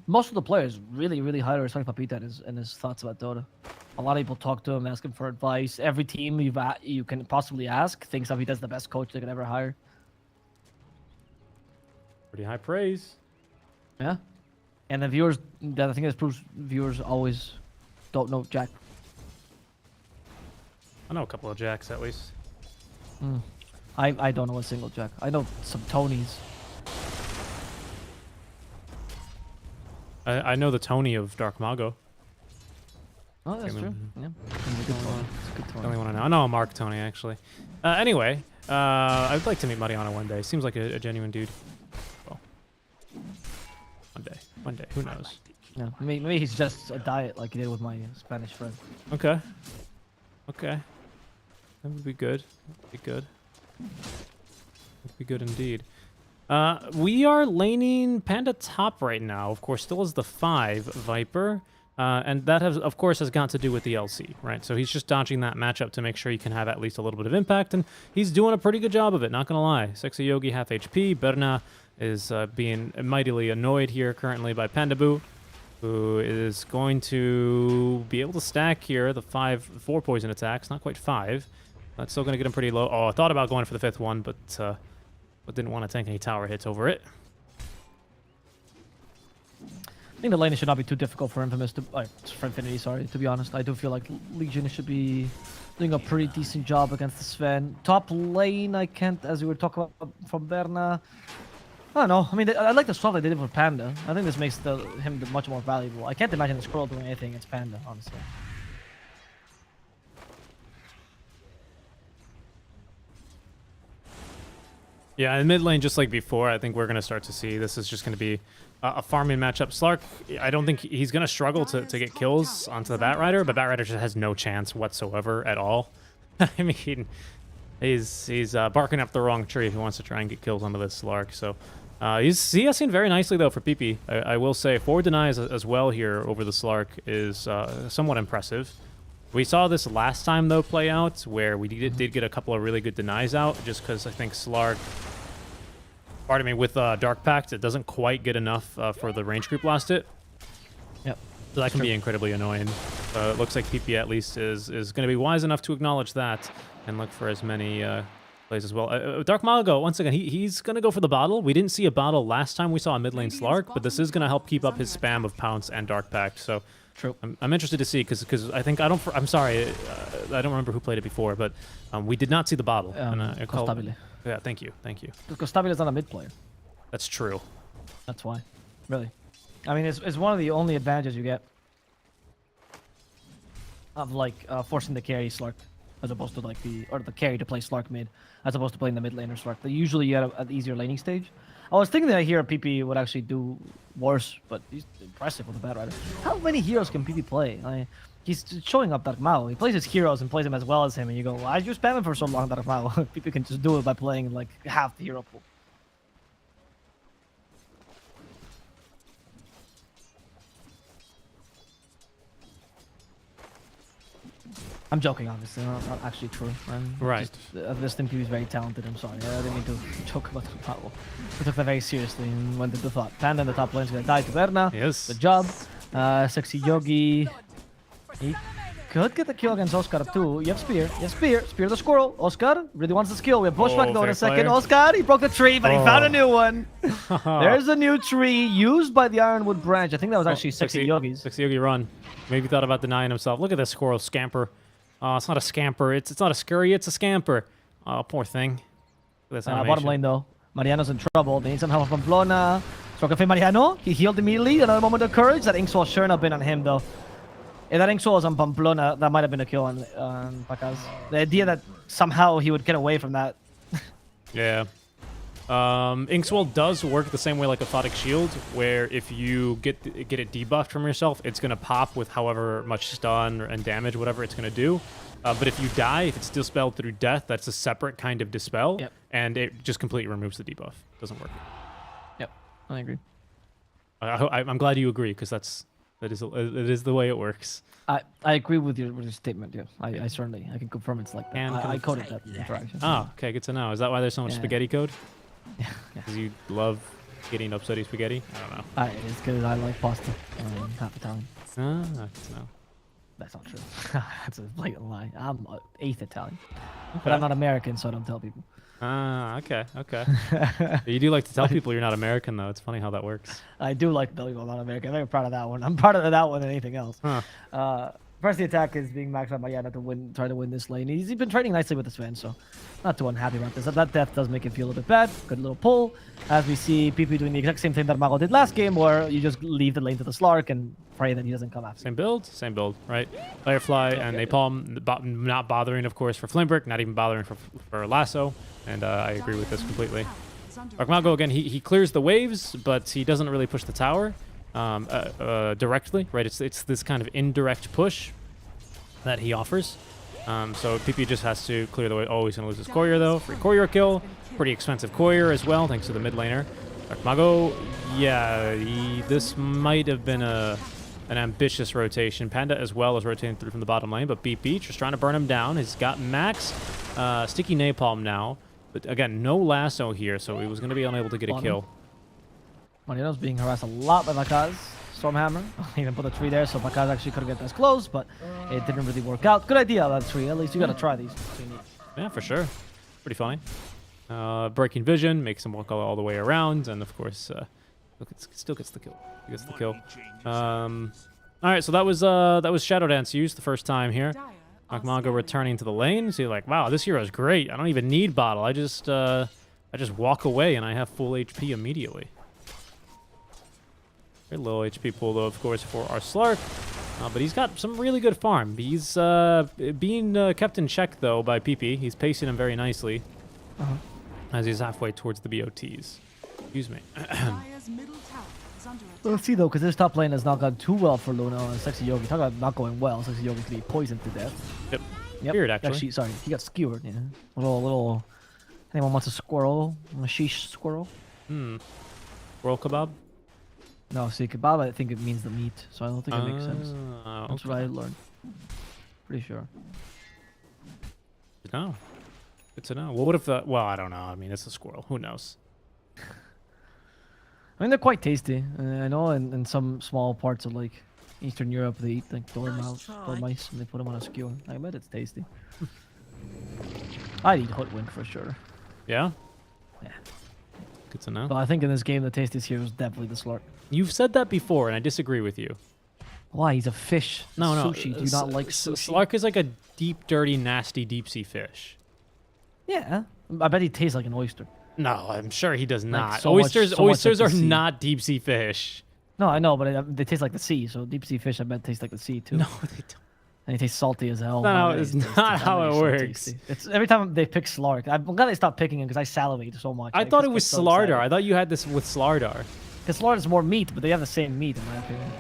Most of the players really, really highly respect Papita and his thoughts about Dota. A lot of people talk to him, ask him for advice. Every team you can possibly ask thinks Papita's the best coach they could ever hire. Pretty high praise. Yeah. And the viewers, I think this proves viewers always don't know Jack. I know a couple of Jacks at least. I don't know a single Jack. I know some Tonys. I know the Tony of Dark Mago. Oh, that's true. Yeah. It's a good Tony. It's a good The Tony. only one I know. I know a Mark Tony, actually. Anyway, I'd like to meet Mariano one day. Seems like a genuine dude. Well, one day. Who knows? Yeah. Maybe he's just a diet like he did with my Spanish friend. Okay. That would be good. Be good. Would be good indeed. We are laning Panda top right now. Of course, still is the 5 Viper. And that of course has got to do with the LC, right? So he's just dodging that matchup to make sure he can have at least a little bit of impact, and he's doing a pretty good job of it, not gonna lie. Sexy Yogi half HP. Berna is being mightily annoyed here currently by Pandabu, who is going to be able to stack here the 4 poison attacks, not quite 5. That's still gonna get him pretty low. Oh, I thought about going for the 5th one, but didn't want to tank any tower hits over it. I think the lane should not be too difficult for Infamous for Infinity, sorry, to be honest. I do feel like Legion should be doing a pretty decent job against the Sven. Top lane, I can't, as we were talking about from Berna. I don't know. I mean, I like the swap they did for Panda. I think this makes him much more valuable. I can't imagine the Scroll doing anything against Panda, honestly. Yeah, in mid lane, just like before, I think we're going to start to see this is just going to be a farming matchup. Slark, I don't think he's going to struggle to get kills onto the Bat Rider, but Bat Rider just has no chance whatsoever at all. I mean, he's barking up the wrong tree if he wants to try and get kills onto this Slark. So he has seen very nicely, though, for PP. I will say, forward denies as well here over the Slark is somewhat impressive. We saw this last time, though, play out, where we did get a couple of really good denies out, just because I think Slark, pardon me, with Dark Pact, it doesn't quite get enough for the range creep last hit. Yep. So that can be incredibly annoying. It looks like PP at least is going to be wise enough to acknowledge that and look for as many plays as well. Dark Mago, once again, he's going to go for the bottle. We didn't see a bottle last time we saw a mid lane Slark, but this is going to help keep up his spam of Pounce and Dark Pact. So True. I'm interested to see because I think I'm sorry, I don't remember who played it before, but we did not see the bottle. Costabile. Yeah, thank you. Because Costabile is not a mid player. That's true. That's why. Really. I mean, it's one of the only advantages you get of like forcing the carry Slark as opposed to like the carry to play Slark mid as opposed to playing the mid laner Slark. They usually you get an easier laning stage. I was thinking that here PP would actually do worse, but he's impressive with the Bat Rider. How many heroes can PP play? He's showing up Dark Mao. He plays his heroes and plays them as well as him, and you go, why did you spam him for so long, Dark Mao? PP can just do it by playing like half the hero pool. I'm joking, obviously. Not actually true. Right. This team is very talented. I'm sorry. I didn't mean to joke about the battle. We took that very seriously and went into thought. Panda in the top lane is going to die to Berna. Yes. Good job. Sexy Yogi. He could get the kill against Oscar too. You have Spear. You have Spear. Spear the squirrel. Oscar really wants the skill. We have Bushwhack though in a second. player. Oscar, he broke the tree, but he found a new one. There's a new tree used by the Ironwood branch. I think that was actually Sexy Yogi's. Sexy Yogi run. Maybe thought about denying himself. Look at this squirrel scamper. Oh, it's not a scamper. It's not a scurry. It's a scamper. Oh, poor thing. This Bottom lane though. Mariano's in trouble. They need some help from Pamplona. Stroke of Mariano. He healed immediately. Another moment of courage. That Inkswell sure enough been on him though. If that Inkswell was on Pamplona, that might have been a kill on Pacaz. The idea that somehow he would get away from that. Yeah. Inkswell does work the same way like Aphotic Shield, where if you get it debuffed from yourself, it's going to pop with however much stun and damage, whatever it's going to do. But if you die, if it's dispelled through death, that's a separate kind of dispel, and it just completely removes the debuff. Doesn't work. Yep, I agree. I'm glad you agree, because it is the way it works. I agree with your statement. Yeah, I certainly I can confirm it's like that. I coded that interaction. Oh, okay, good to know. Is that why there's so much spaghetti code? Yeah. Because you love getting upsetty spaghetti? I don't know. It's because I like pasta. Half Italian. Ah, good to know. That's not true. That's a blatant lie. I'm 8th Italian, but I'm not American, so I don't tell people. Ah, okay. You do like to tell people you're not American, though. It's funny how that works. I do like telling people I'm not American. I'm very proud of that one. I'm prouder of that one than anything else. Huh. First, the attack is being maxed out by Yana to try to win this lane. He's been trading nicely with this Sven, so not too unhappy about this. That death does make him feel a bit bad. Good little pull. As we see PP doing the exact same thing that Mago did last game, where you just leave the lane to the Slark and pray that he doesn't come after. Same build, right? Firefly and Napalm, not bothering, of course, for Flimbrick, not even bothering for Lasso, and I agree with this completely. Dark Mago, again, he clears the waves, but he doesn't really push the tower directly, right? It's this kind of indirect push that he offers. So PP just has to clear the way. Oh, he's going to lose his courier, though. Free courier kill. Pretty expensive courier as well, thanks to the mid laner. Dark Mago, yeah, this might have been an ambitious rotation. Panda as well is rotating through from the bottom lane, but BP just trying to burn him down. He's got max sticky napalm now. But again, no lasso here, so he was going to be unable to get a kill. Mariano's being harassed a lot by Macaz. Stormhammer. Even put a tree there, so Macaz actually couldn't get as close, but it didn't really work out. Good idea, that tree. At least you got to try these. Yeah, for sure. Pretty funny. Breaking vision makes him walk all the way around, and of course, still gets the kill. He gets the kill. All right, so that was Shadow Dance used the first time here. Akmago returning to the lane. So you're like, wow, this hero is great. I don't even need bottle. I just walk away and I have full HP immediately. Very low HP pool though, of course, for our Slark. But he's got some really good farm. He's being kept in check though by PP. He's pacing him very nicely as he's halfway towards the BOTs. Excuse me. Let's see though, because this top lane has not gone too well for Luna and Sexy Yogi. Talk about not going well. Sexy Yogi could be poisoned to death. Yep. Weird, actually. Sorry, he got skewered. Yeah. Little. Anyone wants a squirrel? A sheesh squirrel? Squirrel kebab? No, see, kebab, I think it means the meat, so I don't think it makes sense. That's what I learned. Pretty sure. No. Good to know. Well, what if the... Well, I don't know. I mean, it's a squirrel. Who knows? I mean, they're quite tasty. I know in some small parts of, like, Eastern Europe, they eat, like, dormice, and they put them on a skewer. I bet it's tasty. I'd eat Hoodwink for sure. Yeah? Yeah. Good to know. But I think in this game, the tastiest here is definitely the Slark. You've said that before, and I disagree with you. Why? He's a fish. No. Sushi. Do you not like sushi? Slark is like a deep, dirty, nasty deep-sea fish. Yeah. I bet he tastes like an oyster. No, I'm sure he does not. so oysters much like are the sea. not deep-sea fish. No, I know, but they taste like the sea. So deep sea fish, I bet, taste like the sea too. No, they don't. And he tastes salty as hell. No, it's not how it works. It's every time they pick Slark. I'm glad they stopped picking him because I salivate so much. I thought it was Slardar. I thought you had this with Slardar. Because Slardar is more meat, but they have the same meat in my opinion.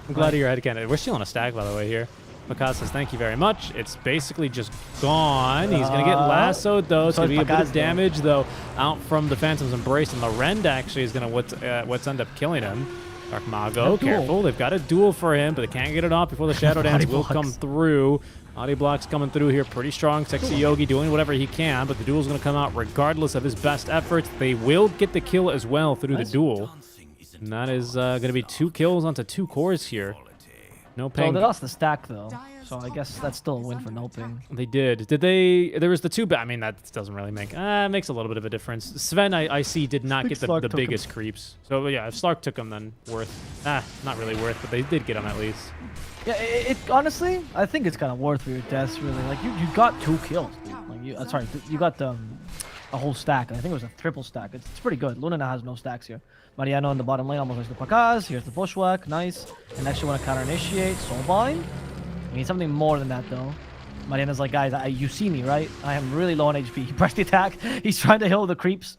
I'm glad you're head candidate. We're still on a stag, by the way, here. Makaz says, thank you very much. It's basically just gone. He's going to get lassoed, though. It's going to be a bit of damage, though, out from the Phantom's Embrace. And the Rend actually is going to what's end up killing him. Dark Mago, careful. They've got a duel for him, but they can't get it off before the Shadow Dance will come through. Body blocks coming through here pretty strong. Sexy Yogi doing whatever he can, but the duel's going to come out regardless of his best efforts. They will get the kill as well through the duel. And that is going to be 2 kills onto 2 cores here. NoPing. So they lost the stack, though. So I guess that's still a win for NoPing. They did. Did they? There was the 2... I mean, that doesn't really make... makes a little bit of a difference. Sven, I see, did not get the biggest creeps. So, yeah, if Slark took him, then worth... not really worth, but they did get him at least. Yeah, honestly, I think it's kind of worth for your deaths, really. Like, you got 2 kills, dude. Like, sorry, you got a whole stack. I think it was a triple stack. It's pretty good. Luna now has no stacks here. Mariano in the bottom lane almost has the Pakaz. Here's the Bushwhack. Nice. And next you want to counter-initiate. Soulbind. We need something more than that, though. Mariano's like, guys, you see me, right? I am really low on HP. He pressed the attack. He's trying to heal the creeps.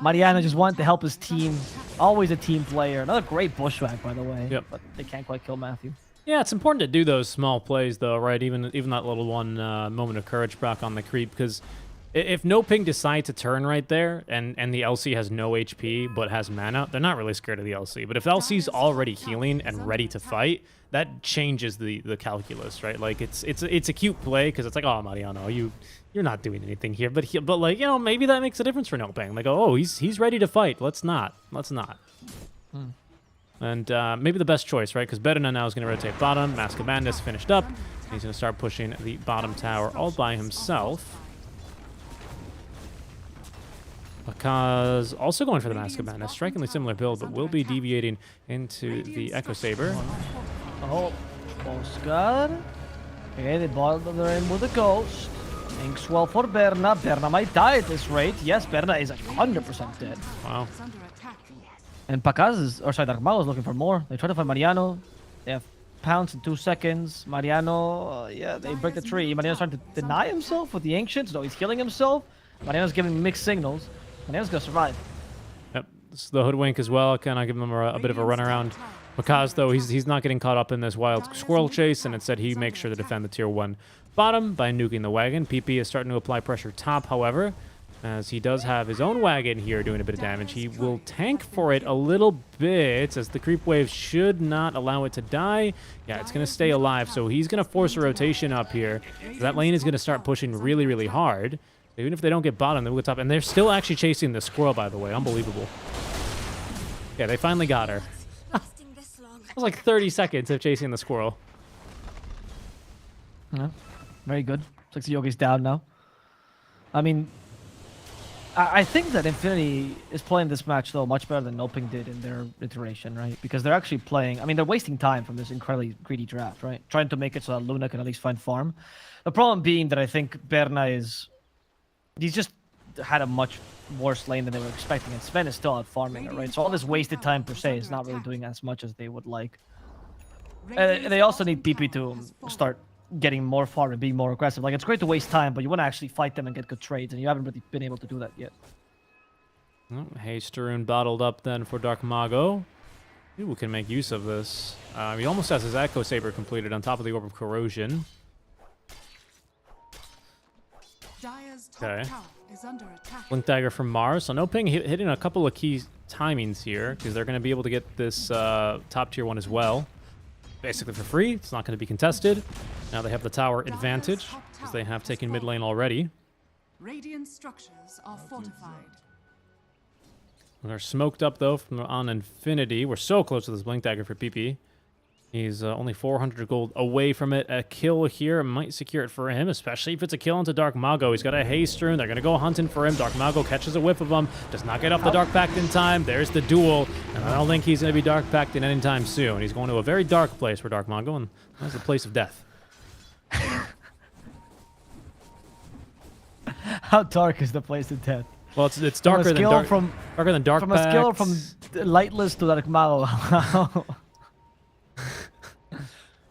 Mariano just wanted to help his team. Always a team player. Another great Bushwhack, by the way. Yep. But they can't quite kill Matthew. Yeah, it's important to do those small plays, though, right? Even that little one moment of courage back on the creep, because if NoPing decides to turn right there and the LC has no HP but has mana, they're not really scared of the LC. But if the LC's already healing and ready to fight, that changes the calculus, right? Like it's a cute play because it's like, oh, Mariano, you're not doing anything here, but like, you know, maybe that makes a difference for NoPing. Like, oh, he's ready to fight. Let's not. And maybe the best choice, right? Because Berna now is going to rotate bottom. Mask of Madness finished up. He's going to start pushing the bottom tower all by himself. Because also going for the Mask of Madness. Strikingly similar build, but will be deviating into the Echo Saber. Oh, Oscar. Okay, they bottom the lane with a ghost. Inks well for Berna. Berna might die at this rate. Yes, Berna is 100% dead. Wow. And Pakaz is, or sorry, Dark Mago is looking for more. They try to find Mariano. They have pounce in 2 seconds. Mariano, yeah, they break the tree. Mariano's trying to deny himself with the Ancients. No, he's killing himself. Mariano's giving mixed signals. Mariano's gonna survive. Yep, this is the Hoodwink as well. Kind of give him a bit of a runaround. Pakaz, though, he's not getting caught up in this wild squirrel chase, and instead he makes sure to defend the tier 1 bottom by nuking the wagon. PP is starting to apply pressure top, however, as he does have his own wagon here doing a bit of damage. He will tank for it a little bit, as the creep wave should not allow it to die. Yeah, it's going to stay alive, so he's going to force a rotation up here. So that lane is going to start pushing really, really hard. Even if they don't get bottom, they will get top. And they're still actually chasing the squirrel, by the way. Unbelievable. Yeah, they finally got her. It was like 30 seconds of chasing the squirrel. Yeah, very good. Sexy Yogi's down now. I mean, I think that Infinity is playing this match, though, much better than NoPing did in their iteration, right? Because they're actually playing... I mean, they're wasting time from this incredibly greedy draft, right? Trying to make it so that Luna can at least find farm. The problem being that I think Berna is... He's just had a much worse lane than they were expecting, and Sven is still out farming it, right? So all this wasted time, per se, is not really doing as much as they would like. They also need PP to start getting more farm and being more aggressive. Like, it's great to waste time, but you want to actually fight them and get good trades, and you haven't really been able to do that yet. Oh, Hasterun bottled up then for Dark Mago. Maybe we can make use of this. He almost has his Echo Saber completed on top of the Orb of Corrosion. Okay. Blink Dagger from Mars. So NoPing hitting a couple of key timings here, because they're going to be able to get this top tier 1 as well. Basically for free. It's not going to be contested. Now they have the tower advantage, because they have taken mid lane already. Radiant structures are fortified. They're smoked up, though, from on Infinity. We're so close to this Blink Dagger for PP. He's only 400 gold away from it. A kill here might secure it for him, especially if it's a kill into Dark Mago. He's got a haste rune. They're going to go hunting for him. Dark Mago catches a whiff of him. Does not get off the Dark Pact in time. There's the duel. And I don't think he's going to be Dark Pacted anytime soon. He's going to a very dark place for Dark Mago, and that's the place of death. How dark is the place of death? Well, it's darker than dark pacts. From a skill from lightless to Dark Mago.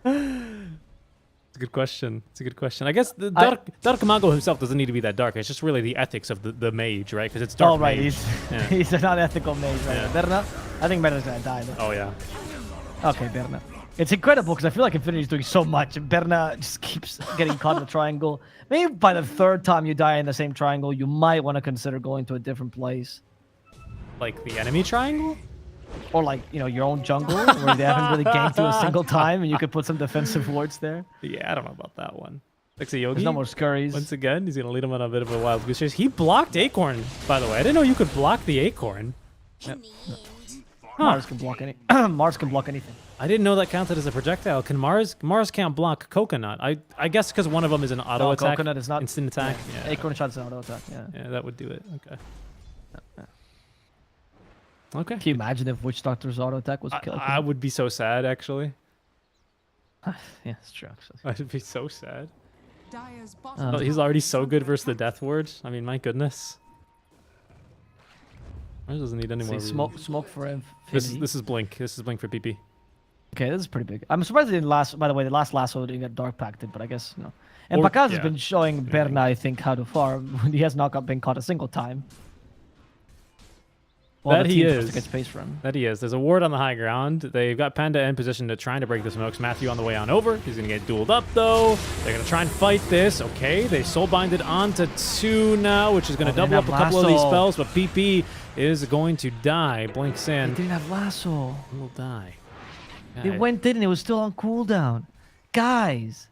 It's a good question. It's a good question. I guess the Dark Mago himself doesn't need to be that dark. It's just really the ethics of the mage, right? Because it's dark. Oh, right. He's an unethical mage, right? Yeah. Berna? I think Berna's gonna die, though. Oh, yeah. Okay, Berna. It's incredible because I feel like Infinity is doing so much, and Berna just keeps getting caught in the triangle. Maybe by the 3rd time you die in the same triangle, you might want to consider going to a different place. Like the enemy triangle? Or like, you know, your own jungle where they haven't really ganked you a single time and you could put some defensive wards there. Yeah, I don't know about that one. Like Yogi. There's no more scurries. Once again, he's gonna lead him on a bit of a wild goose chase. He blocked Acorn, by the way. I didn't know you could block the Acorn. Yep. Mars can block any. Mars can block anything. I didn't know that counted as a projectile. Can Mars can't block Coconut? I guess because one of them is an auto attack. Coconut is not instant attack. Yeah. Acorn shot's an auto attack. Yeah. Yeah, that would do it. Okay. Yeah. Okay. Can you imagine if Witch Doctor's auto attack was killed? I would be so sad, actually. Yeah, it's true. Actually. I'd be so sad. Dire's Oh, he's already so good versus the Death Ward. I mean, my goodness. Mars doesn't need any more. Smoke for him. This is Blink. This is Blink for PP. Okay, this is pretty big. I'm surprised they didn't last. By the way, the last lasso didn't get dark pacted, but I guess you know. And Pakaz has been showing Berna, I think, how to farm. He has not been caught a single time. Well, that he is. To get space for him. That he is. There's a ward on the high ground. They've got Panda in position to trying to break the smokes. Matthew on the way on over. He's going to get dueled up, though. They're going to try and fight this. Okay, they soul-binded onto 2 now, which is going to double up a couple of these spells, but PP is going to die. Blinks in. They didn't have lasso. Will die. They went in and it was still on cooldown. Guys.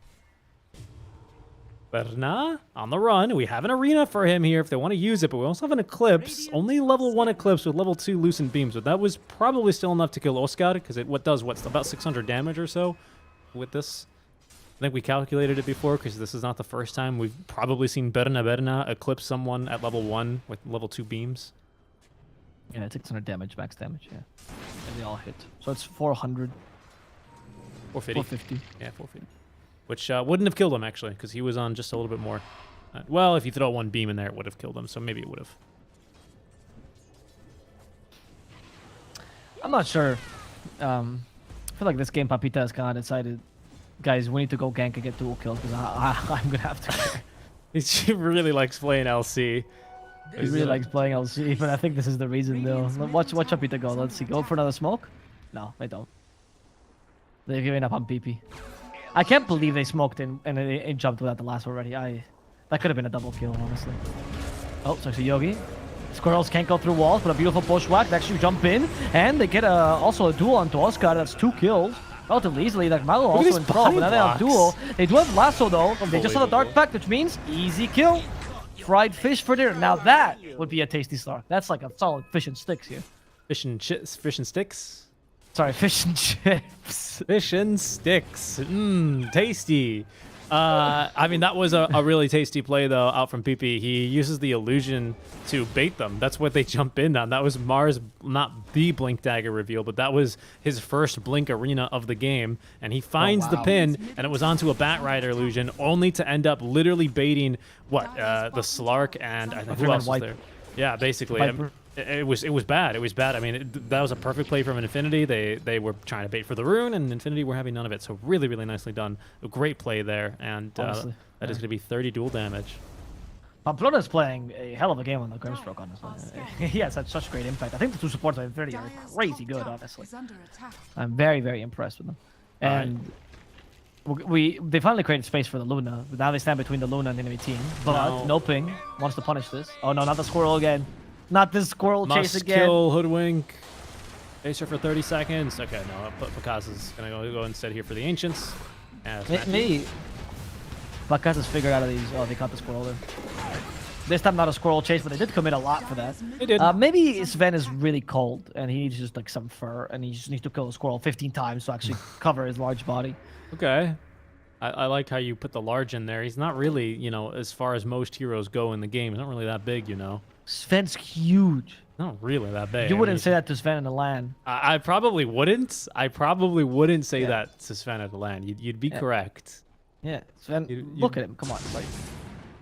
Berna on the run. We have an arena for him here if they want to use it, but we also have an Eclipse. Only level 1 Eclipse with level 2 Loosened Beams, but that was probably still enough to kill Oscar because it what's about 600 damage or so with this. I think we calculated it before because this is not the first time we've probably seen Berna eclipse someone at level 1 with level 2 beams. Yeah, 600 damage, max damage, yeah. And they all hit. So it's 400. 450. Yeah, 450. Which wouldn't have killed him, actually, because he was on just a little bit more. Well, if you throw 1 beam in there, it would have killed him, so maybe it would have. I'm not sure. I feel like this game, Papita has kind of decided, guys, we need to go gank and get dual kills, because I'm going to have to. He really likes playing LC. He really likes playing LC, but I think this is the reason, though. Watch Papita go. Let's see. Go for another smoke? No, they don't. They're giving up on PP. I can't believe they smoked and it jumped without the last already. That could have been a double kill, honestly. Oh, so Yogi. Squirrels can't go through walls, but a beautiful bushwhack. They actually jump in, and they get also a duel onto Oscar. That's 2 kills. Relatively easily. Like Malo also in throw, but now they have duel. They do have lasso, though. They just saw the dark pack, which means easy kill. Fried fish for dinner. Now that would be a tasty start. That's like a solid fish and sticks here. Fish and sticks? Sorry, fish and chips. Fish and sticks. Mmm, tasty. I mean, that was a really tasty play, though, out from PP. He uses the illusion to bait them. That's what they jump in on. That was Mars, not the Blink Dagger reveal, but that was his first Blink Arena of the game. And he finds the pin, and it was onto a Bat Rider illusion, only to end up literally baiting, the Slark and I think who else was there? Yeah, basically. It was bad. It was bad. I mean, that was a perfect play from Infinity. They were trying to bait for the rune, and Infinity were having none of it. So really, really nicely done. A great play there, and that is going to be 30 dual damage. Pamplona's playing a hell of a game on the Grimstroke, honestly. He has had such great impact. I think the 2 supports of Infinity are crazy good, honestly. I'm very, very impressed with them. And they finally created space for the Luna. But now they stand between the Luna and the enemy team. But NoPing wants to punish this. Oh no, not the squirrel again. Not this squirrel chase again. Must kill Hoodwink. Chaser for 30 seconds. Okay, no, Pakaz is going to go instead here for the Ancients. Me. Pakaz has figured out of these. Oh, they caught the squirrel there. This time not a squirrel chase, but they did commit a lot for that. They did. Maybe Sven is really cold, and he needs just like some fur, and he just needs to kill a squirrel 15 times to actually cover his large body. Okay. I like how you put the large in there. He's not really, as far as most heroes go in the game, he's not really that big, Sven's huge. Not really that big. You wouldn't say that to Sven in the LAN. I probably wouldn't. I probably wouldn't say that to Sven at the LAN. You'd be correct. Yeah, Sven, look at him. Come on. Like,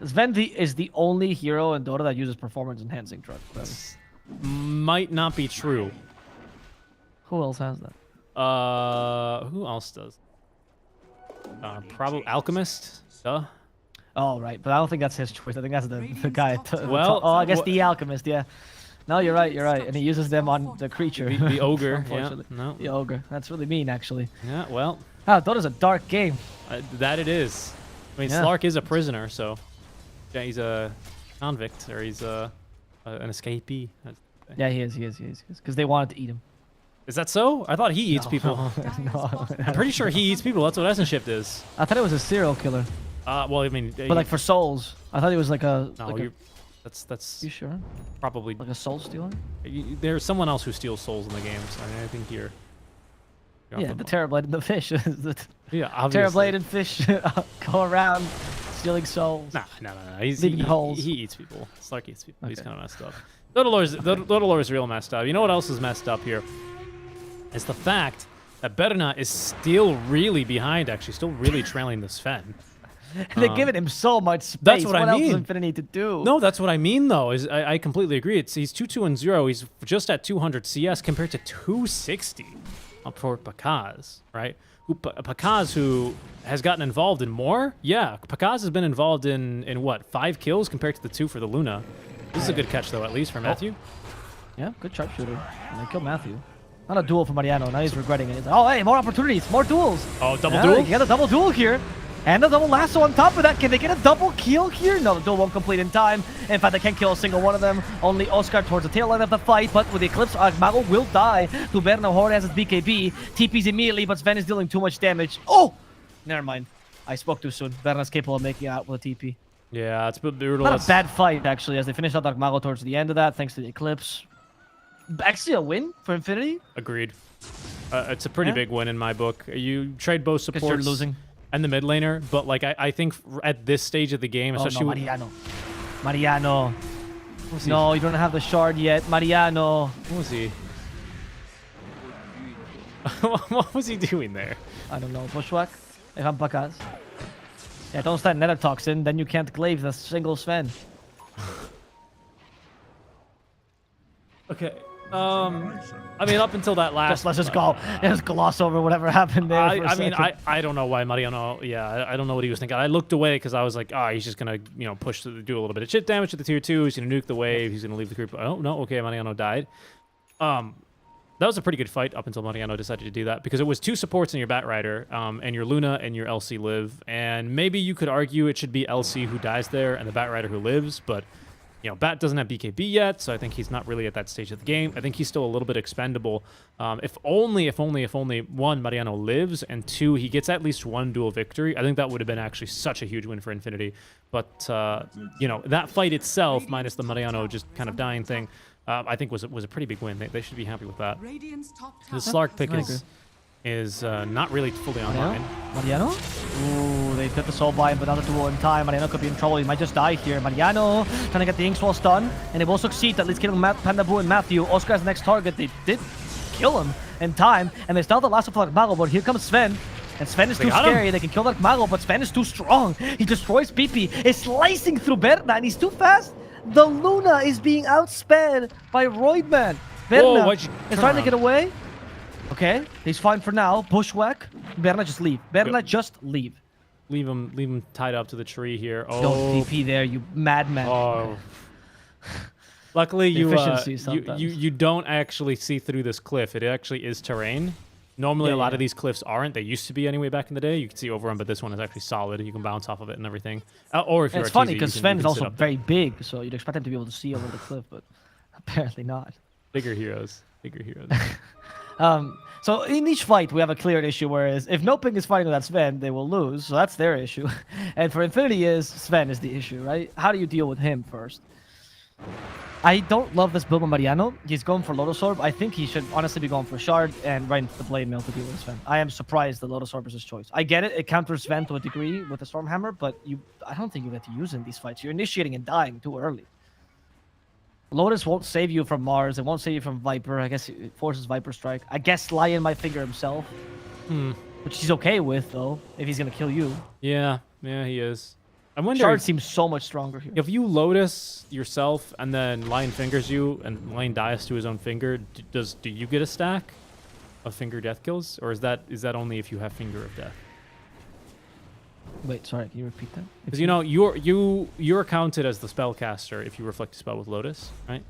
Sven is the only hero in Dota that uses performance-enhancing drugs. Might not be true. Who else has that? Who else does? Probably Alchemist. Duh. Oh, right. But I don't think that's his choice. I think that's the guy. I guess the Alchemist, yeah. No, you're right. And he uses them on the creature. The ogre. Unfortunately. Yeah, no. The ogre. That's really mean, actually. Yeah, well. Wow, Dota's a dark game. That it is. I mean, Slark is a prisoner, so yeah, he's a convict, or he's an escapee. Yeah, he is. Because they wanted to eat him. Is that so? I thought he eats people. No. I'm pretty sure he eats people. That's what Essence Shift is. I thought it was a serial killer. Well, I mean, But like for souls. I thought he was like a... no, like you're, that's you sure? probably Like a soul stealer? there's someone else who steals souls in the game. So I think you're Yeah, the Terrorblade and the fish. yeah, obviously. Terrorblade and fish go around stealing souls. No. He Digging holes. he eats people. Slark eats people. He's Okay. kind of messed up. Dota lore is real messed up. You know what else is messed up here? It's the fact that Berna is still really behind, actually, still really trailing the Sven. They're giving him so much space. That's what I else mean. does Infinity need to do? No, that's what I mean, though. Is I completely agree. He's 2-2-0. He's just at 200 CS compared to 260 for Pakaz, right? Pakaz, who has gotten involved in more? Yeah, Pakaz has been involved in what, 5 kills compared to the 2 for the Luna. This is a good catch, though, at least for Matthew. Yeah, good sharpshooter. And they killed Matthew. Not a duel for Mariano. Now he's regretting it. He's like, oh, hey, more opportunities, more duels. Oh, double Yeah, duel? they can get a double duel here. And a double lasso on top of that. Can they get a double kill here? No, the duel won't complete in time. In fact, they can't kill a single one of them. Only Oscar towards the tail end of the fight. But with the Eclipse, Mago will die. To Berna, Horde has his BKB. TPs immediately, but Sven is dealing too much damage. Oh! Never mind. I spoke too soon. Berna's capable of making out with a TP. Yeah, it's a bit brutal. Not a bad fight, actually, as they finished out Dark Mago towards the end of that, thanks to the Eclipse. Actually, a win for Infinity? Agreed. It's a pretty big win in my book. You trade both Because you're supports losing. and the mid laner, but like I think at this stage of the game, especially Oh, no, Mariano. What's he- No, you don't have the shard yet. Mariano. What was he? What was he doing there? I don't know. Bushwhack? Pakaz. Yeah, don't stand Nether Toxin, then you can't glaive the single Sven. Okay. I mean, up until that last. Let's just go. Just gloss over whatever happened there. for a I mean, second. I don't know why Mariano. Yeah, I don't know what he was thinking. I looked away because I was like, he's just gonna push do a little bit of chip damage to the tier 2. He's gonna nuke the wave. He's gonna leave the creep. Oh no, okay, Mariano died. That was a pretty good fight up until Mariano decided to do that because it was 2 supports in your Batrider, and your Luna and your LC live. And maybe you could argue it should be LC who dies there and the Batrider who lives, but Bat doesn't have BKB yet, so I think he's not really at that stage of the game. I think he's still a little bit expendable. If only, one, Mariano lives, and 2, he gets at least 1 dual victory. I think that would have been actually such a huge win for Infinity. But, that fight itself, minus the Mariano just kind of dying thing, I think was a pretty big win. They should be happy with that. Radiant's top The tower Slark pick Nice. is not really fully online. Mariano? Ooh, they put the soul by him, but not a duel in time. Mariano could be in trouble. He might just die here. Mariano trying to get the Inkswell stun, and they will succeed at least killing Panda Boo and Matthew. Oscar's next target. They did kill him in time, and they still have the last of Dark Mago, but here comes Sven. And Sven is too scary. They can kill Dark Mago, but Sven is too strong. He destroys PP. Is slicing through Berna, and he's too fast. The Luna is being outsped by Roidman. Berna is trying to get away. Okay, he's fine for now. Bushwhack. Berna, just leave. Berna, just leave. Leave him tied up to the tree here. Oh, Don't TP there, you madman. Oh. Luckily, Efficiency you don't actually see through this cliff. It actually is terrain. Normally, a lot of these cliffs aren't. They used to be anyway back in the day. You can see over them, but this one is actually solid. You can bounce off of it and everything. Or if you're It's Arteezy, funny because Sven is sit also up very big, so you'd expect him to be able to see over the cliff, but apparently not. Bigger heroes. So in each fight, we have a clear issue, whereas if NoPing is fighting with that Sven, they will lose, so that's their issue. And for Infinity Sven is the issue, right? How do you deal with him first? I don't love this build on Mariano. He's going for Lotus Orb. I think he should honestly be going for Shard and right into the Blade Mail to deal with Sven. I am surprised that Lotus Orb is his choice. I get it. It counters Sven to a degree with the Stormhammer, but I don't think you get to use it in these fights. You're initiating and dying too early. Lotus won't save you from Mars. It won't save you from Viper. I guess it forces Viper Strike. I guess Lion might finger himself. Which he's okay with, though, if he's going to kill you. Yeah, he is. I wonder Shard seems so much stronger here. if you Lotus yourself and then Lion fingers you and Lion dies to his own finger, do you get a stack of finger death kills? Or is that only if you have finger of death? Wait, sorry, can you repeat that? Because you're counted as the spellcaster if you reflect a spell with Lotus, right?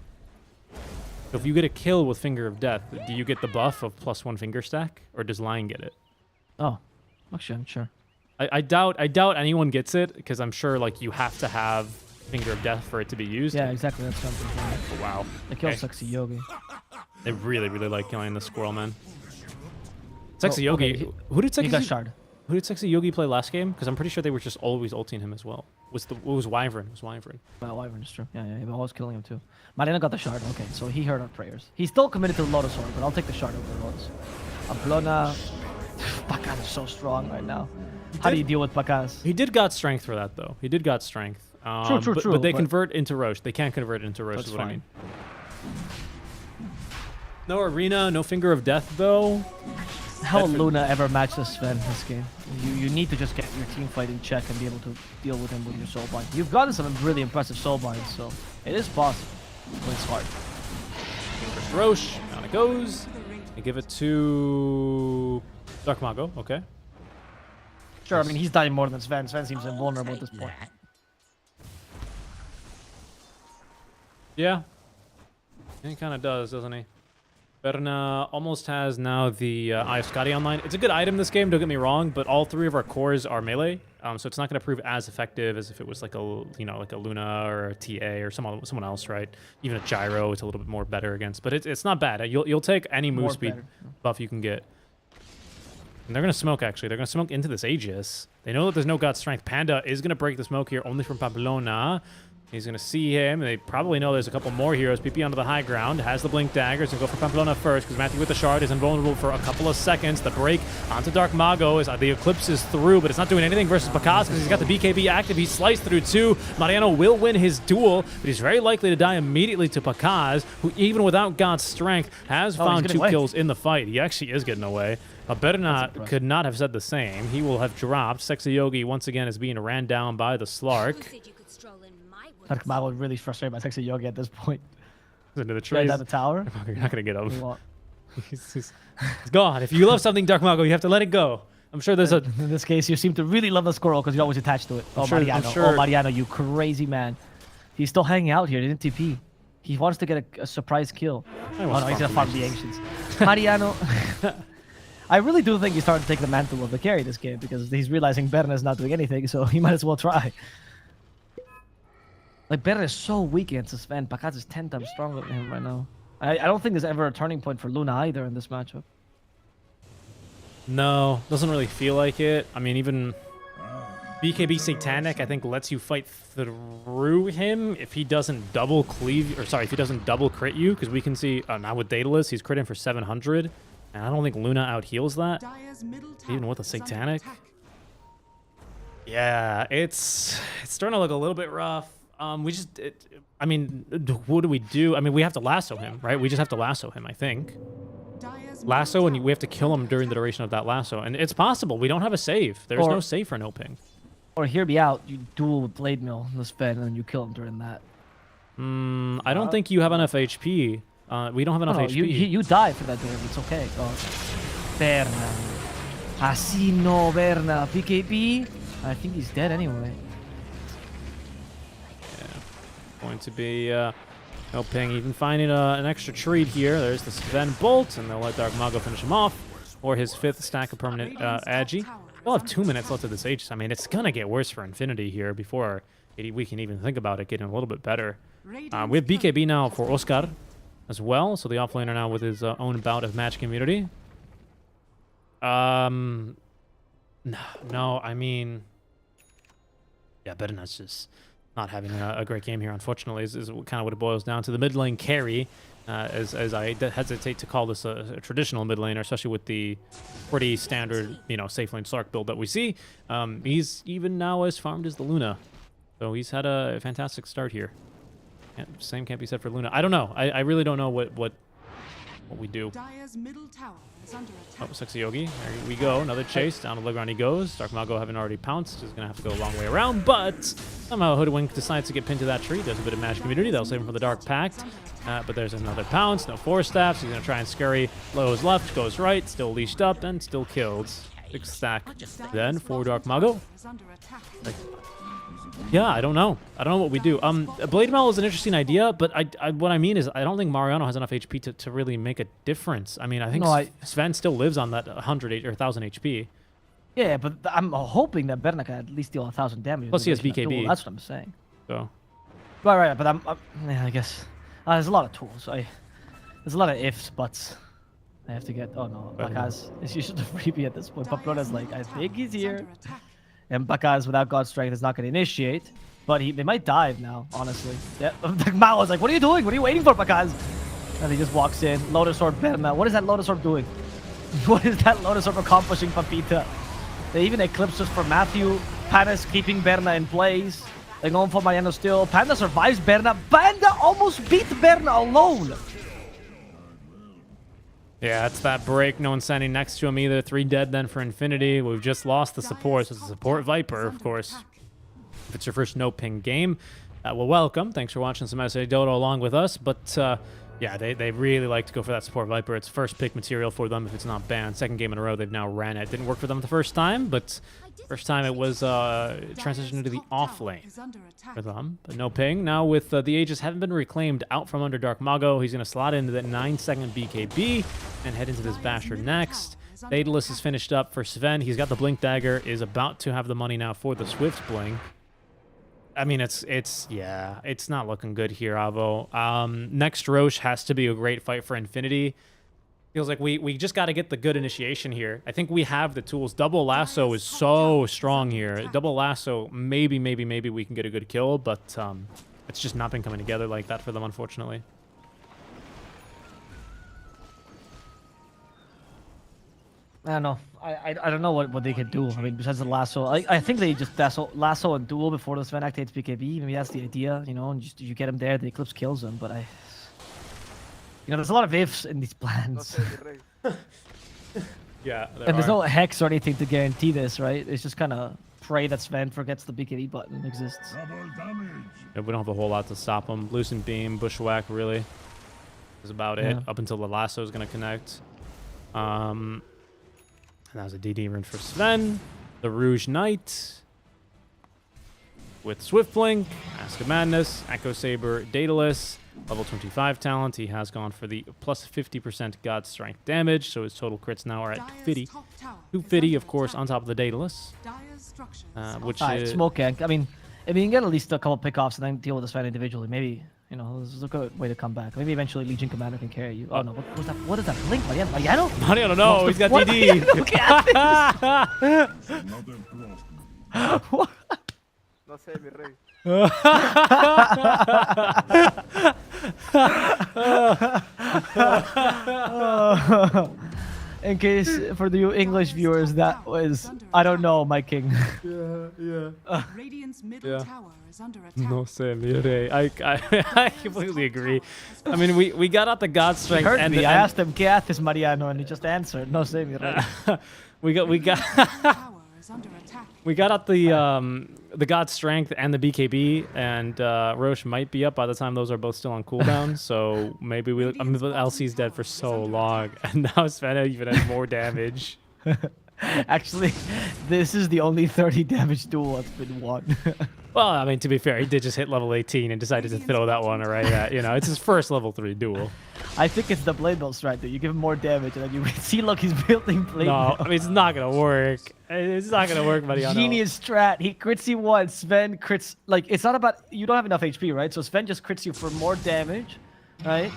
So if you get a kill with Finger of Death, do you get the buff of +1 finger stack, or does Lion get it? Oh, actually, I'm sure. I doubt anyone gets it because I'm sure like you have to have Finger of Death for it to be used. Yeah, exactly. That's what I'm thinking. Oh, wow. It kills Okay. Sexy Yogi. They really, really like killing the squirrel, man. Sexy Oh, Yogi. okay, Who did He Sexy? got shard. Who did Sexy Yogi play last game? Because I'm pretty sure they were just always ulting him as well. It was Wyvern. It was Wyvern. Wyvern is true. Yeah, he was killing him too. Marina got the shard. Okay, so he heard our prayers. He's still committed to the Lotus Sword, but I'll take the shard over the Lotus. Ablona. Pakas is so strong right now. How do you deal with Pakas? He did got strength for that though. He did got strength. True. But they convert into Roche. They can't convert into Roche. That's Is what I fine. mean. No arena, no finger of death though. How will Bedford- Luna ever match the Sven this game? You need to just get your team fight in check and be able to deal with him with your soul bind. You've gotten some really impressive soul binds, so it is possible, but it's hard. First Roche. Down it goes. They give it to Dark Mago. Okay. Sure, I mean he's dying more than Sven. Sven seems invulnerable at this point. Yeah. He kind of does, doesn't he? Berna almost has now the Ioskadi online. It's a good item this game, don't get me wrong, but all three of our cores are melee, so it's not going to prove as effective as if it was like a like a Luna or a TA or someone else, right? Even a Gyro, it's a little bit more better against, but it's not bad. You'll take any move More speed better. buff you can get. And they're going to smoke, actually. They're going to smoke into this Aegis. They know that there's no God Strength. Panda is going to break the smoke here only from Pamplona. He's going to see him. They probably know there's a couple more heroes. PP onto the high ground. Has the Blink Daggers and go for Pamplona first because Matthew with the Shard is invulnerable for a couple of seconds. The break onto Dark Mago is the Eclipse is through, but it's not doing anything versus Pakas because he's got the BKB active. He sliced through two. Mariano will win his duel, but he's very likely to die immediately to Pakas, who even without God's Strength has found getting 2 away. kills in the fight. He actually is getting away. Berna impressive. could not have said the same. He will have dropped. Sexy Yogi once again is being ran down by the Slark. Dark Mago is really frustrated by Sexy Yogi at this point. Into the Right trees. down the tower. You're not gonna get We him. want- He's gone. If you love something, Dark Mago, you have to let it go. I'm sure there's a. In this case, you seem to really love the squirrel because you're always attached to it. Oh, sure- I'm Mariano. sure- Oh, Mariano, you crazy man. He's still hanging out here. He didn't TP. He wants to get a surprise kill. I Oh, want no, he's going to farm the confirmations. Ancients. Mariano. I really do think he's starting to take the mantle of the carry this game because he's realizing Berna's not doing anything, so he might as well try. Like, Berna is so weak against Sven. Pakas is 10 times stronger than him right now. I don't think there's ever a turning point for Luna either in this matchup. No, doesn't really feel like it. I mean, even BKB Satanic, I think, lets you fight through him if he doesn't double cleave, or sorry, if he doesn't double crit you, because we can see now with Daedalus, he's critting for 700, and I don't think Luna out heals that. Dire's middle tower Even with a is under Satanic? attack. Yeah, it's starting to look a little bit rough. I mean, what do we do? I mean, we have to lasso him, right? We just have to lasso him, I think. Dire's middle Lasso, and tower we have to kill him during the duration of that lasso. And it's possible. We don't have a save. There's Or- no save for NoPing. Or hear me out, you duel with Blade Mill in the Sven and then you kill him during that. I don't think you have enough HP. We don't have enough No, HP. you die for that duel. It's okay. Oh. Berna. Así no, Berna. PKP. I think he's dead anyway. Going to be NoPing even finding an extra treat here. There's the Sven Bolt, and they'll let Dark Mago finish him off. Or his 5th stack of permanent Agi. We'll have 2 minutes left of this Aegis. I mean, it's going to get worse for Infinity here before we can even think about it getting a little bit better. We have BKB now for Oscar as well. So the offlaner now with his own bout of match community. No, I mean... Yeah, Bedna's just not having a great game here, unfortunately, is kind of what it boils down to. The mid lane carry, as I hesitate to call this a traditional mid laner, especially with the pretty standard, safe lane Slark build that we see. He's even now as farmed as the Luna. So he's had a fantastic start here. Same can't be said for Luna. I don't know. I really don't know what we do. Dire's middle tower is under attack. Oh, Sexy Yogi. There we go. Another chase. Down the low ground he goes. Dark Mago having already pounced. He's going to have to go a long way around, but somehow Hoodwink decides to get pinned to that tree. Does a bit of match community. That'll save him for the Dark Pact. But there's another pounce. No 4 staffs. He's going to try and scurry. Lows left, goes right. Still leashed up and still killed. 6 stack then for Dark Mago. Is under attack. Yeah, I don't know. I don't know what we do. Blade Mail is an interesting idea, but what I mean is I don't think Mariano has enough HP to really make a difference. I mean, I think Sven still lives on that 100 or 1,000 HP. Yeah, but I'm hoping that Berna can at least deal 1,000 damage. Plus he has with that BKB. duel. That's what I'm saying. So Right, but yeah, I guess there's a lot of tools. There's a lot of ifs, buts. I have to get. Oh no, Bakaz is usually the freebie at this point. Paprona's like, I think he's here. And Bakaz without God's Strength is not going to initiate. But they might dive now, honestly. Yeah. Mao was like, what are you doing? What are you waiting for, Bakaz? And he just walks in. Lotus Orb Berna. What is that Lotus Orb doing? What is that Lotus Orb accomplishing, Papita? They even eclipses for Matthew. Panda's keeping Berna in place. They're going for Mariano still. Panda survives Berna. Panda almost beat Berna alone. Yeah, it's that break. No one standing next to him either. 3 dead then for Infinity. We've just lost the support. So it's a support Viper, of course. If it's your first NoPing game, well, welcome. Thanks for watching some SA Dota along with us. But yeah, they really like to go for that support Viper. It's first pick material for them if it's not banned. Second game in a row, they've now ran it. Didn't work for them the first time, but first time it was transitioned into the off lane for them. But NoPing now with the Aegis haven't been reclaimed out from under Dark Mago. He's going to slot into that 9-second BKB and head into this Basher next. Daedalus is finished up for Sven. He's got the Blink Dagger, is about to have the money now for the Swift Blink. I mean, yeah, it's not looking good here, Avo. Next Roche has to be a great fight for Infinity. Feels like we just got to get the good initiation here. I think we have the tools. Double Lasso is so strong here. Double Lasso, maybe we can get a good kill, but it's just not been coming together like that for them, unfortunately. I don't know. I don't know what they could do. I mean, besides the lasso, I think they just lasso and duel before the Sven activates BKB. Maybe that's the idea, you know. And just you get him there, the Eclipse kills him. But there's a lot of ifs in these plans. Yeah, and there's no hex or anything to guarantee this, right? It's just kind of pray that Sven forgets the BKB button exists. Yeah, we don't have a whole lot to stop him. Loosen Beam, Bushwhack, really is about it up until the lasso is going to connect. And that was a DD rune for Sven. The Rouge Knight with Swift Blink, Mask of Madness, Echo Saber, Daedalus, level 25 talent. He has gone for the plus 50% God Strength damage, so his total crits now are at 250. 250, of course, on top of the Daedalus, which is... Smoke gank. I mean, if you can get at least a couple pickoffs and then deal with the Sven individually, maybe... You know, this is a good way to come back. Maybe eventually Legion Commander can carry you. Oh no, what is that? Blink? Mariano? Mariano, no, he's got DD. No sé, mi rey. In case for the English viewers, that was I don't know, my king. Yeah. Radiant's middle tower is under attack. No sé, mi rey. I completely agree. I mean, we got out the God Strength. He heard me. I asked him, "¿Qué haces, Mariano?" and he just answered, "No sé, mi rey." we got out the God Strength and the BKB, and Roche might be up by the time those are both still on cooldown. So maybe LC's dead for so long, and now Sven even has more damage. Actually, this is the only 30 damage duel that's been won. Well, I mean, to be fair, he did just hit level 18 and decided to throw that one right at, it's his first level 3 duel. I think it's the Blade Mill strat, dude. You give him more damage, and then you see, look, he's building Blade Mill. No, I mean, it's not going to work. It's not going to work, Mariano. Genius strat. He crits you once. Sven crits, like, it's not about, you don't have enough HP, right? So Sven just crits you for more damage, right?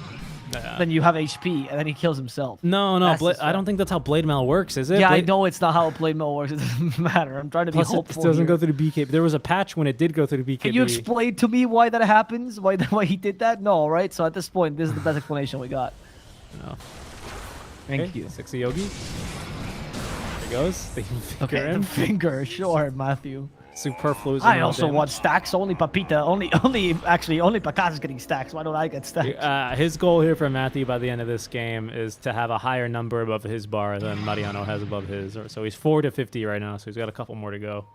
Then you have HP, and then he kills himself. No, I don't think that's how Blade Mail works, is it? Yeah, I know it's not how Blade Mail works. It doesn't matter. I'm trying to be hopeful. It doesn't go through the BKB. There was a patch when it did go through the BKB. Can you explain to me why that happens? Why he did that? No, right? So at this point, this is the best explanation we got. No. Thank you. Sexy Yogi. There he goes. The finger, sure, Matthew. Superfluous. I also want stacks. Only Papita. Only Pacaz is getting stacks. Why don't I get stacks? His goal here for Matthew by the end of this game is to have a higher number above his bar than Mariano has above his. So he's 4 to 50 right now. So he's got a couple more to go.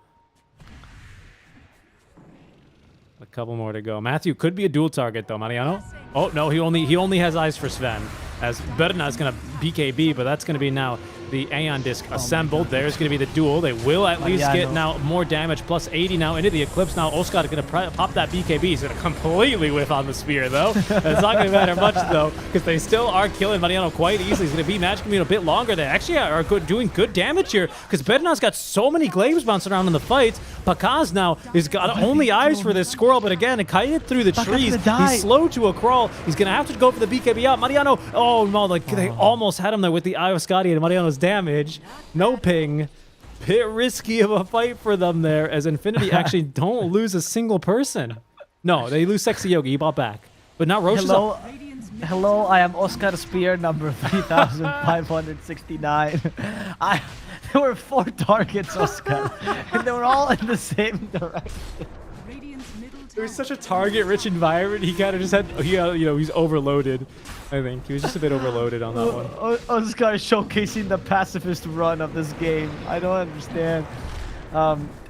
A couple more to go. Matthew could be a dual target though. Mariano. Oh no, he only has eyes for Sven. As Berna is gonna BKB, but that's gonna be now the Aeon Disc assembled. There's going to be the duel. They will at least get now more damage, plus 80 now into the Eclipse. Now Oscar is going to pop that BKB. He's going to completely whiff on the spear, though. It's not going to matter much, though, because they still are killing Mariano quite easily. He's going to be Magic Immune a bit longer. They actually are doing good damage here, because Berna's got so many glaives bouncing around in the fight. Pakaz now has got only eyes for this squirrel, but again, it kited through the trees. He's slow to a crawl. He's going to have to go for the BKB out. Mariano, oh no, like they almost had him there with the Eye of Scotty and Mariano's damage. NoPing. Bit risky of a fight for them there, as Infinity actually don't lose a single person. No, they lose Sexy Yogi. He bought back. But now Roche is up. Hello, I am Oscar Spear, number 3569. There were 4 targets, Oscar, and they were all in the same direction. It was such a target-rich environment. He kind of just had, he's overloaded. I think he was just a bit overloaded on that one. Oscar is showcasing the pacifist run of this game. I don't understand.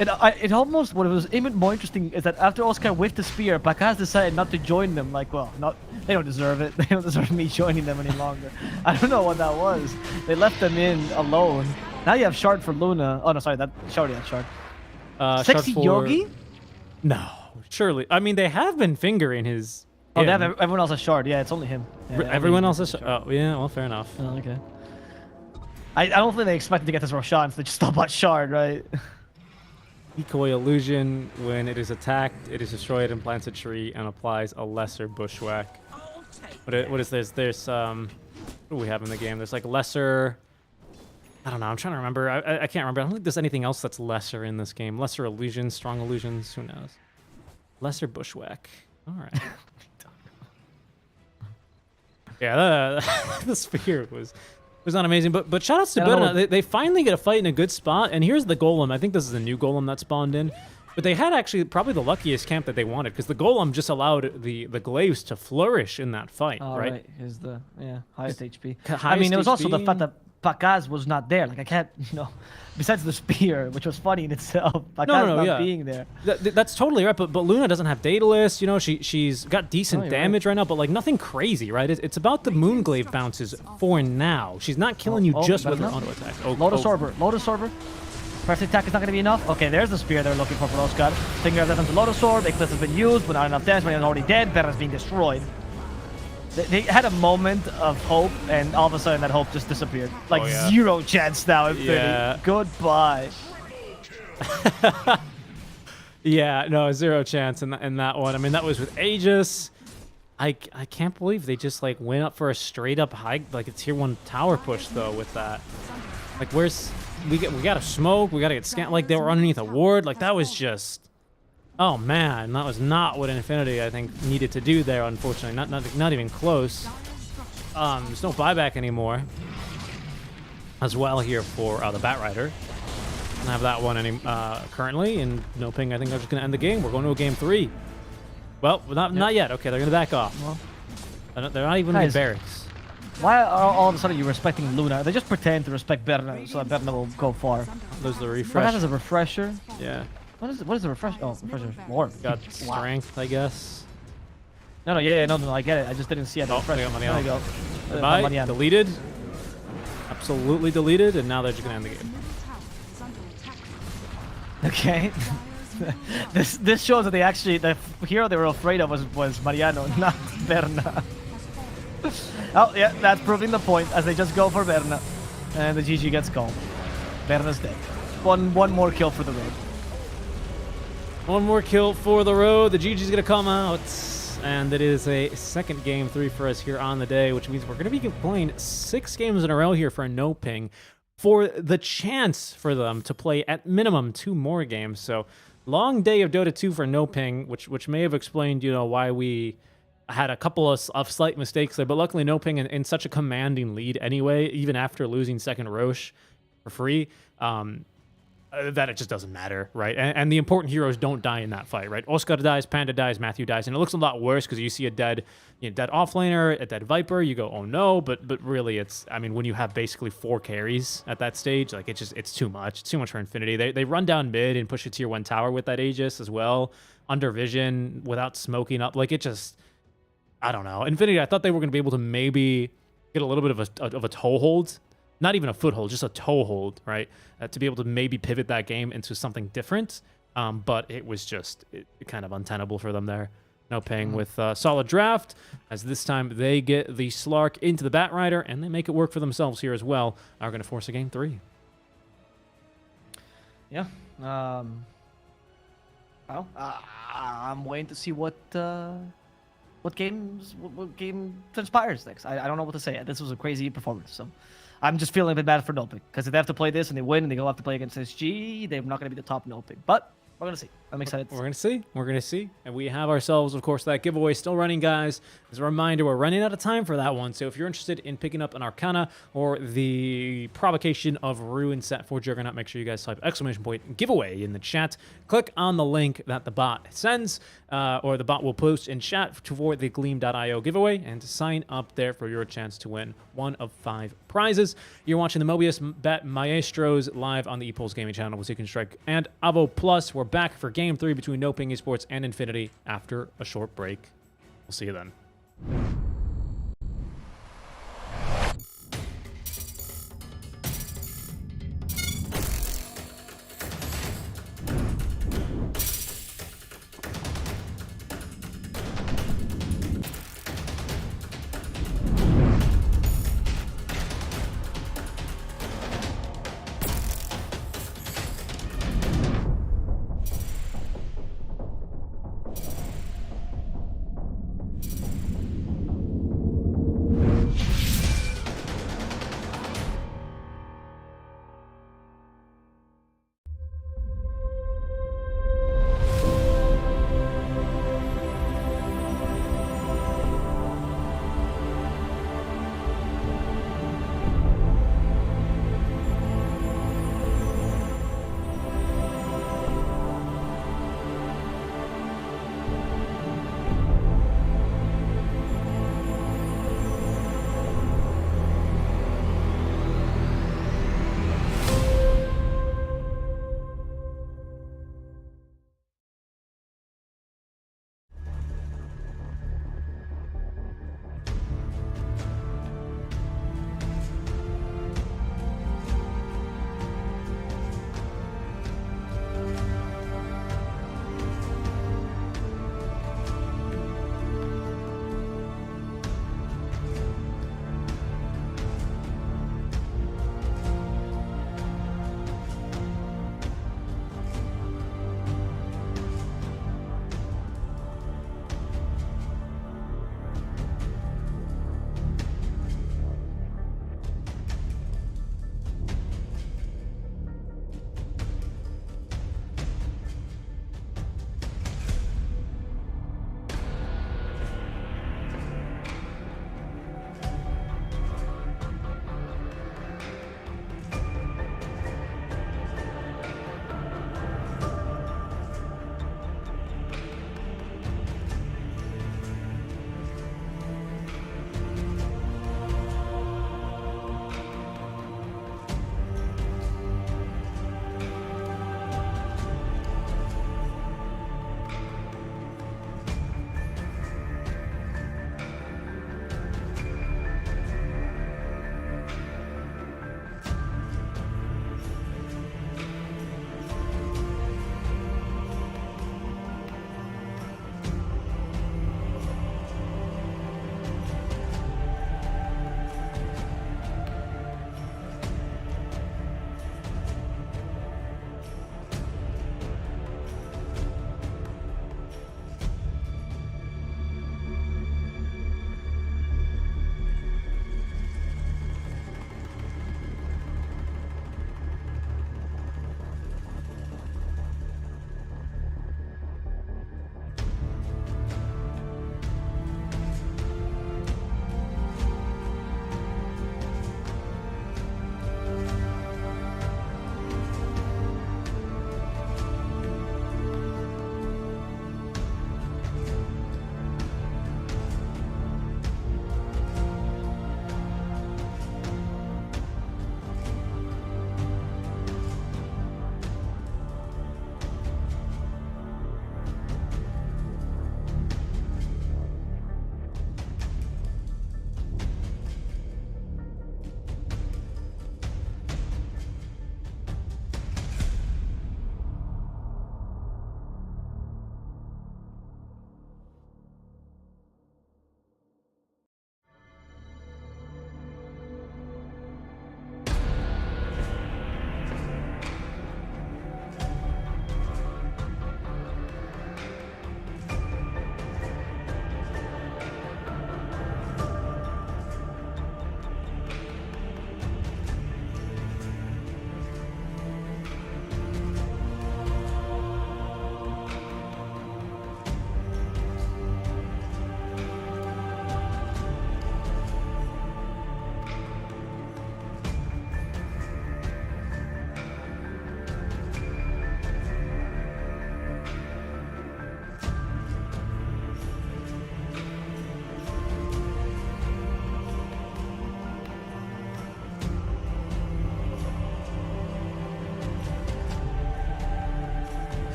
It almost, what was even more interesting is that after Oscar whiffed the spear, Pakaz decided not to join them. Like, well, they don't deserve it. They don't deserve me joining them any longer. I don't know what that was. They left them in alone. Now you have Shard for Luna. Oh no, sorry, that Shard, yeah, Shard. Sexy Yogi? No, surely. I mean, they have been fingering his. Oh, they have everyone else has Shard. Yeah, it's only him. Yeah, everyone else has. Oh, yeah. Well, fair enough. Oh, okay. I don't think they expected to get this Roshan, so they just stopped at Shard, right? Decoy illusion. When it is attacked, it is destroyed and plants a tree and applies a lesser bushwhack. What is this? There's what do we have in the game? There's like lesser. I don't know. I'm trying to remember. I can't remember. I don't think there's anything else that's lesser in this game. Lesser illusions, strong illusions. Who knows? Lesser bushwhack. All right. Yeah, the spear was not amazing, but shoutouts to Berna. They finally get a fight in a good spot, and here's the golem. I think this is the new golem that spawned in, but they had actually probably the luckiest camp that they wanted, because the golem just allowed the glaives to flourish in that fight, right? Is the highest HP. I mean, it was also the fact that Pakaz was not there. Like, I can't, besides the spear, which was funny in itself, Pakaz not being there. That's totally right, but Luna doesn't have Daedalus, she's got decent damage right now, but like nothing crazy, right? It's about the Moonglaive bounces for now. She's not killing you just with her auto attack. Lotus Orber. Perfect attack is not going to be enough. Okay, there's the spear they're looking for Oscar. Finger left onto Lotus Orb. Eclipse has been used, but not enough damage. But he's already dead. Berna's being destroyed. They had a moment of hope, and all of a sudden that hope just disappeared. Like, 0 chance now, Infinity. Yeah. Goodbye. Yeah, no, 0 chance in that one. I mean, that was with Aegis. I can't believe they just, like, went up for a straight-up high, like, a tier 1 tower push, though, with that. Like, where's... We got to smoke. We got to get scanned. Like, they were underneath a ward. Like, that was just... Oh man, that was not what Infinity I think needed to do there. Unfortunately, not even close. There's no buyback anymore. As well here for the Batrider. Don't have that one currently, and NoPing. I think they're just gonna end the game. We're going to a game 3. Well, not yet. Okay, they're gonna back off. Well, they're not even in barracks. Why are all of a sudden you respecting Luna? They just pretend to respect Berna, so that Berna will go far. There's the refresh. What has a refresher? Yeah. What is the refresh? Oh, refresher. Warp. Got strength, I guess. No, I get it. I just didn't see it. Oh, they got there you go. Goodbye. Deleted. Absolutely deleted, and now they're just gonna end the game. Okay. this shows that the hero they were afraid of was Mariano, not Berna. Oh yeah, that's proving the point as they just go for Berna, and the GG gets called. Berna's dead. One more kill for the road. One more kill for the road. The GG's going to come out. And it is a second game 3 for us here on the day, which means we're going to be playing 6 games in a row here for NoPing for the chance for them to play at minimum 2 more games. So long day of Dota 2 for NoPing, which may have explained, why we had a couple of slight mistakes there. But luckily NoPing in such a commanding lead anyway, even after losing second Roche for free. That it just doesn't matter, right? And the important heroes don't die in that fight, right? Oscar dies, Panda dies, Matthew dies, and it looks a lot worse because you see a dead offlaner, a dead Viper, you go, oh no, but really it's, I mean, when you have basically 4 carries at that stage, like it's too much. It's too much for Infinity. They run down mid and push a tier 1 tower with that Aegis as well, under vision, without smoking up. Like, it just, I don't know. Infinity, I thought they were going to be able to maybe get a little bit of a toehold not even a foothold, just a toehold, right? To be able to maybe pivot that game into something different. But it was just kind of untenable for them there. NoPing with solid draft, as this time they get the Slark into the Batrider, and they make it work for themselves here as well. Are going to force a game 3. Yeah. Well, I'm waiting to see what game transpires next. I don't know what to say. This was a crazy performance, so I'm just feeling a bit bad for NoPing, because if they have to play this and they win and they go have to play against SG, they're not going to be the top NoPing. But we're going to see. I'm excited. We're going to see. We're going to see. And we have ourselves, of course, that giveaway still running, guys. As a reminder, we're running out of time for that one. So if you're interested in picking up an Arcana or the Provocation of Ruin set for Juggernaut, make sure you guys type !giveaway in the chat. Click on the link that the bot sends, or the bot will post in chat for the Gleam.io giveaway, and sign up there for your chance to win one of 5 prizes. You're watching the Mobius.bet Maestros live on the ePulse Gaming channel with Seek & Strike and Avo Plus. We're back for Game 3 between NoPing Esports and Infinity after a short break. We'll see you then.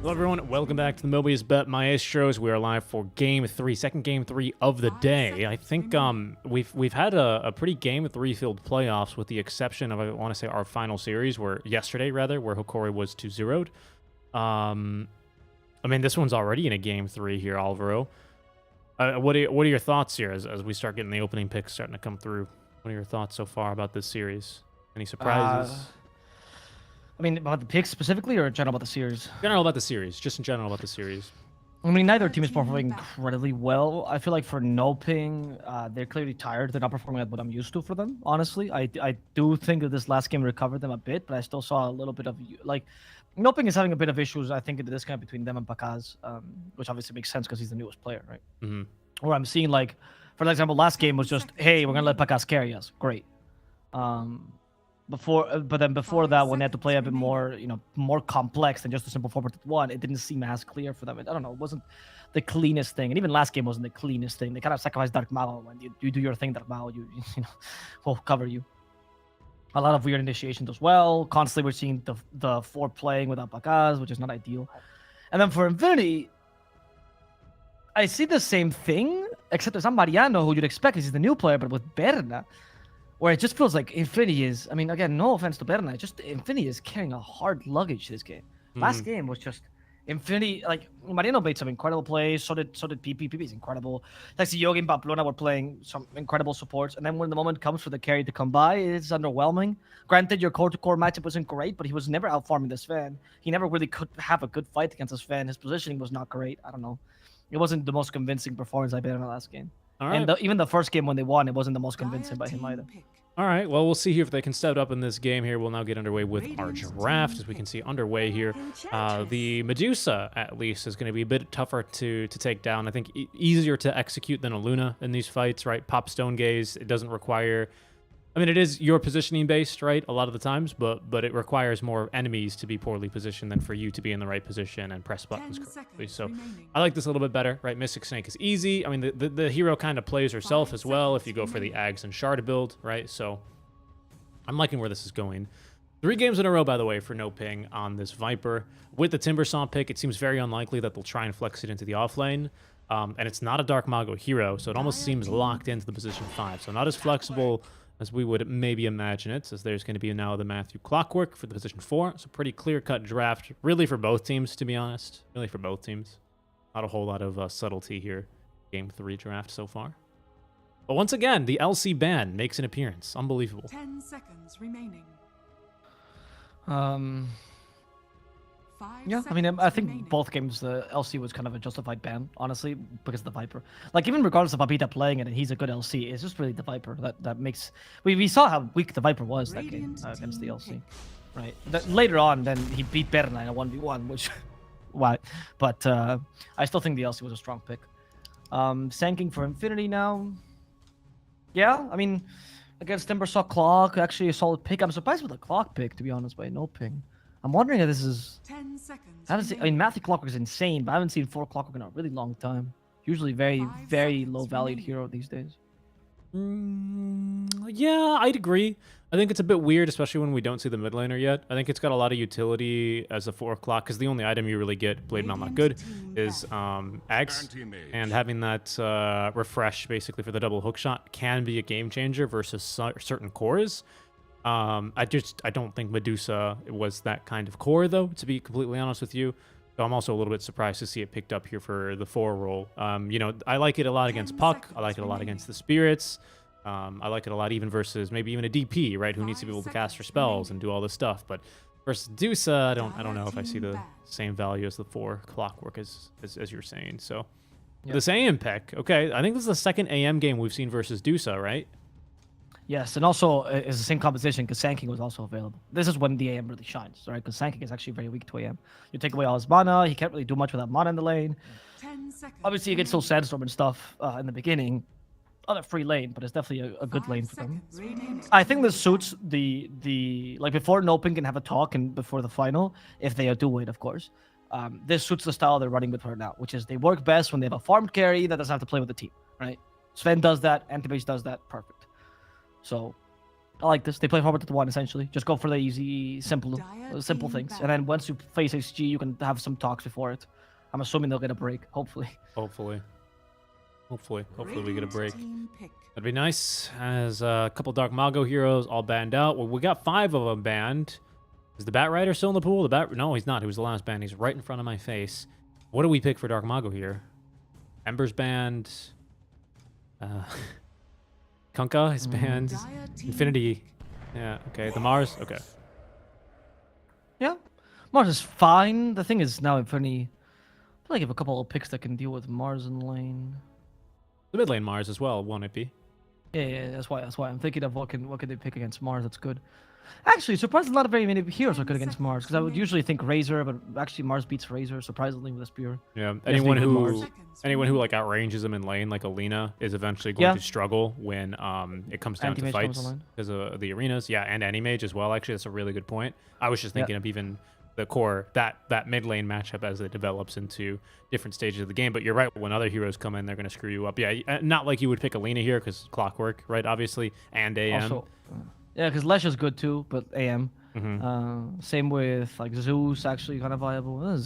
Hello everyone, welcome back to the Mobius.bet Maestros. We are live for Game 3, second Game 3 of the day. I think we've had a pretty Game 3 filled playoffs with the exception of, I want to say, our final series, where Hokori was 2-0'd. I mean, this one's already in a Game 3 here, Alvaro. What are your thoughts here as we start getting the opening picks starting to come through? What are your thoughts so far about this series? Any surprises? I mean, about the picks specifically, or in general about the series? General about the series, just in general about the series. I mean, neither team is performing incredibly well. I feel like for NoPing, they're clearly tired. They're not performing at what I'm used to for them, honestly. I do think that this last game recovered them a bit, but I still saw a little bit of, like, NoPing is having a bit of issues, I think, in the disconnect between them and Pakaz, which obviously makes sense because he's the newest player, right? Mm-hmm. Where I'm seeing, like, for example, last game was just, hey, we're going to let Pakaz carry us. Great. But then before that, when they had to play a bit more, more complex than just a simple 4-1, it didn't seem as clear for them. I don't know, it wasn't the cleanest thing, and even last game wasn't the cleanest thing. They kind of sacrificed Dark Mao. When you do your thing, Dark Mao, will cover you. A lot of weird initiations as well. Constantly, we're seeing the 4 playing without Pakaz, which is not ideal. And then for Infinity, I see the same thing, except there's not Mariano, who you'd expect because he's the new player, but with Berna, where it just feels like Infinity is, I mean, again, no offense to Berna, just Infinity is carrying a hard luggage this game. Last game was just Infinity, like, Mariano made some incredible plays, so did PP. PP is incredible. Taxi Yogi and Pamplona were playing some incredible supports, and then when the moment comes for the carry to come by, it's underwhelming. Granted, your core-to-core matchup wasn't great, but he was never out-farming the Sven. He never really could have a good fight against the Sven. His positioning was not great. I don't know. It wasn't the most convincing performance I bet in the last game. All right. And even the first game when they won, it wasn't the most convincing by him either. All right, well, we'll see here if they can step it up in this game here. We'll now get underway with our draft. As we can see underway here, the Medusa, at least, is going to be a bit tougher to take down. I think easier to execute than a Luna in these fights, right? Pop Stone Gaze, it doesn't require... I mean, it is your positioning based, right, a lot of the times, but it requires more enemies to be poorly positioned than for you to be in the right position and press buttons correctly. So I like this a little bit better, right? Mystic Snake is easy. I mean, the hero kind of plays herself as well if you go for the Ags and Shard build, right? So I'm liking where this is going. 3 games in a row, by the way, for NoPing on this Viper. With the Timbersaw pick, it seems very unlikely that they'll try and flex it into the offlane. And it's not a Dark Mago hero, so it almost seems locked into the position 5. So not as flexible as we would maybe imagine it, as there's going to be now the Matthew Clockwork for the position 4. So pretty clear-cut draft, really for both teams, to be honest. Really for both teams. Not a whole lot of subtlety here. Game 3 draft so far. But once again, the LC ban makes an appearance. Unbelievable. 10 seconds remaining. Yeah, I mean, I think both games, the LC was kind of a justified ban, honestly, because of the Viper. Like, even regardless of Papita playing it and he's a good LC, it's just really the Viper that makes... We saw how weak the Viper was that game against the LC, right? Later on, then he beat Berna in a 1v1, which... Why? But I still think the LC was a strong pick. Sanking for Infinity now. Yeah, I mean, against Timbersaw Clock, actually a solid pick. I'm surprised with the Clock pick, to be honest, by NoPing. I'm wondering if this is... 10 seconds. I haven't seen... I mean, Matthew Clockwork is insane, but I haven't seen 4 Clockwork in a really long time. Usually very, very low-valued hero these days. Yeah, I'd agree. I think it's a bit weird, especially when we don't see the mid laner yet. I think it's got a lot of utility as a 4 o'clock, because the only item you really get, Blade Mail Not Good, is Axe. And having that refresh, basically, for the double hookshot can be a game changer versus certain cores. I don't think Medusa was that kind of core, though, to be completely honest with you. So I'm also a little bit surprised to see it picked up here for the 4 role. I like it a lot against Puck. I like it a lot against the Spirits. I like it a lot even versus maybe even a DP, right, who needs to be able to cast her spells and do all this stuff. But versus Medusa, I don't know if I see the same value as the 4 Clockwork as you're saying. So this AM pick, okay, I think this is the second AM game we've seen versus Dusa, right? Yes, and also it's the same composition because Sanking was also available. This is when the AM really shines, right? Because Sanking is actually very weak to AM. You take away all his mana, he can't really do much without mana in the lane. 10 seconds. Obviously, you get still Sandstorm and stuff in the beginning on a free lane, but it's definitely a good lane for them. I think this suits the like before NoPing can have a talk and before the final, if they do it, of course. This suits the style they're running with right now, which is they work best when they have a farmed carry that doesn't have to play with the team, right? Sven does that, Antibase does that, perfect. So I like this. They play forward to the 1 essentially. Just go for the easy, simple things. And then once you face HG, you can have some talks before it. I'm assuming they'll get a break, hopefully. Hopefully we get a break. Team pick. That'd be nice. As a couple Dark Mago heroes all banned out. Well, we got 5 of them banned. Is the Bat Rider still in the pool? No, he's not. He was the last ban. He's right in front of my face. What do we pick for Dark Mago here? Ember's banned. Kunkka is banned. Dire team Infinity. Yeah, okay. The Mars. Okay. Yeah. Mars is fine. The thing is now Infinity. I feel like you have a couple of picks that can deal with Mars in lane. The mid lane Mars as well, won't it be? Yeah, that's why I'm thinking of what can they pick against Mars that's good. Actually, surprisingly, not very many heroes are good against Mars, because I would usually think Razor, but actually Mars beats Razor surprisingly with a spear. Yeah, He has to be good Mars. anyone who like outranges him in lane, like Alina, is eventually going Yeah. to struggle when it comes down to Anti-mage comes fights online. because of the arenas. Yeah, and Anti-Mage as well. Actually, that's a really good point. I was just thinking of even the core that mid lane matchup as it develops into different stages of the game. But you're right. When other heroes come in, they're going to screw you up. Yeah, not like you would pick Alina here because Clockwork, right? Obviously, and AM. Also, yeah, because Lesh is good too, but AM. Same with like Zeus, actually kind of viable.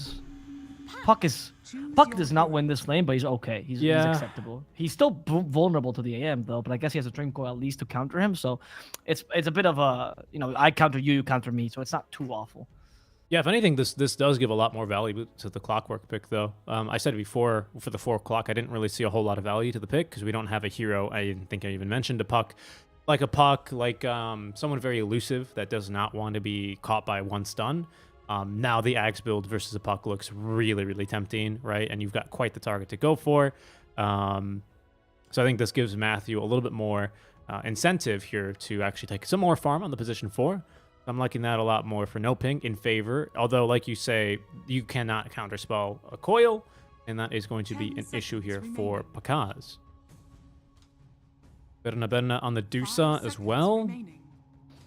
Puck does not win this lane, but he's okay. He's acceptable. He's still vulnerable to the AM though, but I guess he has a Dream Coil at least to counter him. So it's a bit of a I counter you, you counter me, so it's not too awful. Yeah, if anything, this does give a lot more value to the Clockwork pick, though. I said before, for the 4 o'clock, I didn't really see a whole lot of value to the pick because we don't have a hero. I didn't think I even mentioned a Puck. Like someone very elusive that does not want to be caught by 1 stun. Now the Axe build versus a Puck looks really, really tempting, right? And you've got quite the target to go for. So I think this gives Matthew a little bit more incentive here to actually take some more farm on the position 4. I'm liking that a lot more for NoPing in favor. Although, like you say, you cannot counterspell a coil, and that is going to be an issue here for Pakaz. Berna on the Dusa as well.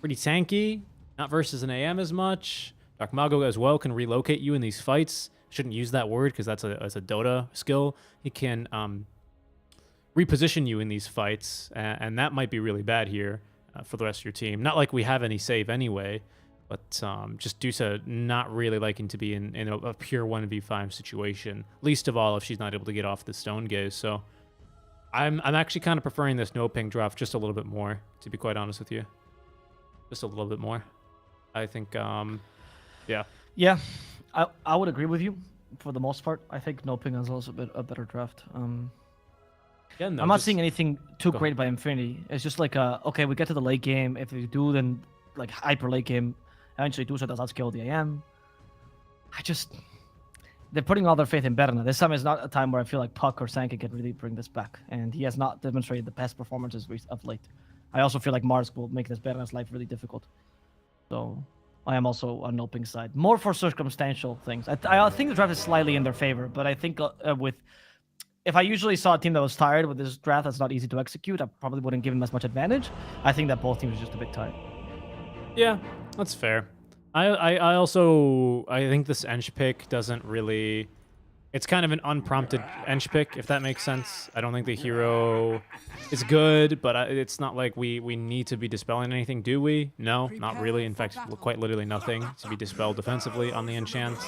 Pretty tanky. Not versus an AM as much. Dark Mago as well can relocate you in these fights. Shouldn't use that word because that's a Dota skill. He can reposition you in these fights, and that might be really bad here. For the rest of your team. Not like we have any save anyway, but just Dusa not really liking to be in a pure 1v5 situation. Least of all if she's not able to get off the Stone Gaze. So I'm actually kind of preferring this NoPing draft just a little bit more, to be quite honest with you. Just a little bit more. I think, yeah. Yeah, I would agree with you for the most part. I think NoPing is also a better draft. Yeah, no, I'm not seeing anything too great by Infinity. It's just like, okay, we get to the late game. If we do, then like hyper late game, eventually Dusa does outskill the AM. They're putting all their faith in Berna. This time is not a time where I feel like Puck or Sanka can really bring this back, and he has not demonstrated the best performances of late. I also feel like Mars will make this Berna's life really difficult. So I am also on NoPing side, more for circumstantial things. I think the draft is slightly in their favor, but I think if I usually saw a team that was tired with this draft that's not easy to execute, I probably wouldn't give them as much advantage. I think that both teams are just a bit tired. Yeah, that's fair. I think this Ench pick doesn't really... It's kind of an unprompted Ench pick, if that makes sense. I don't think the hero is good, but it's not like we need to be dispelling anything, do we? No, not really. In fact, quite literally nothing to be dispelled defensively on the Enchant.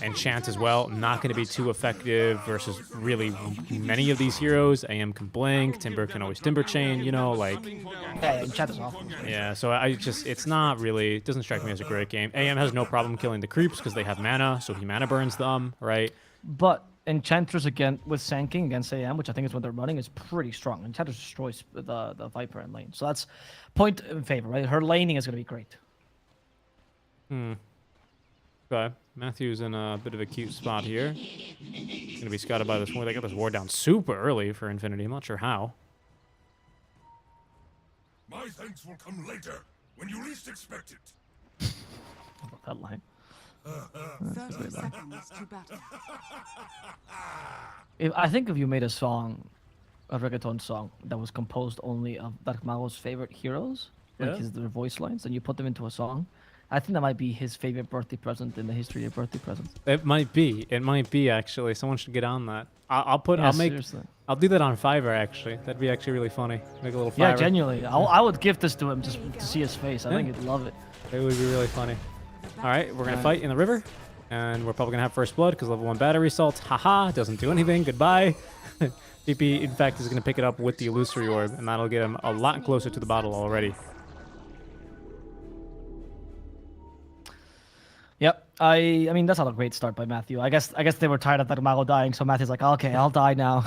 Enchant as well, not going to be too effective versus really many of these heroes. AM can blink, Timber can always Timber Chain, Yeah, Enchant is awful. Yeah, so it's not really, it doesn't strike me as a great game. AM has no problem killing the creeps because they have mana, so he mana burns them, right? But Enchantress again with Sanking against AM, which I think is what they're running, is pretty strong. Enchantress destroys the Viper in lane. So that's point in favor, right? Her laning is going to be great. Okay. Matthew's in a bit of a cute spot here. Going to be scouted by this war. They got this war down super early for Infinity. I'm not sure how. My thanks will come later, when you least expect it. I love that line. 30 seconds to battle. I think if you made a reggaeton song that was composed only of Dark Mago's favorite heroes, like their voice lines, and you put them into a song, I think that might be his favorite birthday present in the history of birthday presents. It might be. It might be actually. Someone should get on that. I'll Yeah, make. seriously. I'll do that on Fiverr actually. That'd be actually really funny. Make a little Fiverr. Yeah, genuinely. I would gift this to him just to see his face. I Yeah. think he'd love it. It would be really funny. All right, we're gonna fight in the river, and we're probably gonna have first blood because level 1 battery assault. Haha, doesn't do anything. Goodbye. TP, in fact, is gonna pick it up with the illusory orb, and that'll get him a lot closer to the bottle already. Yep. I mean that's not a great start by Matthew. I guess they were tired of Dagmago dying, so Matthew's like, okay, I'll die now.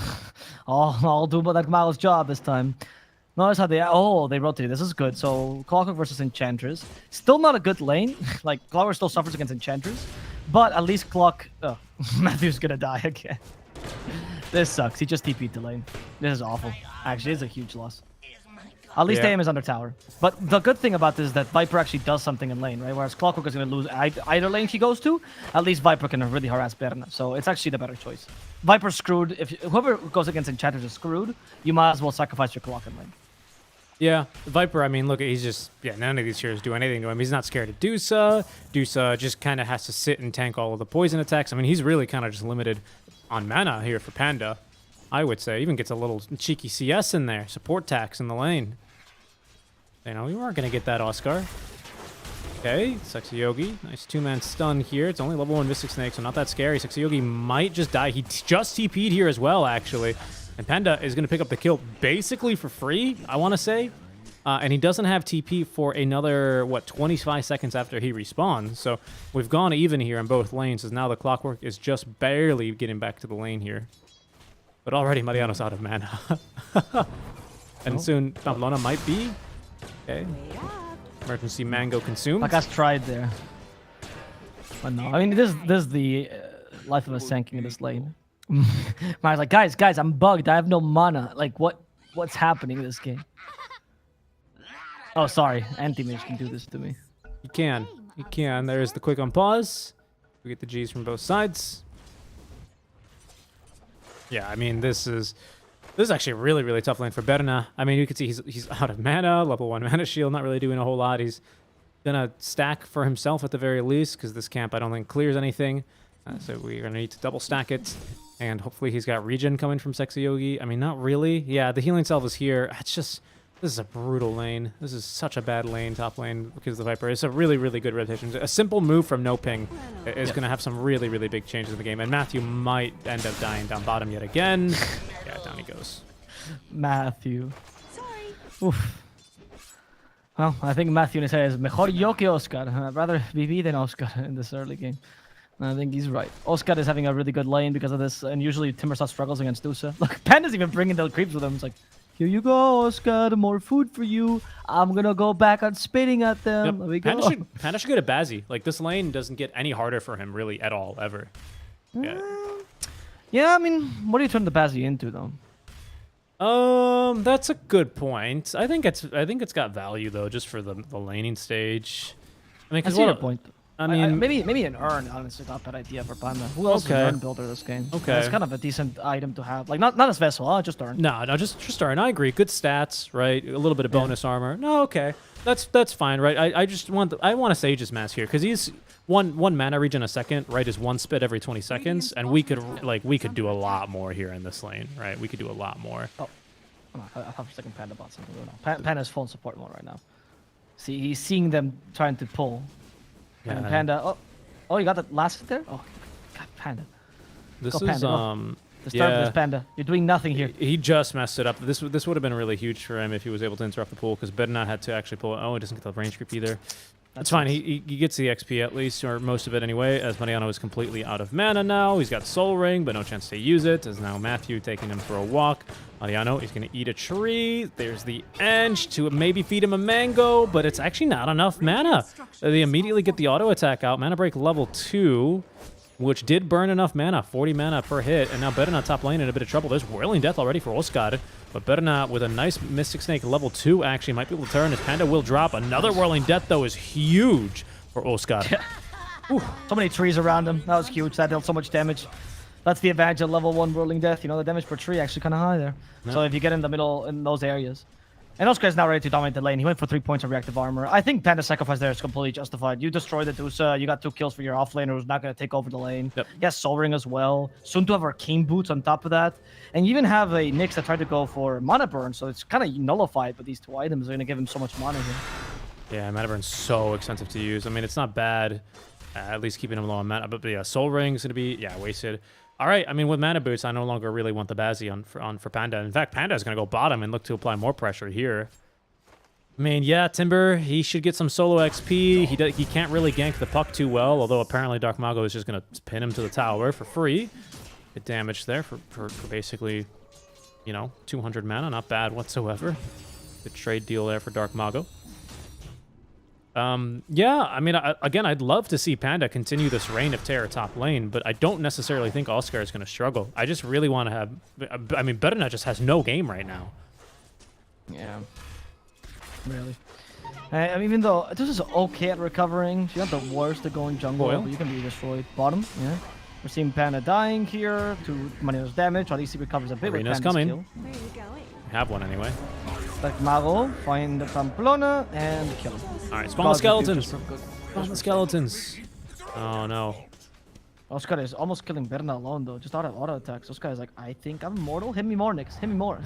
I'll do Dagmago's job this time. Notice how they rotated. This is good. So Clockwork versus Enchantress. Still not a good lane. Like Clockwork still suffers against Enchantress, but at least Matthew's gonna die again. This sucks. He just TP'd the lane. This is awful. Actually, it's a huge loss. At least Yeah. AM is under tower. But the good thing about this is that Viper actually does something in lane, right? Whereas Clockwork is going to lose either lane he goes to. At least Viper can really harass Berna. So it's actually the better choice. Viper's screwed. If whoever goes against Enchantress is screwed, you might as well sacrifice your Clock in lane. Yeah, Viper, I mean, look, he's just, none of these heroes do anything to him. He's not scared of Dusa. Dusa just kind of has to sit and tank all of the poison attacks. I mean, he's really kind of just limited on mana here for Panda, I would say. Even gets a little cheeky CS in there. Support tax in the lane. You know, we weren't going to get that Oscar. Okay, Sexy Yogi. Nice 2-man stun here. It's only level 1 Mystic Snake, so not that scary. Sexy Yogi might just die. He just TP'd here as well, actually. And Panda is going to pick up the kill basically for free, I want to say. And he doesn't have TP for another, 25 seconds after he respawns. So we've gone even here on both lanes, as now the Clockwork is just barely getting back to the lane here. But already Mariano's out of mana. And soon Pamplona might be. Okay. Emergency mango consumed. Like I tried there. But no, I mean, this is the life of a Sanking in this lane. Mario's like, guys, I'm bugged. I have no mana. Like, what's happening in this game? Oh, sorry. Anti-mage can do this to me. You can. You can. There's the quick on pause. We get the G's from both sides. Yeah, I mean, this is actually a really, really tough lane for Berna. I mean, you can see he's out of mana, level 1 mana shield, not really doing a whole lot. He's gonna stack for himself at the very least, because this camp I don't think clears anything. So we're gonna need to double stack it. And hopefully he's got regen coming from Sexy Yogi. I mean, not really. Yeah, the healing salve is here. It's just, this is a brutal lane. This is such a bad lane, top lane, because of the Viper. It's a really, really good rotation. A simple move from NoPing is going to have some really, really big changes in the game. And Matthew might end up dying down bottom yet again. Yeah, down he goes. Matthew. Oof. Well, I think Matthew in his head is mejor yo que Oscar. I'd rather BB than Oscar in this early game. And I think he's right. Oscar is having a really good lane because of this, and usually Timbersaw struggles against Dusa. Look, Panda's even bringing the creeps with him. It's like, here you go, Oscar, more food for you. I'm gonna go back on spitting at them. Yep. There we go. Panda should get a Bazzi. Like, this lane doesn't get any harder for him, really, at all, ever. Yeah. Yeah, I mean, what do you turn the Bazzi into, though? That's a good point. I think it's got value though, just for the laning stage. I mean, I because see your point. I mean, maybe an urn, honestly, not a bad idea for Panda. Who else is an urn builder this game? Okay. It's kind of a decent item to have. Like, not as vessel, just urn. No, just urn. I agree. Good stats, right? A little bit of bonus armor. No, okay, that's fine, right? I just want I want a Sage's Mask here because he's one mana regen a second, right? Is 1 spit every 20 seconds, and we could do a lot more here in this lane, right? We could do a lot more. Oh, I thought for a second Panda bought something. No. Panda's full support mode right now. See, he's seeing them trying to pull. Yeah. And Panda, oh, you got the last hit there? Oh, God, Panda. This Go, is Panda, Disturb this Panda. You're doing nothing here. He just messed it up. This would have been really huge for him if he was able to interrupt the pool, because Bednar had to actually pull it. Oh, he doesn't get the range creep either. That's fine. He gets the XP at least, or most of it anyway, as Mariano is completely out of mana now. He's got Soul Ring, but no chance to use it, as now Matthew taking him for a walk. Mariano is going to eat a tree. There's the Ench to maybe feed him a mango, but it's actually not enough mana. They immediately get the auto attack out. Mana break level 2, which did burn enough mana, 40 mana per hit, and now Berna top lane in a bit of trouble. There's Whirling Death already for Oscar, but Berna with a nice Mystic Snake level 2 actually might be able to turn. His Panda will drop. Another Whirling Death, though, is huge for Oscar. Yeah. So many trees around him. That was huge. That dealt so much damage. That's the advantage of level 1 Whirling Death. You know, the damage per tree actually kind of high there. Yeah. So if you get in the middle in those areas. And Oscar is now ready to dominate the lane. He went for 3 points of reactive armor. I think Panda's sacrifice there is completely justified. You destroyed the Dusa. You got 2 kills for your offlaner who's not going to take over the lane. Yep. He has Soul Ring as well. Soon to have Arcane Boots on top of that. And you even have a Nyx that tried to go for Mana Burn, so it's kind of nullified, but these 2 items are going to give him so much mana here. Yeah, Mana Burn's so expensive to use. I mean, it's not bad, at least keeping him low on mana. But yeah, Soul Ring's going to be, wasted. All right, I mean, with Mana Boots, I no longer really want the Bazzi on for Panda. In fact, Panda is going to go bottom and look to apply more pressure here. I mean, yeah, Timber, he should get some solo XP. He can't really gank the puck too well, although apparently Dark Mago is just going to pin him to the tower for free. Get damage there for basically, 200 mana. Not bad whatsoever. Good trade deal there for Dark Mago. Yeah, I mean, again, I'd love to see Panda continue this reign of terror top lane, but I don't necessarily think Oscar is going to struggle. I just really want to have... I mean, Berna just has no game right now. Yeah. Really. I mean, even though this is okay at recovering, she's not the worst at going jungle, Boil. but you can be destroyed. Bottom, yeah. We're seeing Panda dying here to Mariano's damage. At least he recovers a bit Arena's with Panda's coming. kill. Where are you going? Have one anyway. Like Mago, find the Pamplona, and kill him. All right, spawn the skeletons. Good. Spawn the skeletons. Oh, no. Oscar is almost killing Berna alone, though. Just out of auto attacks. Oscar is like, I think I'm immortal. Hit me more, Nyx. Hit me more.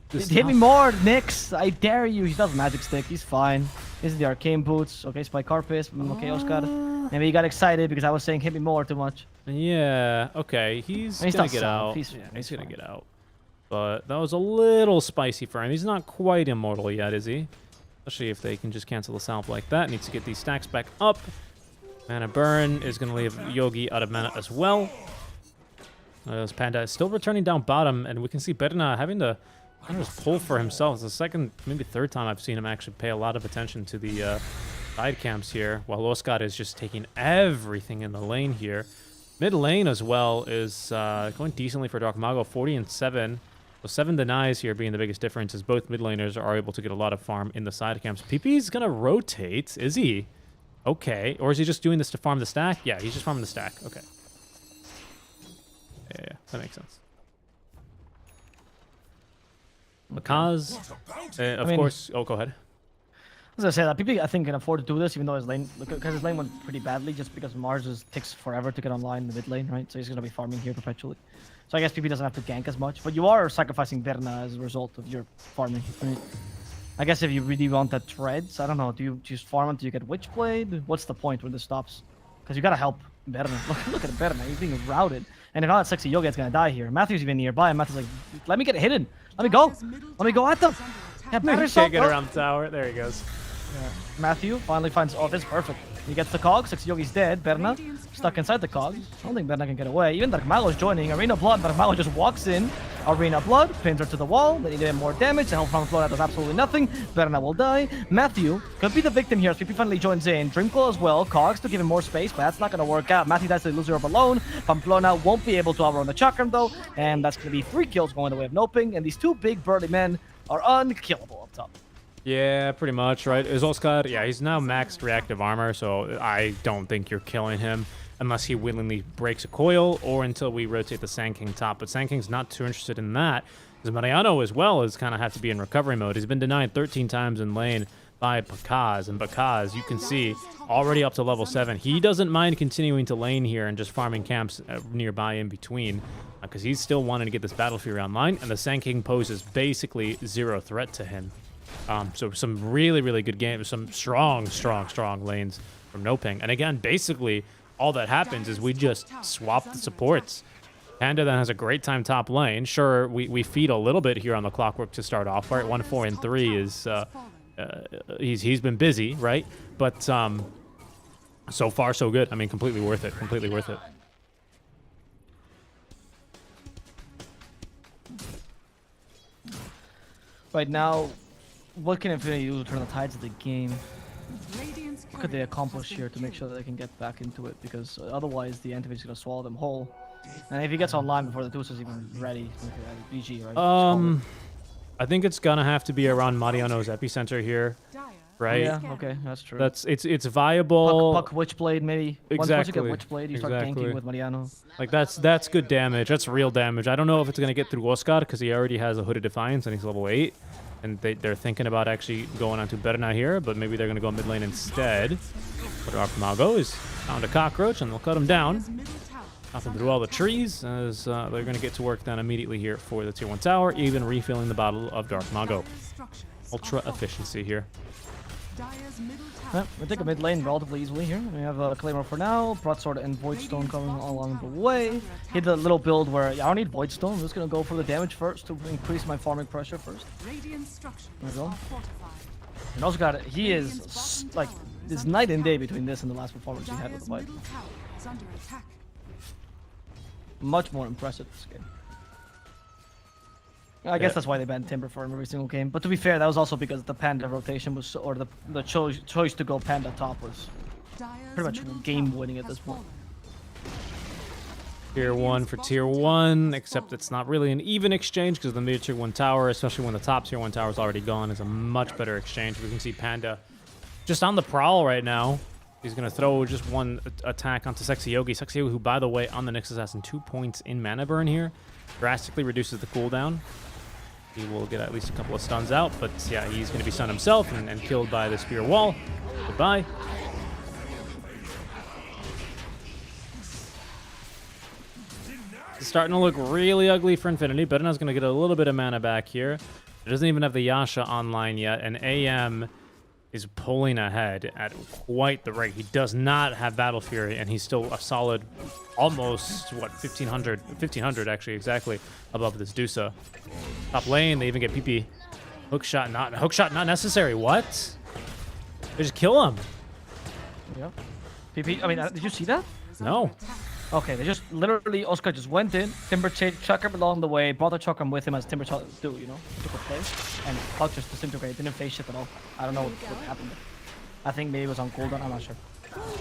Hit me more, Nyx. I dare you. He does magic stick. He's fine. This is the arcane boots. Okay, spike carpus. Okay, Oscar. Maybe he got excited because I was saying hit me more too much. Yeah, okay. He's He's gonna not get soft. out. He's He's gonna fine. get out. But that was a little spicy for him. He's not quite immortal yet, is he? Especially if they can just cancel the salve like that. Needs to get these stacks back up. Mana Burn is going to leave Yogi out of mana as well. As Panda is still returning down bottom, and we can see Berna having to kind of just pull for himself. It's the second, maybe third time I've seen him actually pay a lot of attention to the side camps here, while Oscar is just taking everything in the lane here. Mid lane as well is going decently for Dark Mago, 40 and 7. So 7 denies here being the biggest difference, as both mid laners are able to get a lot of farm in the side camps. PP's gonna rotate, is he? Okay, or is he just doing this to farm the stack? Yeah, he's just farming the stack. Okay. Yeah, that makes sense. Because, of course. Oh, go ahead. As I say that PP I think can afford to do this, even though his lane, because his lane went pretty badly, just because Mars takes forever to get online in the mid lane, right? So he's gonna be farming here perpetually. So I guess PP doesn't have to gank as much, but you are sacrificing Berna as a result of your farming. Right? I guess if you really want that treads, I don't know. Do you just farm until you get Witchblade? What's the point when this stops? Because you gotta help Berna. Look at Berna, he's being routed. And if not, Sexy Yoga is gonna die here. Matthew's even nearby, and Matthew's like, let me get hidden. Let me go. Let me go at them. Yeah, batter yourself, Can't get bro. around the tower. There he goes. Yeah. Matthew finally finds. Oh, this is perfect. He gets the cog. Sexy Yogi's dead. Berna stuck inside the cog. I don't think Berna can get away. Even Dark Mago's joining. Arena Blood. Dark Mago just walks in. Arena Blood pins her to the wall. They need to get more damage. The Hell from Flora does absolutely nothing. Berna will die. Matthew could be the victim here as PP finally joins in. Dreamclaw as well. Cogs to give him more space, but that's not going to work out. Matthew dies to the loser of alone. Pamplona won't be able to outrun the Chakram though, and that's going to be 3 kills going the way of NoPing. And these 2 big burly men are unkillable up top. Yeah, pretty much, right? Is Oscar, yeah, he's now maxed reactive armor, so I don't think you're killing him unless he willingly breaks a coil or until we rotate the Sand King top. But Sand King's not too interested in that, because Mariano as well is kind of have to be in recovery mode. He's been denied 13 times in lane by Bakaz, and Bakaz, you can see, already up to level 7. He doesn't mind continuing to lane here and just farming camps nearby in between, because he's still wanting to get this battlefield online, and the Sand King poses basically 0 threat to him. So some really, really good games, some strong lanes from NoPing. And again, basically, all that happens is we just swap the supports. Panda then has a great time top lane. Sure, we feed a little bit here on the Clockwork to start off, right? 1, 4, and 3 is, he's been busy, right? But so far, so good. I mean, completely worth it, completely worth it. Right now, what can Infinity do to turn the tides of the game? What could they accomplish here to make sure that they can get back into it? Because otherwise, the Antivi's going to swallow them whole. And if he gets online before the Deuce is even ready, BG, right? I think it's gonna have to be around Mariano's epicenter here, right? Yeah, okay, that's true. It's viable. Puck Witchblade, maybe. Exactly. Once you get Witchblade, you start ganking with Mariano. Like that's good damage. That's real damage. I don't know if it's gonna get through Oscar because he already has a Hooded Defiance and he's level 8. And they're thinking about actually going onto Berna here, but maybe they're going to go mid lane instead. But Dark Mago is found a cockroach, and they'll cut him down. Dire's middle tower is Nothing under through all the attack. trees, as they're going to get to work then immediately here for the tier 1 tower, even refilling the bottle of Dark Mago. Dire's structures Ultra are falling. efficiency here. Dire's middle tower We take a is mid under lane attack. relatively easily here. We have a Claymore for now, Broadsword and Voidstone coming along the way. Hit a little build where I don't need Voidstone. I'm just gonna go for the damage first to increase my farming pressure first. Radiant structures There we go. are fortified. And also got he is like this night and day between this and the last performance he had with Dire's the fight. middle tower is under attack. Much more impressive this game. I guess that's why they banned Timber for him every single game. But to be fair, that was also because the Panda rotation was, or the choice to go Panda top was Dire's pretty much middle game tower winning at has this point. fallen. Tier 1 for tier 1, except it's not really an even exchange because the mid tier 1 tower, especially when the top tier 1 tower is already gone, is a much better exchange. We can see Panda just on the prowl right now. He's going to throw just one attack onto Sexy Yogi. Sexy Yogi, who, by the way, on the Nyx Assassin, 2 points in mana burn here. Drastically reduces the cooldown. He will get at least a couple of stuns out, but yeah, he's going to be stunned himself and killed by the spear wall. Goodbye. It's starting to look really ugly for Infinity. Bedna's going to get a little bit of mana back here. It doesn't even have the Yasha online yet, and AM is pulling ahead at quite the rate. He does not have Battle Fury, and he's still a solid, almost, what, 1500 actually, exactly, above this Dusa. Top lane, they even get PP. Hook shot not necessary. What? They just kill him. Yep. PP. I mean, did you see that? No. Okay, they just literally Oscar just went in, Timber chuck him along the way, brought the chuck him with him as Timber do, you know, took a play, and Puck just disintegrated, didn't face shit at all. I don't know what happened. I think maybe it was on cooldown, I'm not sure.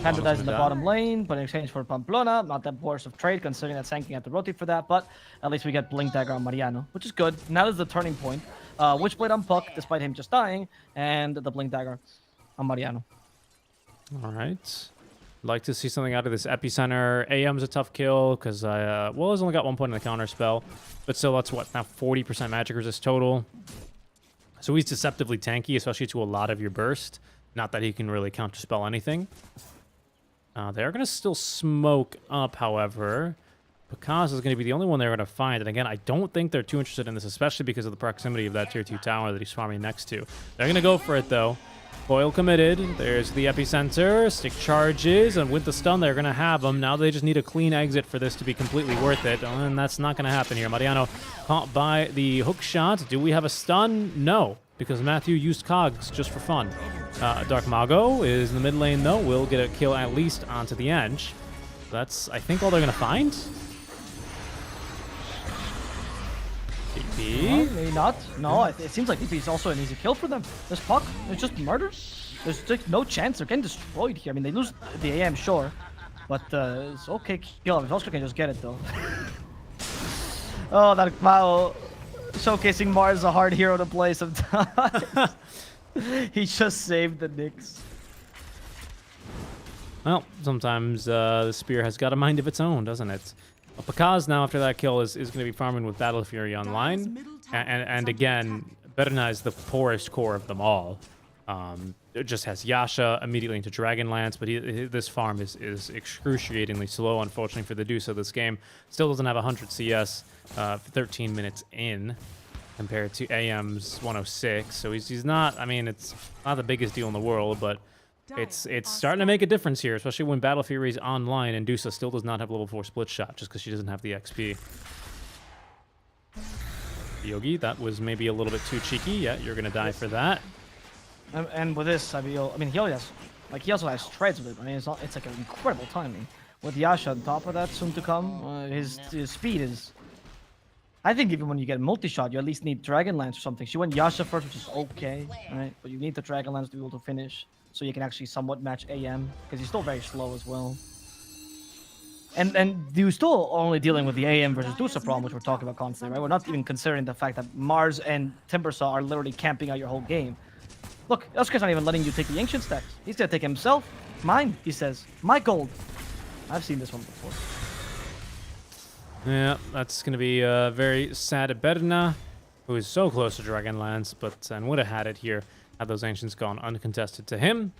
Panda dies in the down. bottom lane, but in exchange for Pamplona, not that worse of trade considering that Sanking had to rotate for that, but at least we get Blink Dagger on Mariano, which is good. Now is the turning point. Witchblade on Puck, despite him just dying, and the Blink Dagger on Mariano. All right. Like to see something out of this epicenter. AM's a tough kill because well, he's only got 1 point in the counter spell, but still, that's what, now 40% magic resist total. So he's deceptively tanky, especially to a lot of your burst. Not that he can really counterspell anything. They are going to still smoke up, however. Picasso is going to be the only one they're going to find. And again, I don't think they're too interested in this, especially because of the proximity of that tier 2 tower that he's farming next to. They're going to go for it, though. Coil committed. There's the epicenter. Stick charges. And with the stun, they're going to have them. Now they just need a clean exit for this to be completely worth it. And that's not going to happen here. Mariano caught by the hook shot. Do we have a stun? No, because Matthew used cogs just for fun. Dark Mago is in the mid lane, though. Will get a kill at least onto the edge. That's, I think, all they're going to find. DP. Maybe not. No, it seems like DP is also an easy kill for them. This Puck, it's just murder. There's just no chance. They're getting destroyed here. I mean, they lose the AM, sure. But it's okay kill. If Oscar can just get it, though. Oh, that Mao showcasing Mars a hard hero to play sometimes. He just saved the Nyx. Well, sometimes the spear has got a mind of its own, doesn't it? Well, Pakaz now, after that kill, is going to be farming with Battle Fury online. And again, Berna is the poorest core of them all. It just has Yasha immediately into Dragonlance, but this farm is excruciatingly slow, unfortunately, for the Deuce of this game. Still doesn't have 100 CS 13 minutes in compared to AM's 106. So he's not, I mean, it's not the biggest deal in the world, but it's starting to make a difference here, especially when Battle Fury is online and Dusa still does not have level 4 split shot just because she doesn't have the XP. Yogi, that was maybe a little bit too cheeky. Yeah, you're going to die for that. And with this, I mean, he also has treads with it. I mean, it's like an incredible timing. With Yasha on top of that, soon to come, his speed is. I think even when you get multi-shot, you at least need Dragonlance or something. She went Yasha first, which is okay, right? But you need the Dragonlance to be able to finish, so you can actually somewhat match AM, because he's still very slow as well. And you're still only dealing with the AM versus Dusa problem, which we're talking about constantly, right? We're not even considering the fact that Mars and Timbersaw are literally camping out your whole game. Look, Oscar's not even letting you take the Ancient stacks. He's gonna take himself. Mine, he says. My gold. I've seen this one before. Yeah, that's going to be very sad at Berna. who is so close to Dragonlance, but and would have had it here had those Ancients gone uncontested to him.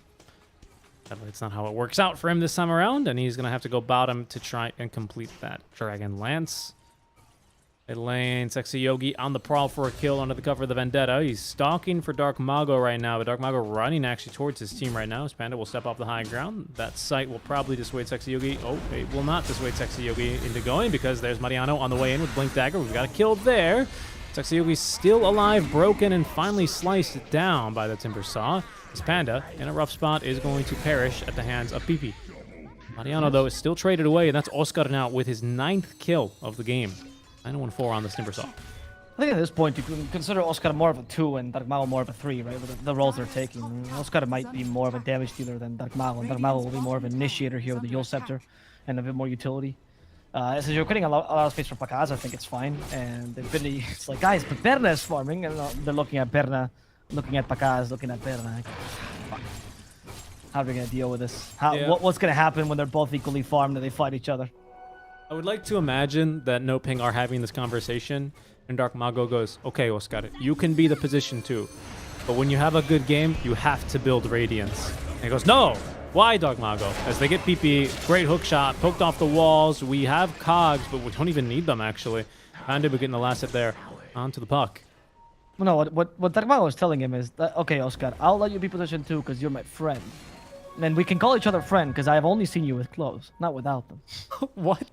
Sadly, it's not how it works out for him this time around, and he's going to have to go bottom to try and complete that Dragonlance. Mid lane, Sexy Yogi on the prowl for a kill under the cover of the Vendetta. He's stalking for Dark Mago right now, but Dark Mago running actually towards his team right now. As Panda will step off the high ground. That sight will probably dissuade Sexy Yogi. Oh, it will not dissuade Sexy Yogi into going because there's Mariano on the way in with Blink Dagger. We've got a kill there. Sexy Yogi's still alive, broken, and finally sliced down by the Timber Saw. This Panda, in a rough spot, is going to perish at the hands of PP. Mariano, though, is still traded away, and that's Oscar now with his 9th kill of the game. 9-1-4 on this Timber Saw. I think at this point you can consider Oscar more of a 2 and Dark Mago more of a 3, right? With the roles they're taking. Oscar might be more of a damage dealer than Dark Mago, and Dark Mago will be more of an initiator here with the Yule Scepter and a bit more utility. Since you're creating a lot of space for Pakaz, I think it's fine. And Infinity, it's like, guys, but Berna is farming, and they're looking at Berna, looking at Pakaz, looking at Berna. Like, fuck. How are we gonna deal with this? What's gonna happen when they're both equally farmed and they fight each other? I would like to imagine that NoPing are having this conversation, and Dark Mago goes, okay, Oscar, you can be the position too, but when you have a good game, you have to build Radiance. And he goes, no! Why, Dark Mago? As they get PP, great hook shot, poked off the walls. We have cogs, but we don't even need them, actually. Panda getting the last hit there onto the puck. Well, no, what Dark Mago was telling him is, that, okay, Oscar, I'll let you be position 2 because you're my friend. And we can call each other friend because I have only seen you with clothes, not without them. What?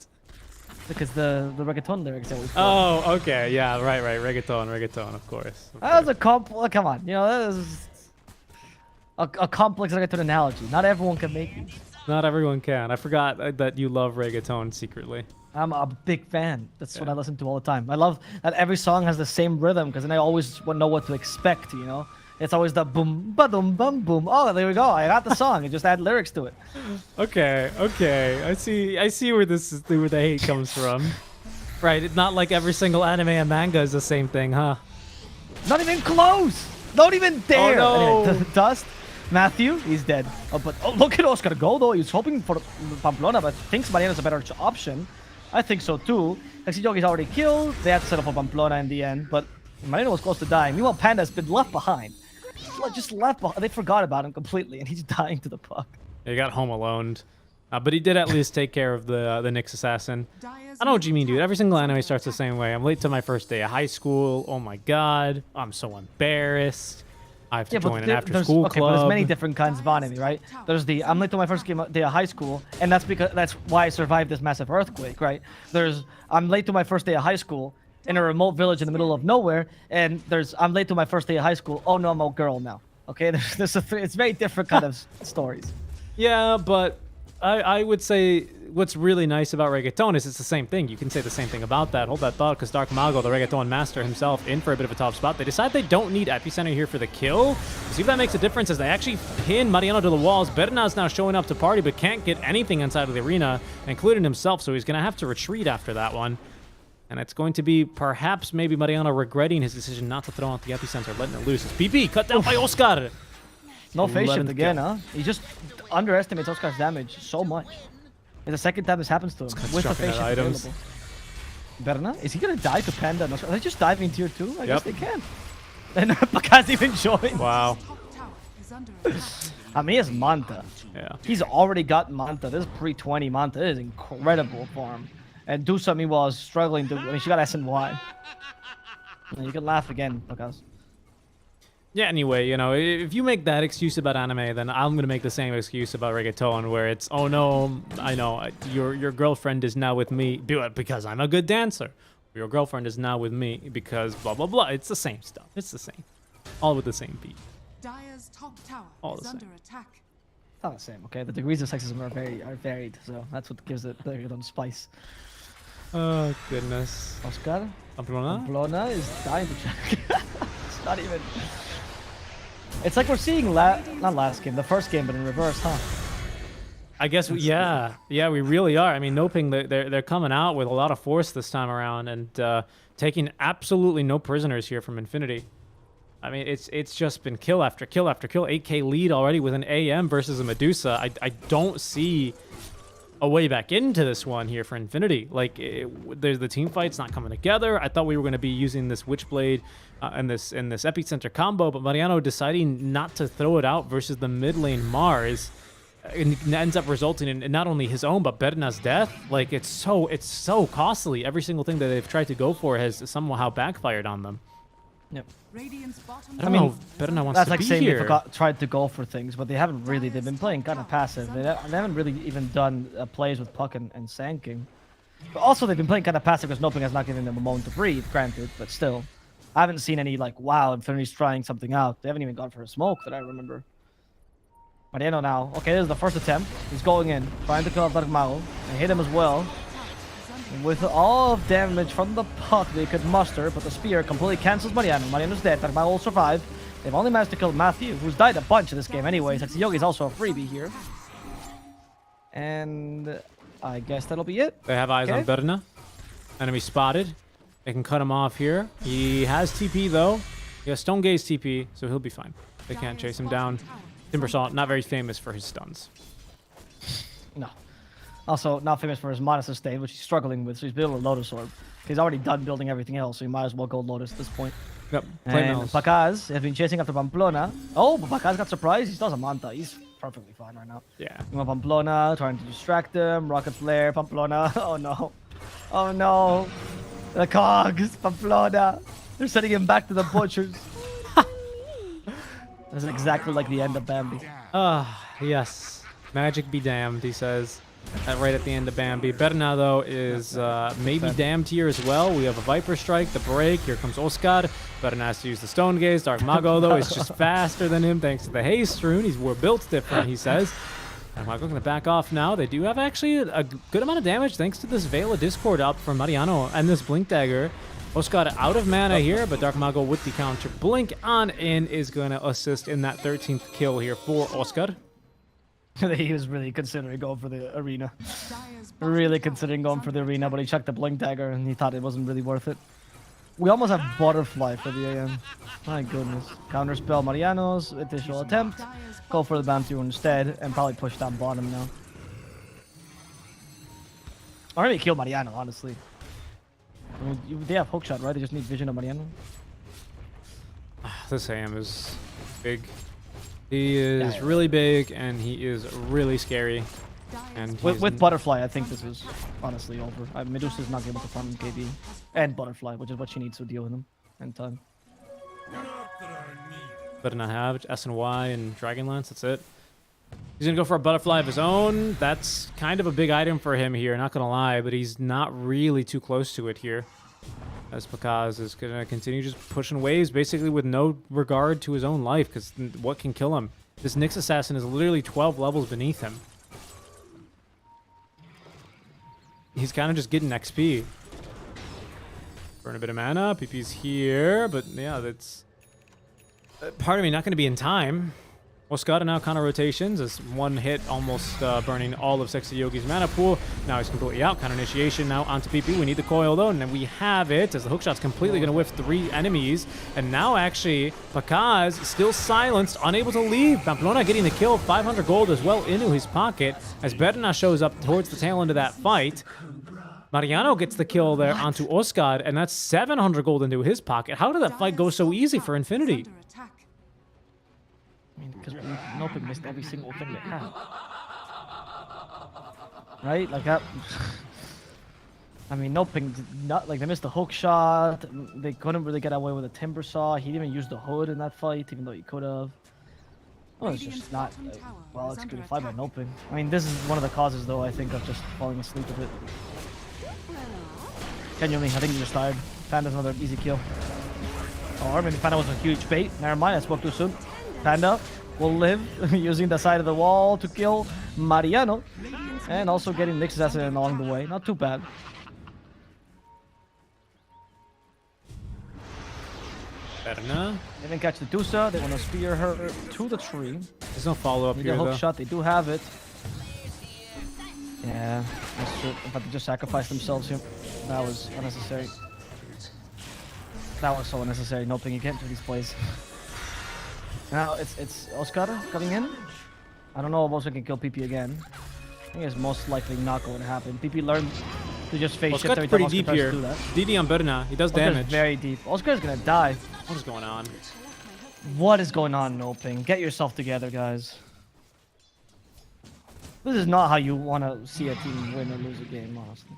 Because the reggaeton lyrics that we Oh, okay, yeah, right, reggaeton, of course. That was a come on, you know, that is a complex reggaeton analogy. Not everyone can make these. Not everyone can. I forgot that you love reggaeton secretly. I'm a big fan. That's what I listen to all the time. I love that every song has the same rhythm because then I always know what to expect, you know? It's always the boom, ba-dum, bum, boom. Oh, there we go. I got the song. I just add lyrics to it. Okay. I see where where the hate comes from. Right, it's not like every single anime and manga is the same thing, huh? Not even close. Don't even dare. Oh, no. Anyway, Dust, Matthew, he's dead. But look at Oscar go, though. He's hoping for Pamplona, but thinks Mariano's a better option. I think so, too. Sexy Yogi's already killed. They had to settle for Pamplona in the end, but Mariano was close to dying. Meanwhile, Panda's been left behind. Just left behind. They forgot about him completely, and he's dying to the puck. He got home alone. But he did at least take care of the Nyx assassin. I know what you mean, dude. Every single anime starts the same way. I'm late to my first day of high school. Oh my god. I'm so embarrassed. I have to join an after-school club. But there's many different kinds of anime, right? There's the I'm late to my first day of high school, and that's why I survived this massive earthquake, right? There's I'm late to my first day of high school in a remote village in the middle of nowhere, and there's I'm late to my first day of high school. Oh no, I'm a girl now. Okay, it's very different kind of stories. Yeah, but I would say what's really nice about reggaeton is it's the same thing. You can say the same thing about that. Hold that thought, because Dark Mago, the reggaeton master himself, in for a bit of a top spot. They decide they don't need Epicenter here for the kill. See if that makes a difference as they actually pin Mariano to the walls. Berna's now showing up to party, but can't get anything inside of the arena, including himself, so he's going to have to retreat after that one. And it's going to be perhaps maybe Mariano regretting his decision not to throw out the Epicenter, letting it loose. It's PP, cut down by Oscar. No face shift again, huh? He just underestimates Oscar's damage so much. It's the second time this happens to him. With the face shift available. Berna? Is he gonna die to Panda? Are they just diving tier 2? I guess they can. And Pakaz even joined. Wow. I mean, he has Manta. Yeah. He's already got Manta. This is pre-20 Manta. It is incredible for him. And do something while struggling to. I mean, she got SNY. You can laugh again, Pakaz. Yeah, anyway, you know, if you make that excuse about anime, then I'm going to make the same excuse about reggaeton, where it's, oh no, I know, your girlfriend is now with me because I'm a good dancer. Your girlfriend is now with me because blah, blah, blah. It's the same stuff. It's the same. All with the same beat. Dire's top tower All is the under same. attack. It's not the same, okay? The degrees of sexism are varied, so that's what gives it the spice. Oh, goodness. Oscar? Pamplona? Pamplona is dying to check. It's not even... It's like we're seeing not last game, the first game, but in reverse, huh? I guess, yeah, we really are. I mean, NoPing, they're coming out with a lot of force this time around and taking absolutely no prisoners here from Infinity. I mean, it's just been kill after kill after kill. 8K lead already with an AM versus a Medusa. I don't see a way back into this one here for Infinity. Like, there's the team fight's not coming together. I thought we were going to be using this Witchblade and this Epicenter combo, but Mariano deciding not to throw it out versus the mid lane Mars ends up resulting in not only his own but Berna's death. Like, it's so costly. Every single thing that they've tried to go for has somehow backfired on them. Yep. Radiant's bottom I don't mean, know if Berna wants That's to like be saying here. they've tried to go for things, but they haven't really. They've been playing kind of passive. They haven't really even done plays with Puck and Sand King. But also, they've been playing kind of passive because NoPing has not given them a moment to breathe, granted, but still. I haven't seen any, like, wow, Infinity's trying something out. They haven't even gone for a smoke that I remember. Mariano now. Okay, this is the first attempt. He's going in, trying to kill Dark Mago, and hit him as well. With all of damage from the Puck they could muster, but the spear completely cancels Mariano. Mariano's dead. Dark Mago will survive. They've only managed to kill Matthew, who's died a bunch in this game anyway. Yogi's also a freebie here. And I guess that'll be it. They have eyes on Berna. Enemy spotted. They can cut him off here. He has TP though. He has Stone Gaze TP, so he'll be fine. They can't chase him down. Timbersaw, not very famous for his stuns. No. Also, not famous for his Mana sustain, which he's struggling with, so he's building a Lotus Orb. He's already done building everything else, so he might as well go Lotus at this point. Yep. Play And Mel's. Pakaz has been chasing after Pamplona. Oh, but Pakaz got surprised. He still has a Manta. He's perfectly fine right now. Yeah. Pamplona trying to distract him. Rocket Flare, Pamplona. Oh no. Oh no. The cogs, Pamplona. They're sending him back to the butchers. That's exactly like the end of Bambi. Ah, yes. Magic be damned, he says. Right at the end of Bambi. Berna, though, is maybe damned here as well. We have a Viper Strike, the break. Here comes Oscar. Berna has to use the Stone Gaze. Dark Mago, though, is just faster than him thanks to the Haste Rune. We're built different, he says. Dark Mago going to back off now. They do have actually a good amount of damage thanks to this Veil of Discord up from Mariano and this Blink Dagger. Oscar out of mana here, but Dark Mago with the counter blink on in is going to assist in that 13th kill here for Oscar. He was really considering going for the arena. Really considering going for the arena, but he checked the Blink Dagger and he thought it wasn't really worth it. We almost have Butterfly for the AM. My goodness. Counterspell Mariano's additional attempt. Go for the Banter instead and probably push down bottom now. Or maybe kill Mariano, honestly. I mean, they have hookshot, right? They just need vision of Mariano. This AM is big. He is really big, and he is really scary. And with Butterfly, I think this is honestly over. Medusa's not able to farm KB and Butterfly, which is what she needs to deal with him in time. Better not have S and Y and Dragonlance. That's it. He's gonna go for a Butterfly of his own. That's kind of a big item for him here. Not gonna lie, but he's not really too close to it here. As Pakaz is gonna continue just pushing waves, basically with no regard to his own life, because what can kill him? This Nyx Assassin is literally 12 levels beneath him. He's kind of just getting XP. Burn a bit of mana. PP's here, but yeah, that's part of me not going to be in time. Oscar now counter rotations as one hit almost burning all of Sexy Yogi's mana pool. Now he's completely out. Counter initiation now onto PP. We need the coil though, and then we have it as the hookshot's completely going to whiff 3 enemies. And now actually Pakaz still silenced, unable to leave. Pamplona getting the kill, 500 gold as well into his pocket as Berna shows up towards the tail end of that fight. Mariano gets the kill there onto Oscar, and that's 700 gold into his pocket. How did that fight go so easy for Infinity? I mean, because NoPing missed every single thing they had. Right? Like that. I mean, NoPing did not, like, they missed the hook shot. They couldn't really get away with a timber saw. He didn't even use the hood in that fight, even though he could have. Well, it's just not a well executed fight by NoPing. I mean, this is one of the causes, though, I think, of just falling asleep a bit. Genuinely, I think you're just tired. Panda's another easy kill. Or maybe Panda was a huge bait. Never mind, I spoke too soon. Panda will live using the side of the wall to kill Mariano. And also getting Nyx Assassin along the way. Not too bad. Berna. They didn't catch the Dusa. They want to spear her to the tree. There's no follow-up Need here, a hook though. shot. They do have it. Yeah, that's true. But they just sacrificed themselves here. That was unnecessary. That was so unnecessary. NoPing, you can't do these plays. Now it's Oscar coming in. I don't know if Oscar can kill PP again. think it's most likely not going to happen. PP learned to just face shift Oscar's every time pretty Oscar deep tries here. to do that. DD on Berna. He does Oscar's damage. very deep. Oscar's gonna die. What is going on? What is going on, NoPing? Get yourself together, guys. This is not how you want to see a team win or lose a game, honestly.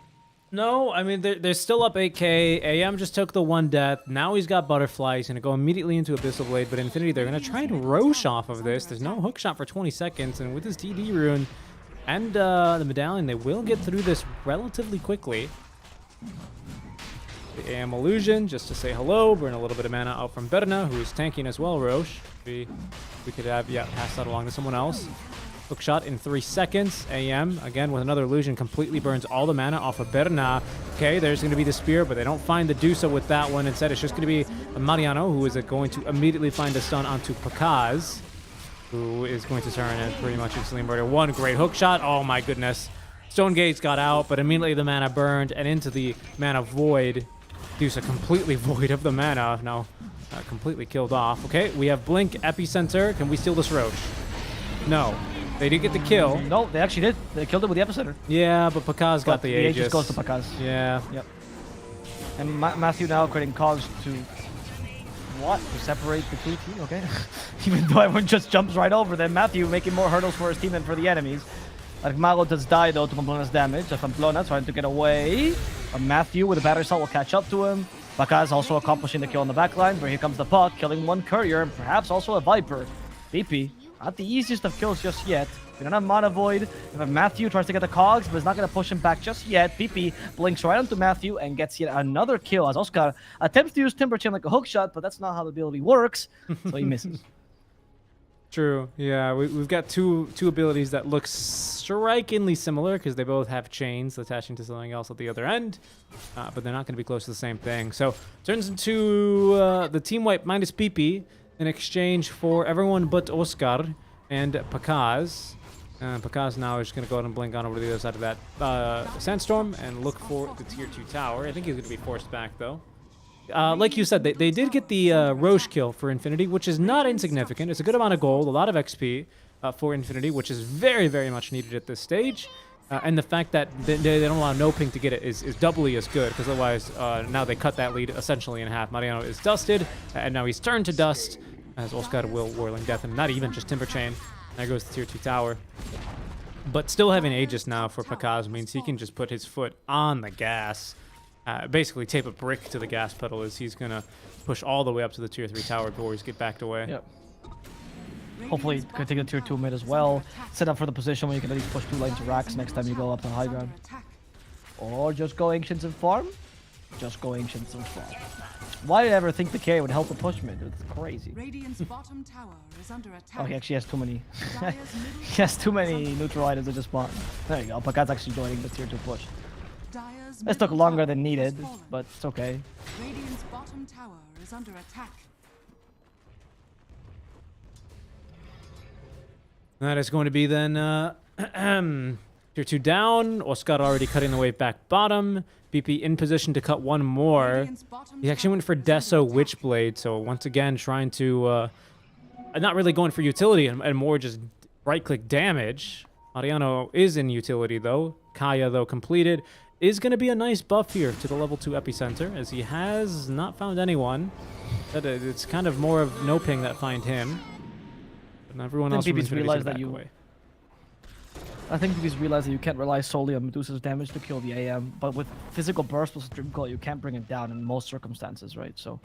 No, I mean, they're still up 8k. AM just took the one death. Now he's got Butterfly. He's going to go immediately into Abyssal Blade, but Infinity, they're going to try and Roche off of this. There's no hook shot for 20 seconds, and with his DD rune and the Medallion, they will get through this relatively quickly. The AM Illusion, just to say hello, burn a little bit of mana out from Berna, who is tanking as well, Roche. We could have, yeah, pass that along to someone else. Hook shot in 3 seconds. AM, again, with another illusion, completely burns all the mana off of Berna. Okay, there's going to be the spear, but they don't find the Dusa with that one. Instead, it's just going to be Mariano, who is going to immediately find a stun onto Pakaz, who is going to turn and pretty much instantly murder. One great hook shot. Oh, my goodness. Stone Gates got out, but immediately the mana burned, and into the mana void. Dusa completely void of the mana. Now, completely killed off. Okay, we have Blink, Epicenter. Can we steal this Roche? No. They did get the kill. No, they actually did. They killed it with the epicenter. Yeah, but Pakaz got the Aegis. Aegis goes to Pakaz. Yeah. Yep. And Matthew now creating cause to what? To separate the two teams, okay? Even though everyone just jumps right over them, Matthew making more hurdles for his team than for the enemies. Mago does die though to Pamplona's damage. Pamplona trying to get away. Matthew with a battery assault will catch up to him. Pakaz also accomplishing the kill on the backline, but here comes the puck, killing one courier and perhaps also a Viper. BP. Not the easiest of kills just yet. We don't have Mana Void. If Matthew tries to get the cogs, but it's not going to push him back just yet. PP blinks right onto Matthew and gets yet another kill as Oscar attempts to use Timber Chain like a hook shot, but that's not how the ability works, so he misses. True. Yeah, we've got two abilities that look strikingly similar because they both have chains attaching to something else at the other end, but they're not going to be close to the same thing. So turns into the team wipe minus PP. In exchange for everyone but Oscar and Pakaz. Pakaz now is going to go ahead and blink on over to the other side of that Sandstorm and look for the tier 2 tower. I think he's going to be forced back, though. Like you said, they did get the Roche kill for Infinity, which is not insignificant. It's a good amount of gold, a lot of XP for Infinity, which is very, very much needed at this stage. And the fact that they don't allow NoPing to get it is doubly as good, because otherwise now they cut that lead essentially in half. Mariano is dusted, and now he's turned to dust, as Oscar will Whirling Death him. Not even just Timber Chain. There goes the tier 2 tower. But still having Aegis now for Pakaz means he can just put his foot on the gas. Basically tape a brick to the gas pedal as he's going to push all the way up to the tier 3 tower before he's get backed away. Yep. Hopefully, could take the tier 2 mid as well. Set up for the position where you can at least push 2 lanes to racks next time you go up to high ground. Or just go Ancients and farm. Just go Ancients and farm. Why did I ever think the carry would help the push mid? It's crazy. Radiant's bottom tower is under attack. Oh, he actually has too many. He has too many neutral items at this spot. There you go. Pakaz's actually joining the tier 2 push. This took longer than needed, but it's okay. Radiant's bottom tower is under attack. That is going to be then tier 2 down. Oscar already cutting the wave back bottom. BP in position to cut one more. He actually went for Deso Witchblade, so once again trying to not really going for utility and more just right-click damage. Mariano is in utility though. Kaya though completed. Is going to be a nice buff here to the level 2 epicenter, as he has not found anyone. It's kind of more of NoPing that find him. And everyone else BB's realized that back you. away. I think BB's realized that you can't rely solely on Medusa's damage to kill the AM, but with physical burst plus Dreamcoil, you can't bring it down in most circumstances, right? So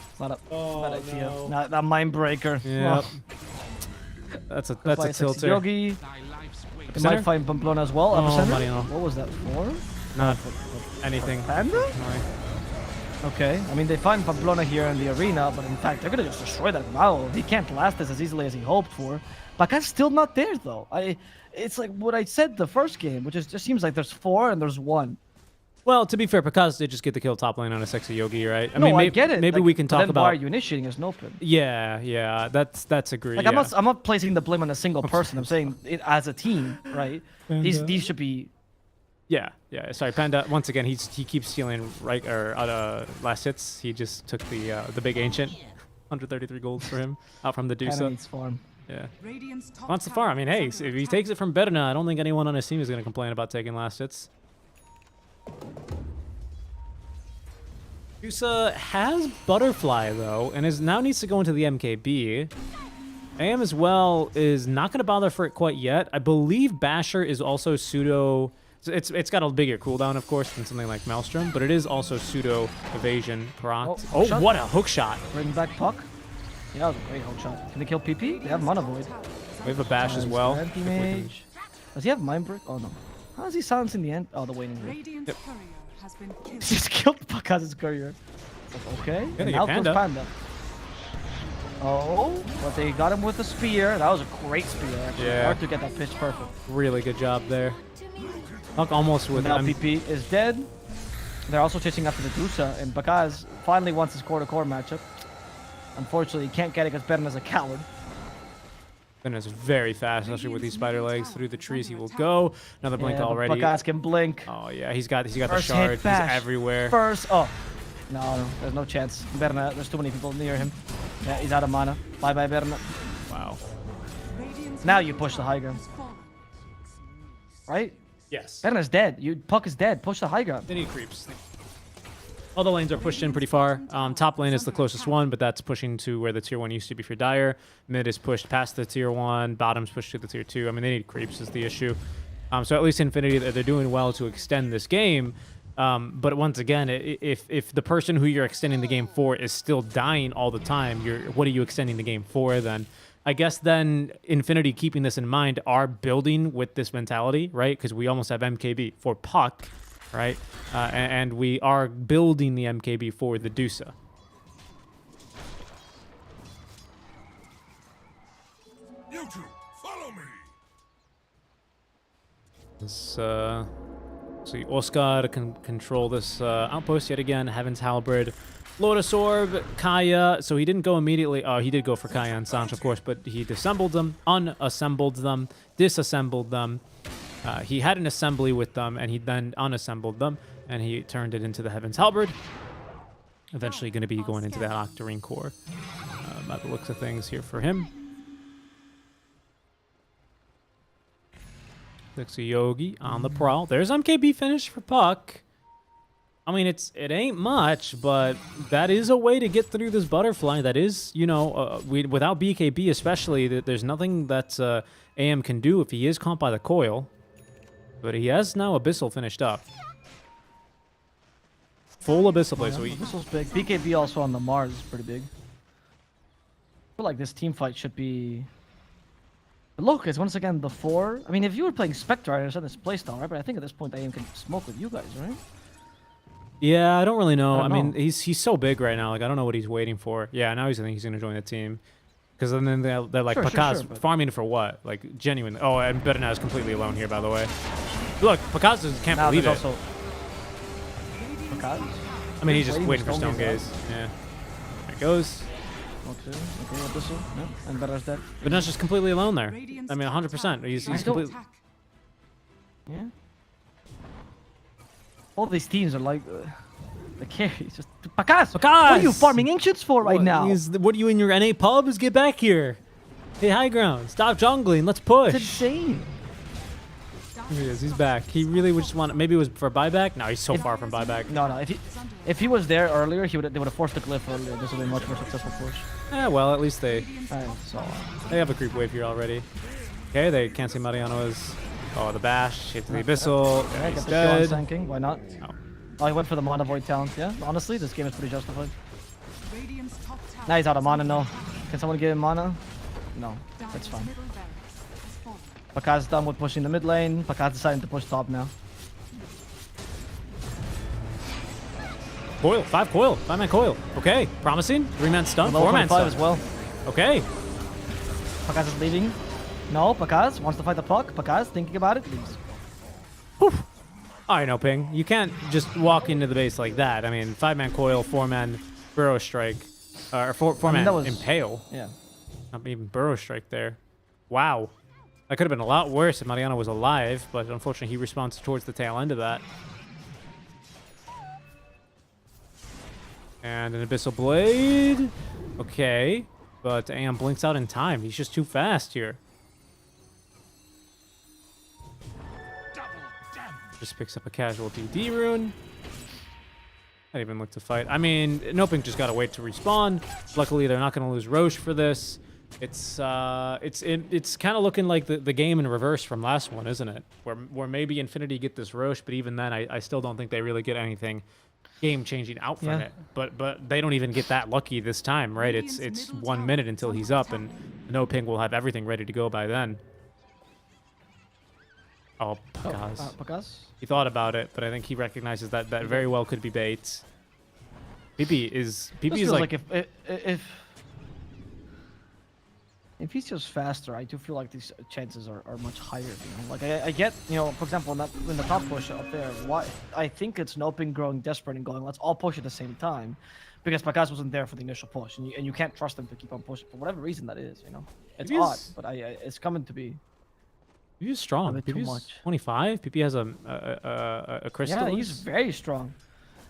it's not a bad idea. No. Not that mind breaker. Yep. That's a tilter. Yogi. They might find Pamplona as well. Mariano. What was that for? Not anything. Panda? Okay, I mean, they find Pamplona here in the arena, but in fact, they're going to just destroy that Mago. He can't last this as easily as he hoped for. Pakaz's still not there, though. It's like what I said the first game, which is just seems like there's 4 and there's 1. Well, to be fair, Pakaz did just get the kill top lane on a sexy Yogi, right? I get it. Maybe like, we can talk about... why are you initiating as NoPing? Yeah, that's agreed. Like, yeah. I'm not placing the blame on a single person. I'm saying it as a team, right? These should be... Yeah. Sorry, Panda. Once again, he keeps stealing right or last hits. He just took the big ancient, 133 gold for him out from the Panda Dusa. needs farm. Yeah. Radiant's top Wants the farm. I mean, hey, if he takes it from Berna, I don't think anyone on his team is going to complain about taking last hits. Dusa has Butterfly, though, and now needs to go into the MKB. AM as well is not going to bother for it quite yet. I believe Basher is also pseudo... It's got a bigger cooldown, of course, than something like Maelstrom, but it is also pseudo evasion proc. Oh, hook shot. What a hook shot! Bring back Puck. Yeah, that was a great hook shot. Can they kill PP? They have Mana Void. We have a bash as well. if we can- Anti-mage. Does he have Mind Brick? Oh no. How is he silencing the end? Oh, the waiting room. Radiant courier has been killed. Just killed Puck as his courier. Okay. they And get out comes Panda. Panda. Oh, but they got him with a spear. That was a great spear, actually. Yeah. Hard to get that pitch perfect. Really good job there. Puck almost with Now PP is dead. They're also chasing after the Dusa, and Bakaz finally wants his core-to-core matchup. Unfortunately, he can't get it because Beren is a coward. Goodness, very fast, especially with these spider legs. Through the trees he will go. Another blink Yeah, but already. Bakaz can blink. Oh yeah, he's got the First shard. hit He's bash. everywhere. First, oh. No, there's no chance. Berna, there's too many people near him. Yeah, he's out of mana. Bye-bye, Berna. Wow. Radiant's Now you push the high ground. has fallen. Right? Yes. Berna's dead. Puck is dead. Push the high ground. They need creeps. All the lanes are pushed in pretty far. Top lane is the closest one, but that's pushing to where the tier 1 used to be for Dire. Mid is pushed past the tier 1. Bottom's pushed to the tier 2. I mean, they need creeps is the issue. So at least Infinity, they're doing well to extend this game. But once again, if the person who you're extending the game for is still dying all the time, what are you extending the game for then? I guess then Infinity, keeping this in mind, are building with this mentality, right? Because we almost have MKB for Puck, right? And we are building the MKB for the Dusa. You two, follow me. See, Oscar can control this outpost yet again. Heaven's Halberd, Lotus Orb, Kaya. So he didn't go immediately. Oh, he did go for Kaya and Sanch, of course, but he disassembled them, unassembled them, disassembled them. He had an assembly with them, and he then unassembled them, and he turned it into the Heaven's Halberd. Eventually going to be going into that Octarine core by the looks of things here for him. Looks a Yogi on the prowl. There's MKB finish for Puck. I mean, it ain't much, but that is a way to get through this butterfly. That is, you know, without BKB especially, there's nothing that AM can do if he is caught by the coil. But he has now Abyssal finished up. Full Abyssal play, so he... Abyssal's big. BKB also on the Mars is pretty big. I feel like this team fight should be... But look, it's once again the 4. I mean, if you were playing Spectre, I understand this playstyle, right? But I think at this point, AM can smoke with you guys, right? Yeah, I don't really know. I mean, know. he's so big right now. Like, I don't know what he's waiting for. Yeah, now I think he's going to join the team. Because then they're like, Sure, Pakaz, but- farming for what? Like, genuinely. Oh, and Bedena is completely alone here, by the way. Look, Pakaz can't Now believe it. there's also... Bakaz? I mean, he's just waiting waiting for for Stone Stone Gaze, Gaze. Yeah. There it goes. Okay, Abyssal. Yeah, and Better's dead. Bedena's just completely alone there. I mean, 100%. He's don't- completely... Yeah. All these teams are like... the carries. Just... Bakaz! What are you Bakaz! farming Ancients for right now? What are you in your NA pubs? Get back here. Hey, high ground. Stop jungling. Let's push. It's insane. Here he is. He's back. He really would just want... Maybe it was for buyback? No, he's so If- far from buyback. No, no. If he was there earlier, they would have forced the glyph earlier. This would have been much more successful push. Yeah, well, at least they So, have a creep wave here already. Okay, they can't see Mariano's... Oh, the bash. Hit to the Abyssal. yeah, Yeah, get he's the kill on dead. Sanking. Why not? Oh. Oh, he went for the Mana Void talent. Yeah, honestly, this game is pretty justified. Radiant's top tower Now he's out of mana, no. Can someone give him mana? No, that's fine. middle barracks has fallen. Pakaz done with pushing the mid lane. Pakaz deciding to push top now. Coil. 5 coil. 5-man coil. Okay, promising. 3-man stun. Level 4-man 25 stun. as well. Okay. Pakaz is leaving. No, Pakaz wants to fight the puck. Pakaz thinking about it, leaves. Whew. All right, NoPing. You can't just walk into the base like that. I mean, 5-man coil, 4-man burrow strike. Or 4-man that was- impale. Yeah. Not even burrow strike there. Wow. That could have been a lot worse if Mariano was alive, but unfortunately he responds towards the tail end of that. And an Abyssal Blade. Okay. but AM blinks out in time. He's just too fast here. Just picks up a casual DD rune. Not even look to fight. I mean, NoPing just gotta wait to respawn. Luckily, they're not gonna lose Roche for this. It's kind of looking like the game in reverse from last one, isn't it? Where maybe Infinity get this Roche, but even then, I still don't think they really get anything game-changing out from it. But they don't even get that lucky this time, right? It's 1 minute until he's up, and NoPing will have everything ready to go by then. Oh, Pakaz. Pakaz? He thought about it, but I think he recognizes that very well could be bait. PP is like if he's just faster, I do feel like these chances are much higher. You know? Like I get, you know, for example, in the top push up there, why I think it's NoPing growing desperate and going, let's all push at the same time, because Pakaz wasn't there for the initial push, and you can't trust him to keep on pushing for whatever reason that is. You know, it's odd, but it's coming to be. PP is strong. PP is 25. PP has a crystal. Yeah, he's very strong,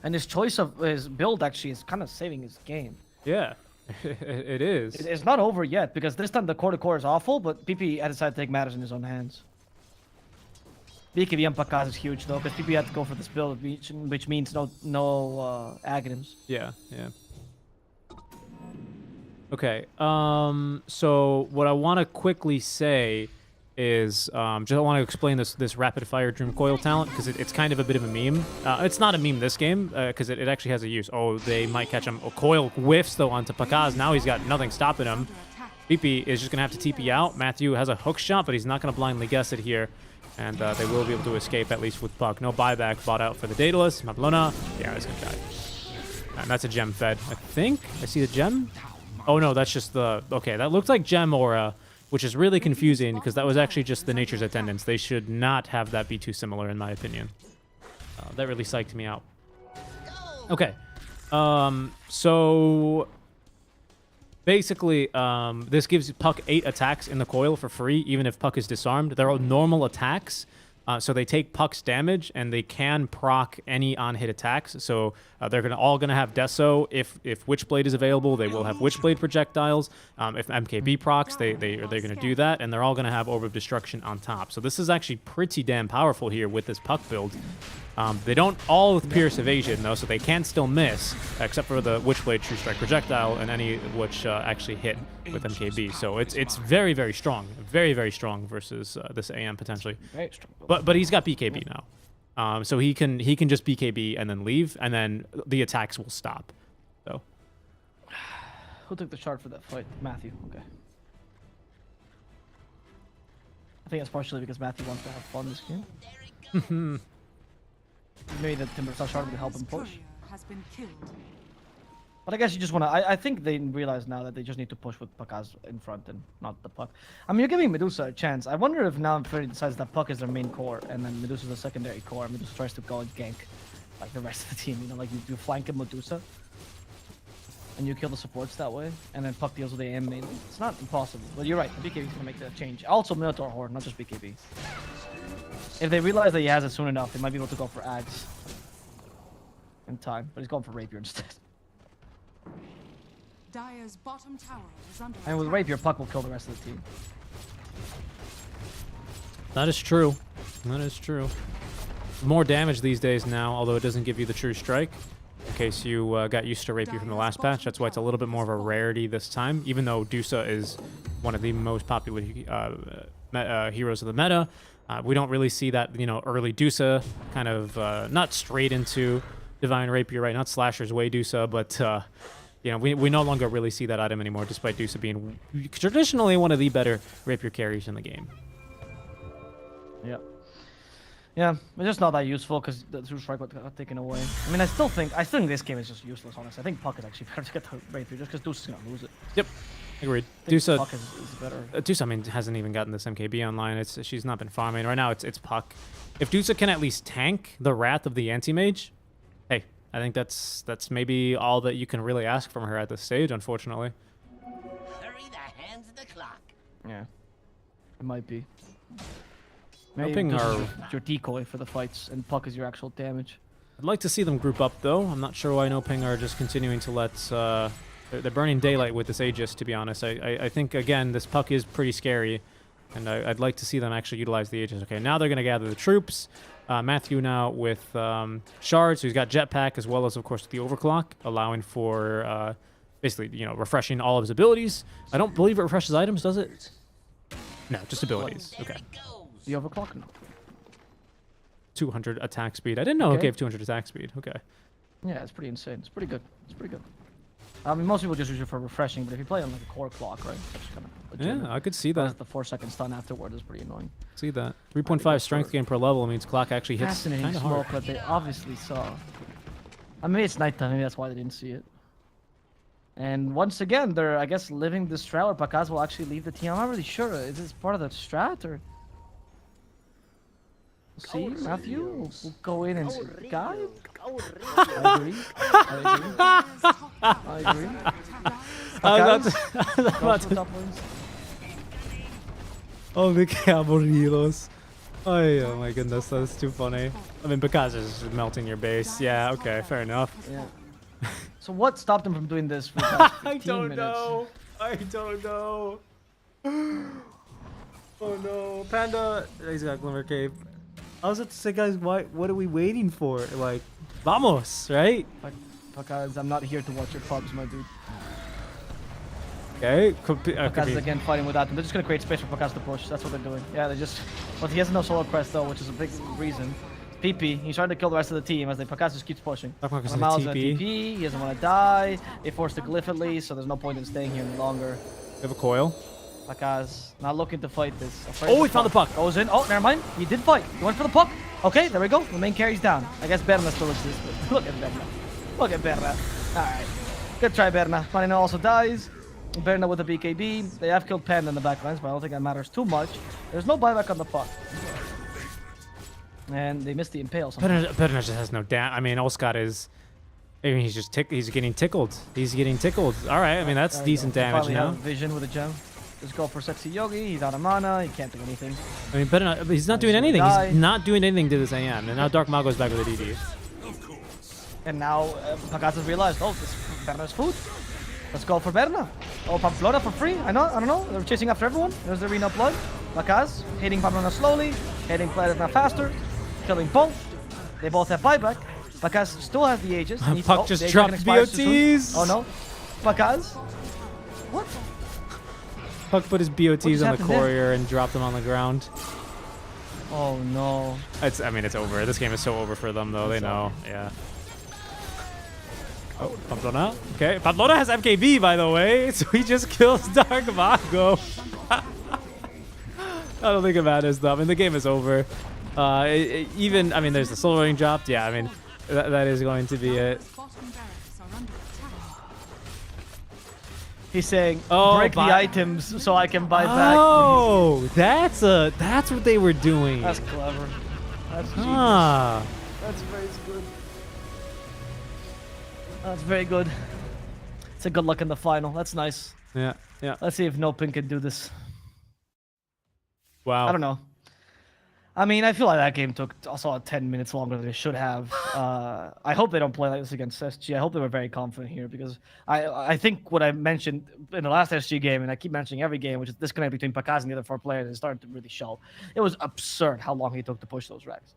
and his choice of his build actually is kind of saving his game. Yeah, it is. It's not over yet, because this time the core-to-core is awful, but PP had decided to take matters in his own hands. BKB on Pakaz is huge though, because PP had to go for this build, which means no Aghanims. Yeah. Okay. So what I want to quickly say is just I want to explain this rapid fire Dream Coil talent, because it's kind of a bit of a meme. It's not a meme this game, because it actually has a use. Oh, they might catch him. Oh, Coil whiffs though onto Pakaz. Now he's got nothing stopping him. BP is just gonna have to TP out. Matthew has a hook shot, but he's not gonna blindly guess it here, and they will be able to escape at least with Puck. No buyback bought out for the Daedalus. Mablona, yeah, he's gonna die. And that's a gem fed. I think I see the gem. Oh no, that's just the okay. That looked like gem aura, which is really confusing because that was actually just the Nature's Attendants. They should not have that be too similar, in my opinion. That really psyched me out. Okay. So basically, this gives Puck 8 attacks in the coil for free, even if Puck is disarmed. They're all normal attacks. So they take Puck's damage, and they can proc any on-hit attacks. So they're all gonna have Deso. If Witchblade is available, they will have Witchblade projectiles. If MKB procs, they're gonna do that, and they're all gonna have Orb of Destruction on top. So this is actually pretty damn powerful here with this Puck build. They don't all with Pierce Evasion though, so they can still miss, except for the Witchblade True Strike projectile and any which actually hit with MKB. So it's very, very strong, very strong versus this AM potentially. Very strong. But he's got BKB now, so he can just BKB and then leave, and then the attacks will stop. So who took the shard for that fight? Matthew. Okay. I think it's partially because Matthew wants to have fun this game. Maybe the Timbersaw shard would help him push. Has been killed. But I guess you just want to. I think they realize now that they just need to push with Pakaz in front and not the Puck. I mean, you're giving Medusa a chance. I wonder if now Infinity decides that Puck is their main core and then Medusa's a secondary core. And Medusa tries to go and gank like the rest of the team. You know, like you flank him Medusa and you kill the supports that way, and then Puck deals with the AM mainly. It's not impossible, but you're right. The BKB is gonna make that change. Also, Minotaur Horde, not just BKB. If they realize that he has it soon enough, they might be able to go for Ags in time. But he's going for Rapier instead. Dire's bottom tower is under And with attack. Rapier, Puck will kill the rest of the team. that is true. That is true. More damage these days now, although it doesn't give you the True Strike. In case you got used to Rapier from the last patch, that's why it's a little bit more of a rarity this time. Even though Dusa is one of the most popular heroes of the meta, we don't really see that, you know, early Dusa kind of not straight into Divine Rapier, right? Not Slasher's way Dusa, but you know, we no longer really see that item anymore, despite Dusa being traditionally one of the better Rapier carries in the game. Yep. Yeah, it's just not that useful because the True Strike got taken away. I mean, I still think this game is just useless, honestly. I think Puck is actually better to get the Rapier just because Deuce is gonna lose it. Yep, agreed. I think Dusa, Puck is better. Dusa, I mean, hasn't even gotten this MKB online. She's not been farming right now. It's Puck. If Dusa can at least tank the Wrath of the Anti-Mage, hey, I think that's maybe all that you can really ask from her at this stage, unfortunately. Hurry the hands of the clock. Yeah, it might be. NoPing Deuce are... is your decoy for the fights, and Puck is your actual damage. I'd like to see them group up, though. I'm not sure why NoPing are just continuing to let They're burning daylight with this Aegis, to be honest. I think, again, this puck is pretty scary, and I'd like to see them actually utilize the Aegis. Okay, now they're going to gather the troops. Matthew now with shards, so he's got jetpack as well as, of course, the overclock, allowing for basically, you know, refreshing all of his abilities. I don't believe it refreshes items, does it? No, just abilities. There Okay. it goes. The overclock? No. 200 attack speed. I didn't know it Okay. gave 200 attack speed. Okay. Yeah, it's pretty insane. It's pretty good. It's pretty good. I mean, most people just use it for refreshing, but if you play on like a core clock, right, it's actually kind of legitimate. Yeah, I could see that. The 4-second stun afterward is pretty annoying. See that. 3.5 strength gain per level means clock actually hits Fascinating kind of hard. smoke that they obviously saw. Maybe it's nighttime. Maybe that's why they didn't see it. And once again, they're, I guess, living this strat where Pakaz will actually leave the team. I'm not really sure. Is this part of the strat or? See, Matthew will go in and guy. I agree. I agree. Pakaz, go for top lanes. Oh, the caballeros. Oh my goodness, that's too funny. I mean, because it's just melting your base. Yeah, okay, fair enough. Yeah. So what stopped him from doing this for the past 15 minutes? I don't know. Oh no, Panda. He's got Glimmer Cape. I was about to say, guys, what are we waiting for? Like, vamos, right? Pakaz, I'm not here to watch your pubs, my dude. Okay. Pakaz is again fighting without them. They're just gonna create space for Pakaz to push. That's what they're doing. Yeah, they just. But he has no solo crest though, which is a big reason. PP, he's trying to kill the rest of the team as Pakaz just keeps pushing. Pakaz Mal's in in a a TP. TP. He doesn't want to die. They forced the glyph at least, so there's no point in staying here any longer. We have a coil. Pakaz not looking to fight this. Afraid Oh, of he found the puck. Goes in. Oh, never mind. He did fight. He went for the puck. Okay, there we go. The main carry's down. I guess Berna still exists. But look at Berna. Look at Berna. Alright. Good try, Berna. Marino also dies. Berna with a BKB. They have killed Panda in the backlines, but I don't think that matters too much. There's no buyback on the puck. And they missed the impale. Berna just has no damn. I mean, Olscott is. I mean, he's just he's getting tickled. He's getting tickled. All right. I mean, that's decent damage Finally now. have vision with a gem. Just go for Sexy Yogi. He's out of mana. He can't do anything. I mean, Berna, he's not doing anything. He's not doing anything to this AM. And now Dark Mago's back with a DD. And now Pakaz has realized, oh, this Berna's food. Let's go for Berna. Oh, Pamplona for free. I don't know. They're chasing after everyone. There's the arena blood. Pakaz hitting Pamplona slowly, hitting Berna faster, killing both. They both have buyback. Pakaz still has the Aegis. Puck just dropped BOTs. Oh no. Pakaz. What? Puck put his BOTs on the happened there? courier and dropped them on the ground. Oh no. I mean, it's over. This game is so over for them, though. They know. Yeah. Oh, Pamplona. Okay, Pamplona has MKB, by the way, so he just kills Dark Mago. I don't think it matters, though. I mean, the game is over. Even, I mean, there's the soul ring dropped. Yeah, I mean, that is going to be it. Bottom barracks are under attack. He's saying, Oh, break the buy- items so I can buy back. Oh, that's what they were doing. That's clever. That's genius. Ah. That's very good. That's very good. It's a good luck in the final. That's nice. Yeah, yeah. Let's see if NoPing can do this. Wow. I don't know. I mean, I feel like that game took also 10 minutes longer than it should have. I hope they don't play like this against SG. I hope they were very confident here because I think what I mentioned in the last SG game, and I keep mentioning every game, which is disconnect between Pakaz and the other 4 players, is starting to really show. It was absurd how long he took to push those racks.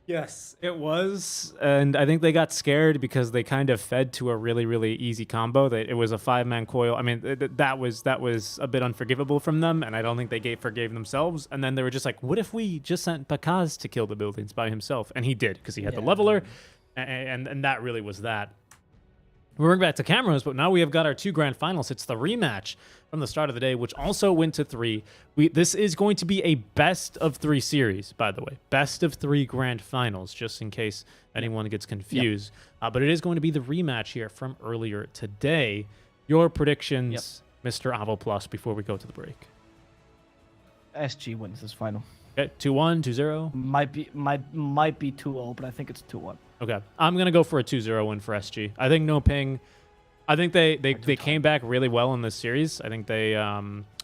Yes, it was, and I think they got scared because they kind of fed to a really, really easy combo. That it was a 5-man coil. I mean, that was a bit unforgivable from them, and I don't think they forgave themselves. And then they were just like, "What if we just sent Pakaz to kill the buildings by himself?" And he did because he had the leveler, and that really was that. We're going back to cameras, but now we have got our 2 grand finals. It's the rematch from the start of the day, which also went to 3. This is going to be a best of 3 series, by the way. Best of 3 grand finals, just in case anyone gets confused. But it is going to be the rematch here from earlier today. Your predictions, Mr. Avo Plus, before we go to the break. SG wins this final. Okay, 2-1, 2-0. Might be 2-0, but I think it's 2-1. Okay, I'm gonna go for a 2-0 win for SG. I think NoPing. I think they came back really well in this series. I think they had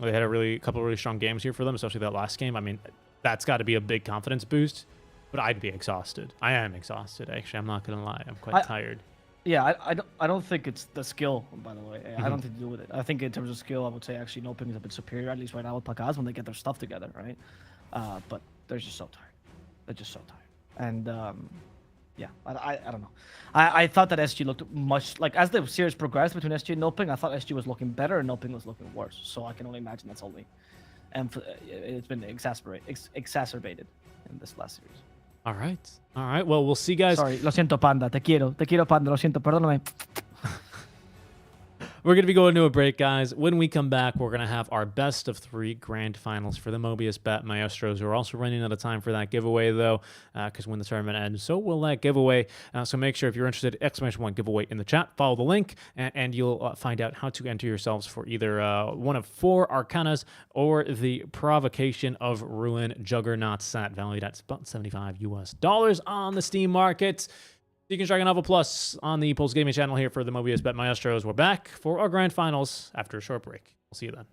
a couple of really strong games here for them, especially that last game. I mean, that's got to be a big confidence boost. But I'd be exhausted. I am exhausted. Actually, I'm not gonna lie. I'm quite tired. Yeah, I don't think it's the skill, by the way. I don't think to do with it. I think in terms of skill, I would say actually NoPing is a bit superior, at least right now with Pagaz when they get their stuff together, right? But they're just so tired. They're just so tired. And yeah, I don't know. I thought that SG looked much like as the series progressed between SG and NoPing, I thought SG was looking better and NoPing was looking worse. So I can only imagine that's only, and it's been exacerbated in this last series. All right. All right. Well, we'll see, guys. Sorry, lo siento, Panda. Te quiero, Panda. Lo siento, perdóname. We're going to be going to a break, guys. When we come back, we're going to have our best of 3 grand finals for the Mobius.bet Maestros. We're also running out of time for that giveaway, though, because when the tournament ends, so will that giveaway. So make sure if you're interested, !1 giveaway in the chat. Follow the link, and you'll find out how to enter yourselves for either one of 4 Arcanas or the Provocation of Ruin Juggernaut set, valued at about $75 US on the Steam market. You can Dragon Novel Plus on the Pulse Gaming channel here for the Mobius.bet Maestros. We're back for our grand finals after a short break. We'll see you then.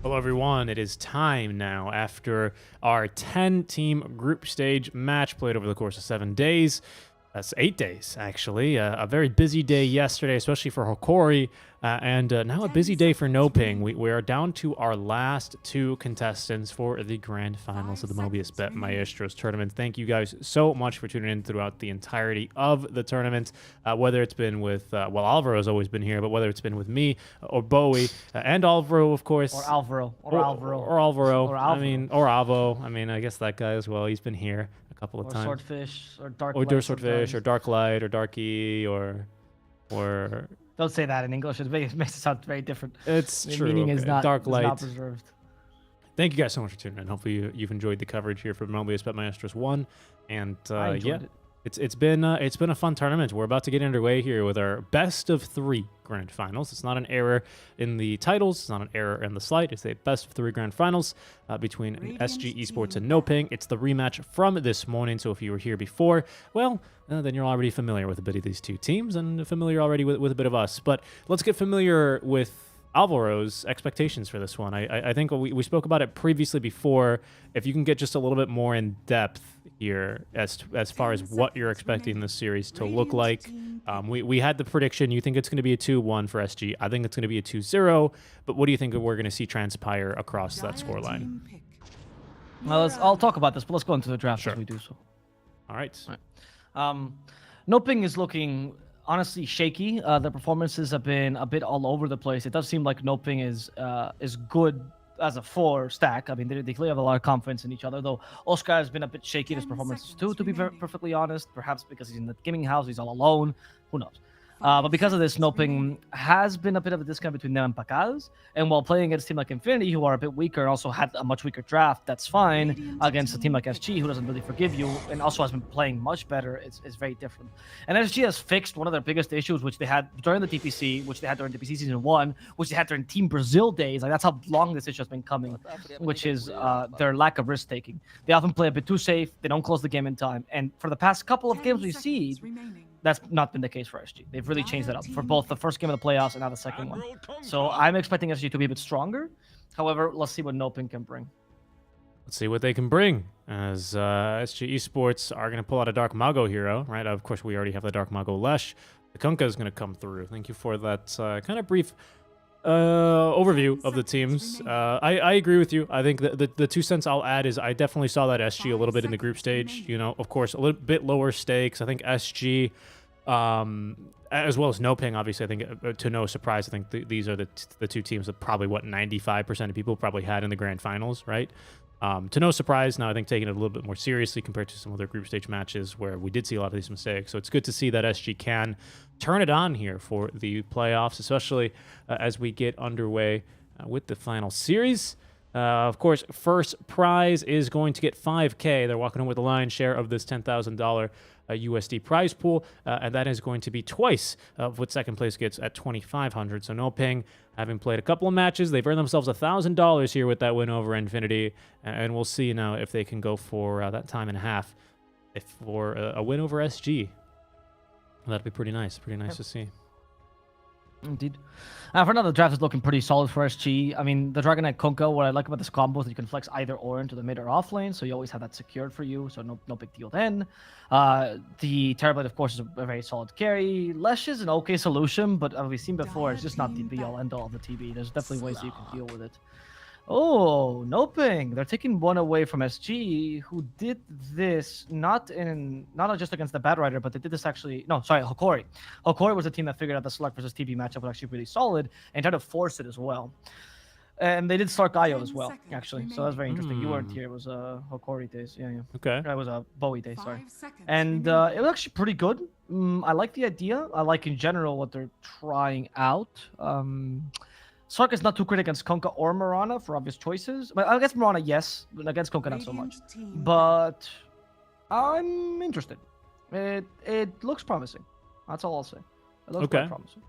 Hello, everyone. It is time now after our 10-team group stage match played over the course of 7 days. That's 8 days, actually. A very busy day yesterday, especially for Hokori, and now a busy day for NoPing. We are down to our last 2 contestants for the grand finals of the Mobius.bet Maestros tournament. Thank you guys so much for tuning in throughout the entirety of the tournament, whether it's been with, well, Alvaro's always been here, but whether it's been with me or Bowie, and Alvaro, of course. Or Alvaro. Or Alvaro. Or Alvaro. Or I mean, or Avo. I mean, I guess that guy as well. He's been here a couple of Or times. Swordfish. Or Dark Or Light Swordfish, sometimes. or Dark Light, or Darky, or Don't say that in English. It makes it sound very different. it's The true. meaning is okay. not, Dark is Light. not preserved. Thank you guys so much for tuning in. Hopefully you've enjoyed the coverage here for Mobius.bet Maestros 1, and I enjoyed yeah. it. It's been a fun tournament. We're about to get underway here with our best of 3 grand finals. It's not an error in the titles. It's not an error in the slide. It's a best of 3 grand finals between SG Esports and NoPing. It's the rematch from this morning. So if you were here before, well, then you're already familiar with a bit of these 2 teams and familiar already with a bit of us. But let's get familiar with Alvaro's expectations for this one. I think we spoke about it previously before. If you can get just a little bit more in depth here as far as what you're expecting this series to look like. We had the prediction. You think it's going to be a 2-1 for SG. I think it's going to be a 2-0. But what do you think we're going to see transpire across that scoreline? Well, I'll talk about this, but let's go into the draft Sure. as we do so. All right. NoPing is looking honestly shaky. The performances have been a bit all over the place. It does seem like NoPing is good as a 4 stack. I mean, they clearly have a lot of confidence in each other, though Oscar has been a bit shaky in his performances too, to be perfectly honest. Perhaps because he's in the gaming house, he's all alone. Who knows? But because of this, NoPing has been a bit of a discount between them and Pacaz. And while playing against a team like Infinity, who are a bit weaker, also had a much weaker draft, that's fine. Against a team like SG, who doesn't really forgive you, and also has been playing much better, it's very different. And SG has fixed one of their biggest issues, which they had during the TPC, which they had during TPC Season 1, which they had during Team Brazil days. Like, that's how long this issue has been coming, which is their lack of risk-taking. They often play a bit too safe, they don't close the game in time. And for the past couple of games we see, that's not been the case for SG. They've really changed that up for both the first game of the playoffs and now the second one. So I'm expecting SG to be a bit stronger. However, let's see what NoPing can bring. Let's see what they can bring, as SG Esports are going to pull out a Dark Mago hero, right? Of course, we already have the Dark Mago Lesh. The Kunkka is going to come through. Thank you for that kind of brief overview of the teams. I agree with you. I think the 2 cents I'll add is I definitely saw that SG a little bit in the group stage. You know, of course, a little bit lower stakes. I think SG, as well as NoPing, obviously, I think to no surprise, I think these are the 2 teams that probably 95% of people probably had in the grand finals, right? To no surprise, now I think taking it a little bit more seriously compared to some other group stage matches where we did see a lot of these mistakes. So it's good to see that SG can turn it on here for the playoffs, especially as we get underway with the final series. Of course, first prize is going to get $5K. They're walking in with the lion's share of this $10,000 USD prize pool, and that is going to be twice of what second place gets at $2,500. So NoPing, having played a couple of matches, they've earned themselves $1,000 here with that win over Infinity, and we'll see now if they can go for that time and a half for a win over SG. That'd be pretty nice. Pretty nice to see. Indeed. For now, the draft is looking pretty solid for SG. I mean, the Dragon Knight Kunkka, what I like about this combo is that you can flex either or into the mid or off lane, so you always have that secured for you, so no big deal then. The Terrorblade, of course, is a very solid carry. Lesh is an okay solution, but as we've seen before, it's just not the be-all, end-all of the TB. There's definitely ways that you can deal with it. Oh, NoPing. They're taking one away from SG, who did this not just against the Bad Rider, but they did this actually. No, sorry, Hokori. Hokori was a team that figured out the Slark versus TB matchup was actually really solid and tried to force it as well. And they did Slark IO as well, actually. So that's very interesting. You weren't here. It was Hokori days. Yeah. Okay. It was a Bowie day, sorry. And it was actually pretty good. I like the idea. I like in general what they're trying out. Sark is not too great against Kunkka or Mirana for obvious choices. But I guess Mirana, yes. But against Kunkka, not so much. But I'm interested. It looks promising. That's all I'll say. It looks quite promising.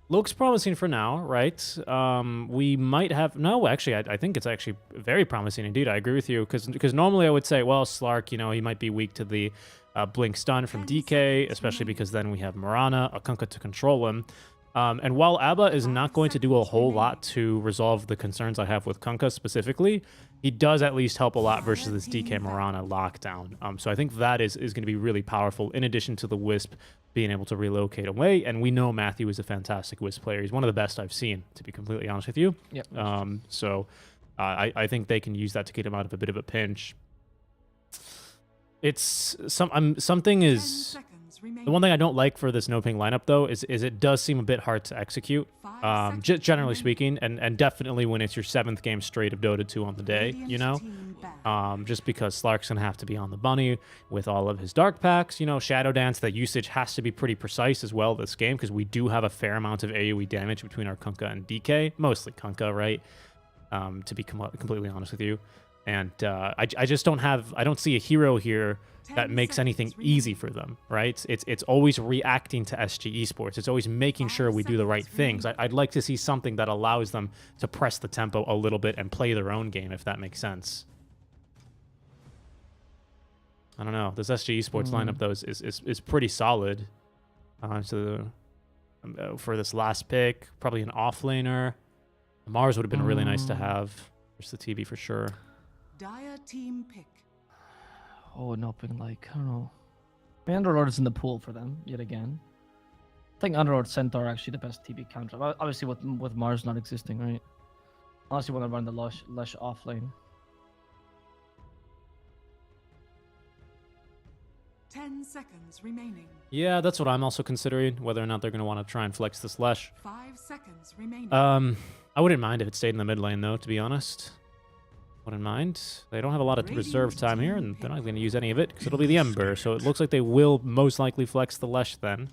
Looks promising for now, right? We might have... No, actually, I think it's actually very promising indeed. I agree with you. Because normally I would say, well, Slark, he might be weak to the Blink stun from DK, especially because then we have Mirana, a Kunkka to control him. And while ABBA is not going to do a whole lot to resolve the concerns I have with Kunkka specifically, he does at least help a lot versus this DK Mirana lockdown. So I think that is going to be really powerful, in addition to the Wisp being able to relocate away. And we know Matthew is a fantastic Wisp player. He's one of the best I've seen, to be completely honest with you. Yep. So I think they can use that to get him out of a bit of a pinch. It's something is... The one thing I don't like for this NoPing lineup, though, is it does seem a bit hard to execute, generally speaking, and definitely when it's your 7th game straight of Dota 2 on the day, you know? Just because Slark's going to have to be on the bunny with all of his dark packs, you know, Shadow Dance, the usage has to be pretty precise as well this game, because we do have a fair amount of AoE damage between our Kunkka and DK, mostly Kunkka, right? To be completely honest with you. And I just I don't see a hero here that makes anything easy for them, right? It's always reacting to SG Esports. It's always making sure we do the right things. I'd like to see something that allows them to press the tempo a little bit and play their own game, if that makes sense. I don't know. This SG Esports lineup, though, is pretty solid. For this last pick, probably an offlaner. Mars would have been really nice to have. There's the TB for sure. Dire team pick. Oh, NoPing, like, I don't know. Underlord is in the pool for them, yet again. I think Underlord Centaur are actually the best TB counter. Obviously, with Mars not existing, right? Unless you want to run the Lush offlane. 10 seconds remaining. Yeah, that's what I'm also considering, whether or not they're going to want to try and flex this Lush. 5 seconds remaining. I wouldn't mind if it stayed in the mid lane, though, to be honest. Wouldn't mind. They don't have a lot of reserve time here, and they're not going to use any of it, because it'll be the Ember, so it looks like they will most likely flex the Lush then.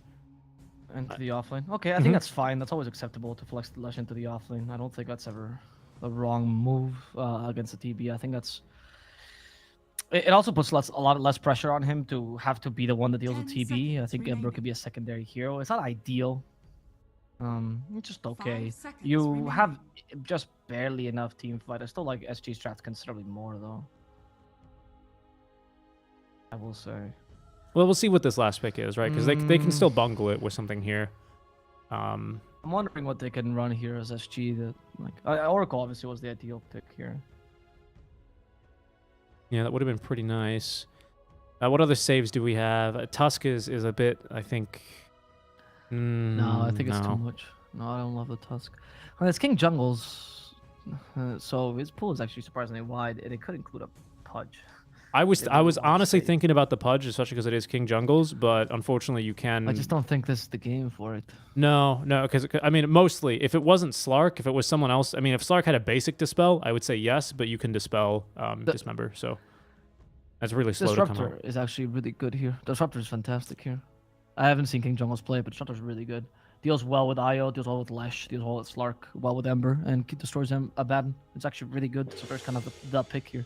Into the offlane. Okay, I think that's fine. That's always acceptable to flex the Lush into the offlane. I don't think that's ever a wrong move against the TB. I think that's... It also puts a lot less pressure on him to have to be the one that deals with TB. I think Ember could be a secondary hero. It's not ideal. It's just okay. You have just barely enough team fight. I still like SG strats considerably more, though. I will say. Well, we'll see what this last pick is, right? Because they can still bungle it with something here. I'm wondering what they can run here as SG. That Oracle obviously was the ideal pick here. Yeah, that would have been pretty nice. What other saves do we have? Tusk is a bit, I think... no, I think it's too much. No, I don't love the Tusk. Well, it's King Jungle's, so his pool is actually surprisingly wide, and it could include a Pudge. I was honestly thinking about the Pudge, especially because it is King Jungle's, but unfortunately you can... I just don't think this is the game for it. No, because, I mean, mostly, if it wasn't Slark, if it was someone else, I mean, if Slark had a basic Dispel, I would say yes, but you can Dispel Dismember, so that's really slow to come out. Disruptor is actually really good here. Disruptor is fantastic here. I haven't seen King Jungle's play, but Disruptor's really good. Deals well with Io, deals well with Lesh, deals well with Slark, well with Ember, and destroys Abaddon. It's actually really good. So there's kind of the pick here.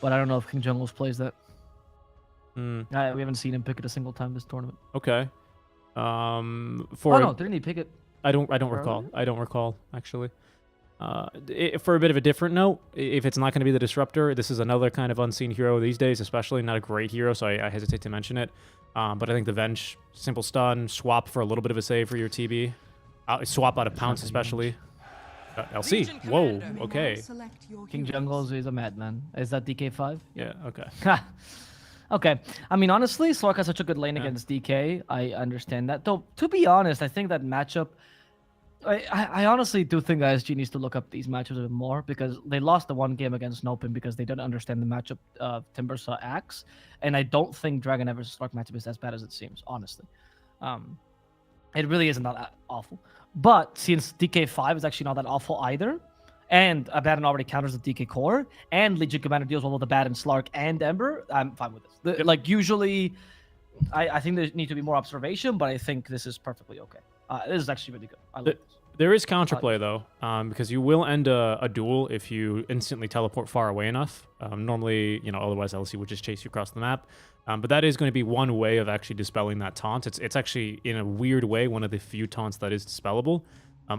But I don't know if King Jungle's plays that. We haven't seen him pick it a single time this tournament. Okay. Didn't he pick it? I don't recall. I don't recall, actually. For a bit of a different note, if it's not going to be the Disruptor, this is another kind of unseen hero these days, especially not a great hero, so I hesitate to mention it. But I think the Venge, simple stun, swap for a little bit of a save for your TB. Swap out of Pounce, especially. LC. Whoa, okay. King Jungle's is a madman. Is that DK5? Yeah, okay. Okay. I mean, honestly, Slark has such a good lane against DK. I understand that. Though, to be honest, I think that matchup... I honestly do think ISG needs to look up these matchups a bit more, because they lost the one game against NoPing because they didn't understand the matchup of Timbersaw Axe, and I don't think Dragon versus Slark matchup is as bad as it seems, honestly. It really isn't that awful. But since DK5 is actually not that awful either, and Abaddon already counters the DK core, and Legion Commander deals well with Abaddon, Slark, and Ember, I'm fine with this. Like, usually, I think there need to be more observation, but I think this is perfectly okay. This is actually really good. I like this. There is counterplay, though, because you will end a duel if you instantly teleport far away enough. Normally, otherwise LC would just chase you across the map. But that is going to be one way of actually dispelling that taunt. It's actually, in a weird way, one of the few taunts that is dispellable,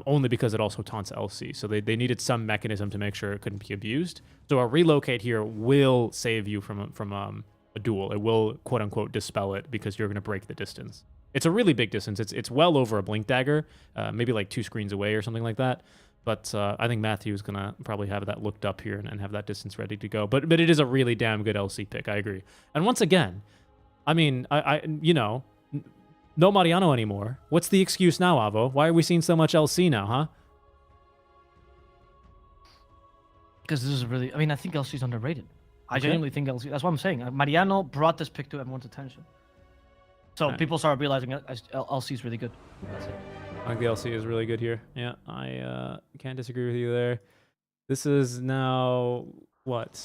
only because it also taunts LC. So they needed some mechanism to make sure it couldn't be abused. So a relocate here will save you from a duel. It will, quote-unquote, dispel it because you're going to break the distance. It's a really big distance. It's well over a blink dagger, maybe like 2 screens away or something like that. But I think Matthew is gonna probably have that looked up here and have that distance ready to go. But it is a really damn good LC pick. I agree. And once again, I mean, I you know, no Mariano anymore. What's the excuse now, Avo? Why are we seeing so much LC now, huh? Because this is really, I mean, I think LC's underrated. I Okay. genuinely think LC, that's what I'm saying. Mariano brought this pick to everyone's attention. So Right. people started realizing LC is really good. That's it. I think the LC is really good here. Yeah, I can't disagree with you there. This is now what?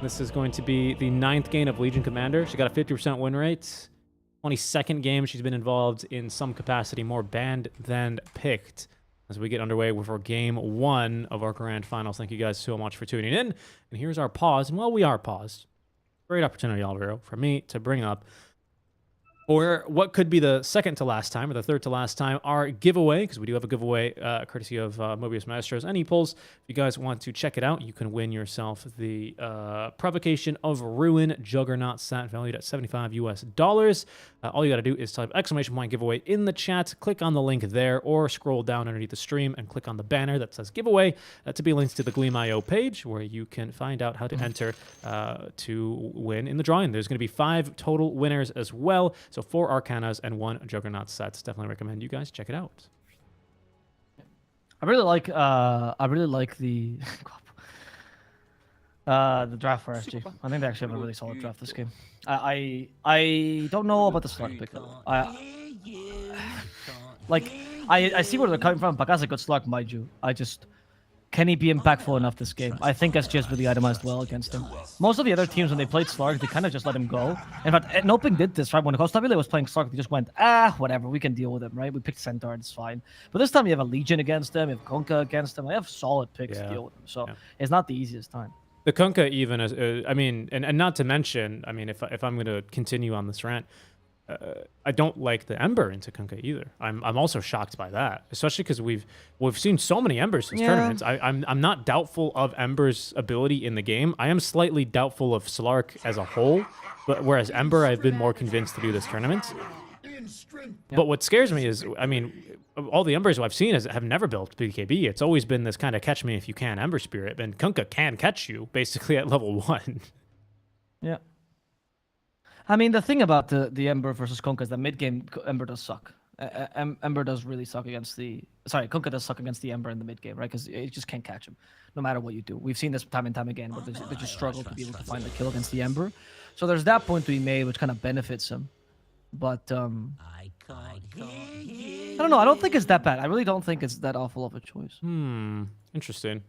This is going to be the 9th game of Legion Commander. She got a 50% win rate. 22nd game she's been involved in some capacity, more banned than picked. As we get underway with our game 1 of our grand finals. Thank you guys so much for tuning in. And here's our pause. And while we are paused, great opportunity, Alvaro, for me to bring up, or what could be the second to last time, or the third to last time, our giveaway, because we do have a giveaway courtesy of Mobius Maestros and Epulse. If you guys want to check it out, you can win yourself the Provocation of Ruin Juggernaut set valued at $75 US. All you got to do is type ! giveaway in the chat, click on the link there, or scroll down underneath the stream and click on the banner that says giveaway to be linked to the Gleam.io page, where you can find out how to enter to win in the drawing. There's going to be 5 total winners as well. So 4 Arcanas and 1 Juggernaut sets. Definitely recommend you guys check it out. I really like the draft for SG. I think they actually have a really solid draft this game. I don't know about the Slark pick though. I see where they're coming from. Baka's a good Slark, mind you. Can he be impactful enough this game? I think SG has really itemized well against him. Most of the other teams, when they played Slark, they kind of just let him go. In fact, NoPing did this, right? When Costabile was playing Slark, they just went, whatever, we can deal with him, right? We picked Centaur, it's fine. But this time you have a Legion against them, you have Konka against them. They have solid picks to deal with them. So it's not the easiest time. The Kunkka even, I mean, and not to mention, I mean, if I'm going to continue on this rant, I don't like the Ember into Kunkka either. I'm also shocked by that, especially because we've seen so many Embers since tournaments. I'm not doubtful of Ember's ability in the game. I am slightly doubtful of Slark as a whole, but whereas Ember I've been more convinced to do this tournament. But what scares me is, I mean, all the Embers I've seen have never built BKB. It's always been this kind of catch me if you can Ember Spirit, and Kunkka can catch you basically at level 1. Yeah. I mean, the thing about the Ember versus Konka is that mid-game Ember does suck. Ember does really suck against the... Sorry, Konka does suck against the Ember in the mid-game, right? Because it just can't catch him, no matter what you do. We've seen this time and time again, but they just struggle to be able to find the kill against the Ember. So there's that point to be made, which kind of benefits him. But, I don't know. I don't think it's that bad. I really don't think it's that awful of a choice. Interesting.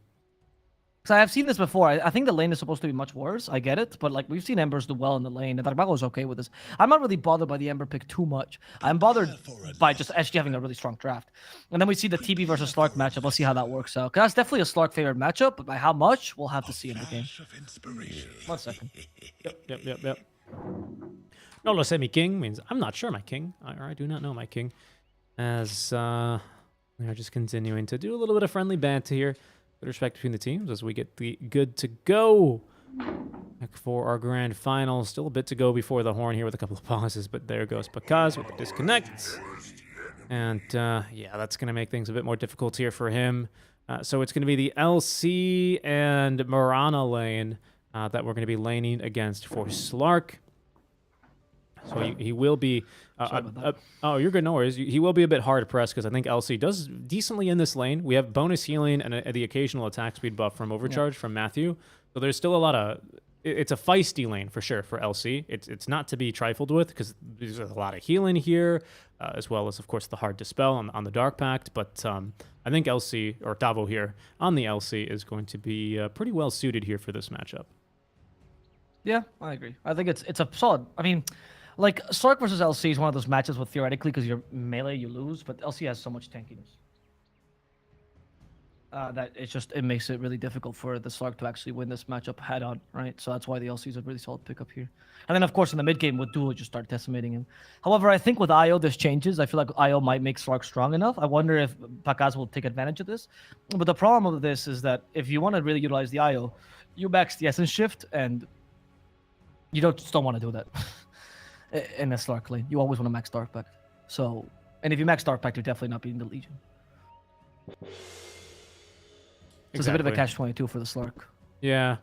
So I've seen this before. I think the lane is supposed to be much worse. I get it, but like we've seen Embers do well in the lane, and Darbago is okay with this. I'm not really bothered by the Ember pick too much. I'm bothered by just SG having a really strong draft. And then we see the TB versus Slark matchup. We'll see how that works out. 'Cause that's definitely a Slark favored matchup, but by how much, we'll have to see in the game. 1 second. Yep. No lo sé, mi king means I'm not sure, my king. Or I do not know, my king. As we are just continuing to do a little bit of friendly banter here. With respect between the teams as we get the good to go for our grand final. Still a bit to go before the horn here with a couple of pauses, but there goes Pakaz with the disconnect. And yeah, that's going to make things a bit more difficult here for him. So it's going to be the LC and Marana lane that we're going to be laning against for Slark. So he will be... oh, you're good, no worries. He will be a bit hard pressed because I think LC does decently in this lane. We have bonus healing and the occasional attack speed buff from Overcharge from Matthew. So there's still a lot of... It's a feisty lane for sure for LC. It's not to be trifled with because there's a lot of healing here, as well as, of course, the hard dispel on the Dark Pact. But I think LC, or Davo here on the LC, is going to be pretty well suited here for this matchup. Yeah, I agree. I think it's a solid... I mean... Like, Slark versus LC is one of those matches where theoretically, because you're melee, you lose, but LC has so much tankiness. That it makes it really difficult for the Slark to actually win this matchup head-on, right? So that's why the LC is a really solid pickup here. And then, of course, in the mid-game, with Duo, just start decimating him. However, I think with IO, this changes. I feel like IO might make Slark strong enough. I wonder if Pakaz will take advantage of this. But the problem of this is that if you want to really utilize the IO, you max the Essence Shift, and you just don't want to do that. in a Slark lane. You always want to max Dark Pact. So, and if you max Dark Pact, you're definitely not beating the Legion. So it's a bit of a catch-22 for the Slark. Yeah.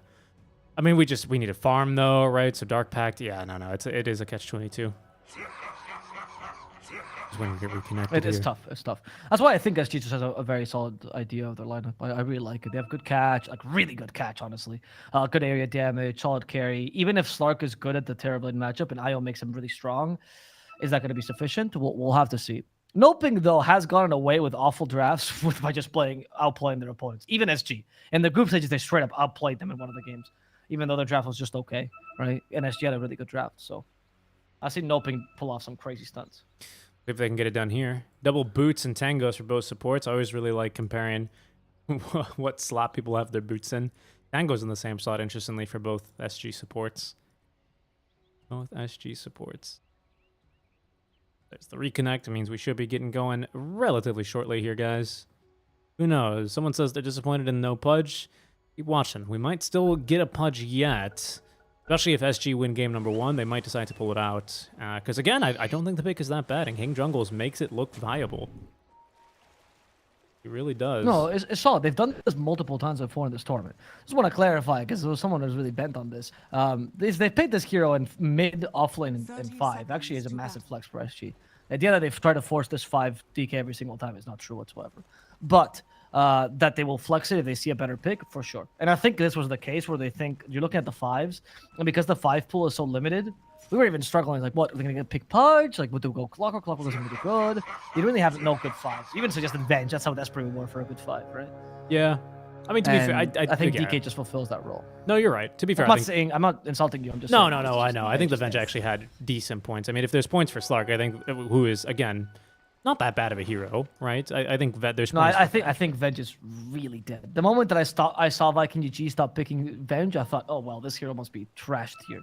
I mean, we need to farm though, right? So Dark Pact, yeah, no, it is a catch-22. When you get reconnected. It's tough. It's tough. That's why I think SG just has a very solid idea of their lineup. I really like it. They have good catch, like really good catch, honestly. Good area damage, solid carry. Even if Slark is good at the Terrorblade matchup and IO makes him really strong, is that going to be sufficient? We'll have to see. NoPing, though, has gotten away with awful drafts by just outplaying their opponents. Even SG. In the group stages, they straight up outplayed them in one of the games, even though their draft was just okay, right? And SG had a really good draft. So I've seen NoPing pull off some crazy stunts. If they can get it done here. Double boots and tangos for both supports. I always really like comparing what slot people have their boots in. Tango's in the same slot, interestingly, for both SG supports. Both SG supports. There's the reconnect. It means we should be getting going relatively shortly here, guys. Who knows? Someone says they're disappointed in no pudge. Keep watching. We might still get a pudge yet. Especially if SG win game number 1, they might decide to pull it out. Because again, I don't think the pick is that bad, and King Jungles makes it look viable. He really does. No, it's solid. They've done this multiple times before in this tournament. Just want to clarify, because there was someone who was really bent on this. They picked this hero in mid offlane in 5. Actually, is a massive flex for SG. The idea that they've tried to force this 5 DK every single time is not true whatsoever. But that they will flex it if they see a better pick, for sure. And I think this was the case where they think you're looking at the 5s, and because the 5 pool is so limited, we were even struggling. Like, what? Are they going to get pick Pudge? Like, what do we go Clockwork? Clockwork doesn't really good. You really have no good 5s. Even suggested Venge. That's how desperate we were for a good 5, right? Yeah. I mean, to be fair, I think DK just fulfills that role. No, you're right. To be fair, I'm not insulting you. I'm just saying, no. I know. I think the Venge actually had decent points. I mean, if there's points for Slark, I think who is again not that bad of a hero, right? I think that there's. No, I think Venge is really dead. The moment that I saw Viking GG stop picking Venge, I thought, oh well, this hero must be trashed here.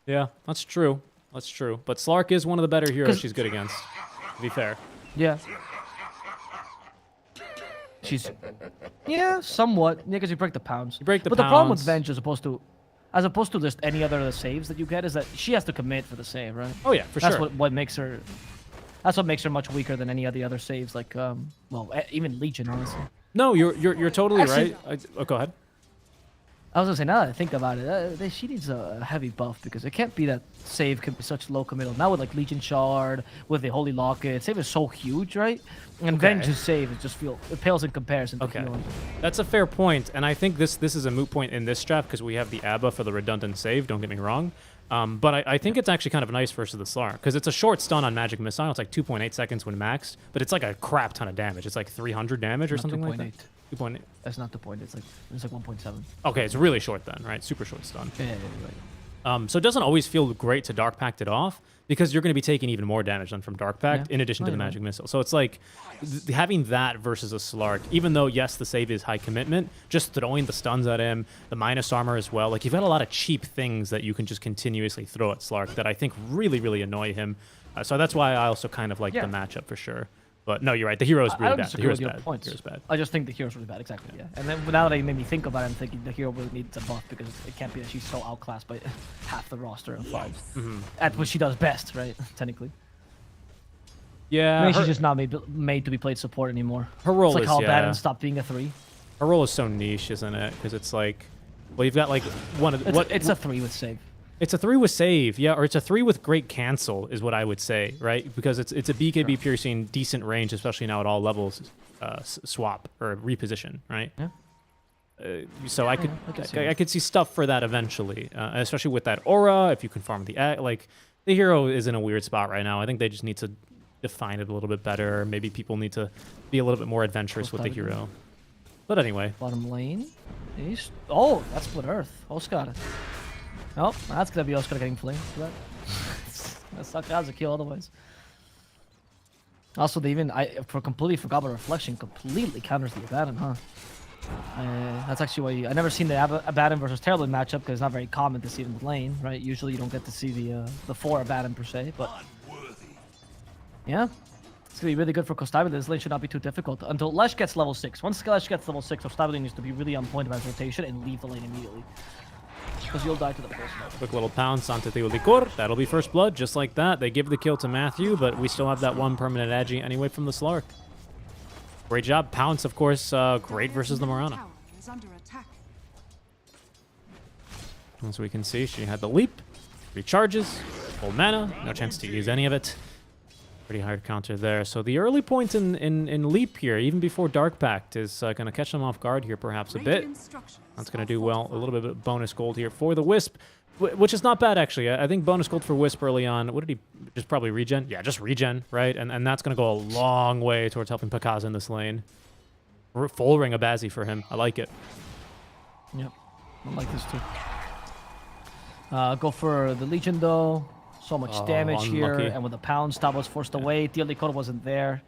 Yeah, that's true. That's true. But Slark is one of the better heroes she's good against. To be fair. Yeah. Somewhat. Yeah, because you break the pounds. But the problem with Venge, as opposed to just any other of the saves that you get, is that she has to commit for the save, right? Oh yeah, for sure. That's what makes her. That's what makes her much weaker than any of the other saves, like even Legion, honestly. No, you're totally right. Go ahead. I was gonna say, now that I think about it, she needs a heavy buff, because it can't be that save can be such low committal. Now with like Legion Shard, with the Holy Locket, save is so huge, right? And Venge's save it pales in comparison to healing. That's a fair point, and I think this is a moot point in this draft because we have the ABBA for the redundant save. Don't get me wrong, but I think it's actually kind of nice versus the Slark because it's a short stun on Magic Missile. It's like 2.8 seconds when maxed, but it's like a crap ton of damage. It's like 300 damage or something like that. 2.8. That's not the point. It's like 1.7. Okay, it's really short then, right? Super short stun. Yeah, right. So it doesn't always feel great to Dark Pact it off because you're going to be taking even more damage than from Dark Pact in addition to the Magic Missile. So it's like having that versus a Slark, even though, yes, the save is high commitment, just throwing the stuns at him, the minus armor as well. Like, you've got a lot of cheap things that you can just continuously throw at Slark that I think really, really annoy him. So that's why I also kind of like the matchup for sure. But no, you're right. The hero is really bad. The hero's bad. The hero's bad. I just think the hero's really bad. Exactly. Yeah. And then now that you made me think about it, I'm thinking the hero really needs a buff because it can't be that she's so outclassed by half the roster in 5s. At what she does best, right? Technically. Yeah. Maybe she's just not made to be played support anymore. Her role it's like is how Batten stopped being a 3. Her role is so niche, isn't it? Because it's like, well, you've got like one of the, it's a 3 with save. It's a 3 with save, yeah, or it's a 3 with great cancel is what I would say, right? Because it's a BKB piercing, decent range, especially now at all levels, swap or reposition, right? Yeah. So I could see stuff for that eventually, especially with that aura. If you can farm the hero is in a weird spot right now. I think they just need to define it a little bit better. Maybe people need to be a little bit more adventurous with the hero. But anyway, bottom lane. Oh, that's Split Earth. Oscar. Oh, that's gonna be Oscar getting flamed for that. That was a kill otherwise. Also, I completely forgot about Reflection. Completely counters the Abaddon, huh? That's actually why I never seen the Abaddon versus Terrorblade matchup because it's not very common to see them with lane, right? Usually you don't get to see the 4 Abaddon per se, but yeah. It's going to be really good for Costabile. This lane should not be too difficult until Lesh gets level 6. Once Lesh gets level 6, Costabile needs to be really on point about his rotation and leave the lane immediately. because you'll die to the pulse. Quick little pounce onto Licor. That'll be first blood, just like that. They give the kill to Matthew, but we still have that one permanent agi anyway from the Slark. Great job. Pounce, of course, great versus the Morana. Tower is under attack. As we can see, she had the leap, recharges, full mana, no chance to use any of it. Pretty hard counter there. So the early point in leap here, even before Dark Pact, is going to catch them off guard here perhaps a bit. Radiant structures That's going to are do well. A fortified. little bit of bonus gold here for the Wisp, which is not bad, actually. I think bonus gold for Wisp early on. What did he... Just probably regen? Yeah, just regen, right? And that's going to go a long way towards helping Pakaz in this lane. Full ring of Bazzi for him. I like it. Yep, I like this too. Go for the Legion though. So much Oh, damage here, unlucky. and with the pounce, Stab was forced away. Licor wasn't there.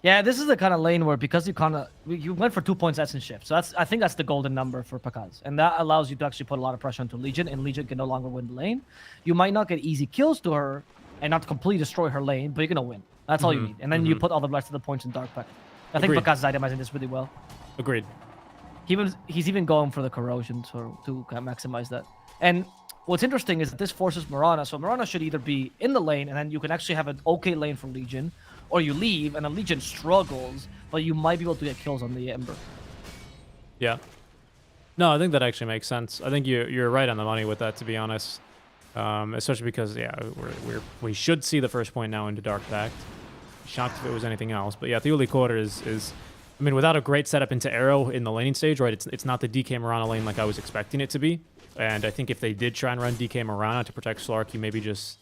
Yeah, this is the kind of lane where because you went for 2 points Essence Shift, so I think that's the golden number for Pakaz, and that allows you to actually put a lot of pressure onto Legion, and Legion can no longer win the lane. You might not get easy kills to her and not completely destroy her lane, but you're gonna win. That's all you need, and then you put all the rest of the points in Dark Pact. I think Agreed. Pakaz is itemizing this really well. Agreed. He's even going for the corrosion to kind of maximize that. And what's interesting is that this forces Morana. So Morana should either be in the lane, and then you can actually have an okay lane for Legion, or you leave and the Legion struggles, but you might be able to get kills on the Ember. Yeah. No, I think that actually makes sense. I think you're right on the money with that, to be honest. Especially because, yeah, we should see the first point now into Dark Pact. Shocked if it was anything else. But yeah, Licor is... I mean, without a great setup into Arrow in the laning stage, right, it's not the DK Morana lane like I was expecting it to be. And I think if they did try and run DK Morana to protect Slark, you maybe just...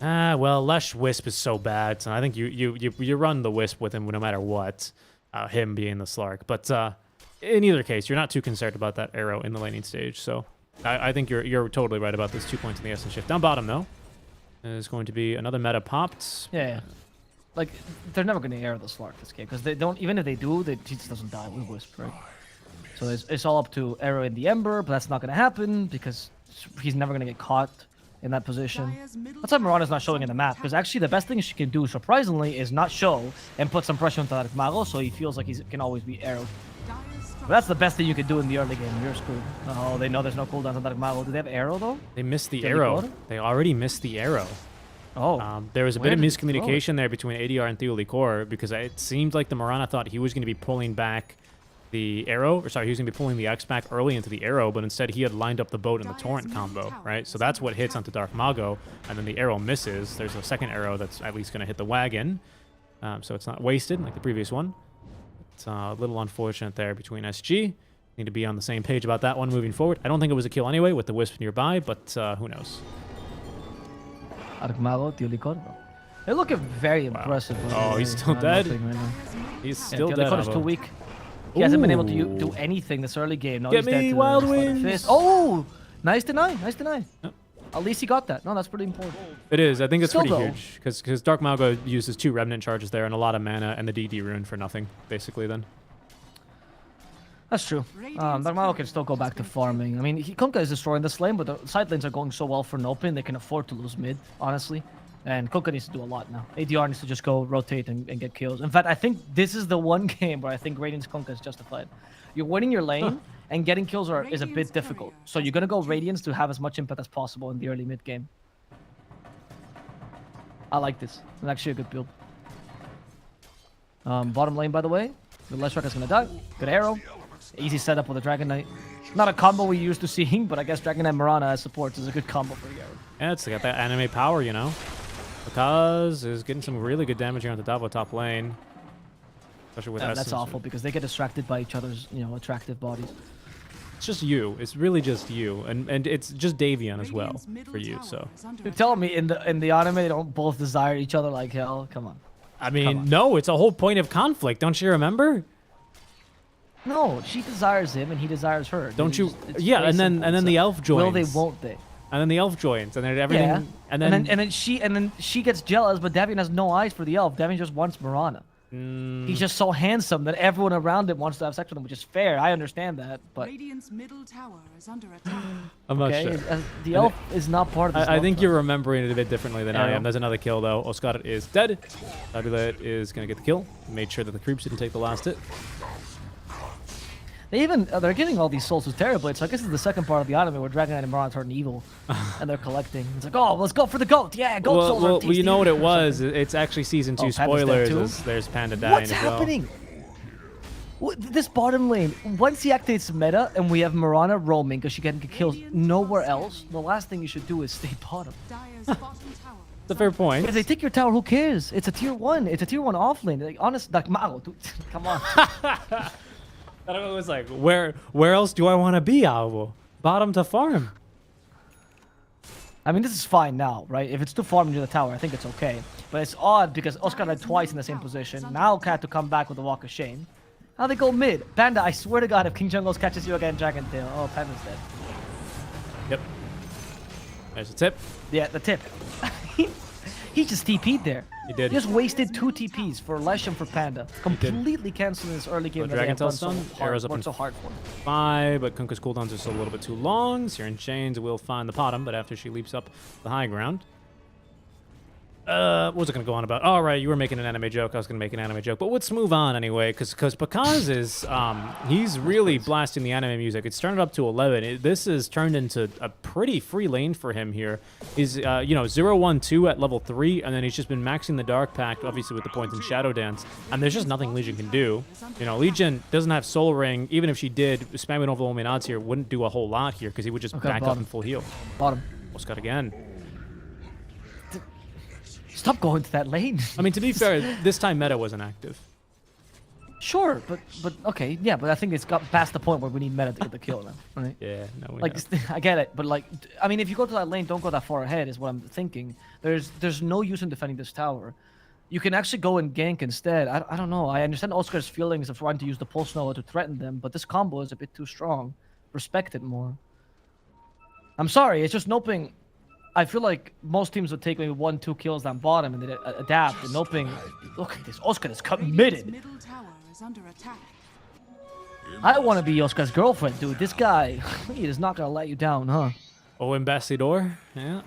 well, Lesh Wisp is so bad. So I think you run the Wisp with him no matter what, him being the Slark. But in either case, you're not too concerned about that Arrow in the laning stage. So I think you're totally right about those 2 points in the Essence Shift. Down bottom, though, is going to be another meta popped. Yeah. Like, they're never going to arrow the Slark this game, because they don't, even if they do, he just doesn't die with Wisp, right? So it's all up to arrow in the Ember, but that's not going to happen, because he's never going to get caught in that position. Dire's middle That's why Morana's tower not showing in the is map, under because attack. actually the best thing she can do, surprisingly, is not show and put some pressure onto Dark Mago, so he feels like he can always be arrowed. Dire's But that's the best thing you can do in the early game. You're screwed. Oh, they know there's no cooldowns on Dark Mago. Do they have arrow, though? They missed the Did arrow. Licor? They already missed the arrow. Oh. There was a Where bit of did he throw it? miscommunication there between ADR and Licor, because it seemed like the Morana thought he was going to be pulling back the arrow, or sorry, he was going to be pulling the X back early into the arrow, but instead he had lined up the boat and the torrent combo, right? So that's what hits onto Dark Mago, and then the arrow misses. There's a second arrow that's at least going to hit the wagon, so it's not wasted like the previous one. It's a little unfortunate there between SG. Need to be on the same page about that one moving forward. I don't think it was a kill anyway with the Wisp nearby, but who knows? Dark Mago, Licor. They're looking very impressive. Oh, he's still dead? Right now. He's Yeah, still dead. Licor is Avo. too weak. He hasn't been able to Ooh. do anything this early game. No, Get he's dead me to Wild the Winds! fist. Oh, nice deny. Nice deny. Yep. At least he got that. No, that's pretty important. It is. I think it's Still pretty though. huge because Dark Mago uses 2 Remnant charges there and a lot of mana and the DD rune for nothing, basically. Then That's true. Dark Mago can still go back to farming. I mean, Kunkka is destroying this lane, but the side lanes are going so well for NoPing, they can afford to lose mid, honestly. And Kunkka needs to do a lot now. ADR needs to just go rotate and get kills. In fact, I think this is the one game where I think Radiant's Kunkka is justified. You're winning your lane, and getting kills is a bit difficult. So you're going to go Radiance to have as much impact as possible in the early mid game. I like this. It's actually a good build. Bottom lane, by the way. The Leshrac is going to die. Good arrow. Easy setup with a Dragon Knight. Not a combo we're used to seeing, but I guess Dragon Knight Mirana as supports is a good combo for Garen. yeah, it's got that anime power, you know. Because is getting some really good damage here on the Davo top lane, especially with That's Essence. awful because they get distracted by each other's, attractive bodies. It's just you. It's really just you, and it's just Davion as well Radiant's middle for you. tower So is under You're attack. telling me in the anime they don't both desire each other like hell? Come on. I mean, no, it's a whole point of conflict. Don't you remember? No, she desires him and he desires her. Don't you? It's Yeah, very and then simple. the elf joins. Will they? Won't they? And then the elf joins, and then everything. Yeah. And then, and then she gets jealous, but Davion has no eyes for the elf. Davion just wants Mirana. He's just so handsome that everyone around him wants to have sex with him, which is fair. I understand that, but Radiant's middle tower is under attack. I'm not okay, sure. the elf is not part of this. I love think triangle. you're remembering it a bit differently than I Arrow. am. There's another kill though. Oscar is dead. Fabulate is gonna get the kill. Made sure that the creeps didn't take the last hit. They even they're getting all these souls with Terror Blade, so I guess it's the second part of the anime where Dragon Knight and Mirana turn evil, and they're collecting. It's like, oh, let's go for the goat. Yeah, goat souls are tasty. You know what it or was? something. It's actually season 2 Oh, Panda's dead spoilers. too? There's Panda dying What's as well. happening? This bottom lane, once he activates meta and we have Mirana roaming because she can get kills nowhere else, the last thing you should do is stay bottom. Dire's bottom tower It's a fair point. If they take your tower, who cares? It's a tier 1. It's a tier 1 off lane. Like, honest, like, Mago, dude, come on. I don't know, it was like, where else do I want to be, Alvo? Bottom to farm. I mean, this is fine now, right? If it's too far into the tower, I think it's okay. But it's odd because Oscar died twice in the same position. Now Cat to come back with a walk of shame. How they go mid? Panda, I swear to God, if King Jungles catches you again, Dragon Tail. Oh, Panda's dead. Yep. There's a tip. Yeah, the tip. He just TP'd there. He did. He just wasted 2 TPs for Lesh and for Panda. Completely canceling this early game. Oh, that they Dragon have Tail done so stun. hard- Arrows up worked in so hard for. 5, but Kunkka's cooldowns are still a little bit too long. Searing Chains will find the bottom, but after she leaps up the high ground. What was I going to go on about? All right, you were making an anime joke. I was going to make an anime joke. But let's move on anyway, because Pakaz is, he's really blasting the anime music. It's turned up to 11. This has turned into a pretty free lane for him here. He's, 0-1-2 at level 3, and then he's just been maxing the Dark Pact, obviously with the points in Shadow Dance. And there's just nothing Legion can do. You know, Legion doesn't have Soul Ring. Even if she did, spamming overwhelming odds here wouldn't do a whole lot here, because he would just back up bottom. and full heal. Bottom. Scott again. Stop going to that lane. I mean, to be fair, this time meta wasn't active. Sure, but okay, yeah, but I think it's got past the point where we need meta to get the kill now, right? Yeah, no, we Like, have. I get it, but like, I mean, if you go to that lane, don't go that far ahead, is what I'm thinking. There's no use in defending this tower. You can actually go and gank instead. I don't know. I understand Oscar's feelings of trying to use the Pulse Nova to threaten them, but this combo is a bit too strong. Respect it more. I'm sorry, it's just NoPing. I feel like most teams would take maybe 1-2 kills down bottom and then adapt. And NoPing, look at this. Oscar is Radiant's committed. middle tower is under attack. I want to be Oscar's girlfriend, dude. This guy, he is not gonna let you down, huh? Oh, Ambassador. Yeah.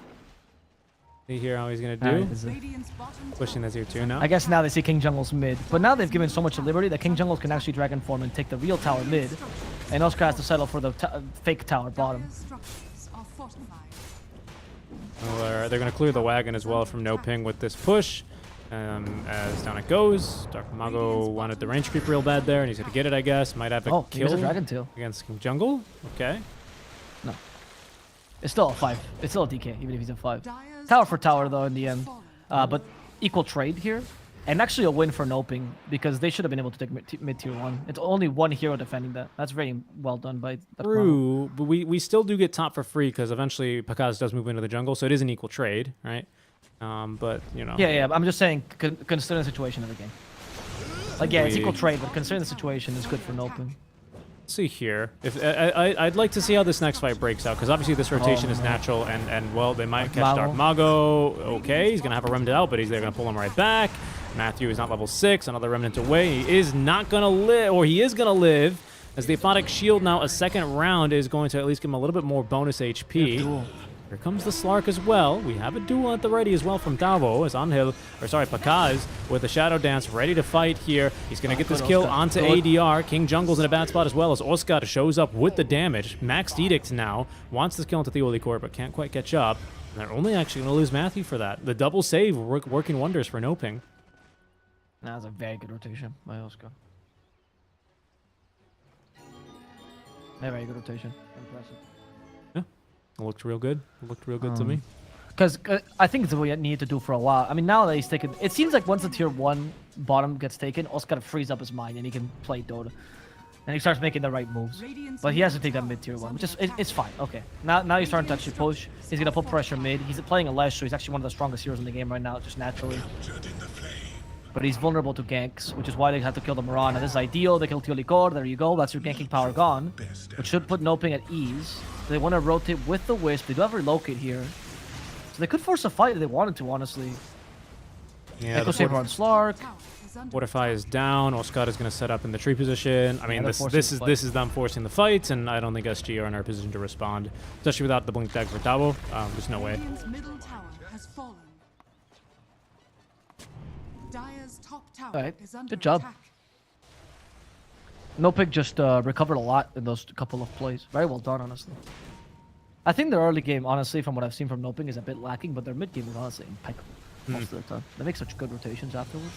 See here how he's going to do. Alright, this is- Radiant's bottom Pushing that tier 2 now. I guess now they see King Jungle's mid, but now they've given so much liberty that King Jungles can actually Dragon Form and take the real tower mid, and Oscar has to settle for the fake tower bottom. Dire's structures are fortified. Well, they're going to clear the wagon as well from NoPing with this push. As down it goes. Dark Mago wanted the range creep real bad there, and he's going to get it, I guess. Might have a Oh, he kill missed a Dragon Tail. against King Jungle. Okay. No. It's still a 5. It's still a DK, even if he's a 5. Dire's Tower for top tower, though, in the end. fallen. But equal trade here. And actually a win for NoPing, because they should have been able to take mid-tier 1. It's only one hero defending that. That's very well done by Dark Mago. True, but we still do get top for free because eventually Pakaz does move into the jungle, so it is an equal trade, right? But, you know. Yeah, I'm just saying, considering the situation of the game. Like, yeah, it's We- equal trade, but considering the situation, it's good for NoPing. Let's see here. If I'd like to see how this next fight breaks out, because obviously this rotation is no. natural, and well, they might catch Mago. Dark Mago. Okay, he's gonna have a remnant out, but they're gonna pull him right back. Matthew is not level 6, another remnant away. He is not gonna live, or he is gonna live, as the Aphotic Shield now a second round is going to at least give him a little bit more bonus HP. Duel. Here comes the Slark as well. We have a duel at the ready as well from Tavo, as Pakaz with the Shadow Dance ready to fight here. He's going to get this Good kill Oscar. onto Good. ADR. King Jungle's in a bad spot as well, as Oscar shows up with the damage. Maxed Edict now, wants this kill into Theo Licor, but can't quite catch up. And they're only actually going to lose Matthew for that. The double save working wonders for NoPing. That was a very good rotation by Oscar. Very good rotation. Impressive. It looked real good. It looked real good to me. Because I think it's what you need to do for a while. I mean, now that he's taken... It seems like once the tier 1 bottom gets taken, Oscar frees up his mind and he can play Dota. And he starts making the right moves. But he has to take that mid-tier 1, which is... It's fine. Okay. Now he's starting to actually push. He's going to put pressure mid. He's playing a Lesh, so he's actually one of the strongest heroes in the game right now, just naturally. But he's vulnerable to ganks, which is why they have to kill the Mirana. This is ideal. They kill Tiolicor. There you go. That's your ganking power gone. Which should put NoPing at ease. They want to rotate with the Wisp. They do have Relocate here. So they could force a fight if they wanted to, honestly. Yeah, Echo Saber on Slark. Tower is under Fortify is down. Oscar is going to set up in the tree position. I mean, they're forcing the fight. this is them forcing the fight, and I don't think SG are in our position to respond, especially without the blink tag for Tavo. There's no way. Radiant's middle tower has fallen. Dire's top tower Alright, is under good job. attack. NoPing just recovered a lot in those couple of plays. Very well done, honestly. I think their early game, honestly, from what I've seen from NoPing, is a bit lacking, but their mid game is honestly impeccable most of the time. They make such good rotations afterwards.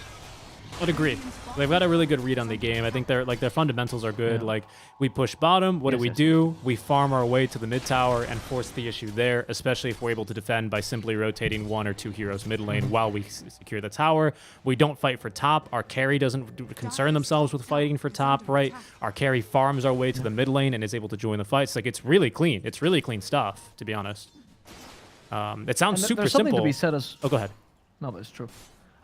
I'd agree. They've got a really good read on the game. I think their fundamentals are good. Yeah. Like, we push bottom. What do Yes, we yes. do? We farm our way to the mid tower and force the issue there, especially if we're able to defend by simply rotating 1 or 2 heroes mid lane while we secure the tower. We don't fight for top. Our carry doesn't concern themselves with fighting for top, right? Our carry farms our way to the mid lane and is able to join the fights. Like, it's really clean. It's really clean stuff, to be honest. It sounds super There's something simple. to be said as... Oh, go ahead. No, but it's true.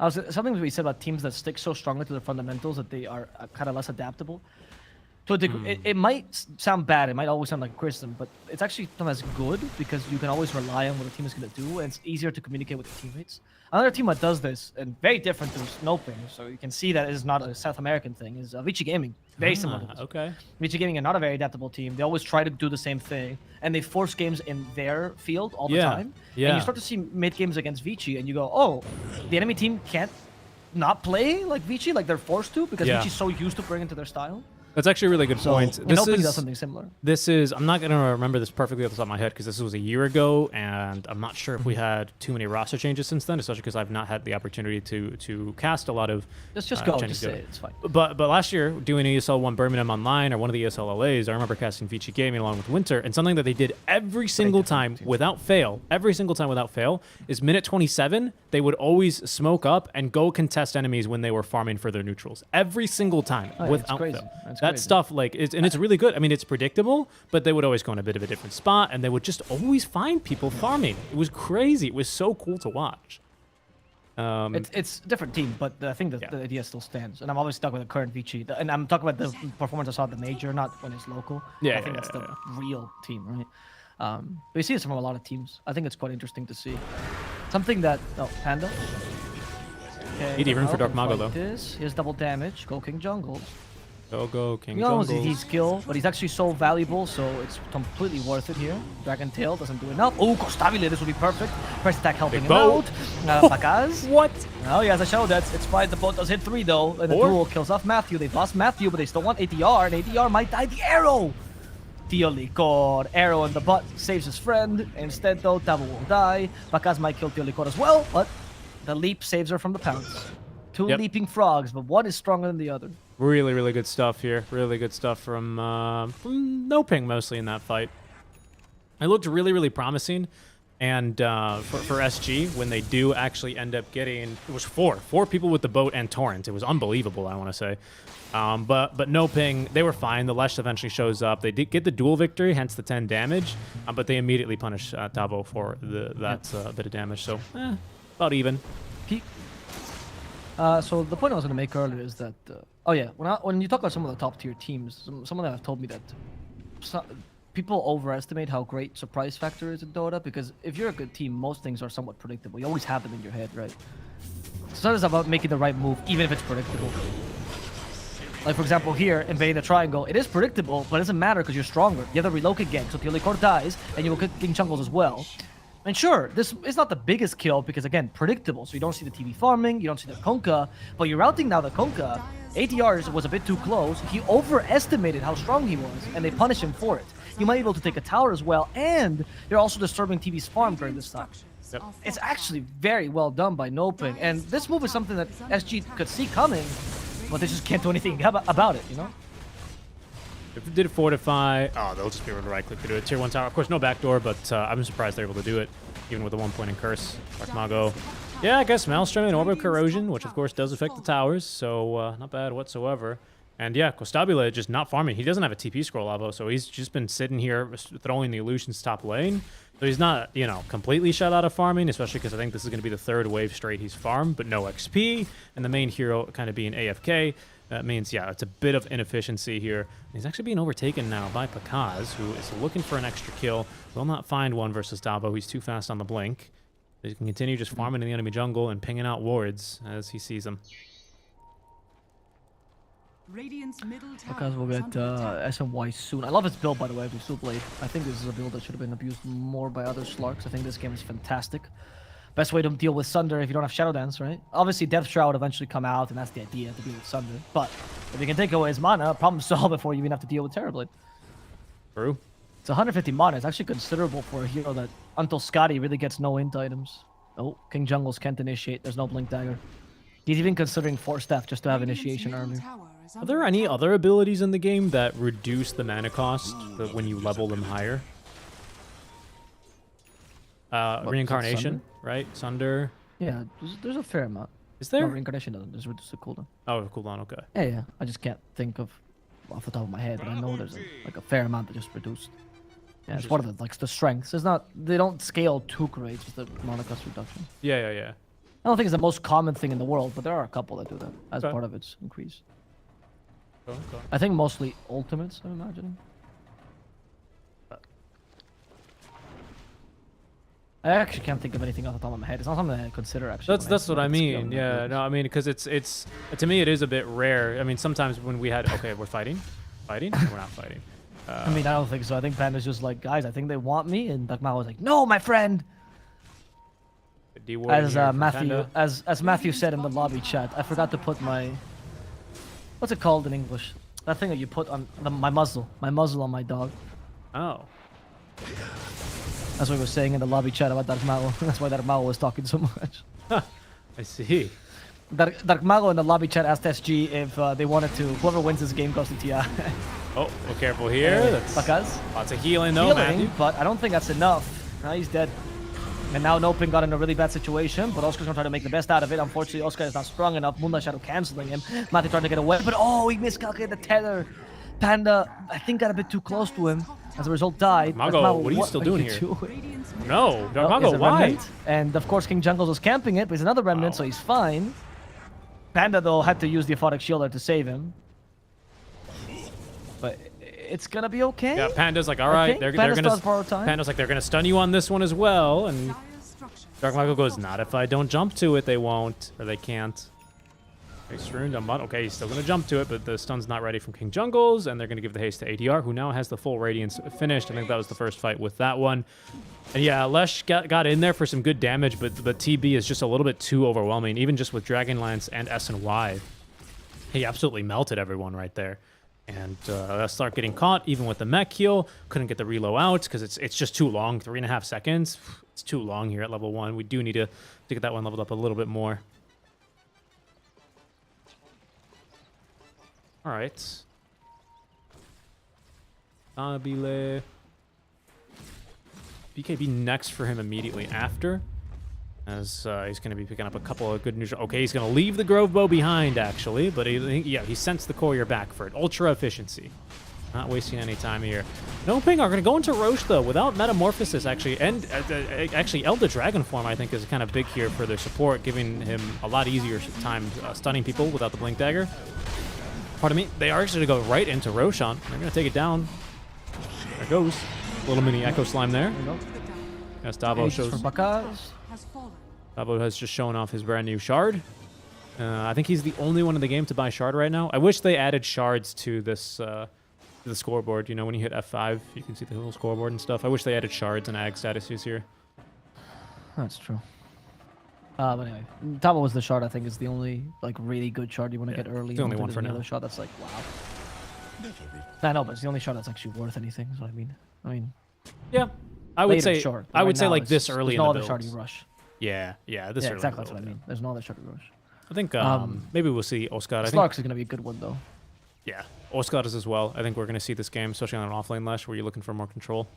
Something to be said about teams that stick so strongly to their fundamentals that they are kind of less adaptable. To a degree, it might sound bad. It might always sound like criticism, but it's actually sometimes good because you can always rely on what the team is going to do, and it's easier to communicate with your teammates. Another team that does this, and very different than NoPing, so you can see that it is not a South American thing, is Vici Gaming. Very similar to this. Okay. Vici Gaming are not a very adaptable team. They always try to do the same thing, and they force games in their field all the time. Yeah. And you start to see mid games against Vici, and you go, oh, the enemy team can't not play like Vici, like they're forced to, because Vici's so used to bringing to their style. That's actually a really good point. And NoPing does something similar. This is, I'm not going to remember this perfectly off the top of my head because this was a year ago, and I'm not sure if we had too many roster changes since then, especially because I've not had the opportunity to cast a lot of... Just go, just say it, it's fine. But last year, doing ESL 1 Birmingham Online, or one of the ESL LAs, I remember casting Vici Gaming along with Winter, and something that they did every single time without fail, is minute 27, they would always smoke up and go contest enemies when they were farming for their neutrals. Every single time, without fail. That stuff, like, and it's really good. I mean, it's predictable, but they would always go in a bit of a different spot, and they would just always find people farming. It was crazy. It was so cool to watch. It's a different team, but I think that the idea still stands. And I'm always stuck with the current Vici. And I'm talking about the performance I saw at the major, not when it's local. I think that's the real team, right? But you see this from a lot of teams. I think it's quite interesting to see. Something that... Oh, Panda. Okay, Need even for Dark Mago, though. Here's double damage. Go King Jungle. Go King He almost Jungles. needs skill, but he's actually so valuable, so it's completely worth it here. Dragon Tail doesn't do enough. Oh, Costabile, this will be perfect. Press attack helping him out. Pakaz. What? Oh, he has a Shadow Dance. It's fine. The boat does hit 3, though. And the duel kills off Matthew. They've lost Matthew, but they still want ATR, and ATR might die. The arrow! Tio Licor. Arrow in the butt saves his friend. Instead, though, Tavo will die. Pakaz might kill Tio Licor as well, but the leap saves her from the pounce. Two leaping frogs, but one is stronger than the other. Really, really good stuff here. Really good stuff from NoPing mostly in that fight. It looked really, really promising. And for SG, when they do actually end up getting... It was four people with the boat and Torrent. It was unbelievable, I want to say. But NoPing, they were fine. The Lesh eventually shows up. They did get the duel victory, hence the 10 damage. But they immediately punish Tavo for that bit of damage. So, about even. So the point I was going to make earlier is that, when you talk about some of the top tier teams, some of them have told me that people overestimate how great surprise factor is in Dota, because if you're a good team, most things are somewhat predictable. You always have them in your head, right? It's not just about making the right move, even if it's predictable. Like, for example, here, invading the triangle, it is predictable, but it doesn't matter because you're stronger. You have the relocate gang, so Piolicor dies, and you will kill King Chungles as well. And sure, this is not the biggest kill because, again, predictable. So you don't see the TV farming, you don't see the Konka, but you're routing now the Konka. ATR was a bit too close. He overestimated how strong he was, and they punish him for it. You might be able to take a tower as well, and you're also disturbing TV's farm during this time. Yep. It's actually very well done by NoPing, and this move is something that SG could see coming, but they just can't do anything about it, you know? If they did fortify, they'll just be able to right-click to do it. Tier 1 tower. Of course, no backdoor, but I'm surprised they're able to do it, even with a 1 point in curse. Dark Mago. Yeah, I guess Maelstrom and Orbital Corrosion, which of course does affect the towers, so not bad whatsoever. And yeah, Costabile just not farming. He doesn't have a TP scroll, Avo, so he's just been sitting here throwing the illusions top lane. So he's not, completely shut out of farming, especially because I think this is going to be the 3rd wave straight he's farmed, but no XP, and the main hero kind of being AFK. That means, it's a bit of inefficiency here. He's actually being overtaken now by Pakaz, who is looking for an extra kill. Will not find one versus Davo. He's too fast on the blink. He can continue just farming in the enemy jungle and pinging out wards as he sees them. Pakaz will get SMY soon. I love his build, by the way, with Blade. I think this is a build that should have been abused more by other Slarks. I think this game is fantastic. best way to deal with Sunder if you don't have Shadow Dance, right? Obviously, Death Shroud would eventually come out, and that's the idea, to deal with Sunder. But if you can take away his mana, problem solved before you even have to deal with Terrorblade. True. It's 150 mana. It's actually considerable for a hero that, until Scotty, really gets no int items. Oh, King Jungles can't initiate. There's no Blink Dagger. He's even considering Force Staff just to have initiation earlier. Are there any other abilities in the game that reduce the mana cost when you level them higher? Reincarnation, right? Sunder. Yeah, there's a fair amount. Is there? No, Reincarnation doesn't. Just reduce the cooldown. Oh, cooldown. Okay. Yeah. I just can't think of off the top of my head, but I know there's a fair amount that just reduced. Yeah, it's one of the strengths. It's not, they don't scale too great, just the mana cost reduction. Yeah. I don't think it's the most common thing in the world, but there are a couple that do that as part of its increase. Okay. I think mostly ultimates, I'm imagining. I actually can't think of anything off the top of my head. It's not something I consider actually. That's what I mean. Yeah, no, I mean because it's to me it is a bit rare. I mean sometimes when we had we're fighting, we're not fighting. I mean I don't think so. I think Panda's just like, guys, I think they want me, and Dakmao was like, no, my friend. As Matthew said in the lobby chat, I forgot to put my, what's it called in English? That thing that you put on my muzzle on my dog. Oh. That's what we were saying in the lobby chat about Dark Mago. That's why Dark Mago was talking so much. I see. Dark Mago in the lobby chat asked SG if they wanted to, whoever wins this game goes to TI. Oh, well, careful here. That's because lots of healing though, Matthew. But I don't think that's enough. Now he's dead. And now NoPing got in a really bad situation, but Oscar's gonna try to make the best out of it. Unfortunately, Oscar is not strong enough. Moonlight Shadow canceling him. Matthew trying to get away, but he miscalculated the tether. Panda, I think, got a bit too close to him. As a result, died. Mago, what are you still doing here? No, Dark Mago, why? Remnant. And of course, King Jungles was camping it, but he's another remnant, so he's fine. Panda, though, had to use the Aphotic Shielder to save him. But it's gonna be okay. Yeah, Panda's like, all right, they're gonna. Panda's like, they're gonna stun you on this one as well, and Dark Mago goes, not if I don't jump to it, they won't, or they can't. Okay, he's still gonna jump to it, but the stun's not ready from King Jungles, and they're gonna give the haste to ADR, who now has the full Radiance finished. I think that was the first fight with that one. And yeah, Lesh got in there for some good damage, but TB is just a little bit too overwhelming, even just with Dragonlance and S&Y. He absolutely melted everyone right there. And let's start getting caught, even with the mech heal. Couldn't get the reload out because it's just too long. 3.5 seconds. It's too long here at level 1. We do need to get that one leveled up a little bit more. All right. Abile. BKB next for him immediately after. As he's going to be picking up a couple of good neutral. Okay, he's going to leave the Grove Bow behind, actually. But he sends the courier back for it. Ultra efficiency. Not wasting any time here. NoPing are going to go into Roche, though, without Metamorphosis, actually. And actually, Elder Dragon form, I think, is kind of big here for their support, giving him a lot easier time stunning people without the Blink Dagger. Pardon me. They are actually going to go right into Roshan. They're going to take it down. There it goes. Little mini Echo Slime there. Yes, Davo shows. Davo has just shown off his brand new shard. I think he's the only one in the game to buy shard right now. I wish they added shards to this to the scoreboard. You know, when you hit F5, you can see the little scoreboard and stuff. I wish they added shards and ag statuses here. That's true. But anyway, Davo was the shard. I think is the only like really good shard you want to get early. The only one for now. Other shard that's like wow. I know, but it's the only shard that's actually worth anything. So I mean. Yeah. I would say like this early in the build. There's no other shard you rush. Yeah, this early. Exactly, that's what I mean. There's no other shard you rush. I think maybe we'll see Oscar. Slark's is going to be a good one, though. Yeah, Oscar is as well. I think we're going to see this game, especially on an offlane Lesh, where you're looking for more control.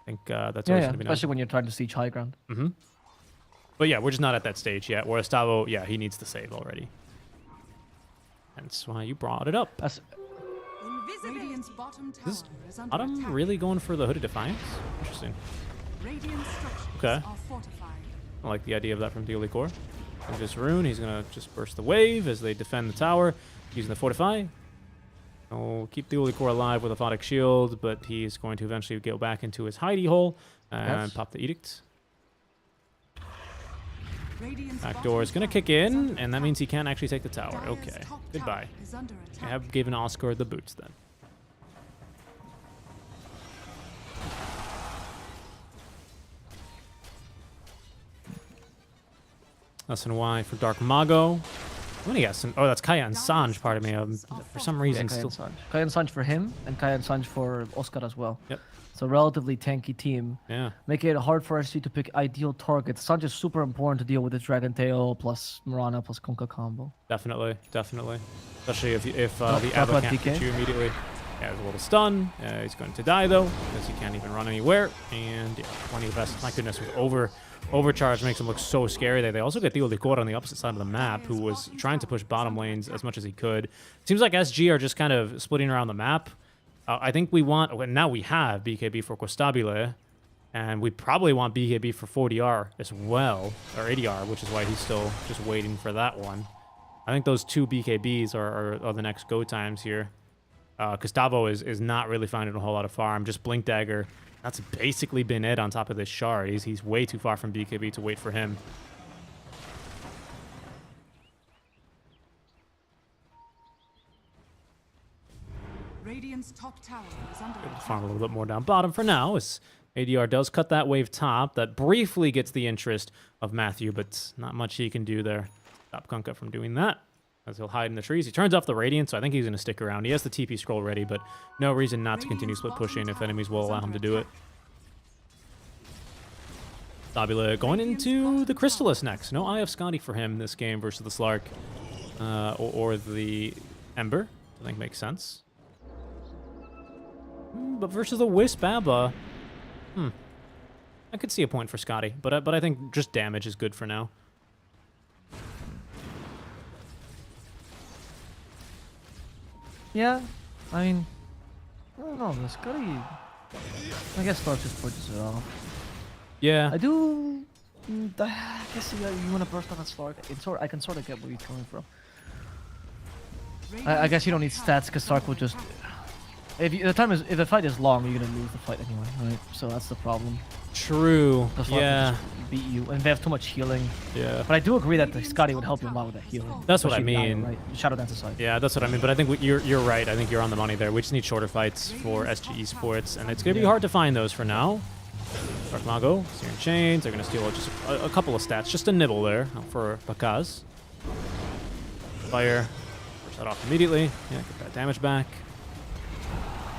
I think that's always going to be nice. Especially when you're trying to siege high ground. Mm-hmm. But yeah, we're just not at that stage yet. Whereas Tavo, yeah, he needs to save already. That's why you brought it up. Is Autumn really going for the Hooded Defiance? Interesting. Okay. I like the idea of that from Deoly Core. And this rune, he's going to just burst the wave as they defend the tower using the Fortify. He'll keep Deoly Core alive with a Aphotic Shield, but he's going to eventually go back into his hidey hole and pop the Edict. Backdoor is going to kick in, and that means he can't actually take the tower. Okay, goodbye. I have given Oscar the boots then. SNY for Dark Mago. What do you got? Oh, that's Kaya and Sanj, pardon me. For some reason, Kaya still. and Sanj. Kaya and Sanj for him, and Kaya and Sanj for Oscar as well. Yep. It's a relatively tanky team. Yeah. Making it hard for SG to pick ideal targets. Sanj is super important to deal with his Dragon Tail plus Mirana plus Kunkka combo. Definitely, definitely. Especially if the Talk Abba about can't DK. hit you immediately. Yeah, there's a little stun. He's going to die though, because he can't even run anywhere. And yeah, plenty of best. My goodness, with overcharge makes him look so scary. They also get Dio Licor on the opposite side of the map, who was trying to push bottom lanes as much as he could. Seems like SG are just kind of splitting around the map. I think we want, well, now we have BKB for Costabile, and we probably want BKB for 40R as well, or 80R, which is why he's still just waiting for that one. I think those 2 BKBs are the next go times here. Gustavo is not really finding a whole lot of farm, just Blink Dagger. That's basically been it on top of this shard. He's way too far from BKB to wait for him. Radiant's top tower is under attack. Farm a little bit more down bottom for now, as ADR does cut that wave top. That briefly gets the interest of Matthew, but not much he can do there. Stop Kunkka from doing that, as he'll hide in the trees. He turns off the Radiant, so I think he's going to stick around. He has the TP scroll ready, but no reason not to continue split pushing if enemies will allow him to do it. Stabila going into the Crystallis next. No Eye of Scotty for him this game versus the Slark or the Ember. I think makes sense. But versus the Wisp Abba, I could see a point for Scotty, but I think just damage is good for now. Yeah, I mean, I don't know. The Scotty, I guess Stark just pushes it off. Yeah. I do. I guess you want to burst off a Stark. I can sort of get where you're coming from. I guess you don't need stats because Stark will just. If the fight is long, you're gonna lose the fight anyway, right? So that's the problem. True. The Stark will Yeah. just beat you, and they have too much healing. Yeah. But I do agree that the Scotty would help you a lot with that healing. That's what I Especially Naya, mean. right? Shadow Dance aside. Yeah, that's what I mean. But I think you're right. I think you're on the money there. We just need shorter fights for SG Esports, and it's gonna be hard to find those for now. Dark Mago, Searing Chains. They're gonna steal just a couple of stats, just a nibble there for Bakaz. Fire. Push that off immediately. Yeah, get that damage back.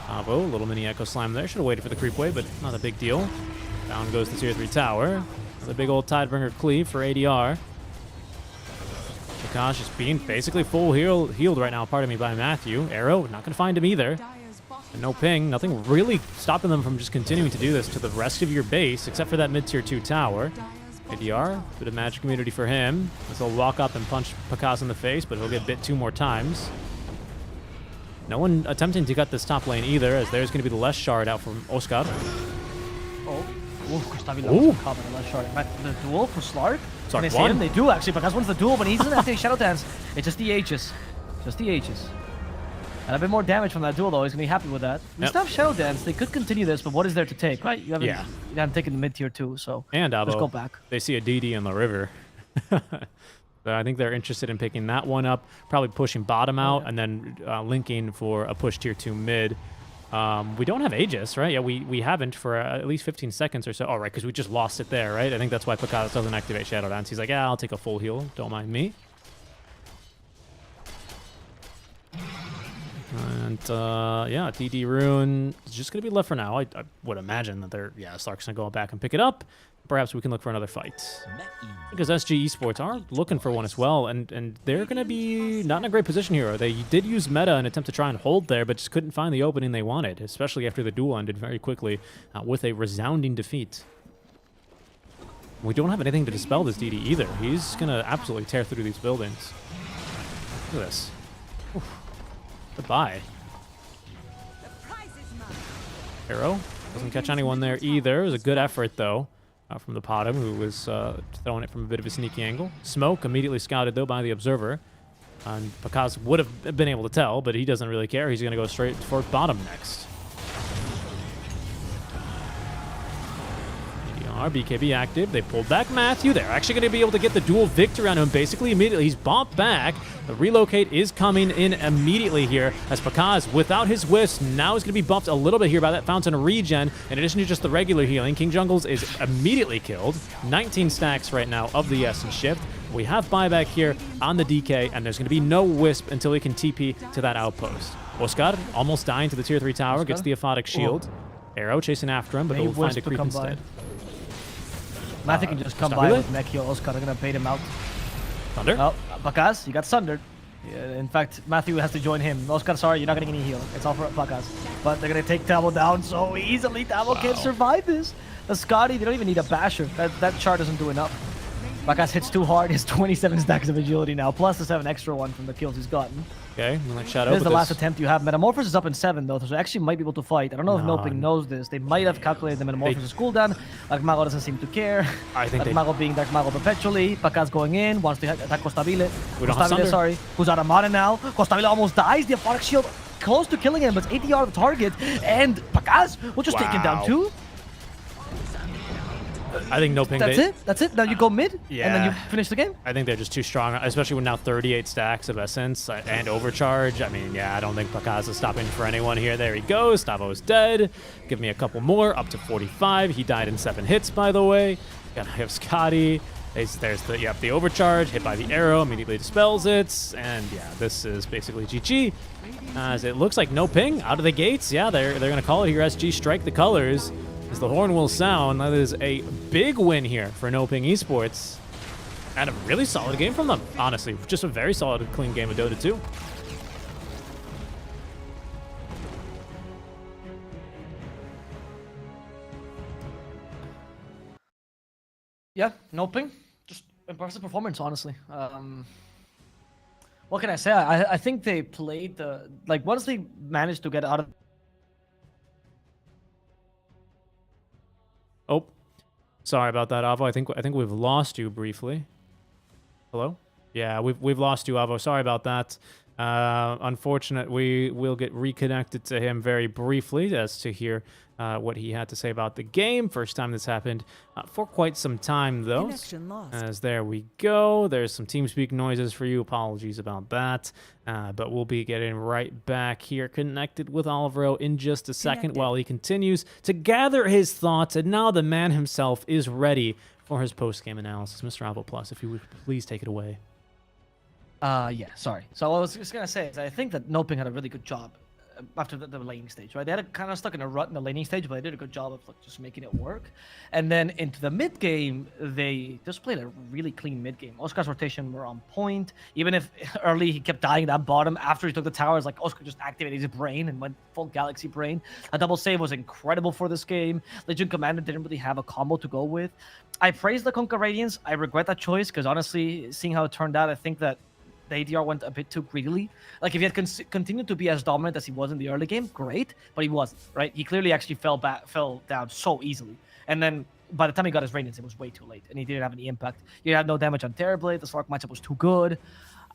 Avo, little mini Echo Slam there. Should have waited for the creep wave, but not a big deal. Down goes the tier 3 tower. The big old Tidebringer cleave for ADR. Prakash is being basically full healed right now, pardon me, by Matthew. Arrow, not going to find him either. Dire's bottom And no ping, nothing really stopping them from just continuing to do this to the rest of your base, except for that mid-tier 2 tower. Dire's ADR, bit of magic immunity for him. As he'll walk up and punch Prakash in the face, but he'll get bit 2 more times. No one attempting to cut this top lane either, as there's going to be the less shard out from Oscar. Oh, Gustavi Ooh. loves coming in left short. The duel for Slark. Slark Can they won. save him? They do actually, because once the duel, when he's in that Shadow Dance, it's just the H's. Just the H's. And a bit more damage from that duel, though. He's going to be happy with that. We Yep. still have Shadow Dance. They could continue this, but what is there to take, right? You Yeah. haven't taken the mid-tier 2, so And just go Avo, back. they see a DD in the river. So I think they're interested in picking that one up, probably pushing bottom out, and then linking for a push tier 2 mid. We don't have Aegis, right? Yeah, we haven't for at least 15 seconds or so. Oh, right, because we just lost it there, right? I think that's why Pakadas doesn't activate Shadow Dance. He's like, yeah, I'll take a full heal. Don't mind me. And, yeah, DD Rune is just going to be left for now. I would imagine that they're, yeah, Slark's going to go back and pick it up. Perhaps we can look for another fight. Because SG Esports are looking for one as well, and they're going to be not in a great position here. They did use meta and attempt to try and hold there, but just couldn't find the opening they wanted, especially after the duel ended very quickly with a resounding defeat. We don't have anything to dispel this DD either. He's going to absolutely tear through these buildings. Look at this. Oof. Goodbye. Arrow doesn't catch anyone there either. It was a good effort, though. From the bottom, who was throwing it from a bit of a sneaky angle. Smoke immediately scouted, though, by the Observer. And Pakaz would have been able to tell, but he doesn't really care. He's going to go straight for bottom next. BKB active. They pulled back Matthew. They're actually going to be able to get the dual victory on him basically immediately. He's bumped back. The relocate is coming in immediately here as Pakaz, without his wisp, now is going to be bumped a little bit here by that Fountain of Regen. In addition to just the regular healing, King Jungles is immediately killed. 19 stacks right now of the Essence Shift. We have buyback here on the DK, and there's going to be no Wisp until he can TP to that outpost. Oscar almost dying to the tier 3 tower, gets the aphotic shield. Arrow chasing after him, but he'll find a creep instead. Matthew can just come by with mech heal. Oscar gonna bait him out. Thunder? Oh, Bacchus, you got sundered. Yeah, in fact, Matthew has to join him. Oscar, sorry, you're not getting any heal. It's all for Bacchus. But they're gonna take Tavo down so easily. Tavo can't survive this. The Scotty, they don't even need a basher. That char doesn't do enough. Bacchus hits too hard. He has 27 stacks of agility now, plus the 7 extra one from the kills he's gotten. Okay, Moonlight Shadow. This is the last attempt you have. Metamorphosis is up in 7 though, so they actually might be able to fight. I don't know if NoPing knows this. They might have calculated the Metamorphosis cooldown. Dark Mago doesn't seem to care. I think Dark Mago being Dark Mago perpetually. Bacchus going in, wants to attack Costabile. Costabile, sorry, who's out of mana now. Costabile almost dies. The Aphotic Shield close to killing him, but it's ATR the target. And Bacchus will just take him down too. I think NoPing. That's it. Now you go mid, Yeah. and then you finish the game. I think they're just too strong, especially with now 38 stacks of Essence and Overcharge. I mean, yeah, I don't think Bacchus is stopping for anyone here. There he goes. Tavo's dead. Give me a couple more, up to 45. He died in 7 hits, by the way. Gotta have Scotty. There's the Overcharge, hit by the arrow, immediately dispels it. And yeah, this is basically GG. As it looks like NoPing out of the gates. Yeah, they're gonna call it here. SG strike the colors. As the horn will sound, that is a big win here for NoPing Esports. And a really solid game from them, honestly. Just a very solid, clean game of Dota 2. Yeah, NoPing. Just impressive performance, honestly. What can I say? I think they played the... Like, once they managed to get out of... Oh, sorry about that, Avo. I think we've lost you briefly. Hello? Yeah, we've lost you, Avo. Sorry about that. Unfortunate, we will get reconnected to him very briefly as to hear what he had to say about the game. First time this happened for quite some time, though. Connection lost. As there we go. There's some TeamSpeak noises for you. Apologies about that. But we'll be getting right back here connected with Alvaro in just a second while he continues to gather his thoughts. And now the man himself is ready for his post-game analysis. Mr. Alvo Plus, if you would please take it away. Yeah, sorry. So what I was just going to say is I think that NoPing had a really good job after the laning stage, right? They had kind of stuck in a rut in the laning stage, but they did a good job of like, just making it work. And then into the mid game, they just played a really clean mid game. Oscar's rotation were on point. Even if early he kept dying that bottom, after he took the towers, like Oscar just activated his brain and went full Galaxy brain. A double save was incredible for this game. Legion Commander didn't really have a combo to go with. I praised the Conquer Radiance. I regret that choice because honestly, seeing how it turned out, I think that the ADR went a bit too greedily. Like, if he had continued to be as dominant as he was in the early game, great, but he wasn't, right? He clearly actually fell down so easily. And then by the time he got his Radiance, it was way too late, and he didn't have any impact. He had no damage on Terrorblade. The Slark matchup was too good.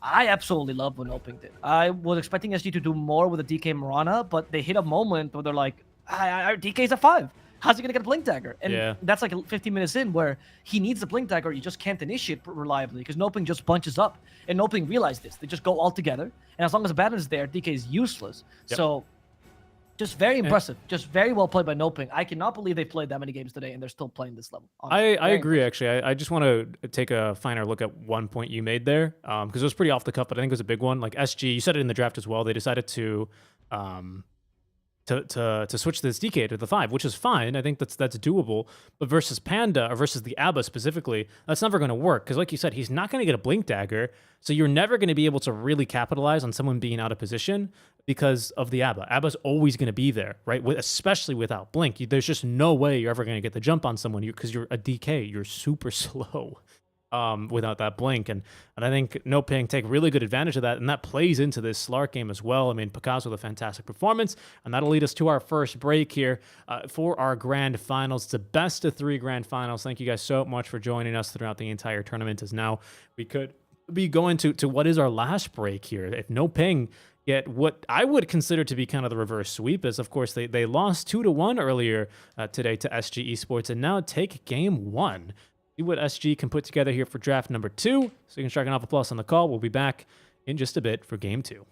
I absolutely love what NoPing did. I was expecting SG to do more with the DK Mirana, but they hit a moment where they're like, our DK's a 5. How's he going to get a Blink Dagger? And that's like 15 minutes in where he needs the Blink Dagger. You just can't initiate reliably because NoPing just bunches up. And NoPing realized this. They just go all together. And as long as the Banter is there, DK is useless. Yep. So just very impressive. Just very well played by NoPing. I cannot believe they played that many games today and they're still playing this level. I agree, actually. I just want to take a finer look at one point you made there because it was pretty off the cuff, but I think it was a big one. Like SG, you said it in the draft as well. They decided to switch this DK to the 5, which is fine. I think that's doable. But versus Panda, or versus the ABBA specifically, that's never going to work. Because like you said, he's not going to get a Blink Dagger. So you're never going to be able to really capitalize on someone being out of position because of the ABBA. ABBA's always going to be there, right? Especially without Blink. There's just no way you're ever going to get the jump on someone because you're a DK. You're super slow without that Blink. And I think NoPing take really good advantage of that, and that plays into this Slark game as well. I mean, Picasso with a fantastic performance, and that'll lead us to our first break here for our grand finals. It's a best of 3 grand finals. Thank you guys so much for joining us throughout the entire tournament, as now we could be going to what is our last break here. If NoPing get what I would consider to be kind of the reverse sweep, as of course they lost 2-1 earlier today to SG Esports, and now take game 1. See what SG can put together here for draft number 2. So you can strike an Alpha Plus on the call. We'll be back in just a bit for game 2.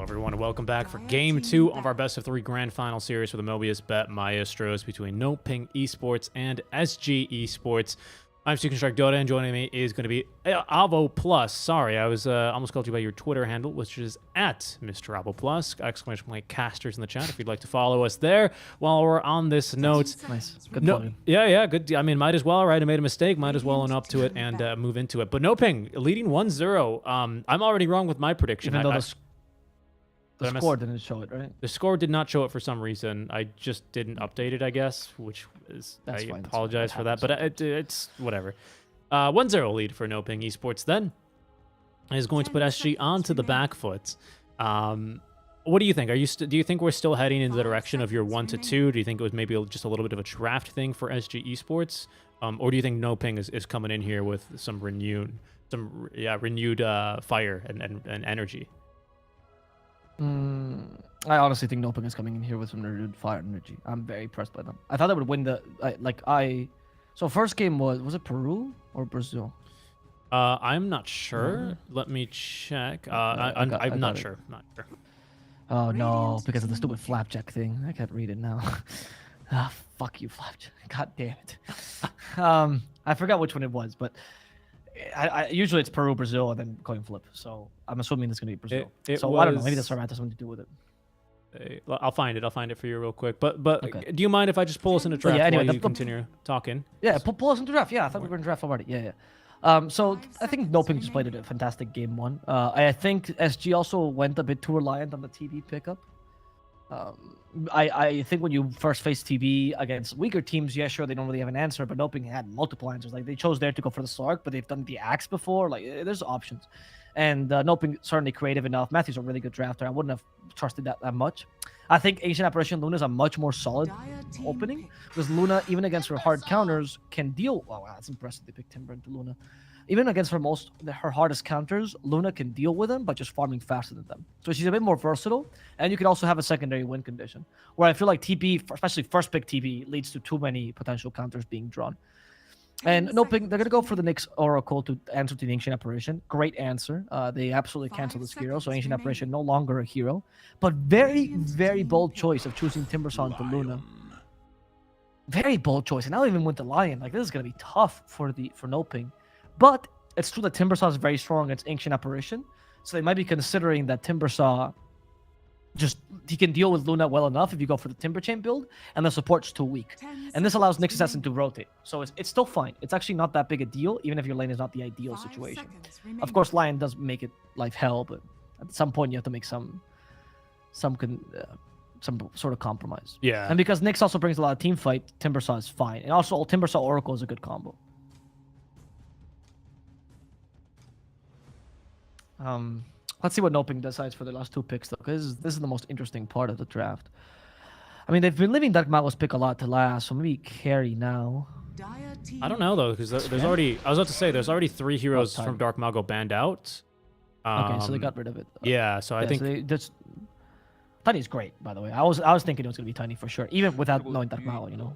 everyone, and welcome back for Game 2 of our Best of 3 Grand Final Series for the Mobius.bet Maestros between NoPing Esports and SG Esports. I'm Seeking Strike Dota, and joining me is going to be Avo Plus. Sorry, I was almost called you by your Twitter handle, which is at Mr. Avo Plus. Exclamation point casters in the chat if you'd like to follow us there. While we're on this note, Nice. Good plug. yeah, good. I mean, might as well, right? I made a mistake. Might as well own up to it and move into it. But NoPing leading 1-0. I'm already wrong with my prediction. Even though the score didn't show it, right? The score did not show it for some reason. I just didn't update it, I guess, which is I apologize for that, but it's whatever. 1-0 lead for NoPing Esports then is going to put SG onto the back foot. What do you think? Do you think we're still heading in the direction of your 1-2? Do you think it was maybe just a little bit of a draft thing for SG Esports, or do you think NoPing is coming in here with some renewed fire and energy? I honestly think NoPing is coming in here with some renewed fire and energy. I'm very impressed by them. I thought they would win So first game was it Peru or Brazil? I'm not sure. Let me check. I'm not sure. Not sure. Oh no, because of the stupid flapjack thing. I can't read it now. Fuck you, flapjack. God damn it. I forgot which one it was, but I usually it's Peru, Brazil, and then coin flip. So I'm assuming it's gonna be Brazil. I don't know. Maybe that's has something to do with it. I'll find it for you real quick. But okay. Do you mind if I just pull us into draft anyway, while you continue talking? Yeah, pull us into draft. Yeah, I thought we were in draft already. Yeah. So I think NoPing just played a fantastic game 1. I think SG also went a bit too reliant on the TB pickup. I think when you first face TB against weaker teams, yeah, sure, they don't really have an answer, but NoPing had multiple answers. Like, they chose there to go for the Slark, but they've done the Axe before. Like, there's options. And NoPing certainly creative enough. Matthew's a really good drafter. I wouldn't have trusted that much. I think Ancient Apparition Luna is a much more solid opening, because Luna, even against her hard counters, can deal... Oh, wow, that's impressive. They picked Timber into Luna. Even against her hardest counters, Luna can deal with them by just farming faster than them. So she's a bit more versatile, and you can also have a secondary win condition, where I feel like TB, especially first pick TB, leads to too many potential counters being drawn. And NoPing, they're going to go for the Nyx Oracle to answer to the Ancient Apparition. Great answer. They absolutely cancel this hero, so Ancient Apparition no longer a hero. But very, very bold choice of choosing Timbersaw to Luna. Very bold choice. And now even with the Lion, like, this is going to be tough for NoPing. But it's true that Timbersaw is very strong against Ancient Apparition, so they might be considering that Timbersaw he can deal with Luna well enough if you go for the Timber Chain build, and the support's too weak. And this allows Nyx Assassin to rotate, so it's still fine. It's actually not that big a deal, even if your lane is not the ideal situation. Of course, Lion does make it life hell, but at some point you have to make some sort of compromise. Yeah. And because Nyx also brings a lot of team fight, Timbersaw is fine, and also Timbersaw Oracle is a good combo. Let's see what NoPing decides for the last 2 picks, though, because this is the most interesting part of the draft. I mean, they've been leaving Dark Mago's pick a lot to last, so maybe carry now. I don't know, though, because there's already... I was about to say, there's already 3 heroes from Dark Mago banned out. Okay, so they got rid of it. Yeah, so I think... Tiny's great, by the way. I was thinking it was going to be Tiny for sure, even without knowing Dark Mago, you know?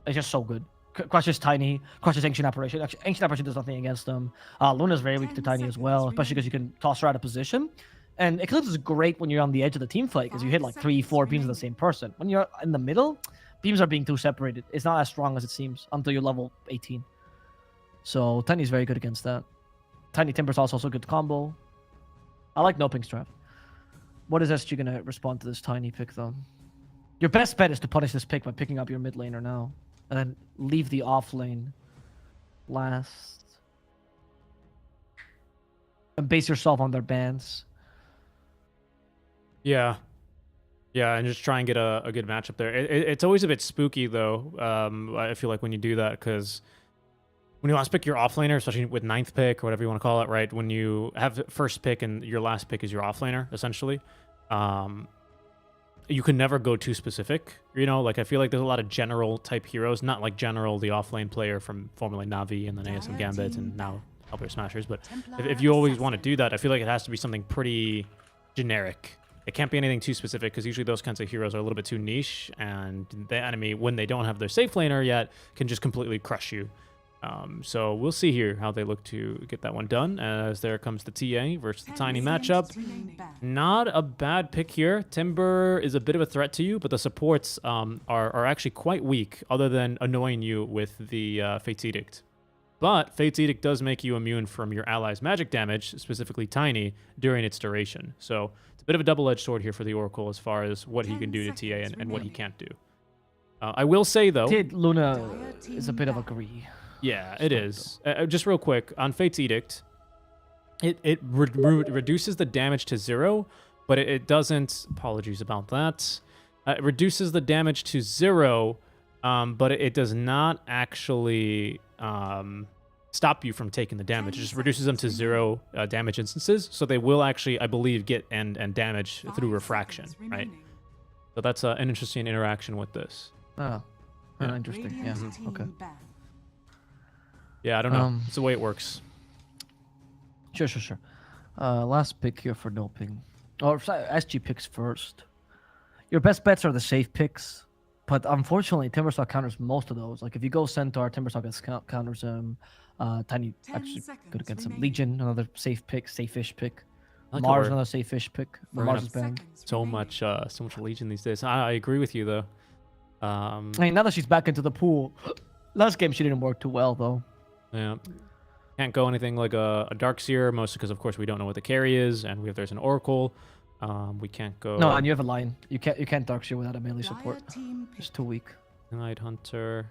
It's just so good. Crushes Tiny, crushes Ancient Apparition. Actually, Ancient Apparition does nothing against them. Luna's very weak to Tiny as well, especially because you can toss her out of position. And Eclipse is great when you're on the edge of the team fight, because you hit like 3-4 beams of the same person. When you're in the middle, beams are being too separated. It's not as strong as it seems until you're level 18. So Tiny's very good against that. Tiny Timber's also a good combo. I like NoPing's draft. What is SG going to respond to this Tiny pick, though? Your best bet is to punish this pick by picking up your mid laner now. And then leave the off lane last. And base yourself on their bans. Yeah. Yeah, and just try and get a good matchup there. It's always a bit spooky, though, I feel like, when you do that, because when you last pick your offlaner, especially with 9th pick or whatever you want to call it, right? When you have first pick and your last pick is your offlaner, essentially, you can never go too specific. You know, like, I feel like there's a lot of general type heroes, not like General, the offlane player from formerly Na'Vi and then ASM Gambit and now Helper Smashers. But if you always want to do that, I feel like it has to be something pretty generic. It can't be anything too specific, because usually those kinds of heroes are a little bit too niche, and the enemy, when they don't have their safe laner yet, can just completely crush you. So we'll see here how they look to get that one done, as there comes the TA versus the 10 Tiny seconds matchup. remaining. Not a bad pick here. Timber is a bit of a threat to you, but the supports are actually quite weak, other than annoying you with the Fate's Edict. But Fate's Edict does make you immune from your allies' magic damage, specifically Tiny, during its duration. So it's a bit of a double-edged sword here for the Oracle as far as what he can do to TA and what he can't do. I will say, though... Luna is a bit of a greedy. Yeah, it is. Just real quick, on Fate's Edict, it reduces the damage to 0, but it doesn't... Apologies about that. It reduces the damage to 0, but it does not actually stop you from taking the damage. It just reduces them to 0 damage instances, so they will actually, I believe, get end damage through refraction, right? So that's an interesting interaction with this. Oh, interesting. Yeah. Okay. Yeah, I don't know. It's the way it works. Sure. Last pick here for NoPing. Or sorry, SG picks first. Your best bets are the safe picks, but unfortunately, Timbersaw counters most of those. Like if you go Centaur, Timbersaw gets counters him. Tiny actually good against him. Legion, another safe pick, safe-ish pick. Like Mars, another safe-ish pick. But Mars is banned. So much Legion these days. I agree with you though. I mean, now that she's back into the pool, last game she didn't work too well though. Yeah. Can't go anything like a Darkseer, mostly because, of course, we don't know what the carry is, and if there's an Oracle, we can't go... No, and you have a line. You can't Darkseer without a melee support. It's too weak. Night Hunter...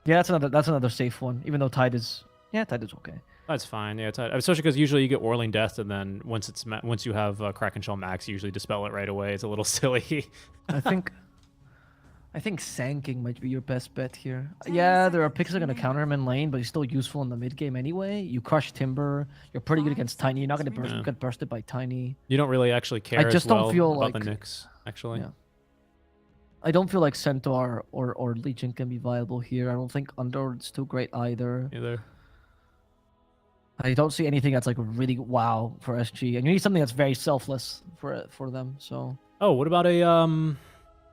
Yeah, that's another safe one, even though Tide is... Yeah, Tide is okay. That's fine, yeah. Especially because usually you get Whirling Death, and then once you have Kraken Shell Max, you usually dispel it right away. It's a little silly. I think Sanking might be your best bet here. Yeah, there are picks that are going to counter him in lane, but he's still useful in the mid game anyway. You crush Timber. You're pretty good against Tiny. You're not going to get bursted by Tiny. You don't really actually care I just as well don't feel about like, the Nyx, actually. Yeah. I don't feel like Centaur or Legion can be viable here. I don't think Underlord's too great either. I don't see anything that's like really wow for SG. And you need something that's very selfless for them, so... Oh, what about a...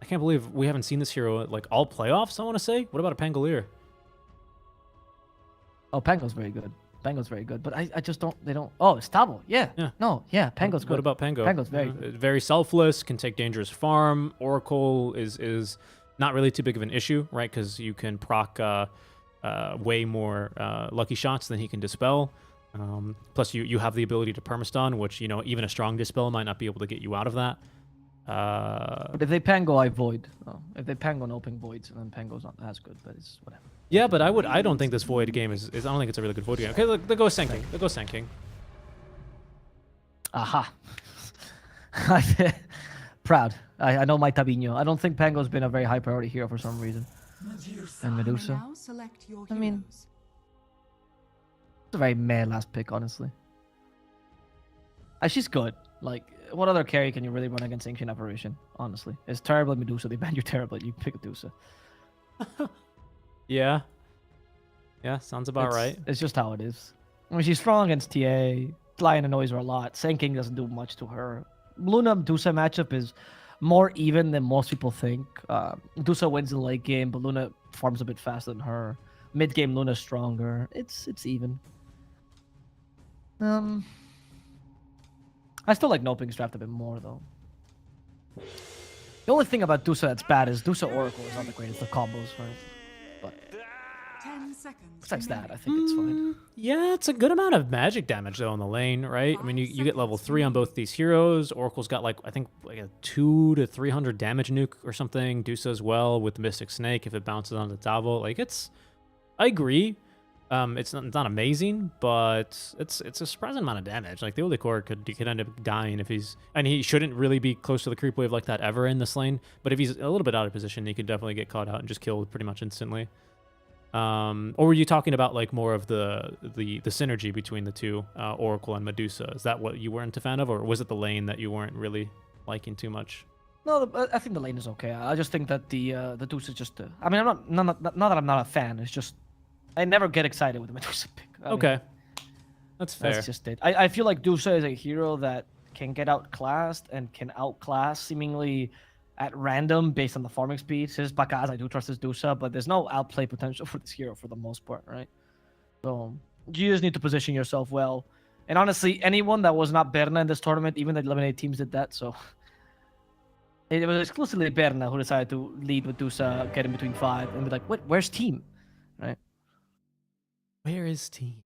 I can't believe we haven't seen this hero at, like, all playoffs, I want to say. What about a Pangolier? Oh, Pango's very good. Pango's very good. But I just don't... They don't... Oh, it's Tabo. Yeah. No, yeah, Pango's good. What about Pango? Pango's very good. Very selfless, can take dangerous farm. Oracle is not really too big of an issue, right? Because you can proc way more lucky shots than he can dispel. Plus, you have the ability to permastun, which, you know, even a strong dispel might not be able to get you out of that. But if they Pango, I void. Oh, if they Pango, NoPing voids, and then Pango's not as good, but it's whatever. Yeah, but I don't think this void game is I don't think it's a really good void game. Okay, look, they go Sanking. Aha. Proud. I know my Tabino. I don't think Pango's been a very high priority hero for some reason. And Medusa. I mean, it's a very meh last pick, honestly. She's good. Like, what other carry can you really run against Ancient Apparition? Honestly, it's terrible Medusa. They ban you terrible. You pick Medusa. Yeah, sounds about right. It's just how it is. I mean, she's strong against TA. Lion annoys her a lot. Sanking doesn't do much to her. Luna Medusa matchup is more even than most people think. Medusa wins in the late game, but Luna farms a bit faster than her. Mid game, Luna's stronger. It's even. I still like NoPing's draft a bit more, though. The only thing about Dusa that's bad is Dusa Oracle is not the greatest of combos, right? But 10 seconds besides that, I think it's fine. Yeah, it's a good amount of magic damage, though, on the lane, right? I mean, you get level 3 on both these heroes. Oracle's got, like, I think, like a 200 to 300 damage nuke or something. Dusa as well with the Mystic Snake if it bounces onto Tavo. Like, it's... I agree. It's not amazing, but it's a surprising amount of damage. Like, the Holy Core could end up dying if he's... And he shouldn't really be close to the creep wave like that ever in this lane. But if he's a little bit out of position, he could definitely get caught out and just killed pretty much instantly. Or were you talking about, like, more of the synergy between the two, Oracle and Medusa? Is that what you weren't a fan of, or was it the lane that you weren't really liking too much? No, I think the lane is okay. I just think that the Deuce is just... I mean, not that I'm not a fan. It's just... I never get excited with the Medusa pick. Okay. That's fair. That's just it. I feel like Dusa is a hero that can get outclassed and can outclass seemingly at random based on the farming speed. His Bakaz, I do trust his Dusa, but there's no outplay potential for this hero for the most part, right? So you just need to position yourself well. And honestly, anyone that was not Berna in this tournament, even the eliminated teams did that, so... It was exclusively Berna who decided to lead with Dusa, get in between 5, and be like, "What? Where's team?" Right? Where is team?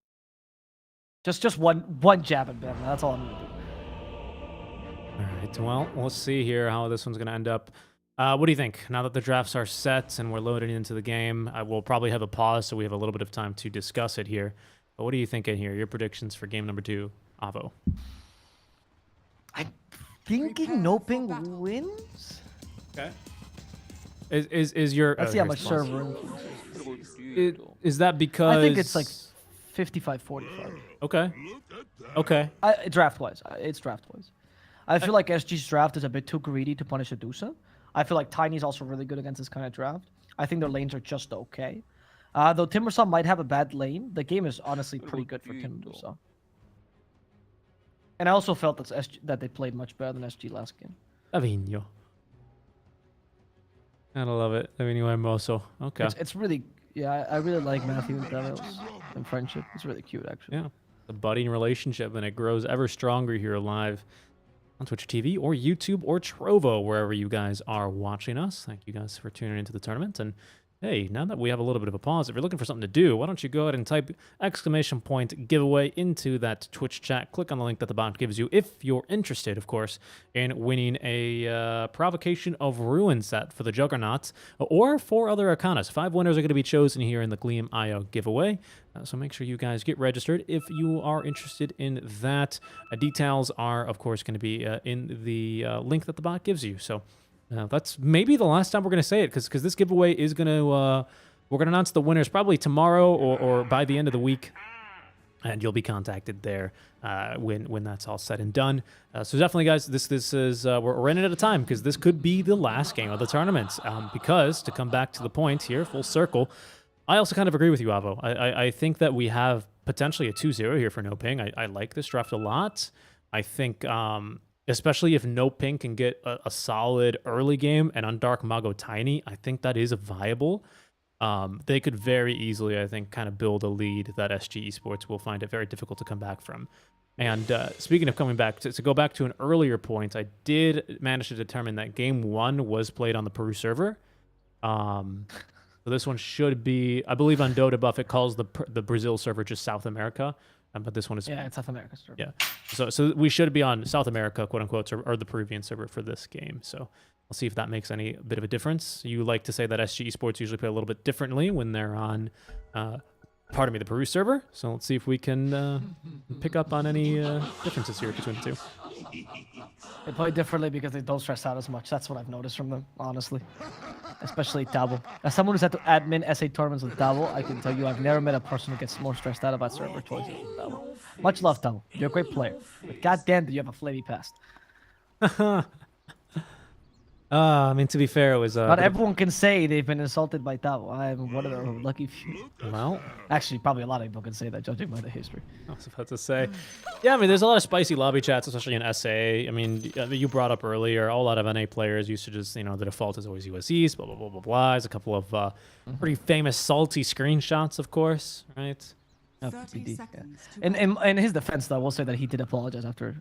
Just one jab at Berna. That's all I'm gonna do. All right. Well, we'll see here how this one's going to end up. What do you think? Now that the drafts are set and we're loading into the game, we'll probably have a pause so we have a little bit of time to discuss it here. But what are you thinking here? Your predictions for game number 2, Avo? I'm thinking NoPing wins. Okay. Is your Let's see how much response. server. Is that because I think it's like 55-45. Okay. Okay. Draft-wise. It's draft-wise. I feel like SG's draft is a bit too greedy to punish a Dusa. I feel like Tiny's also really good against this kind of draft. I think their lanes are just okay. Though Timbersaw might have a bad lane, the game is honestly pretty good for Timbersaw. And I also felt that they played much better than SG last game. Avino. Gotta love it. Avino Hermoso. Okay. It's really, yeah, I really like Matthew and Devils and friendship. It's really cute, actually. Yeah. The budding relationship, and it grows ever stronger here live on Twitch TV or YouTube or Trovo, wherever you guys are watching us. Thank you guys for tuning into the tournament. And hey, now that we have a little bit of a pause, if you're looking for something to do, why don't you go ahead and type !giveaway into that Twitch chat. Click on the link that the bot gives you if you're interested, of course, in winning a Provocation of Ruin set for the Juggernaut or 4 other Arcanas. 5 winners are going to be chosen here in the Gleam IO giveaway. So make sure you guys get registered if you are interested in that. Details are, of course, going to be in the link that the bot gives you. So that's maybe the last time we're going to say it, because this giveaway is going to, we're going to announce the winners probably tomorrow or by the end of the week, and you'll be contacted there when that's all said and done. So definitely, guys, this is, we're running out of time, because this could be the last game of the tournament, because to come back to the point here, full circle, I also kind of agree with you, Avo. I think that we have potentially a 2-0 here for NoPing. I like this draft a lot. I think... especially if NoPing can get a solid early game and on Dark Mago Tiny, I think that is viable. They could very easily, I think, kind of build a lead that SG Esports will find it very difficult to come back from. And speaking of coming back, to go back to an earlier point, I did manage to determine that game 1 was played on the Peru server. So this one should be, I believe on Dota buff, it calls the Brazil server just South America. But this one is... Yeah, it's South America server. Yeah. So we should be on South America, quote unquote, or the Peruvian server for this game. So we'll see if that makes any bit of a difference. You like to say that SG Esports usually play a little bit differently when they're on, the Peru server. So let's see if we can pick up on any differences here between the two. They play differently because they don't stress out as much. That's what I've noticed from them, honestly. Especially Tabo. As someone who's had to admin SA tournaments with Tabo, I can tell you I've never met a person who gets more stressed out about server choices than Tabo. Much love, Tabo. You're a great player. But goddamn, do you have a flamey past. I mean, to be fair, it was... Not everyone can say they've been insulted by Tabo. I am one of the lucky few. Well... Actually, probably a lot of people can say that, judging by the history. I was about to say. Yeah, I mean, there's a lot of spicy lobby chats, especially in SA. I mean, you brought up earlier, a lot of NA players used to just, the default is always US East, blah, blah, blah, blah, blah. There's a couple of pretty famous salty screenshots, of course, right? Oh, PPD, yeah. In his defense, though, I will say that he did apologize after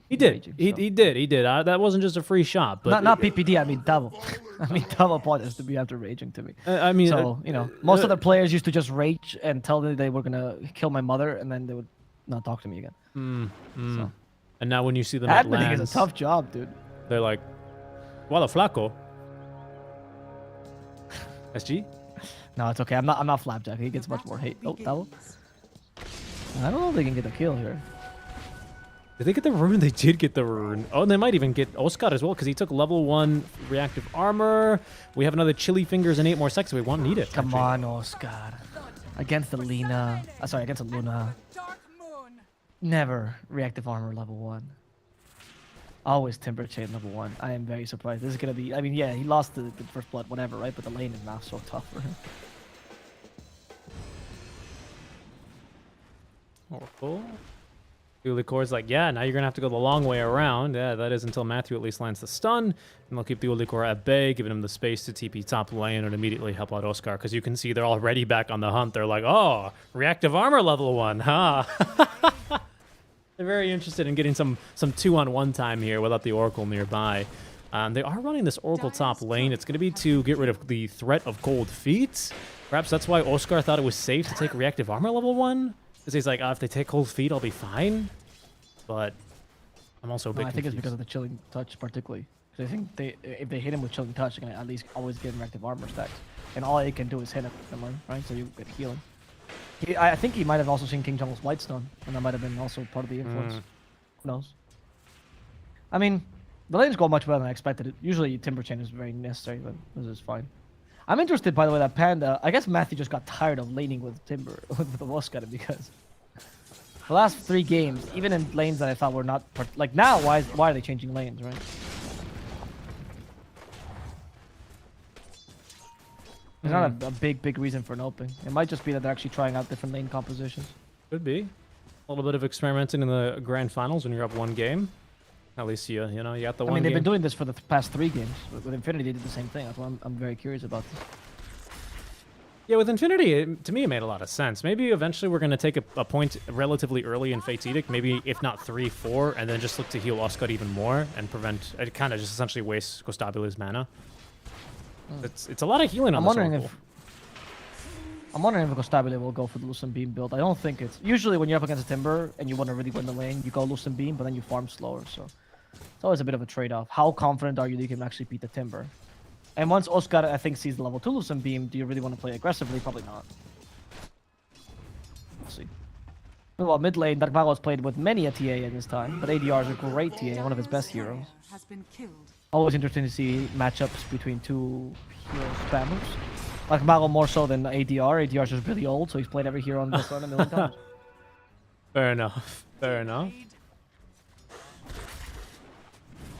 he did. raging, He did. That wasn't just a free shot, but not PPD. I mean Tabo. I mean Tabo apologized to me after raging to me. I mean, so most other players used to just rage and tell me they were gonna kill my mother, and then they would not talk to me again. So. And now when you see them at adminning LANs, is a tough job, dude. They're like, "Wala flaco." SG? No, it's okay. I'm not Flapjack. He gets much more hate. Oh, Tabo. I don't know if they can get a kill here. Did they get the rune? They did get the rune. Oh, and they might even get Oscar as well, because he took level 1 reactive armor. We have another chili fingers and 8 more seconds. We won't need it. Come on, Oscar. Against the Lina. Against the Luna. Never reactive armor level 1. Always Timber Chain level 1. I am very surprised. This is going to be... I mean, yeah, he lost the first blood, whatever, right? But the lane is now so tough for him. Oracle. Ulicor's like, yeah, now you're going to have to go the long way around. Yeah, that is until Matthew at least lands the stun. And they'll keep the Ulicor at bay, giving him the space to TP top lane and immediately help out Oscar. Because you can see they're already back on the hunt. They're like, oh, reactive armor level 1, huh? They're very interested in getting some 2-on-1 time here without the Oracle nearby. They are running this Oracle top lane. It's going to be to get rid of the threat of cold feet. Perhaps that's why Oscar thought it was safe to take reactive armor level 1. Because he's like, if they take cold feet, I'll be fine. But I'm also a bit I think it's confused. because of the chilling touch, particularly. Because I think if they hit him with chilling touch, they're gonna at least always get reactive armor stacks. And all he can do is hit him, right? So you get healing. I think he might have also seen King Jungle's Whitestone, and that might have been also part of the influence. Who knows? I mean, the lanes go much better than I expected. Usually Timber Chain is very necessary, but this is fine. I'm interested, by the way, that Panda. I guess Matthew just got tired of laning with Timber with the Oscar because the last 3 games, even in lanes that I thought were not like now, why are they changing lanes, right? There's not a big reason for NoPing. It might just be that they're actually trying out different lane compositions. Could be. A little bit of experimenting in the grand finals when you're up 1 game. At least you got the one. I mean, they've game. been doing this for the past 3 games. With Infinity, they did the same thing. That's why I'm very curious about this. Yeah, with Infinity, to me, it made a lot of sense. Maybe eventually we're going to take a point relatively early in Fate's Edict, maybe if not 3, 4, and then just look to heal Oscar even more and prevent it. Kind of just essentially wastes Costabile's mana. It's a lot of healing on this Oracle. I'm wondering if Costabile will go for the Lucent Beam build. I don't think it's... Usually when you're up against a Timber and you want to really win the lane, you go Lucent Beam, but then you farm slower, so... It's always a bit of a trade-off. How confident are you that you can actually beat the Timber? And once Oscar, I think, sees the level 2 Lucent Beam, do you really want to play aggressively? Probably not. We'll see. Well, mid lane, Dark Mago has played with many a TA in his time, but ADR is a great TA, one of his best heroes. Has been killed. Always interesting to see matchups between 2 hero spammers. Like Mago more so than ADR. ADR is just really old, so he's played every hero on this run a million times. Fair enough. Fair enough.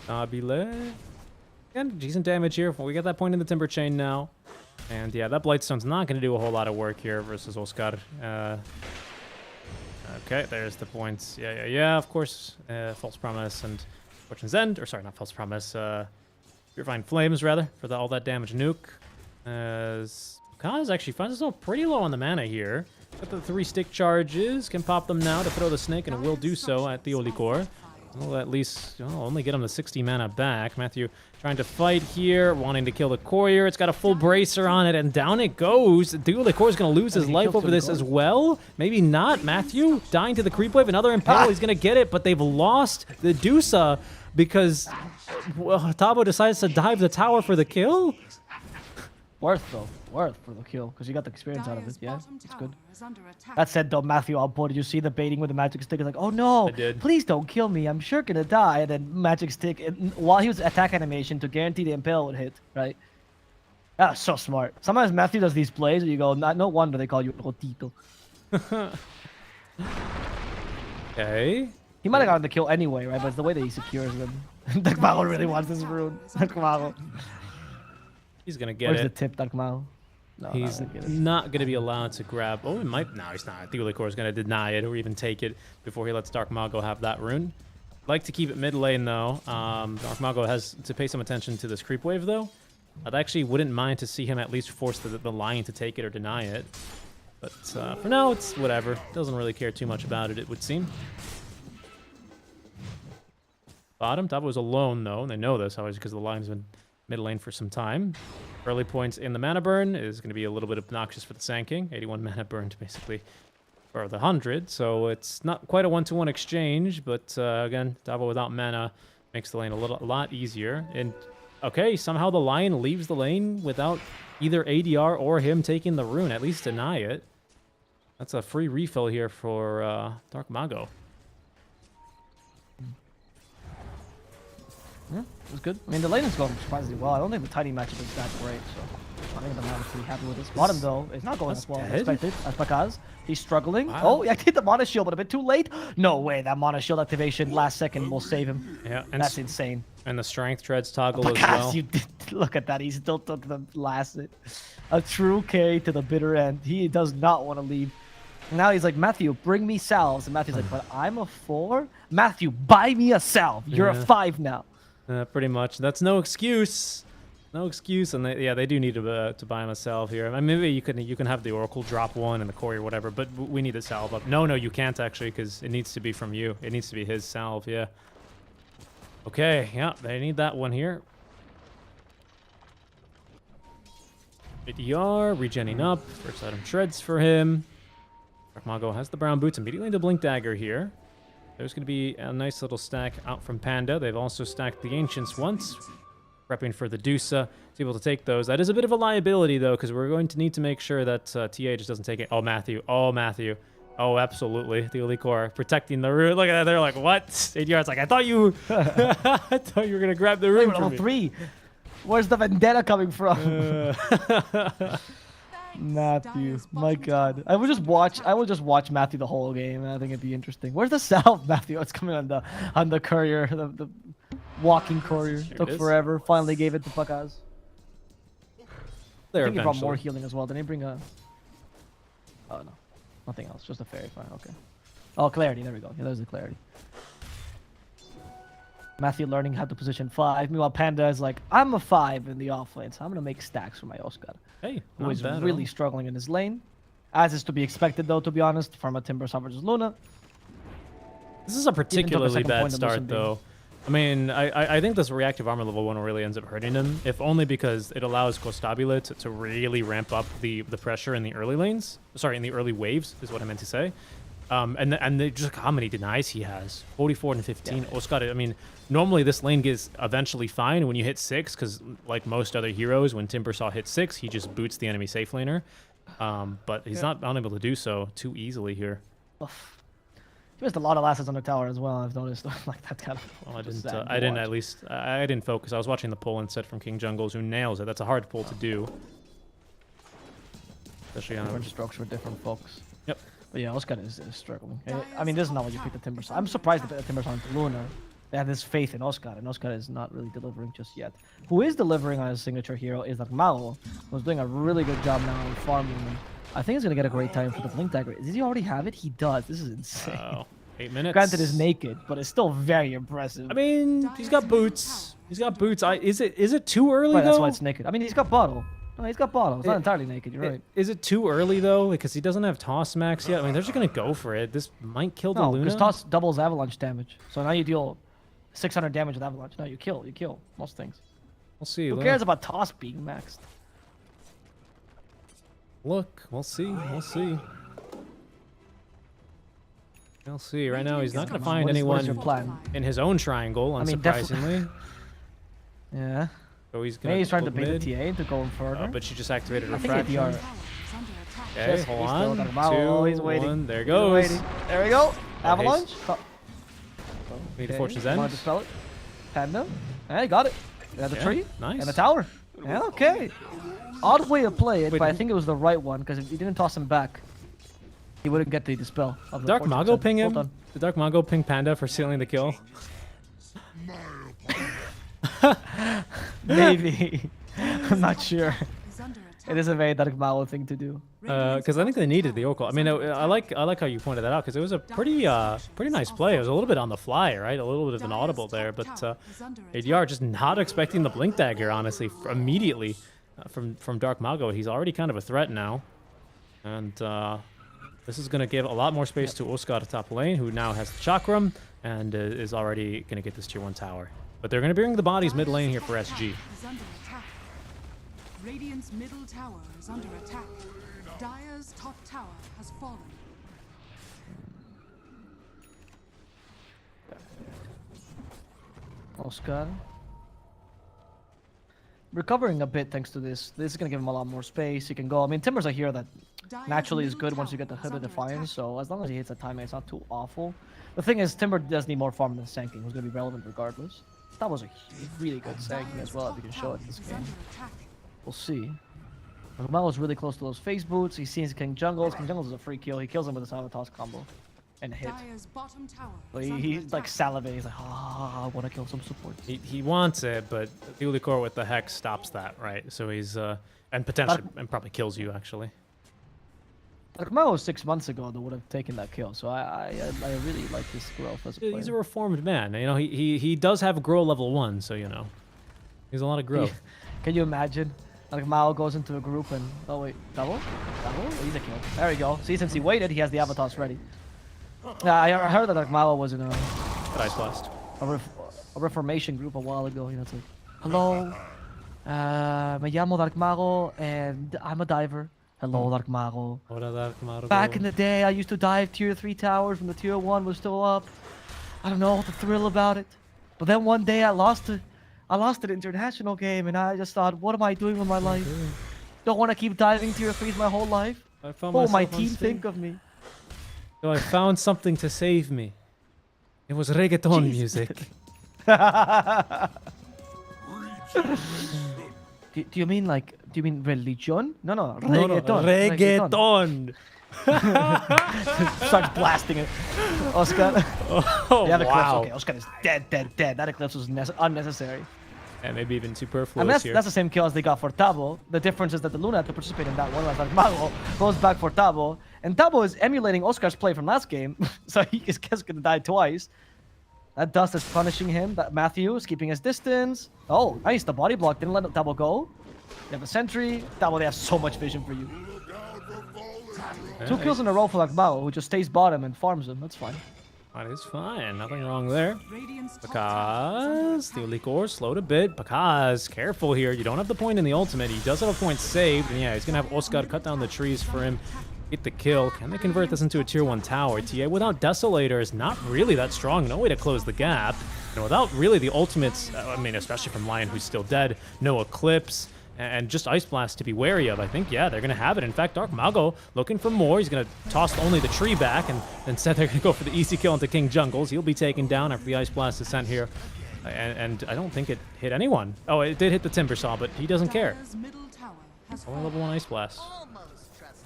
Stabile. And decent damage here. We got that point in the Timber Chain now. And yeah, that Blightstone's not going to do a whole lot of work here versus Oscar. Okay, there's the points. Yeah, of course. False Promise and Fortune's End. Or sorry, not False Promise. Purifying Flames, rather, for all that damage nuke. Kaz actually finds himself pretty low on the mana here. Got the 3 stick charges. Can pop them now to throw the snake, and it will do so at the Olicor. We'll at least only get him the 60 mana back. Matthew trying to fight here, wanting to kill the courier. It's got a full bracer on it, and down it goes. The Olicor is going to lose his life over this as well. Maybe not. Matthew dying to the creep wave. Another impale. He's going to get it, but they've lost the Dusa because Tabo decides to dive the tower for the kill. Worth, though. Worth for the kill, because you got the experience out of it. Yeah, Bottom it's good. tower is under attack. That said, though, Matthew outboard, did you see the baiting with the Magic Stick? It's like, oh no, I did. please don't kill me. I'm sure gonna die. And then Magic Stick, while he was attack animation to guarantee the Impale would hit, right? That's so smart. Sometimes Matthew does these plays where you go, no wonder they call you Rotito. Okay. He might have gotten the kill anyway, right? But it's the way that he secures them. Dark Mago really wants this rune. Dark Mago. He's going to get Where's it. the tip, Dark Mago? No, He's not gonna get it. not going to be allowed to grab... Oh, he might... No, he's not. I think Ulicor is going to deny it or even take it before he lets Dark Mago have that rune. Like to keep it mid lane, though. Dark Mago has to pay some attention to this creep wave, though. I actually wouldn't mind to see him at least force the Lion to take it or deny it. But for now, it's whatever. Doesn't really care too much about it, it would seem. Bottom, Tabo is alone, though. And they know this, obviously, because the Lion's been mid lane for some time. Early points in the mana burn is going to be a little bit obnoxious for the Sand King. 81 mana burned, basically, for the 100. So it's not quite a 1-to-1 exchange. But again, Tabo without mana makes the lane a lot easier. And okay, somehow the Lion leaves the lane without either ADR or him taking the rune. At least deny it. That's a free refill here for Dark Mago. Yeah, it was good. I mean, the lane is going surprisingly well. I don't think the tiny matchup is that great, so I think the man is pretty happy with this. Bottom, though, is not going as well as expected. As Bakaz, he's struggling. Wow. Oh, he activated the Mana Shield, but a bit too late. No way, that Mana Shield activation last second will save him. Yeah, and That's insane. And the strength treads toggle Bakaz, as well. you did look at that. He's still to the last. A true K to the bitter end. He does not want to leave Now he's like, Matthew, bring me salves. And Matthew's like, but I'm a 4? Matthew, buy me a salve. You're a Yeah. 5 now. Pretty much. That's no excuse. No excuse. And they do need to buy him a salve here. I mean, maybe you can have the Oracle drop one and the Courier, whatever, but we need a salve up. No, you can't actually, because it needs to be from you. It needs to be his salve, yeah. Okay, yeah, they need that one here. ADR, regenning up. First item shreds for him. Dark Mago has the brown boots. Immediately into Blink Dagger here. There's going to be a nice little stack out from Panda. They've also stacked the Ancients once. Prepping for the Dusa. To be able to take those. That is a bit of a liability, though, because we're going to need to make sure that TA just doesn't take it. Oh, Matthew. Oh, Matthew. Oh, absolutely. The Ulikor protecting the root. Look at that. They're like, what? ADR's like, I thought you I thought you were going to grab the root from Level me. 3. Where's the vendetta coming from? Matthew, my God, I would just watch Matthew the whole game. I think it'd be interesting. Where's the salve, Matthew? It's coming on the courier, the walking courier. Here Took it is. forever. Finally gave it to Pakaz. There I think he brought more eventually. healing as well. Didn't he bring a? Oh no, nothing else. Just a fairy fire. Okay. Oh, clarity. There we go. Yeah, there's the clarity. Matthew learning how to position 5. Meanwhile, Panda is like, I'm a 5 in the off lane, so I'm gonna make stacks for my Oscar. Hey, Who not is bad at really all. struggling in his lane. As is to be expected, though, to be honest, from a Timber versus Luna. This is a particularly second bad point of Moonbeam. start, though. I mean, I think this reactive armor level 1 really ends up hurting him, if only because it allows Constabulate to really ramp up the pressure in the early lanes. Sorry, in the early waves, is what I meant to say. And just how many denies he has. 44 and 15. Yeah. Oscar, I mean, normally this lane gets eventually fine when you hit 6, because like most other heroes, when Timbersaw hits 6, he just boots the enemy safe laner. But he's not unable to do so too easily here. Oof. He missed a lot of lasses on the tower as well, I've noticed. Like, that kind of... Well, just I sad to didn't watch. at least, I didn't focus. I was watching the pull instead from King Jungles, who nails it. That's a hard pull to do. Especially on Different strokes for different folks. Yep. But yeah, Oscar is struggling. I mean, this is not what you pick the Timbersaw. I'm surprised they put the Timbersaw into Luna. They have this faith in Oscar, and Oscar is not really delivering just yet. Who is delivering on his signature hero is like Mao, who's doing a really good job now in farming. I think he's going to get a great time for the Blink Dagger. Does he already have it? He does. This is insane. Wow. 8 minutes. Granted, it's naked, but it's still very impressive. I mean, he's got boots. He's got boots. Is it too early right, though? that's why it's naked. I mean, he's got bottle. No, he's got bottle. It's not entirely naked. You're right. Is it too early though? Because he doesn't have toss max yet. I mean, they're just gonna go for it. This might kill the No, Luna. because toss doubles avalanche damage. So now you deal 600 damage with avalanche. No, you kill most things. We'll see. Who Look. cares about toss being maxed? Look, we'll see. We'll see. We'll see. Right now, he's not gonna find What is anyone your plan? in his own triangle, I mean, unsurprisingly. Yeah. So he's gonna. Maybe he's trying to look bait mid. the TA into going further. But she just activated I think refraction. ADR. Tower is under attack. Okay, Yes, hold he's on. still talking about- oh, he's 2, waiting. 1. There He's goes. waiting. There we go. Avalanche. Need to Okay, force his wanna end. dispel it? Panda. Yeah, he got it. There's a Yeah, tree. nice. And a tower. Yeah, okay. Odd way to play it, Wait, but I think it was the right one, because if you didn't toss him back, he wouldn't get the dispel of the Dark fortune Mago send. ping Well him? done. Did Dark Mago ping Panda for sealing the kill? Maybe. I'm not sure. Is under attack. It is a very Dark Mago thing to do. Because I think they needed the Oracle. I mean, I like how you pointed that out, because it was a pretty nice play. It was a little bit on the fly, right? A little bit of an audible there, but ADR just not expecting the Blink Dagger, honestly, immediately from Dark Mago. He's already kind of a threat now, and this is going to give a lot more space to Oscar top lane, who now has the Chakram and is already going to get this tier 1 tower. But they're going to bring the bodies mid lane here for SG. Is under attack. Radiant's middle tower is under attack. Dire's top tower has fallen. Oscar. Recovering a bit thanks to this. This is going to give him a lot more space. He can go. I mean, Timber's a hero that naturally is good once you get the Hood of Defiance, so as long as he hits a timing, it's not too awful. The thing is, Timber does need more farm than Sanking, who's going to be relevant regardless. That was a really good Sanking as well, if we can show it this Is game. under attack. We'll see. Malo's really close to those face boots. He sees King Jungles. King Jungles is a free kill. He kills him with a Silent Toss combo. And a hit. Dire's bottom tower But is under he's like attack. salivating. He's like, I want to kill some support. He wants it, but the Ulikor with the Hex stops that, right? So he's and potentially and probably kills you actually. Like Mao 6 months ago that would have taken that kill. So I really like his growth as a player. He's a reformed man. You know, he does have grow level 1, so you know, he's a lot of growth. Can you imagine? Like Mao goes into a group and oh wait, double? Oh, he's a kill. There we go. See, since he waited, he has the avatars ready. Yeah, I heard that like Mao was in Ice blast. a reformation group a while ago. You know, it's like, hello, me llamo Dark Mago and I'm a diver. Hello, Dark Mago. Back in the day, I used to dive tier 3 towers when the tier 1 was still up. I don't know what the thrill about it. But then one day I lost an international game and I just thought, what am I doing with my life? Don't want to keep diving tier 3s my whole life. What will my team think of me? So I found something to save me. It was reggaeton music. Do you mean like, do you mean religion? No, Reggaeton. reggaeton. Starts blasting it. Oscar. Oh, Yeah, the eclipse. wow. Okay, Oscar is dead. That eclipse was unnecessary. And maybe even superfluous And that's here. the same kill as they got for Tabo. The difference is that the Luna had to participate in that one. Like Mago goes back for Tabo. And Tabo is emulating Oscar's play from last game. So he is just going to die twice. That dust is punishing him. That Matthew is keeping his distance. Oh, nice. The body block didn't let Tabo go. They have a sentry. Tabo, they have so much vision for you. Yeah, 2 kills in a row for like Mao, who just stays bottom and farms him. That's fine. That is fine. Nothing wrong there. Radiant's top tower Because the Licor slowed a bit. Because careful here. You don't have the point in the ultimate. He does have a point saved. And yeah, he's going to have Oscar cut down the trees for him. Get the kill. Can they convert this into a tier 1 tower? TA without Desolator is not really that strong. No way to close the gap. And without really the ultimates, I mean, especially from Lion, who's still dead, no Eclipse, and just Ice Blast to be wary of. I think, yeah, they're going to have it. In fact, Dark Mago looking for more. He's going to toss only the tree back, and instead they're going to go for the easy kill into King Jungles. He'll be taken down after the Ice Blast is sent here. And I don't think it hit anyone. Oh, it did hit the Timber Saw, but he doesn't care. Dyer's middle tower has Only fallen. level 1 Ice Blast. Almost trust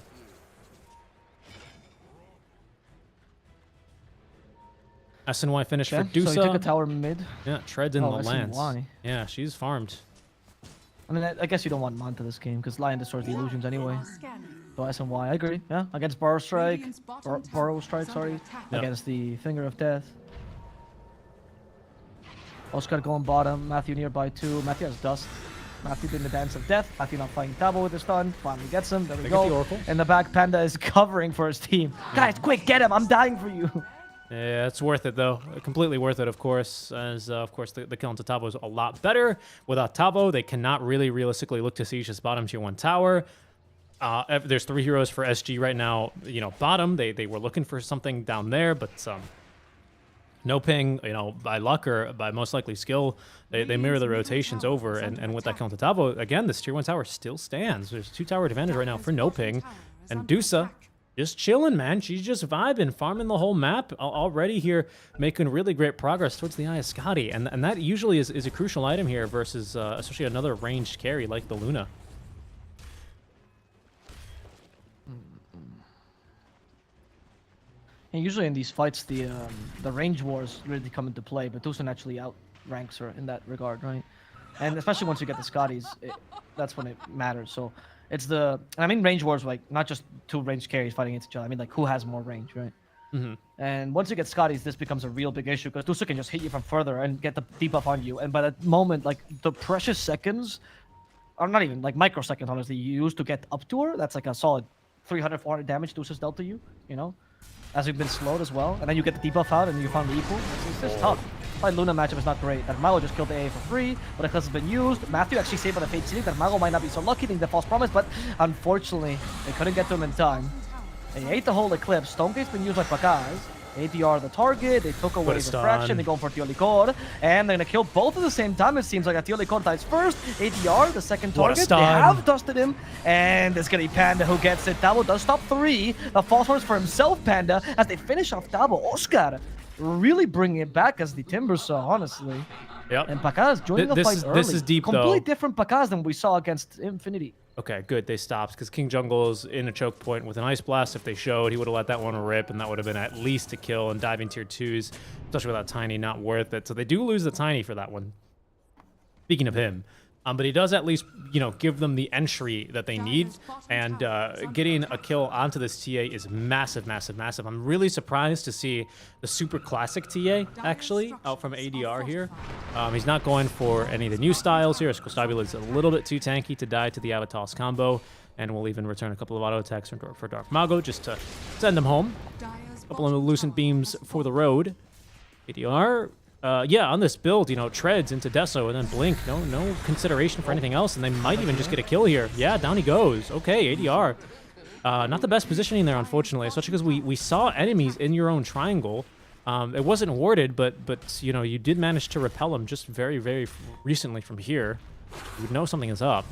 you. SNY finish for Okay, so he took a Dusa. tower mid. Yeah, treads in Oh, the I see lands. why. Yeah, she's farmed. I mean, I guess you don't want Manta this game, because Lion destroys the illusions anyway. Scanning. So S and Y, I agree. Yeah, against Burrow Strike. Radiant's bottom Burrow tower Strike, is under sorry. attack. Yeah. Against the Finger of Death. Oscar going bottom. Matthew nearby too. Matthew has dust. Matthew doing the dance of death. Matthew not fighting Tabo with his stun. Finally gets him. There we They get the go. Oracle. In the back, Panda is covering for his team. Guys, quick, get him. I'm dying for you. Yeah, it's worth it, though. Completely worth it, of course, as, of course, the kill into Tabo is a lot better. Without Tabo, they cannot really realistically look to siege this bottom tier 1 tower. There's 3 heroes for SG right now, you know, bottom. They were looking for something down there, but NoPing, you know, by luck or by most likely skill, they mirror the rotations over. And with that kill into Tabo, again, this tier 1 tower still stands. There's 2 tower advantage right now for NoPing. And Dusa, just chilling, man. She's just vibing, farming the whole map already here, making really great progress towards the Eye of Scotty. And that usually is a crucial item here versus especially another ranged carry like the Luna. And usually in these fights, the range wars really come into play, but Dusan actually outranks her in that regard, right? And especially once you get the Scotties, that's when it matters. So it's I mean range wars, like not just 2 range carries fighting against each other. I mean like who has more range, right? Mm-hmm. And once you get Scotties, this becomes a real big issue because Dusa can just hit you from further and get the debuff on you. And by that moment, like the precious seconds, or not even like microseconds, honestly, you use to get up to her, that's like a solid 300, 400 damage Dusa's dealt to you, you know? As you've been slowed as well, and then you get the debuff out and you finally equal. It's just tough. My Luna matchup is not great. That Mago just killed the AA for free, but Eclipse has been used. Matthew actually saved by the Fate Ceiling. That Mago might not be so lucky, being the false promise, but unfortunately, they couldn't get to him in time. They ate the whole Eclipse. Stonegate's been used by Pakaz. ADR the target, they took away But Refraction, they go for Tío Licor, and they're gonna kill both at the same time. It seems like Tío Licor dies first. ADR, the second What a target, they stun. have dusted him, and it's gonna be Panda who gets it. Dabo does stop 3. The false one is for himself, Panda, as they finish off Dabo. Oscar really bringing it back as the Timber Saw, honestly. Yep. And Pakaz joining the This- fight early. this is deep, Completely though. different Pakaz than we saw against Infinity. Okay, good. They stopped because King Jungle's in a choke point with an Ice Blast. If they showed, he would have let that one rip, and that would have been at least a kill. And diving tier 2s, especially without Tiny, not worth it. So they do lose the Tiny for that one. Speaking of him, But he does at least, you know, give them the entry that they need. And getting a kill onto this TA is massive, massive, massive. I'm really surprised to see the super classic TA, actually, out from ADR here. He's not going for any of the new styles here. Constabule is a little bit too tanky to die to the Avatos combo. And we'll even return a couple of auto attacks for Dark Mago just to send him home. A couple of Lucent Beams for the road. ADR, yeah, on this build, you know, treads into Deso and then Blink. No consideration for anything else, and they might even just get a kill here. Yeah, down he goes. Okay, ADR. Not the best positioning there, unfortunately, especially because we saw enemies in your own triangle. It wasn't warded, but you know, you did manage to repel them just very, very recently from here. You would know something is up.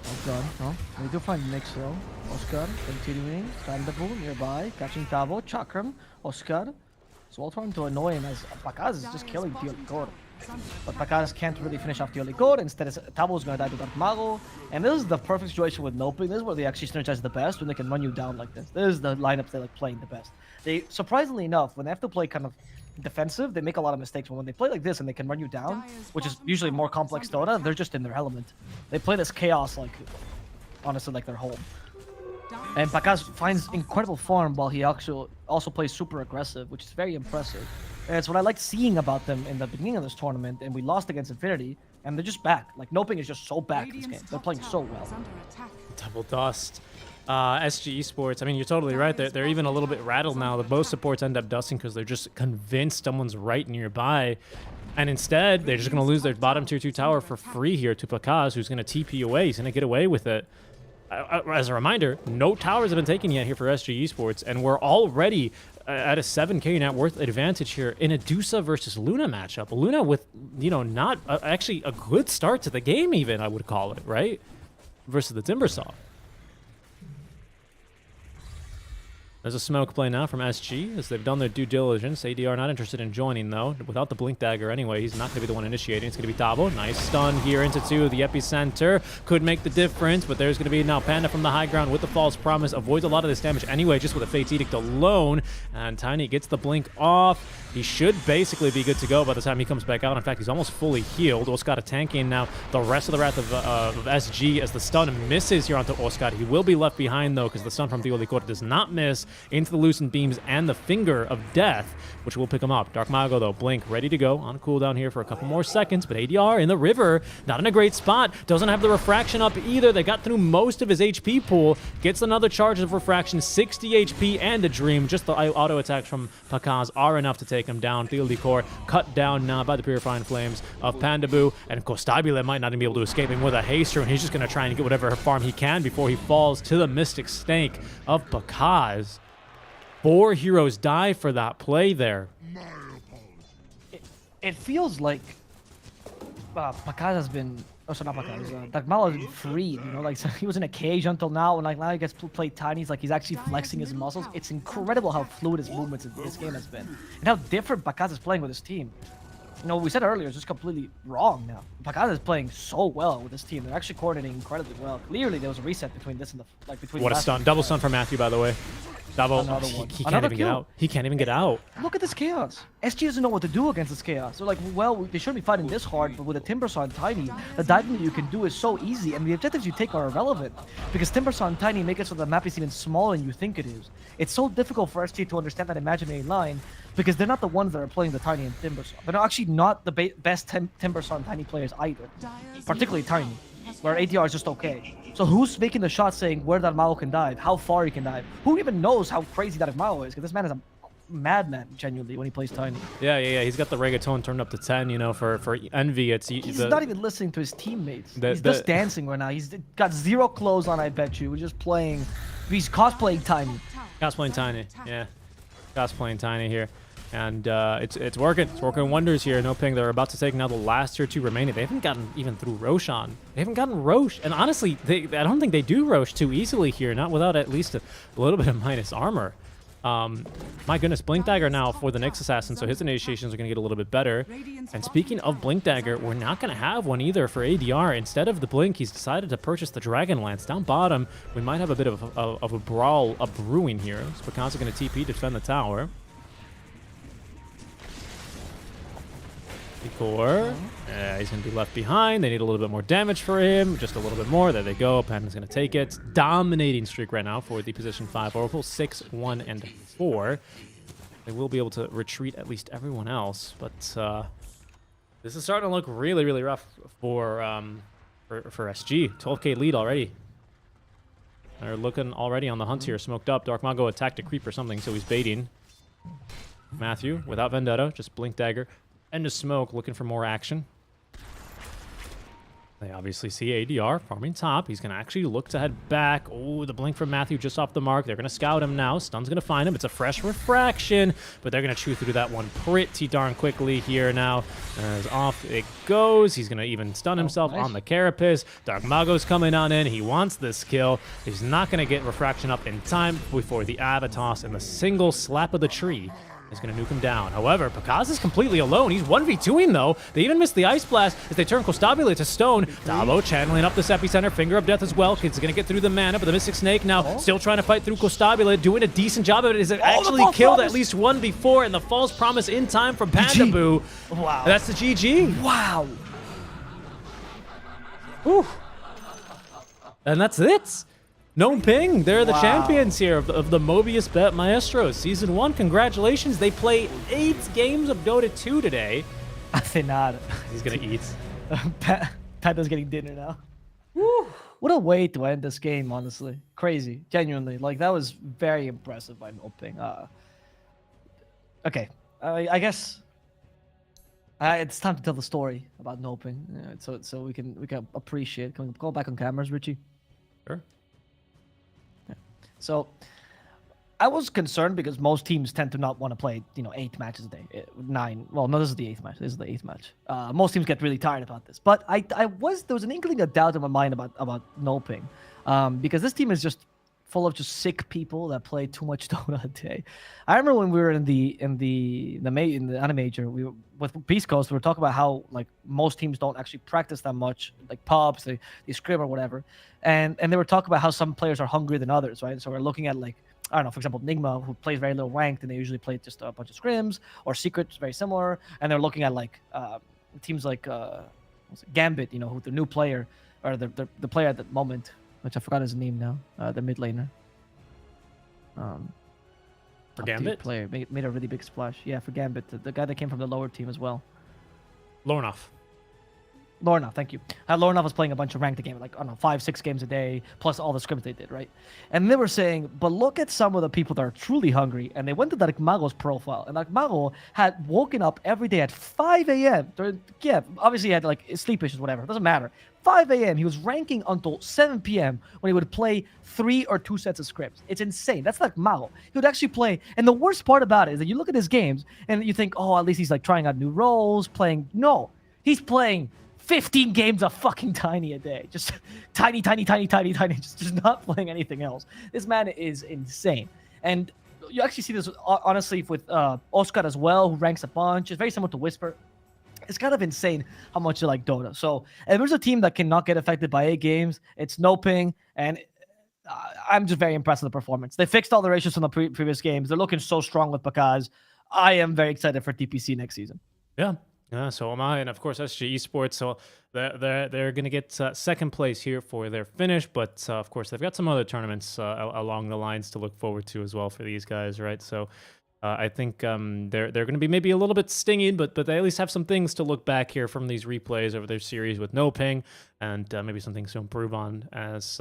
Oh god, no. We do find Nyx though. Oscar continuing, Standable nearby, catching Tavo, Chakram, Oscar. So all trying to annoy him as Pakaz is just killing Teolicor. But Pakaz can't really finish off Teolicor. Instead, Tavo's gonna die to Dark Mago. And this is the perfect situation with NoPing. This is where they actually synergize the best, when they can run you down like this. This is the lineups they like playing the best. They, surprisingly enough, when they have to play kind of defensive, they make a lot of mistakes. But when they play like this and they can run you down, which is usually more complex Dota, they're just in their element. They play this chaos like, honestly, like their home. And Pakaz finds incredible form while he actually also plays super aggressive, which is very impressive. And it's what I liked seeing about them in the beginning of this tournament, and we lost against Infinity, and they're just back. Like, NoPing is just so back this game. They're playing so well. Double dust. SG Esports, I mean, you're totally right. They're even a little bit rattled now. The both supports end up dusting because they're just convinced someone's right nearby. And instead, they're just going to lose their bottom tier 2 tower for free here to Pakaz, who's going to TP away. He's going to get away with it. As a reminder, no towers have been taken yet here for SG Esports, and we're already at a 7k net worth advantage here in a Dusa versus Luna matchup. Luna with, you know, not actually a good start to the game even, I would call it, right? Versus the Timbersaw. There's a smoke play now from SG as they've done their due diligence. ADR not interested in joining, though. Without the Blink Dagger anyway, he's not going to be the one initiating. It's going to be Tavo. Nice stun here into 2. The epicenter could make the difference, but there's going to be now Panda from the high ground with the false promise. Avoids a lot of this damage anyway, just with a Fate's Edict alone. And Tiny gets the Blink off. He should basically be good to go by the time he comes back out. In fact, he's almost fully healed. Oscar tanking now the rest of the wrath of SG as the stun misses here onto Oscar. He will be left behind, though, because the stun from Teolicor does not miss into the Lucent Beams and the Finger of Death, which will pick him up. Dark Mago, though, Blink ready to go on cooldown here for a couple more seconds, but ADR in the river, not in a great spot. Doesn't have the refraction up either. They got through most of his HP pool. Gets another charge of refraction, 60 HP and a dream. Just the auto attacks from Pakaz are enough to take him down. Teolicor cut down now by the purifying flames of Pandaboo, and Constabule might not even be able to escape him with a haster, and he's just going to try and get whatever farm he can before he falls to the Mystic Snake of Pakaz. 4 heroes die for that play there. It feels like Pakaz has been, oh, sorry, not Pakaz, Dagmala has been freed, you know, like, so he was in a cage until now, and like now he gets to play Tiny, like he's actually flexing his muscles. It's incredible how fluid his movements in this game has been, and how different Pakaz is playing with his team. You know, we said earlier, it's just completely wrong now. Pakaz is playing so well with his team. They're actually coordinating incredibly well. Clearly, there was a reset between this and the, like, between What a stun. Double stun from Matthew, by the way. Double. Another one. He can't even get out. He can't even get out. Look at this chaos. SG doesn't know what to do against this chaos. They're like, well, they shouldn't be fighting this hard, but with a Timbersaw and Tiny, the diving that you can do is so easy, and the objectives you take are irrelevant. Because Timbersaw and Tiny make it so the map is even smaller than you think it is. It's so difficult for SG to understand that imaginary line, because they're not the ones that are playing the Tiny and Timbersaw. They're actually not the best Timbersaw and Tiny players either. Particularly Tiny, where ADR is just okay. So who's making the shot saying where that Mao can dive, how far he can dive? Who even knows how crazy that Mao is? Because this man is a madman, genuinely, when he plays Tiny. Yeah. He's got the reggaeton turned up to 10, you know, for Envy. He's not even listening to his teammates. He's just dancing right now. He's got 0 clothes on, I bet you. We're just playing. He's cosplaying Tiny. Cosplaying Tiny, yeah. Cosplaying Tiny here. And it's working. It's working wonders here. NoPing, they're about to take now the last tier 2 remaining. They haven't gotten even through Roshan. They haven't gotten Rosh. And honestly, I don't think they do Rosh too easily here. Not without at least a little bit of minus armor. My goodness, Blink Dagger now for the Nyx Assassin, so his initiations are going to get a little bit better. And speaking of Blink Dagger, we're not going to have one either for ADR. Instead of the Blink, he's decided to purchase the Dragon Lance. Down bottom, we might have a bit of a brawl brewing here. So Pakaz going to TP to defend the tower. Core. He's going to be left behind. They need a little bit more damage for him. Just a little bit more. There they go. Panda's going to take it. Dominating streak right now for the position 5 Oracle. 6, 1, and 4. They will be able to retreat at least everyone else. But this is starting to look really, really rough for SG. 12k lead already. They're looking already on the hunt here. Smoked up. Dark Mago attacked a creep or something, so he's baiting. Matthew, without Vendetta, just Blink Dagger. End of smoke, looking for more action. They obviously see ADR farming top. He's going to actually look to head back. Oh, the blink from Matthew just off the mark. They're going to scout him now. Stun's going to find him. It's a fresh refraction, but they're going to chew through that one pretty darn quickly here now. As off it goes. He's going to even stun himself on the Carapace. Dark Mago's coming on in. He wants this kill. He's not going to get refraction up in time before the Avatos and the single slap of the tree is going to nuke him down. However, Pakaz is completely alone. He's 1v2ing, though. They even missed the Ice Blast as they turn Constabulate to stone. Dabo channeling up this epicenter. Finger of Death as well. He's going to get through the mana, but the Mystic Snake now still trying to fight through Constabulate, doing a decent job of it. Is it actually killed at least one before, and the False Promise in time from Panda Boo. Wow. That's the GG. Wow. Whew. And that's it. NoPing, they're the champions here of the Mobius.bet Maestros. Season 1, congratulations. They play 8 games of Dota 2 today. Afinado. He's going to eat. Panda's getting dinner now. Woo. What a way to end this game, honestly. Crazy. Genuinely. Like, that was very impressive by NoPing. Okay. I guess it's time to tell the story about NoPing. So we can appreciate. Can we go back on cameras, Richie? Sure. So I was concerned because most teams tend to not want to play, 8 matches a day. 9. Well, no, this is the 8th match. This is the 8th match. Most teams get really tired about this. But there was an inkling of doubt in my mind about NoPing. Because this team is just full of just sick people that play too much Dota a day. I remember when we were in the Animajor, we were with Beast Coast, we were talking about how like most teams don't actually practice that much, like pubs, they scrim or whatever. And they were talking about how some players are hungrier than others, right? So we're looking at like, I don't know, for example, Nigma, who plays very little ranked, and they usually play just a bunch of scrims, or Secret's very similar. And they're looking at like teams like Gambit, who the new player, or the player at the moment, which I forgot his name now, the mid laner. For Gambit? Player made a really big splash. Yeah, for Gambit, the guy that came from the lower team as well. Lornoff. Lorna, thank you. Lorna was playing a bunch of ranked games, like, I don't know, 5-6 games a day, plus all the scrims they did, right? And they were saying, but look at some of the people that are truly hungry. And they went to Dark Mago's profile, and Dark Mago had woken up every day at 5 a.m. Yeah, obviously he had like sleep issues, whatever. It doesn't matter. 5 a.m. He was ranking until 7 p.m. when he would play 3 or 2 sets of scripts. It's insane. That's like Mago. He would actually play. And the worst part about it is that you look at his games and you think, oh, at least he's like trying out new roles, playing. No, he's playing 15 games of fucking Tiny a day. Just tiny, just not playing anything else. This man is insane. And you actually see this, honestly, with Oscar as well, who ranks a bunch. It's very similar to Whisper. It's kind of insane how much you like Dota. So if there's a team that cannot get affected by 8 games, it's NoPing, and I'm just very impressed with the performance. They fixed all the ratios from the previous games. They're looking so strong with Pakaz. I am very excited for TPC next season. Yeah. So am I, and of course SG Esports. So they're going to get second place here for their finish, but of course they've got some other tournaments along the lines to look forward to as well for these guys, right? So I think they're going to be maybe a little bit stinging, but they at least have some things to look back here from these replays over their series with NoPing, and maybe some things to improve on as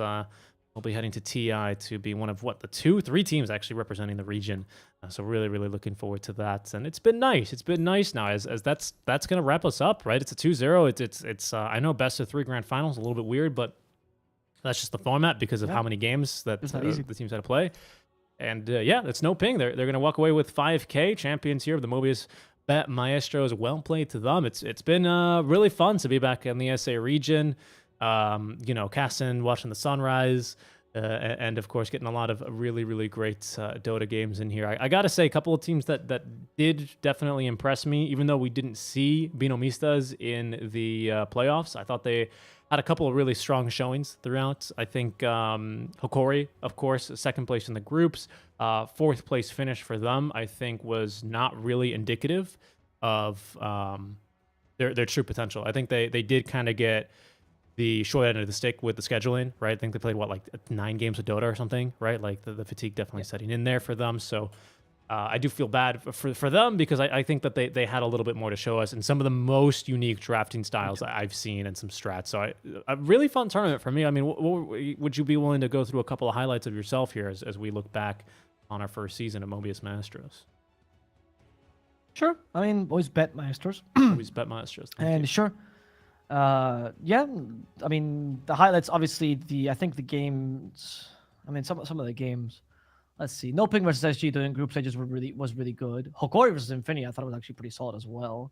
we'll be heading to TI to be one of the 2-3 teams actually representing the region. So really looking forward to that. And it's been nice. It's been nice now as that's going to wrap us up, right? It's a 2-0. It's I know best of 3 grand finals a little bit weird, but that's just the format because of how many games that the teams had to play. And yeah, it's NoPing. They're going to walk away with 5K, champions here of the Mobius.bet Maestros. Well played to them. It's been really fun to be back in the SA region. Casting, watching the sunrise, and of course getting a lot of really great Dota games in here. I gotta say, a couple of teams that did definitely impress me, even though we didn't see Binomistas in the playoffs. I thought they had a couple of really strong showings throughout. I think Hokori, of course, 2nd place in the groups, 4th place finish for them, I think was not really indicative of their true potential. I think they did kind of get the short end of the stick with the scheduling, right? I think they played like 9 games of Dota or something, right? Like the fatigue definitely setting in there for them. So I do feel bad for them because I think that they had a little bit more to show us and some of the most unique drafting styles I've seen and some strats. So a really fun tournament for me. I mean, would you be willing to go through a couple of highlights of yourself here as we look back on our first season of Mobius Maestros? Sure. I mean, always bet Maestros. Mobius.bet Maestros. And sure. Yeah. I mean, the highlights, obviously, I think the games. I mean, some of the games. Let's see. NoPing versus SG during group stages was really good. Hokori versus Infinity, I thought it was actually pretty solid as well.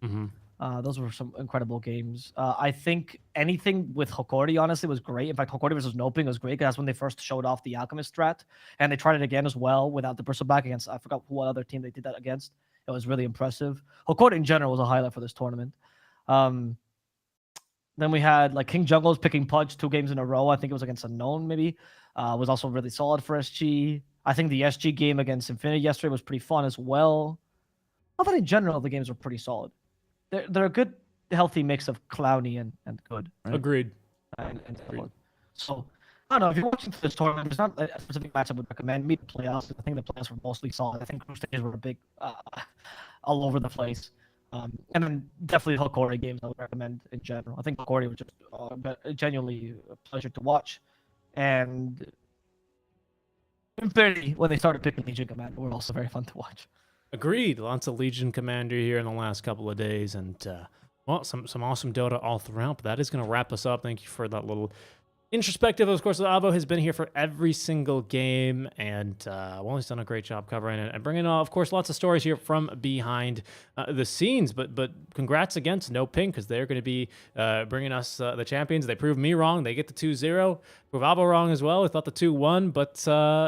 Those were some incredible games. I think anything with Hokori, honestly, was great. In fact, Hokori versus NoPing was great because that's when they first showed off the Alchemist strat. And they tried it again as well without the bristleback against, I forgot what other team they did that against. It was really impressive. Hokori in general was a highlight for this tournament. Then we had like King Jungle's picking Pudge 2 games in a row. I think it was against Unknown, maybe. Was also really solid for SG. I think the SG game against Infinity yesterday was pretty fun as well. I thought in general the games were pretty solid. They're a good, healthy mix of clowny and good. Right? Agreed. And so, I don't know. If you're watching this tournament, there's not a specific match I would recommend. Meet the playoffs. I think the playoffs were mostly solid. I think group stages were a big, all over the place. And then definitely the Hokori games I would recommend in general. I think Hokori was just genuinely a pleasure to watch. And Infinity, when they started picking Legion Commander, were also very fun to watch. Agreed. Lots of Legion Commander here in the last couple of days. And, well, some awesome Dota all throughout. But that is going to wrap us up. Thank you for that little introspective. Of course, Avo has been here for every single game, and well, he's done a great job covering it and bringing, of course, lots of stories here from behind the scenes. But congrats again to NoPing, because they're going to be bringing us the champions. They proved me wrong. They get the 2-0. Prove Avo wrong as well. I thought the 2-1, but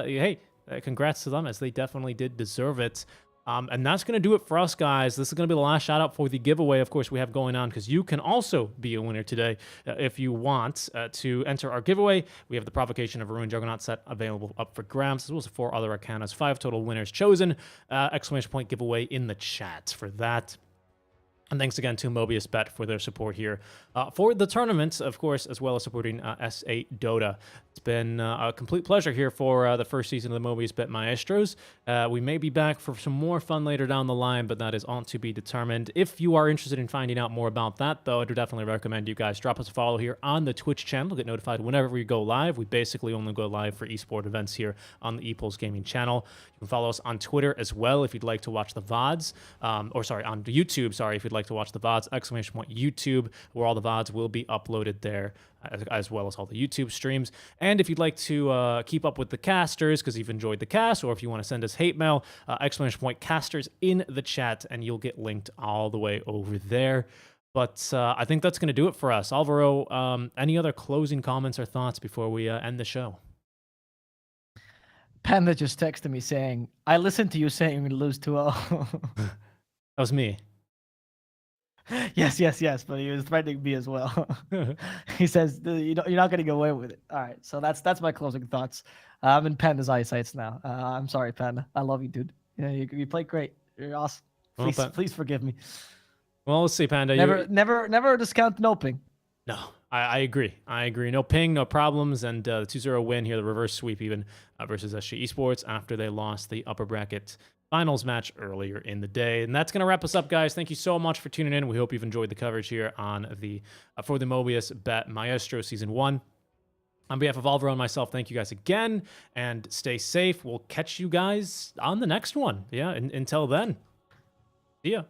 hey, congrats to them, as they definitely did deserve it. And that's going to do it for us, guys. This is going to be the last shout out for the giveaway, of course, we have going on, because you can also be a winner today if you want to enter our giveaway. We have the Provocation of a Ruined Juggernaut set available up for grabs, as well as 4 other Arcanas, 5 total winners chosen. Exclamation point giveaway in the chat for that. And thanks again to Mobius.bet for their support here for the tournament, of course, as well as supporting S8 Dota. It's been a complete pleasure here for the first season of the Mobius.bet Maestros. We may be back for some more fun later down the line, but that is on to be determined. If you are interested in finding out more about that, though, I do definitely recommend you guys drop us a follow here on the Twitch channel. Get notified whenever we go live. We basically only go live for esport events here on the ePulse Gaming channel. You can follow us on Twitter as well if you'd like to watch the VODs. On YouTube, if you'd like to watch the VODs, exclamation point YouTube, where all the VODs will be uploaded there, as well as all the YouTube streams. And if you'd like to keep up with the casters, because you've enjoyed the cast, or if you want to send us hate mail, exclamation point casters in the chat, and you'll get linked all the way over there. But I think that's going to do it for us. Alvaro, any other closing comments or thoughts before we end the show? Panda just texted me saying, I listened to you saying you're going to lose 2-0. That was me. Yes, but he was threatening me as well. He says, you're not going to get away with it. All right, so that's my closing thoughts. I'm in Panda's eyesights now. I'm sorry, Panda. I love you, dude. You played great. You're awesome. Please forgive me. Well, let's see, Panda. Never discount NoPing. No, I agree. No ping, no problems, and the 2-0 win here, the reverse sweep even, versus SG Esports after they lost the upper bracket finals match earlier in the day. And that's going to wrap us up, guys. Thank you so much for tuning in. We hope you've enjoyed the coverage here on the for the Mobius.bet Maestro Season 1. On behalf of Alvaro and myself, thank you guys again, and stay safe. We'll catch you guys on the next one. Yeah, until then, see ya.